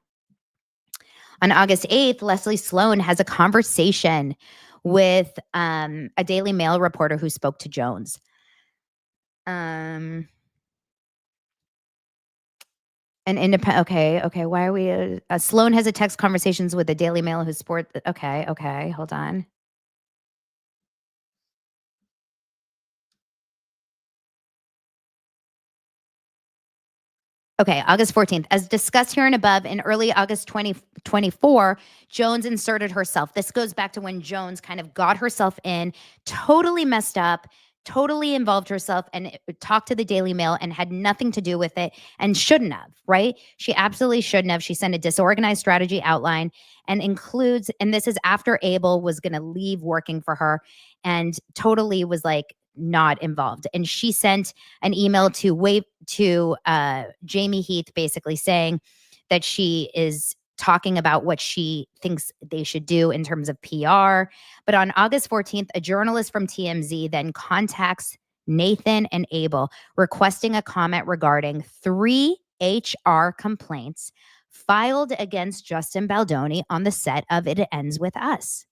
On August 8th, Leslie Sloan has a conversation with a Daily Mail reporter who spoke to Jones. An independent. Okay. Why are we? Sloan has a text conversations with the Daily Mail who sport. Okay. Hold on. Okay, August 14th. As discussed here and above, in early August 2024, Jones inserted herself. This goes back to when Jones kind of got herself in, totally messed up, totally involved herself, and talked to the Daily Mail and had nothing to do with it and shouldn't have, right? She absolutely shouldn't have. She sent a disorganized strategy outline and includes, and this is after Abel was going to leave working for her and totally was like, not involved. And she sent an email to Jamie Heath, basically saying that she is talking about what she thinks they should do in terms of PR. But on August 14th, a journalist from TMZ then contacts Nathan and Abel requesting a comment regarding 3 HR complaints filed against Justin Baldoni on the set of It Ends With Us.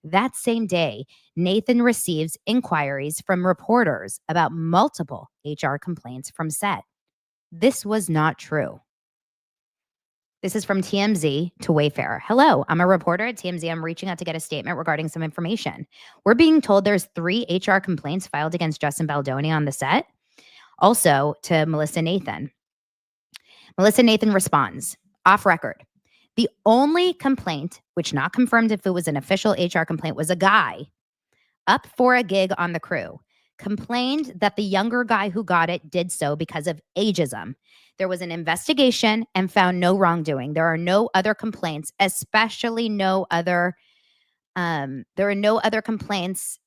That same day, Nathan receives inquiries from reporters about multiple HR complaints from set. This was not true. This is from TMZ to Wayfair. Hello, I'm a reporter at TMZ. I'm reaching out to get a statement regarding some information. We're being told there's 3 HR complaints filed against Justin Baldoni on the set. Also to Melissa Nathan. Melissa Nathan responds, off record. The only complaint, which not confirmed if it was an official HR complaint, was a guy up for a gig on the crew, complained that the younger guy who got it did so because of ageism. There was an investigation and found no wrongdoing. There are no other complaints, especially no other complaints,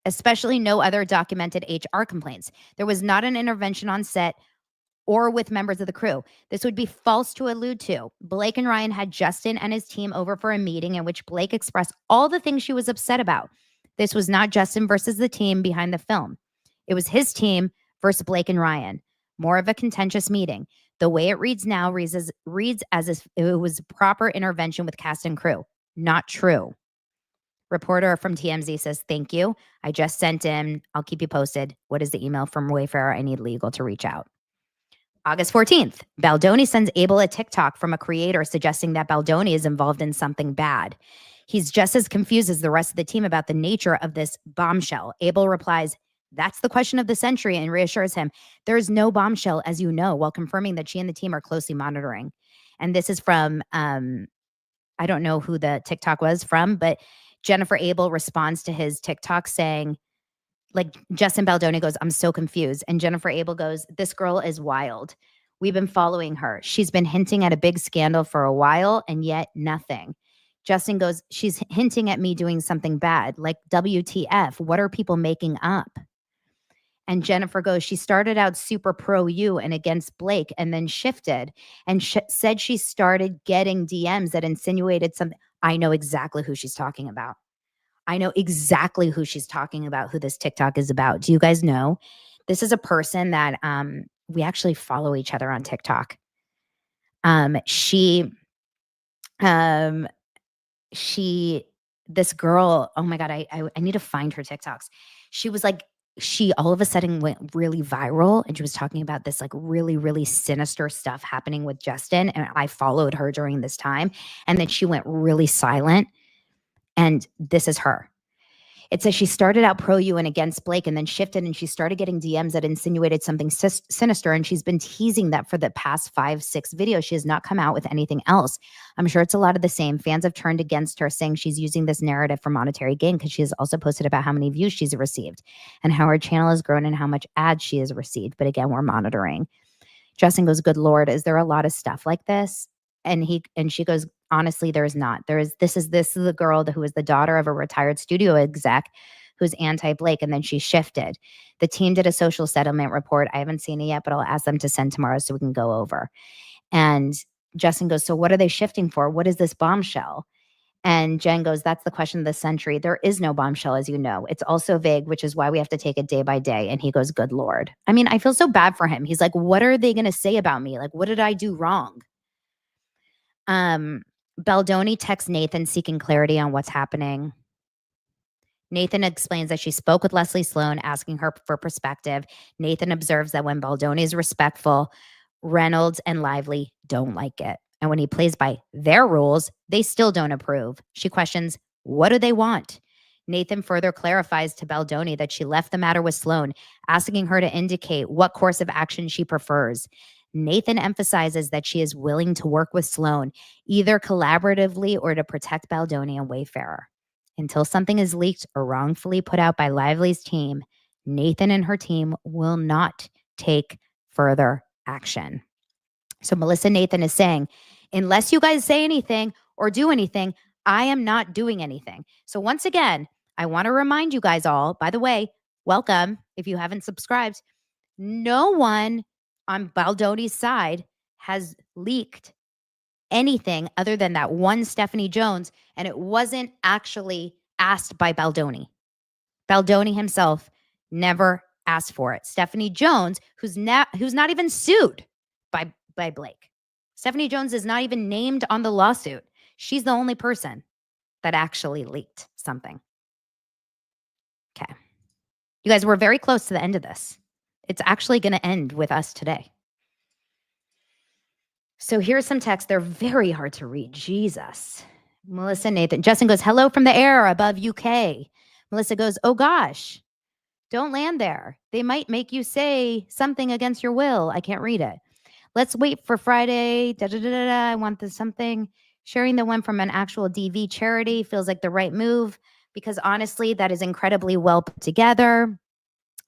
especially no other documented HR complaints. There was not an intervention on set or with members of the crew. This would be false to allude to. Blake and Ryan had Justin and his team over for a meeting in which Blake expressed all the things she was upset about. This was not Justin versus the team behind the film. It was his team versus Blake and Ryan. More of a contentious meeting. The way it reads now reads as if it was proper intervention with cast and crew. Not true. Reporter from TMZ says, thank you. I just sent in. I'll keep you posted. What is the email from Wayfair? I need legal to reach out. August 14th, Baldoni sends Abel a TikTok from a creator suggesting that Baldoni is involved in something bad. He's just as confused as the rest of the team about the nature of this bombshell. Abel replies, that's the question of the century, and reassures him, there is no bombshell, as you know, while confirming that she and the team are closely monitoring. And this is from, I don't know who the TikTok was from, but Jennifer Abel responds to his TikTok saying, like, Justin Baldoni goes, I'm so confused. And Jennifer Abel goes, this girl is wild. We've been following her. She's been hinting at a big scandal for a while, and yet nothing. Justin goes, she's hinting at me doing something bad, like WTF. What are people making up? And Jennifer goes, she started out super pro you and against Blake and then shifted and said she started getting DMs that insinuated something. I know exactly who she's talking about. I know exactly who she's talking about, who this TikTok is about. Do you guys know? This is a person that we actually follow each other on TikTok. This girl, oh my God, I need to find her TikToks. She was like, she all of a sudden went really viral and she was talking about this like really, really sinister stuff happening with Justin. And I followed her during this time. And then she went really silent. And this is her. It says she started out pro you and against Blake and then shifted and she started getting DMs that insinuated something sinister. And she's been teasing that for the past 5-6 videos. She has not come out with anything else. I'm sure it's a lot of the same. Fans have turned against her, saying she's using this narrative for monetary gain because she has also posted about how many views she's received and how her channel has grown and how much ads she has received. But again, we're monitoring. Justin goes, good Lord, is there a lot of stuff like this? And she goes, honestly, there is not. This is the girl who is the daughter of a retired studio exec who's anti-Blake, and then she shifted. The team did a social settlement report. I haven't seen it yet, but I'll ask them to send tomorrow so we can go over. And Justin goes, so what are they shifting for? What is this bombshell? And Jen goes, that's the question of the century. There is no bombshell, as you know. It's also vague, which is why we have to take it day by day. And he goes, good Lord. I mean, I feel so bad for him. He's like, what are they going to say about me? Like, what did I do wrong? Baldoni texts Nathan seeking clarity on what's happening. Nathan explains that she spoke with Leslie Sloan, asking her for perspective. Nathan observes that when Baldoni is respectful, Reynolds and Lively don't like it. And when he plays by their rules, they still don't approve. She questions, what do they want? Nathan further clarifies to Baldoni that she left the matter with Sloan, asking her to indicate what course of action she prefers. Nathan emphasizes that she is willing to work with Sloan, either collaboratively or to protect Baldoni and Wayfarer. Until something is leaked or wrongfully put out by Lively's team, Nathan and her team will not take further action. So Melissa Nathan is saying, unless you guys say anything or do anything, I am not doing anything. So once again, I want to remind you guys all, by the way, welcome if you haven't subscribed. No one on Baldoni's side has leaked anything other than that one Stephanie Jones, and it wasn't actually asked by Baldoni. Baldoni himself never asked for it. Stephanie Jones, who's not even sued by Blake. Stephanie Jones is not even named on the lawsuit. She's the only person that actually leaked something. Okay. You guys, we're very close to the end of this. It's actually going to end with us today. So here's some text. They're very hard to read. Jesus. Melissa, Nathan. Justin goes, hello from the air above UK. Melissa goes, oh gosh, don't land there. They might make you say something against your will. I can't read it. Let's wait for Friday. Da, da, da, da, da. I want this something. Sharing the one from an actual DV charity feels like the right move because honestly, that is incredibly well put together.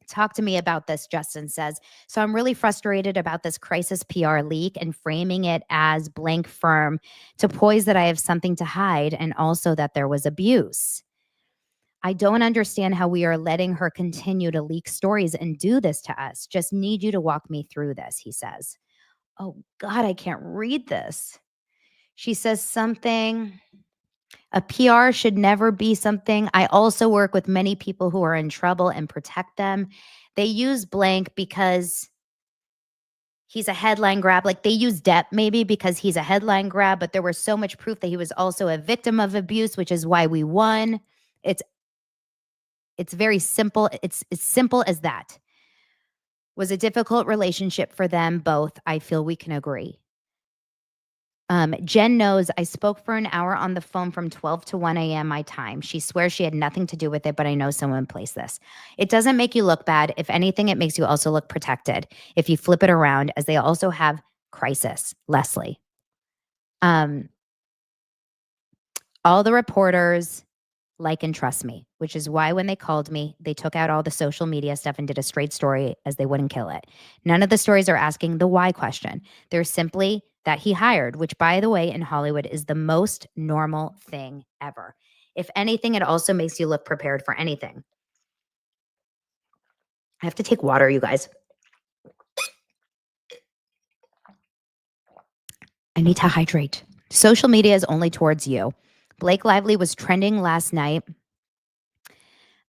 Talk to me about this, Justin says. So I'm really frustrated about this crisis PR leak and framing it as blank firm to poise that I have something to hide and also that there was abuse. I don't understand how we are letting her continue to leak stories and do this to us. Just need you to walk me through this, he says. Oh God, I can't read this. She says something. A PR should never be something. I also work with many people who are in trouble and protect them. They use blank because he's a headline grab. Like they use Depp maybe because he's a headline grab, but there was so much proof that he was also a victim of abuse, which is why we won. It's very simple. It's as simple as that. Was a difficult relationship for them both. I feel we can agree. Jen knows I spoke for an hour on the phone from 12 to 1 a.m. my time. She swears she had nothing to do with it, but I know someone placed this. It doesn't make you look bad. If anything, it makes you also look protected. If you flip it around, as they also have crisis, Leslie. All the reporters like and trust me, which is why when they called me, they took out all the social media stuff and did a straight story as they wouldn't kill it. None of the stories are asking the why question. They're simply that he hired, which by the way, in Hollywood is the most normal thing ever. If anything, it also makes you look prepared for anything. I have to take water, you guys. I need to hydrate. Social media is only towards you. Blake Lively was trending last night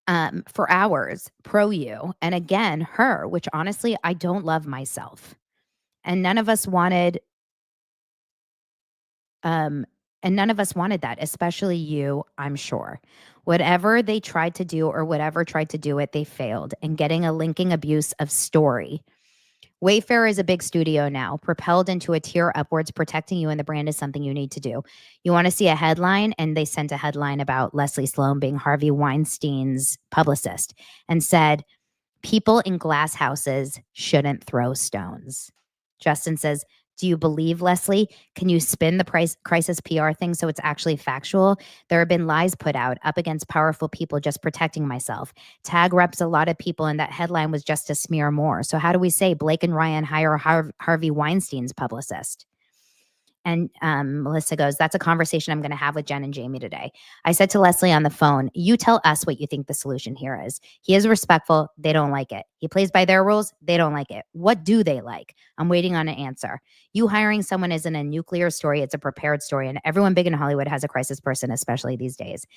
for hours, pro you, and again, her, which honestly, I don't love myself. And none of us wanted that, especially you, I'm sure. Whatever they tried to do or whatever tried to do it, they failed. And getting a linking abuse of story. Wayfair is a big studio now, propelled into a tier upwards. Protecting you and the brand is something you need to do. You want to see a headline? And they sent a headline about Leslie Sloan being Harvey Weinstein's publicist and said, people in glass houses shouldn't throw stones. Justin says, do you believe, Leslie? Can you spin the crisis PR thing so it's actually factual? There have been lies put out up against powerful people, just protecting myself. Tag reps a lot of people, and that headline was just to smear more. So how do we say Blake and Ryan hire Harvey Weinstein's publicist? And Melissa goes, that's a conversation I'm going to have with Jen and Jamie today. I said to Leslie on the phone, you tell us what you think the solution here is. He is respectful. They don't like it. He plays by their rules. They don't like it. What do they like? I'm waiting on an answer. You hiring someone isn't a nuclear story. It's a prepared story. And everyone big in Hollywood has a crisis person, especially these days.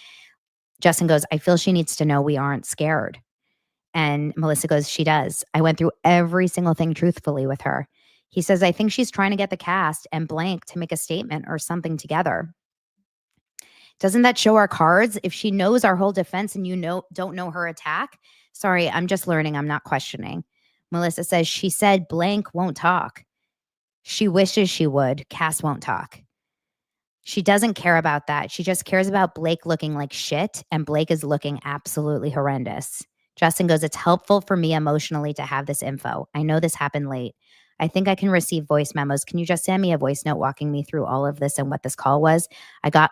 Justin goes, I feel she needs to know we aren't scared. And Melissa goes, she does. I went through every single thing truthfully with her. He says, I think she's trying to get the cast and blank to make a statement or something together. Doesn't that show our cards? If she knows our whole defense and don't know her attack? Sorry, I'm just learning. I'm not questioning. Melissa says, she said blank won't talk. She wishes she would. Cass won't talk. She doesn't care about that. She just cares about Blake looking like shit, and Blake is looking absolutely horrendous. Justin goes, it's helpful for me emotionally to have this info. I know this happened late. I think I can receive voice memos. Can you just send me a voice note walking me through all of this and what this call was? I got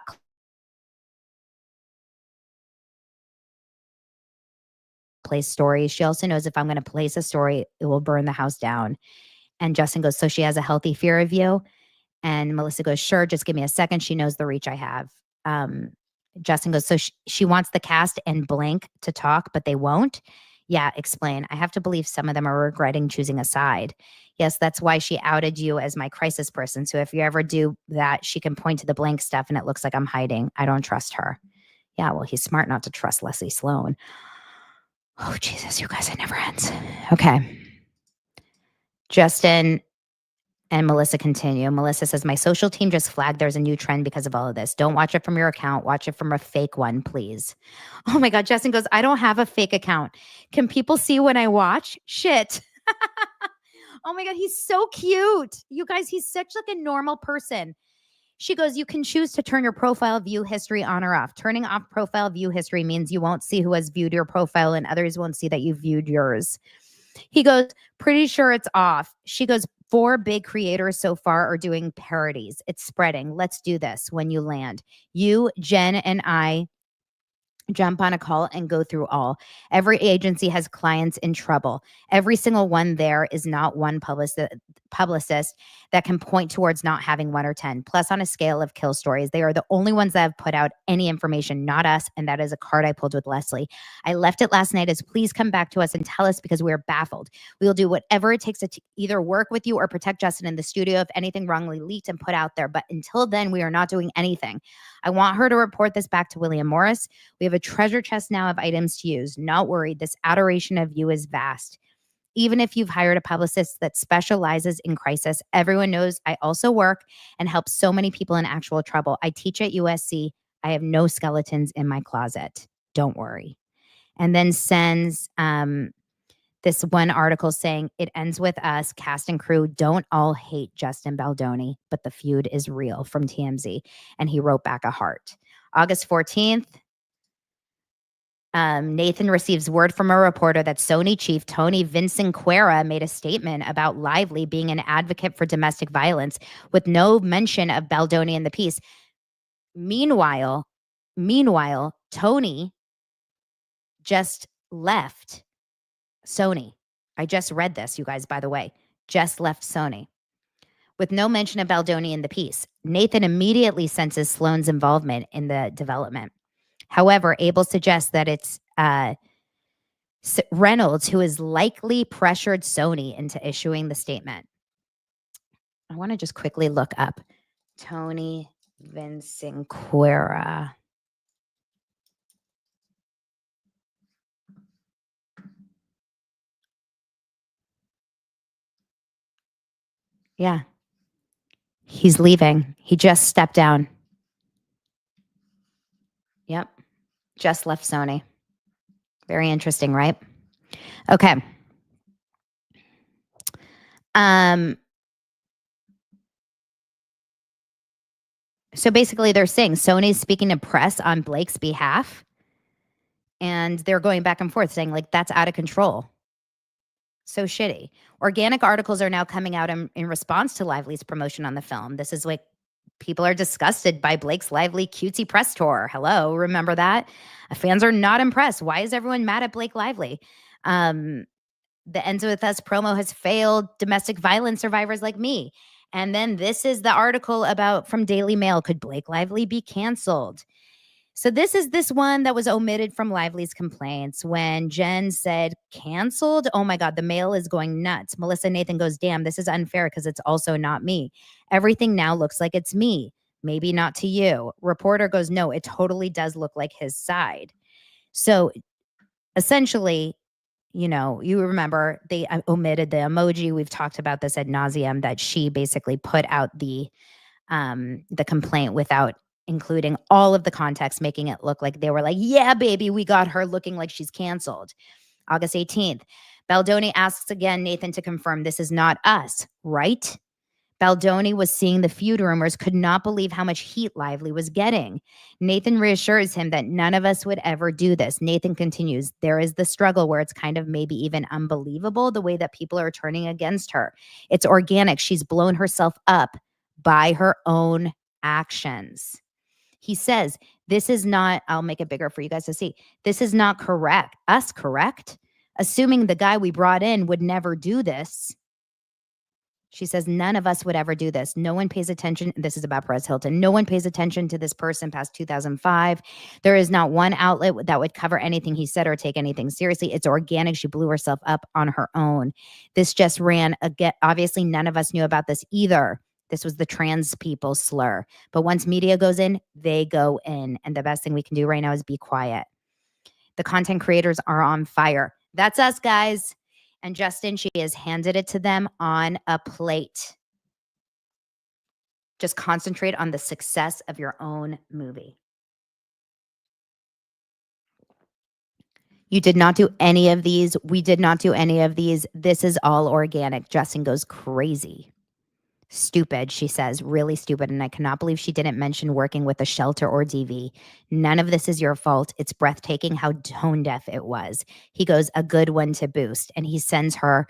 place stories. She also knows if I'm going to place a story, it will burn the house down. And Justin goes, so she has a healthy fear of you? And Melissa goes, sure, just give me a second. She knows the reach I have. Justin goes, so she wants the cast and blank to talk, but they won't? Yeah, explain. I have to believe some of them are regretting choosing a side. Yes, that's why she outed you as my crisis person. So if you ever do that, she can point to the blank stuff and it looks like I'm hiding. I don't trust her. Yeah, well, he's smart not to trust Leslie Sloan. Oh, Jesus, you guys, it never ends. Okay. Justin and Melissa continue. Melissa says, my social team just flagged there's a new trend because of all of this. Don't watch it from your account. Watch it from a fake one, please. Oh my God. Justin goes, I don't have a fake account. Can people see when I watch? Shit. Oh my God, he's so cute. You guys, he's such like a normal person. She goes, you can choose to turn your profile view history on or off. Turning off profile view history means you won't see who has viewed your profile and others won't see that you viewed yours. He goes, pretty sure it's off. She goes, 4 big creators so far are doing parodies. It's spreading. Let's do this when you land. You, Jen, and I jump on a call and go through all. Every agency has clients in trouble. Every single one there is not one publicist that can point towards not having 1 or 10. Plus, on a scale of kill stories, they are the only ones that have put out any information, not us. And that is a card I pulled with Leslie. I left it last night as please come back to us and tell us because we're baffled. We will do whatever it takes to either work with you or protect Justin in the studio if anything wrongly leaked and put out there. But until then, we are not doing anything. I want her to report this back to William Morris. We have a treasure chest now of items to use. Not worried. This adoration of you is vast. Even if you've hired a publicist that specializes in crisis, everyone knows I also work and help so many people in actual trouble. I teach at USC. I have no skeletons in my closet. Don't worry. And then sends this one article saying it ends with us, cast and crew, don't all hate Justin Baldoni, but the feud is real from TMZ. And he wrote back a heart. August 14th, Nathan receives word from a reporter that Sony chief Tony Vinciquerra made a statement about Lively being an advocate for domestic violence with no mention of Baldoni in the piece. Meanwhile, Tony just left Sony. I just read this, you guys, by the way. Just left Sony. With no mention of Baldoni in the piece. Nathan immediately senses Sloan's involvement in the development. However, Abel suggests that it's Reynolds who has likely pressured Sony into issuing the statement. I want to just quickly look up Tony Vinciquerra. Yeah. He's leaving. He just stepped down. Yep. Just left Sony. Very interesting, right? Okay. So basically they're saying Sony's speaking to press on Blake's behalf. And they're going back and forth saying like, that's out of control. So shitty. Organic articles are now coming out in response to Lively's promotion on the film. This is like, people are disgusted by Blake's Lively cutesy press tour. Hello, remember that? Fans are not impressed. Why is everyone mad at Blake Lively? The Ends With Us promo has failed domestic violence survivors like me. And then this is the article about from Daily Mail. Could Blake Lively be canceled? So this is this one that was omitted from Lively's complaints when Jen said canceled. Oh my God, the Mail is going nuts. Melissa Nathan goes, damn, this is unfair because it's also not me. Everything now looks like it's me. Maybe not to you. Reporter goes, no, it totally does look like his side. So essentially, you know, you remember they omitted the emoji. We've talked about this ad nauseum that she basically put out the complaint without including all of the context, making it look like they were like, yeah, baby, we got her looking like she's canceled. August 18th, Baldoni asks again Nathan to confirm this is not us, right? Baldoni was seeing the feud rumors, could not believe how much heat Lively was getting. Nathan reassures him that none of us would ever do this. Nathan continues, there is the struggle where it's kind of maybe even unbelievable the way that people are turning against her. It's organic. She's blown herself up by her own actions. He says, this is not, I'll make it bigger for you guys to see. This is not correct. Us correct? Assuming the guy we brought in would never do this. She says, none of us would ever do this. No one pays attention. This is about Perez Hilton. No one pays attention to this person past 2005. There is not one outlet that would cover anything he said or take anything seriously. It's organic. She blew herself up on her own. This just ran again. Obviously, none of us knew about this either. This was the trans people slur. But once media goes in, they go in. And the best thing we can do right now is be quiet. The content creators are on fire. That's us, guys. And Justin, she has handed it to them on a plate. Just concentrate on the success of your own movie. You did not do any of these. We did not do any of these. This is all organic. Justin goes crazy. Stupid, she says, really stupid. And I cannot believe she didn't mention working with a shelter or DV. None of this is your fault. It's breathtaking how tone deaf it was. He goes, a good one to boost. And he sends her,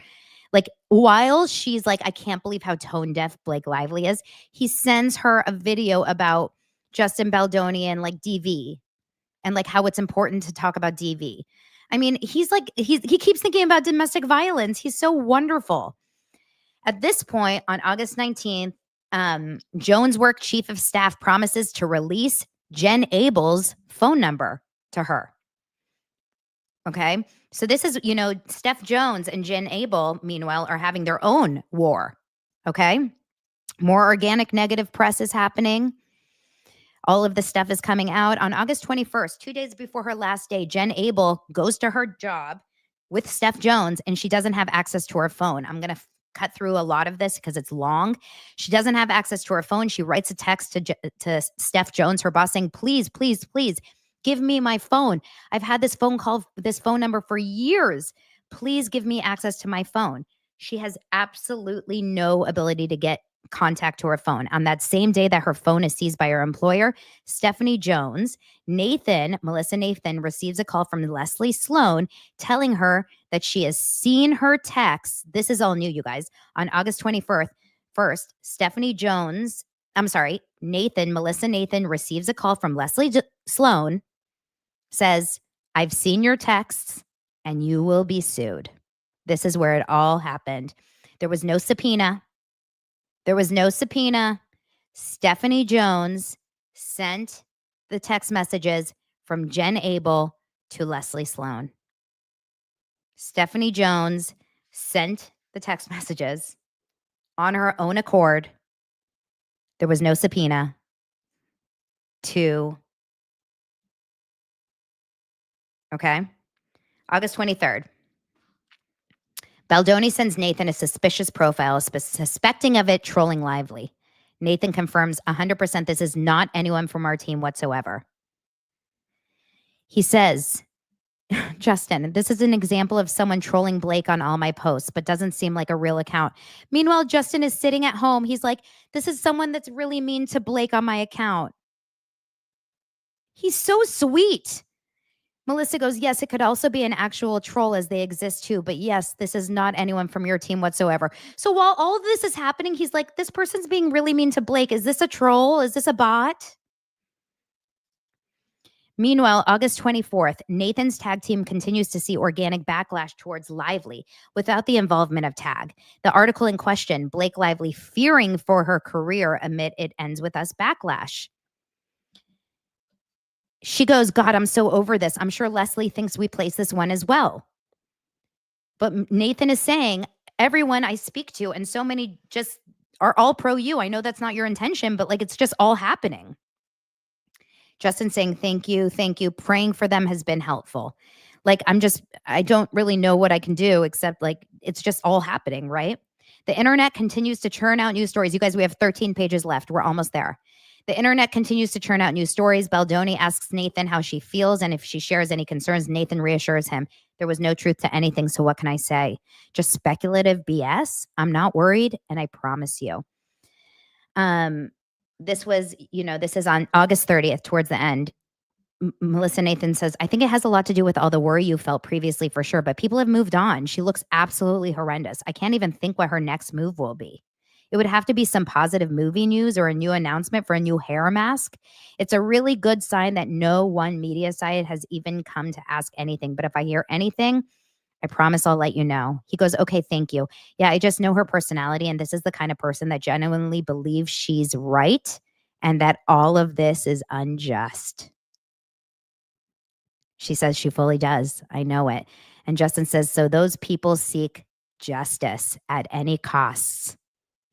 like, while she's like, I can't believe how tone deaf Blake Lively is, he sends her a video about Justin Baldoni and like DV and like how it's important to talk about DV. I mean, he keeps thinking about domestic violence. He's so wonderful. At this point, on August 19th, Jones' work chief of staff promises to release Jen Abel's phone number to her. Okay. So this is, Steph Jones and Jen Abel, meanwhile, are having their own war. Okay. More organic negative press is happening. All of the stuff is coming out. On August 21st, 2 days before her last day, Jen Abel goes to her job with Steph Jones and she doesn't have access to her phone. I'm going to cut through a lot of this because it's long. She doesn't have access to her phone. She writes a text to Steph Jones, her boss, saying, please, please, please give me my phone. I've had this phone number for years. Please give me access to my phone. She has absolutely no ability to get contact to her phone. On that same day that her phone is seized by her employer, Stephanie Jones, Melissa Nathan receives a call from Leslie Sloan telling her that she has seen her texts. This is all new, you guys. On August 21st, Melissa Nathan receives a call from Leslie Sloan, says, I've seen your texts and you will be sued. This is where it all happened. There was no subpoena. Stephanie Jones sent the text messages from Jen Abel to Leslie Sloan. Stephanie Jones sent the text messages on her own accord. There was no subpoena to, okay? August 23rd. Baldoni sends Nathan a suspicious profile, suspecting of it trolling Lively. Nathan confirms 100% this is not anyone from our team whatsoever. He says, Justin, this is an example of someone trolling Blake on all my posts, but doesn't seem like a real account. Meanwhile, Justin is sitting at home. He's like, this is someone that's really mean to Blake on my account. He's so sweet. Melissa goes, yes, it could also be an actual troll as they exist too. But yes, this is not anyone from your team whatsoever. So while all of this is happening, he's like, this person's being really mean to Blake. Is this a troll? Is this a bot? Meanwhile, August 24th, Nathan's tag team continues to see organic backlash towards Lively without the involvement of tag. The article in question, Blake Lively fearing for her career amid it ends with us backlash. She goes, God, I'm so over this. I'm sure Leslie thinks we placed this one as well. But Nathan is saying, everyone I speak to, and so many just are all pro you. I know that's not your intention, but like it's just all happening. Justin saying, thank you. Praying for them has been helpful. Like, I don't really know what I can do except like, it's just all happening, right? The internet continues to churn out news stories. You guys, we have 13 pages left. We're almost there. The internet continues to churn out news stories. Baldoni asks Nathan how she feels and if she shares any concerns. Nathan reassures him there was no truth to anything. So what can I say? Just speculative BS. I'm not worried, and I promise you. This is on August 30th, towards the end. Melissa Nathan says, I think it has a lot to do with all the worry you felt previously for sure, but people have moved on. She looks absolutely horrendous. I can't even think what her next move will be. It would have to be some positive movie news or a new announcement for a new hair mask. It's a really good sign that no one media site has even come to ask anything. But if I hear anything, I promise I'll let you know. He goes, okay, thank you. Yeah, I just know her personality. And this is the kind of person that genuinely believes she's right and that all of this is unjust. She says she fully does. I know it. And Justin says, so those people seek justice at any costs.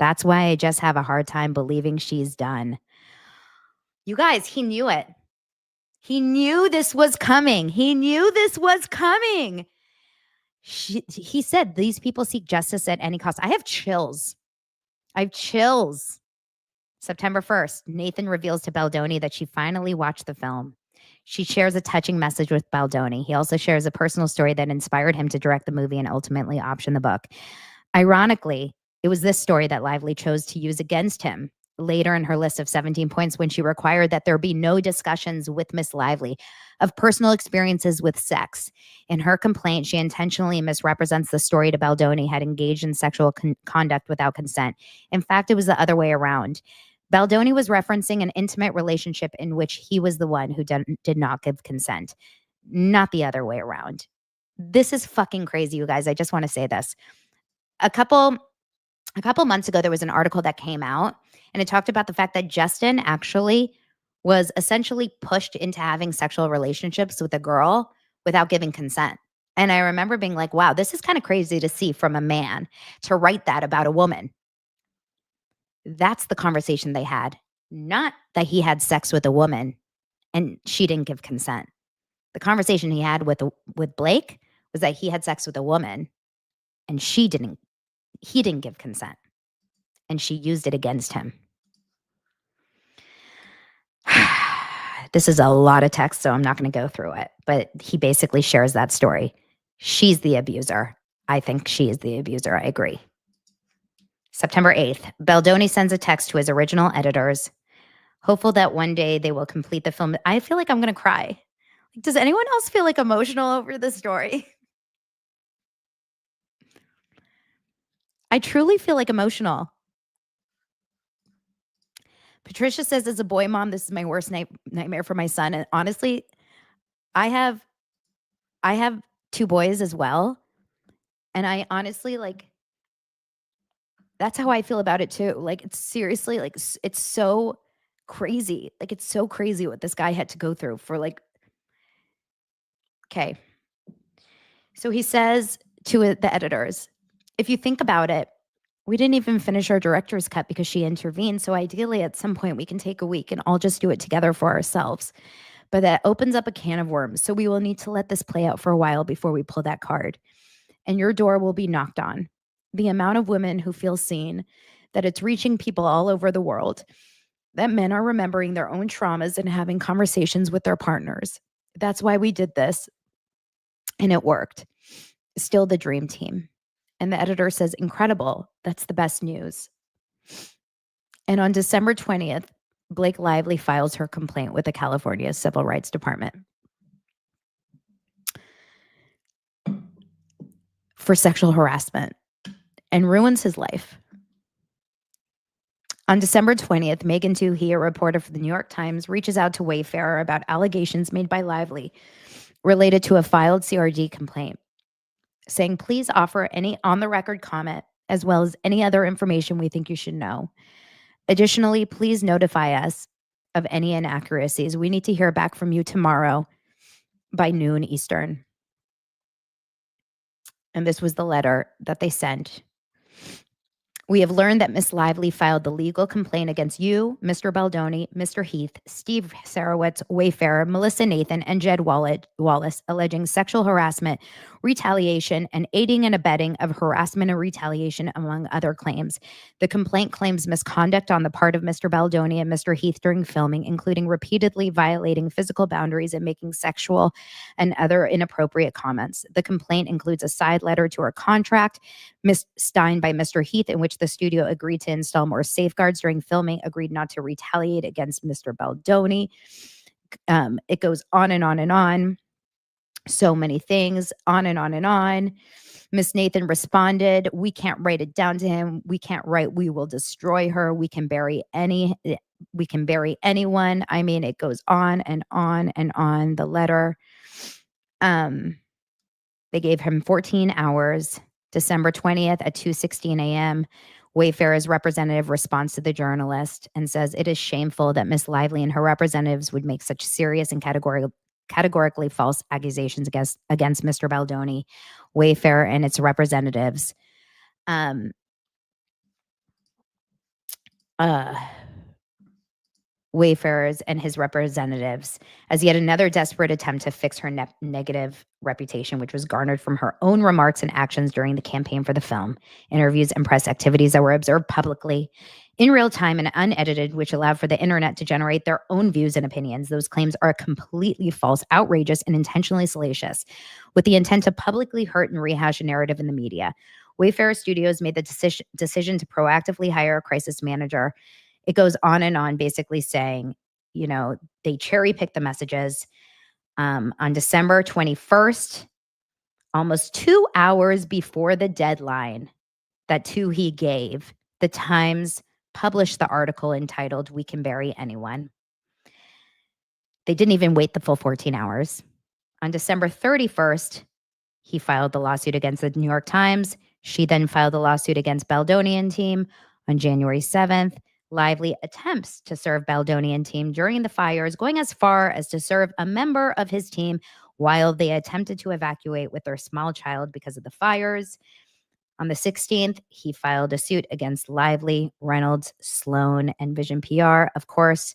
That's why I just have a hard time believing she's done. You guys, he knew it. He knew this was coming. He said these people seek justice at any cost. I have chills. September 1st, Nathan reveals to Baldoni that she finally watched the film. She shares a touching message with Baldoni. He also shares a personal story that inspired him to direct the movie and ultimately option the book. Ironically, it was this story that Lively chose to use against him later in her list of 17 points when she required that there be no discussions with Miss Lively of personal experiences with sex. In her complaint, she intentionally misrepresents the story to Baldoni had engaged in sexual conduct without consent. In fact, it was the other way around. Baldoni was referencing an intimate relationship in which he was the one who did not give consent, not the other way around. This is fucking crazy, you guys. I just want to say this. A couple months ago, there was an article that came out, and it talked about the fact that Justin actually was essentially pushed into having sexual relationships with a girl without giving consent. And I remember being like, wow, this is kind of crazy to see from a man to write that about a woman. That's the conversation they had, not that he had sex with a woman and she didn't give consent. The conversation he had with Blake was that he had sex with a woman and he didn't give consent, and she used it against him. This is a lot of text, so I'm not going to go through it, but he basically shares that story. She's the abuser. I think she is the abuser. I agree. September 8th, Baldoni sends a text to his original editors, hopeful that one day they will complete the film. I feel like I'm going to cry. Does anyone else feel like emotional over this story? I truly feel like emotional. Patricia says, as a boy mom, this is my worst nightmare for my son. And honestly, I have 2 boys as well. And I honestly, like, that's how I feel about it too. Like, it's seriously, like, it's so crazy. Like, it's so crazy what this guy had to go through for, like, okay. So he says to the editors, if you think about it, we didn't even finish our director's cut because she intervened. So ideally, at some point, we can take a week and all just do it together for ourselves. But that opens up a can of worms. So we will need to let this play out for a while before we pull that card. And your door will be knocked on. The amount of women who feel seen, that it's reaching people all over the world, that men are remembering their own traumas and having conversations with their partners. That's why we did this. And it worked. Still the dream team. And the editor says, incredible. That's the best news. And on December 20th, Blake Lively files her complaint with the California Civil Rights Department for sexual harassment and ruins his life. On December 20th, Megan Twohey, a reporter for the New York Times, reaches out to Wayfarer about allegations made by Lively related to a filed CRD complaint, saying, please offer any on-the-record comment as well as any other information we think you should know. Additionally, please notify us of any inaccuracies. We need to hear back from you tomorrow by noon Eastern. And this was the letter that they sent. We have learned that Ms. Lively filed the legal complaint against you, Mr. Baldoni, Mr. Heath, Steve Sarowitz, Wayfarer, Melissa Nathan, and Jed Wallace, alleging sexual harassment, retaliation, and aiding and abetting of harassment and retaliation, among other claims. The complaint claims misconduct on the part of Mr. Baldoni and Mr. Heath during filming, including repeatedly violating physical boundaries and making sexual and other inappropriate comments. The complaint includes a side letter to her contract, signed by Mr. Heath, in which the studio agreed to install more safeguards during filming, agreed not to retaliate against Mr. Baldoni. It goes on and on and on. So many things, on and on and on. Miss Nathan responded, we can't write it down to him. We can't write, we will destroy her. We can bury anyone. I mean, it goes on and on and on. The letter. They gave him 14 hours. December 20th at 2:16 a.m., Wayfarer's representative responds to the journalist and says, it is shameful that Ms. Lively and her representatives would make such serious and categorically false accusations against Mr. Baldoni, Wayfarer, and its representatives. Wayfarers and his representatives as yet another desperate attempt to fix her negative reputation, which was garnered from her own remarks and actions during the campaign for the film, interviews, and press activities that were observed publicly in real time and unedited, which allowed for the internet to generate their own views and opinions. Those claims are completely false, outrageous, and intentionally salacious, with the intent to publicly hurt and rehash a narrative in the media. Wayfarer Studios made the decision to proactively hire a crisis manager. It goes on and on, basically saying, you know, they cherry picked the messages. On December 21st, almost 2 hours before the deadline that Toohey gave, the Times published the article entitled, "We Can Bury Anyone." They didn't even wait the full 14 hours. On December 31st, he filed the lawsuit against the New York Times. She then filed a lawsuit against Baldoni and team. On January 7th, Lively attempts to serve Baldoni and team during the fires, going as far as to serve a member of his team while they attempted to evacuate with their small child because of the fires. On the 16th, he filed a suit against Lively, Reynolds, Sloan, and Vision PR. Of course,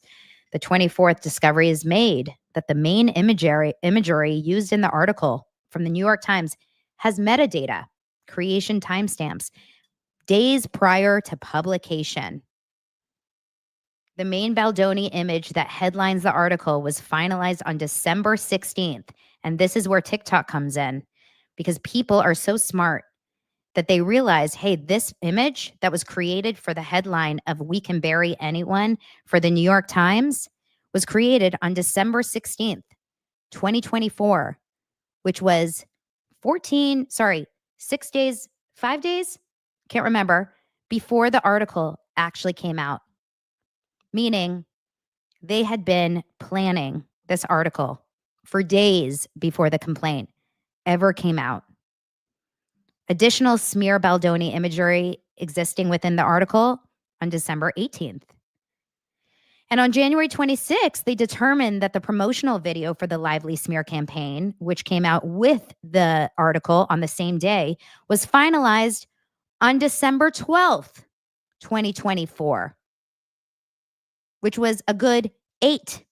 the 24th, discovery is made that the main imagery used in the article from the New York Times has metadata, creation timestamps, days prior to publication. The main Baldoni image that headlines the article was finalized on December 16th. And this is where TikTok comes in, because people are so smart that they realize, hey, this image that was created for the headline of "We Can Bury Anyone" for the New York Times was created on December 16th, 2024, which was 6 days, 5 days, can't remember, before the article actually came out. Meaning they had been planning this article for days before the complaint ever came out. Additional smear Baldoni imagery existing within the article on December 18th. And on January 26th, they determined that the promotional video for the Lively smear campaign, which came out with the article on the same day, was finalized on December 12th, 2024, which was a good 8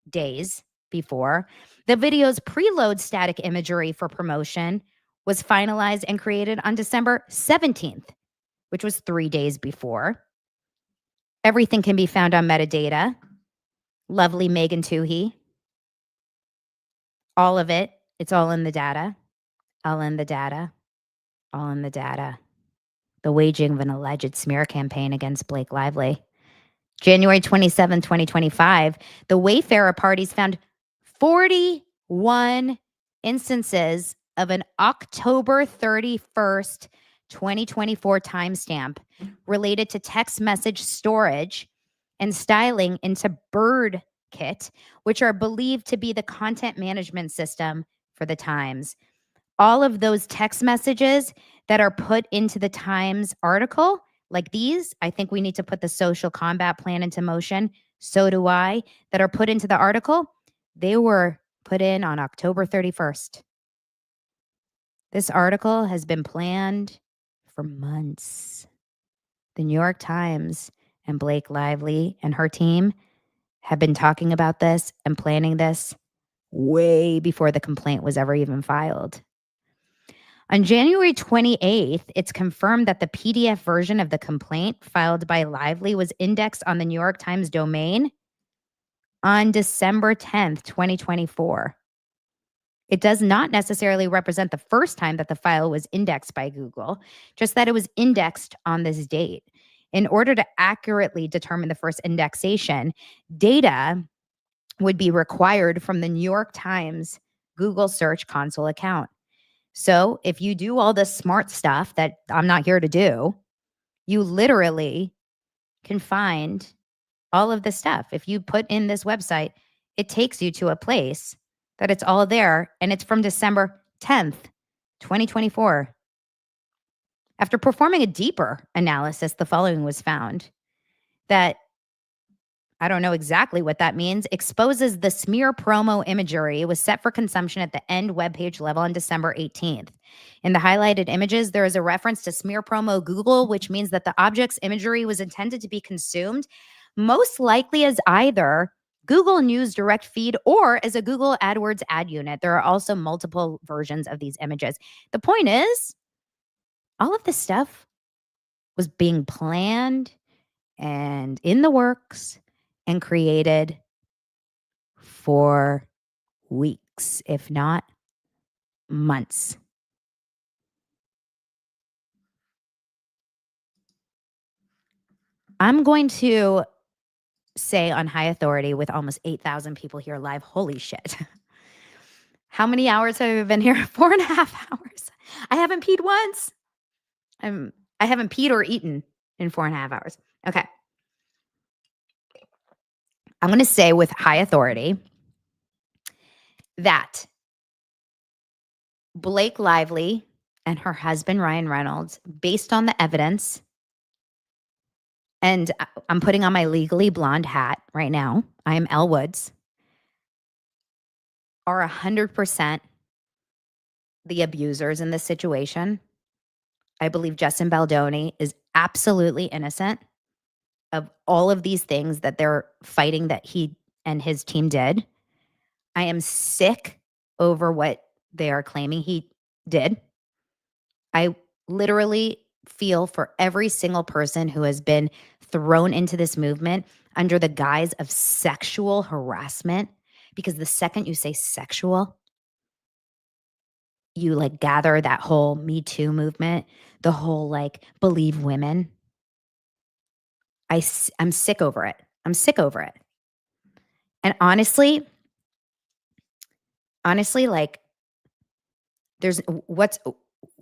days before. The video's preload static imagery for promotion was finalized and created on December 17th, which was 3 days before. Everything can be found on metadata. Lovely Megan Toohey. All of it. It's all in the data. All in the data. All in the data. The waging of an alleged smear campaign against Blake Lively. January 27, 2025, the Wayfarer parties found 41 instances of an October 31st, 2024 timestamp related to text message storage and styling into Bird Kit, which are believed to be the content management system for the Times. All of those text messages that are put into the Times article, like these, I think we need to put the social combat plan into motion. So do I, that are put into the article. They were put in on October 31st. This article has been planned for months. The New York Times and Blake Lively and her team have been talking about this and planning this way before the complaint was ever even filed. On January 28th, it's confirmed that the PDF version of the complaint filed by Lively was indexed on the New York Times domain on December 10th, 2024. It does not necessarily represent the first time that the file was indexed by Google, just that it was indexed on this date. In order to accurately determine the first indexation, data would be required from the New York Times Google Search Console account. So if you do all this smart stuff that I'm not here to do, you literally can find all of this stuff. If you put in this website, it takes you to a place that it's all there, and it's from December 10th, 2024. After performing a deeper analysis, the following was found: that, I don't know exactly what that means, exposes the smear promo imagery. It was set for consumption at the end webpage level on December 18th. In the highlighted images, there is a reference to smear promo Google, which means that the object's imagery was intended to be consumed most likely as either Google News direct feed or as a Google AdWords ad unit. There are also multiple versions of these images. The point is, all of this stuff was being planned and in the works and created for weeks, if not months. I'm going to say on high authority with almost 8,000 people here live, holy shit. How many hours have I been here? 4.5 hours. I haven't peed once. I haven't peed or eaten in 4.5 hours. Okay. I'm going to say with high authority that Blake Lively and her husband, Ryan Reynolds, based on the evidence, and I'm putting on my legally blonde hat right now, I am Elle Woods, are 100% the abusers in this situation. I believe Justin Baldoni is absolutely innocent of all of these things that they're fighting that he and his team did. I am sick over what they are claiming he did. I literally feel for every single person who has been thrown into this movement under the guise of sexual harassment, because the second you say sexual, you like gather that whole Me Too movement, the whole like believe women. I'm sick over it. I'm sick over it. And honestly, like there's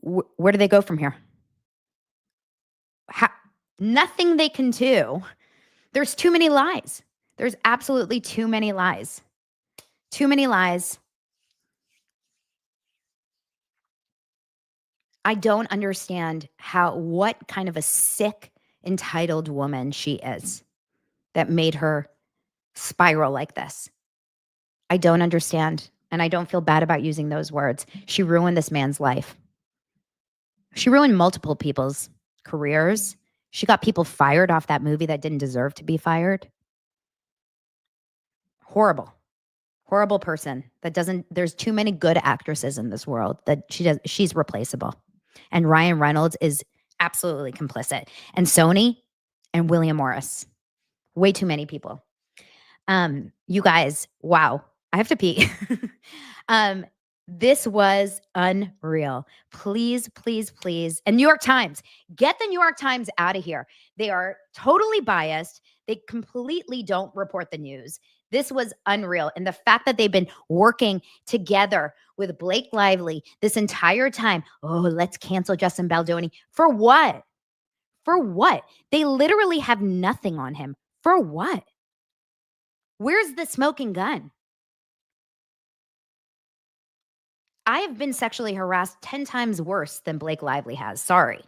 where do they go from here? Nothing they can do. There's too many lies. There's absolutely too many lies. Too many lies. I don't understand what kind of a sick, entitled woman she is that made her spiral like this. I don't understand. And I don't feel bad about using those words. She ruined this man's life. She ruined multiple people's careers. She got people fired off that movie that didn't deserve to be fired. Horrible. Horrible person that doesn't, there's too many good actresses in this world that she's replaceable. And Ryan Reynolds is absolutely complicit. And Sony and William Morris. Way too many people. You guys, wow. I have to pee. This was unreal. Please, please, please. And New York Times, get the New York Times out of here. They are totally biased. They completely don't report the news. This was unreal. And the fact that they've been working together with Blake Lively this entire time. Oh, let's cancel Justin Baldoni. For what? For what? They literally have nothing on him. For what? Where's the smoking gun? I have been sexually harassed 10 times worse than Blake Lively has. Sorry.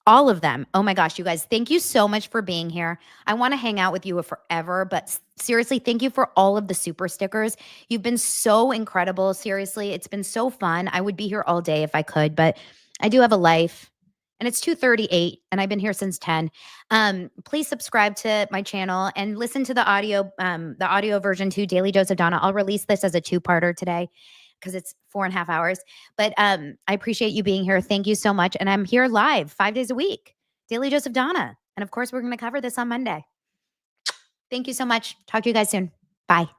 All of them. Oh my gosh, you guys, thank you so much for being here. I want to hang out with you forever, but seriously, thank you for all of the super stickers. You've been so incredible. Seriously, it's been so fun. I would be here all day if I could, but I do have a life. And it's 2:38, and I've been here since 10. Please subscribe to my channel and listen to the audio version too, Daily Dose of Donna. I'll release this as a 2-parter today because it's 4.5 hours. But I appreciate you being here. Thank you so much. And I'm here live 5 days a week, Daily Dose of Donna. And of course, we're going to cover this on Monday. Thank you so much. Talk to you guys soon. Bye.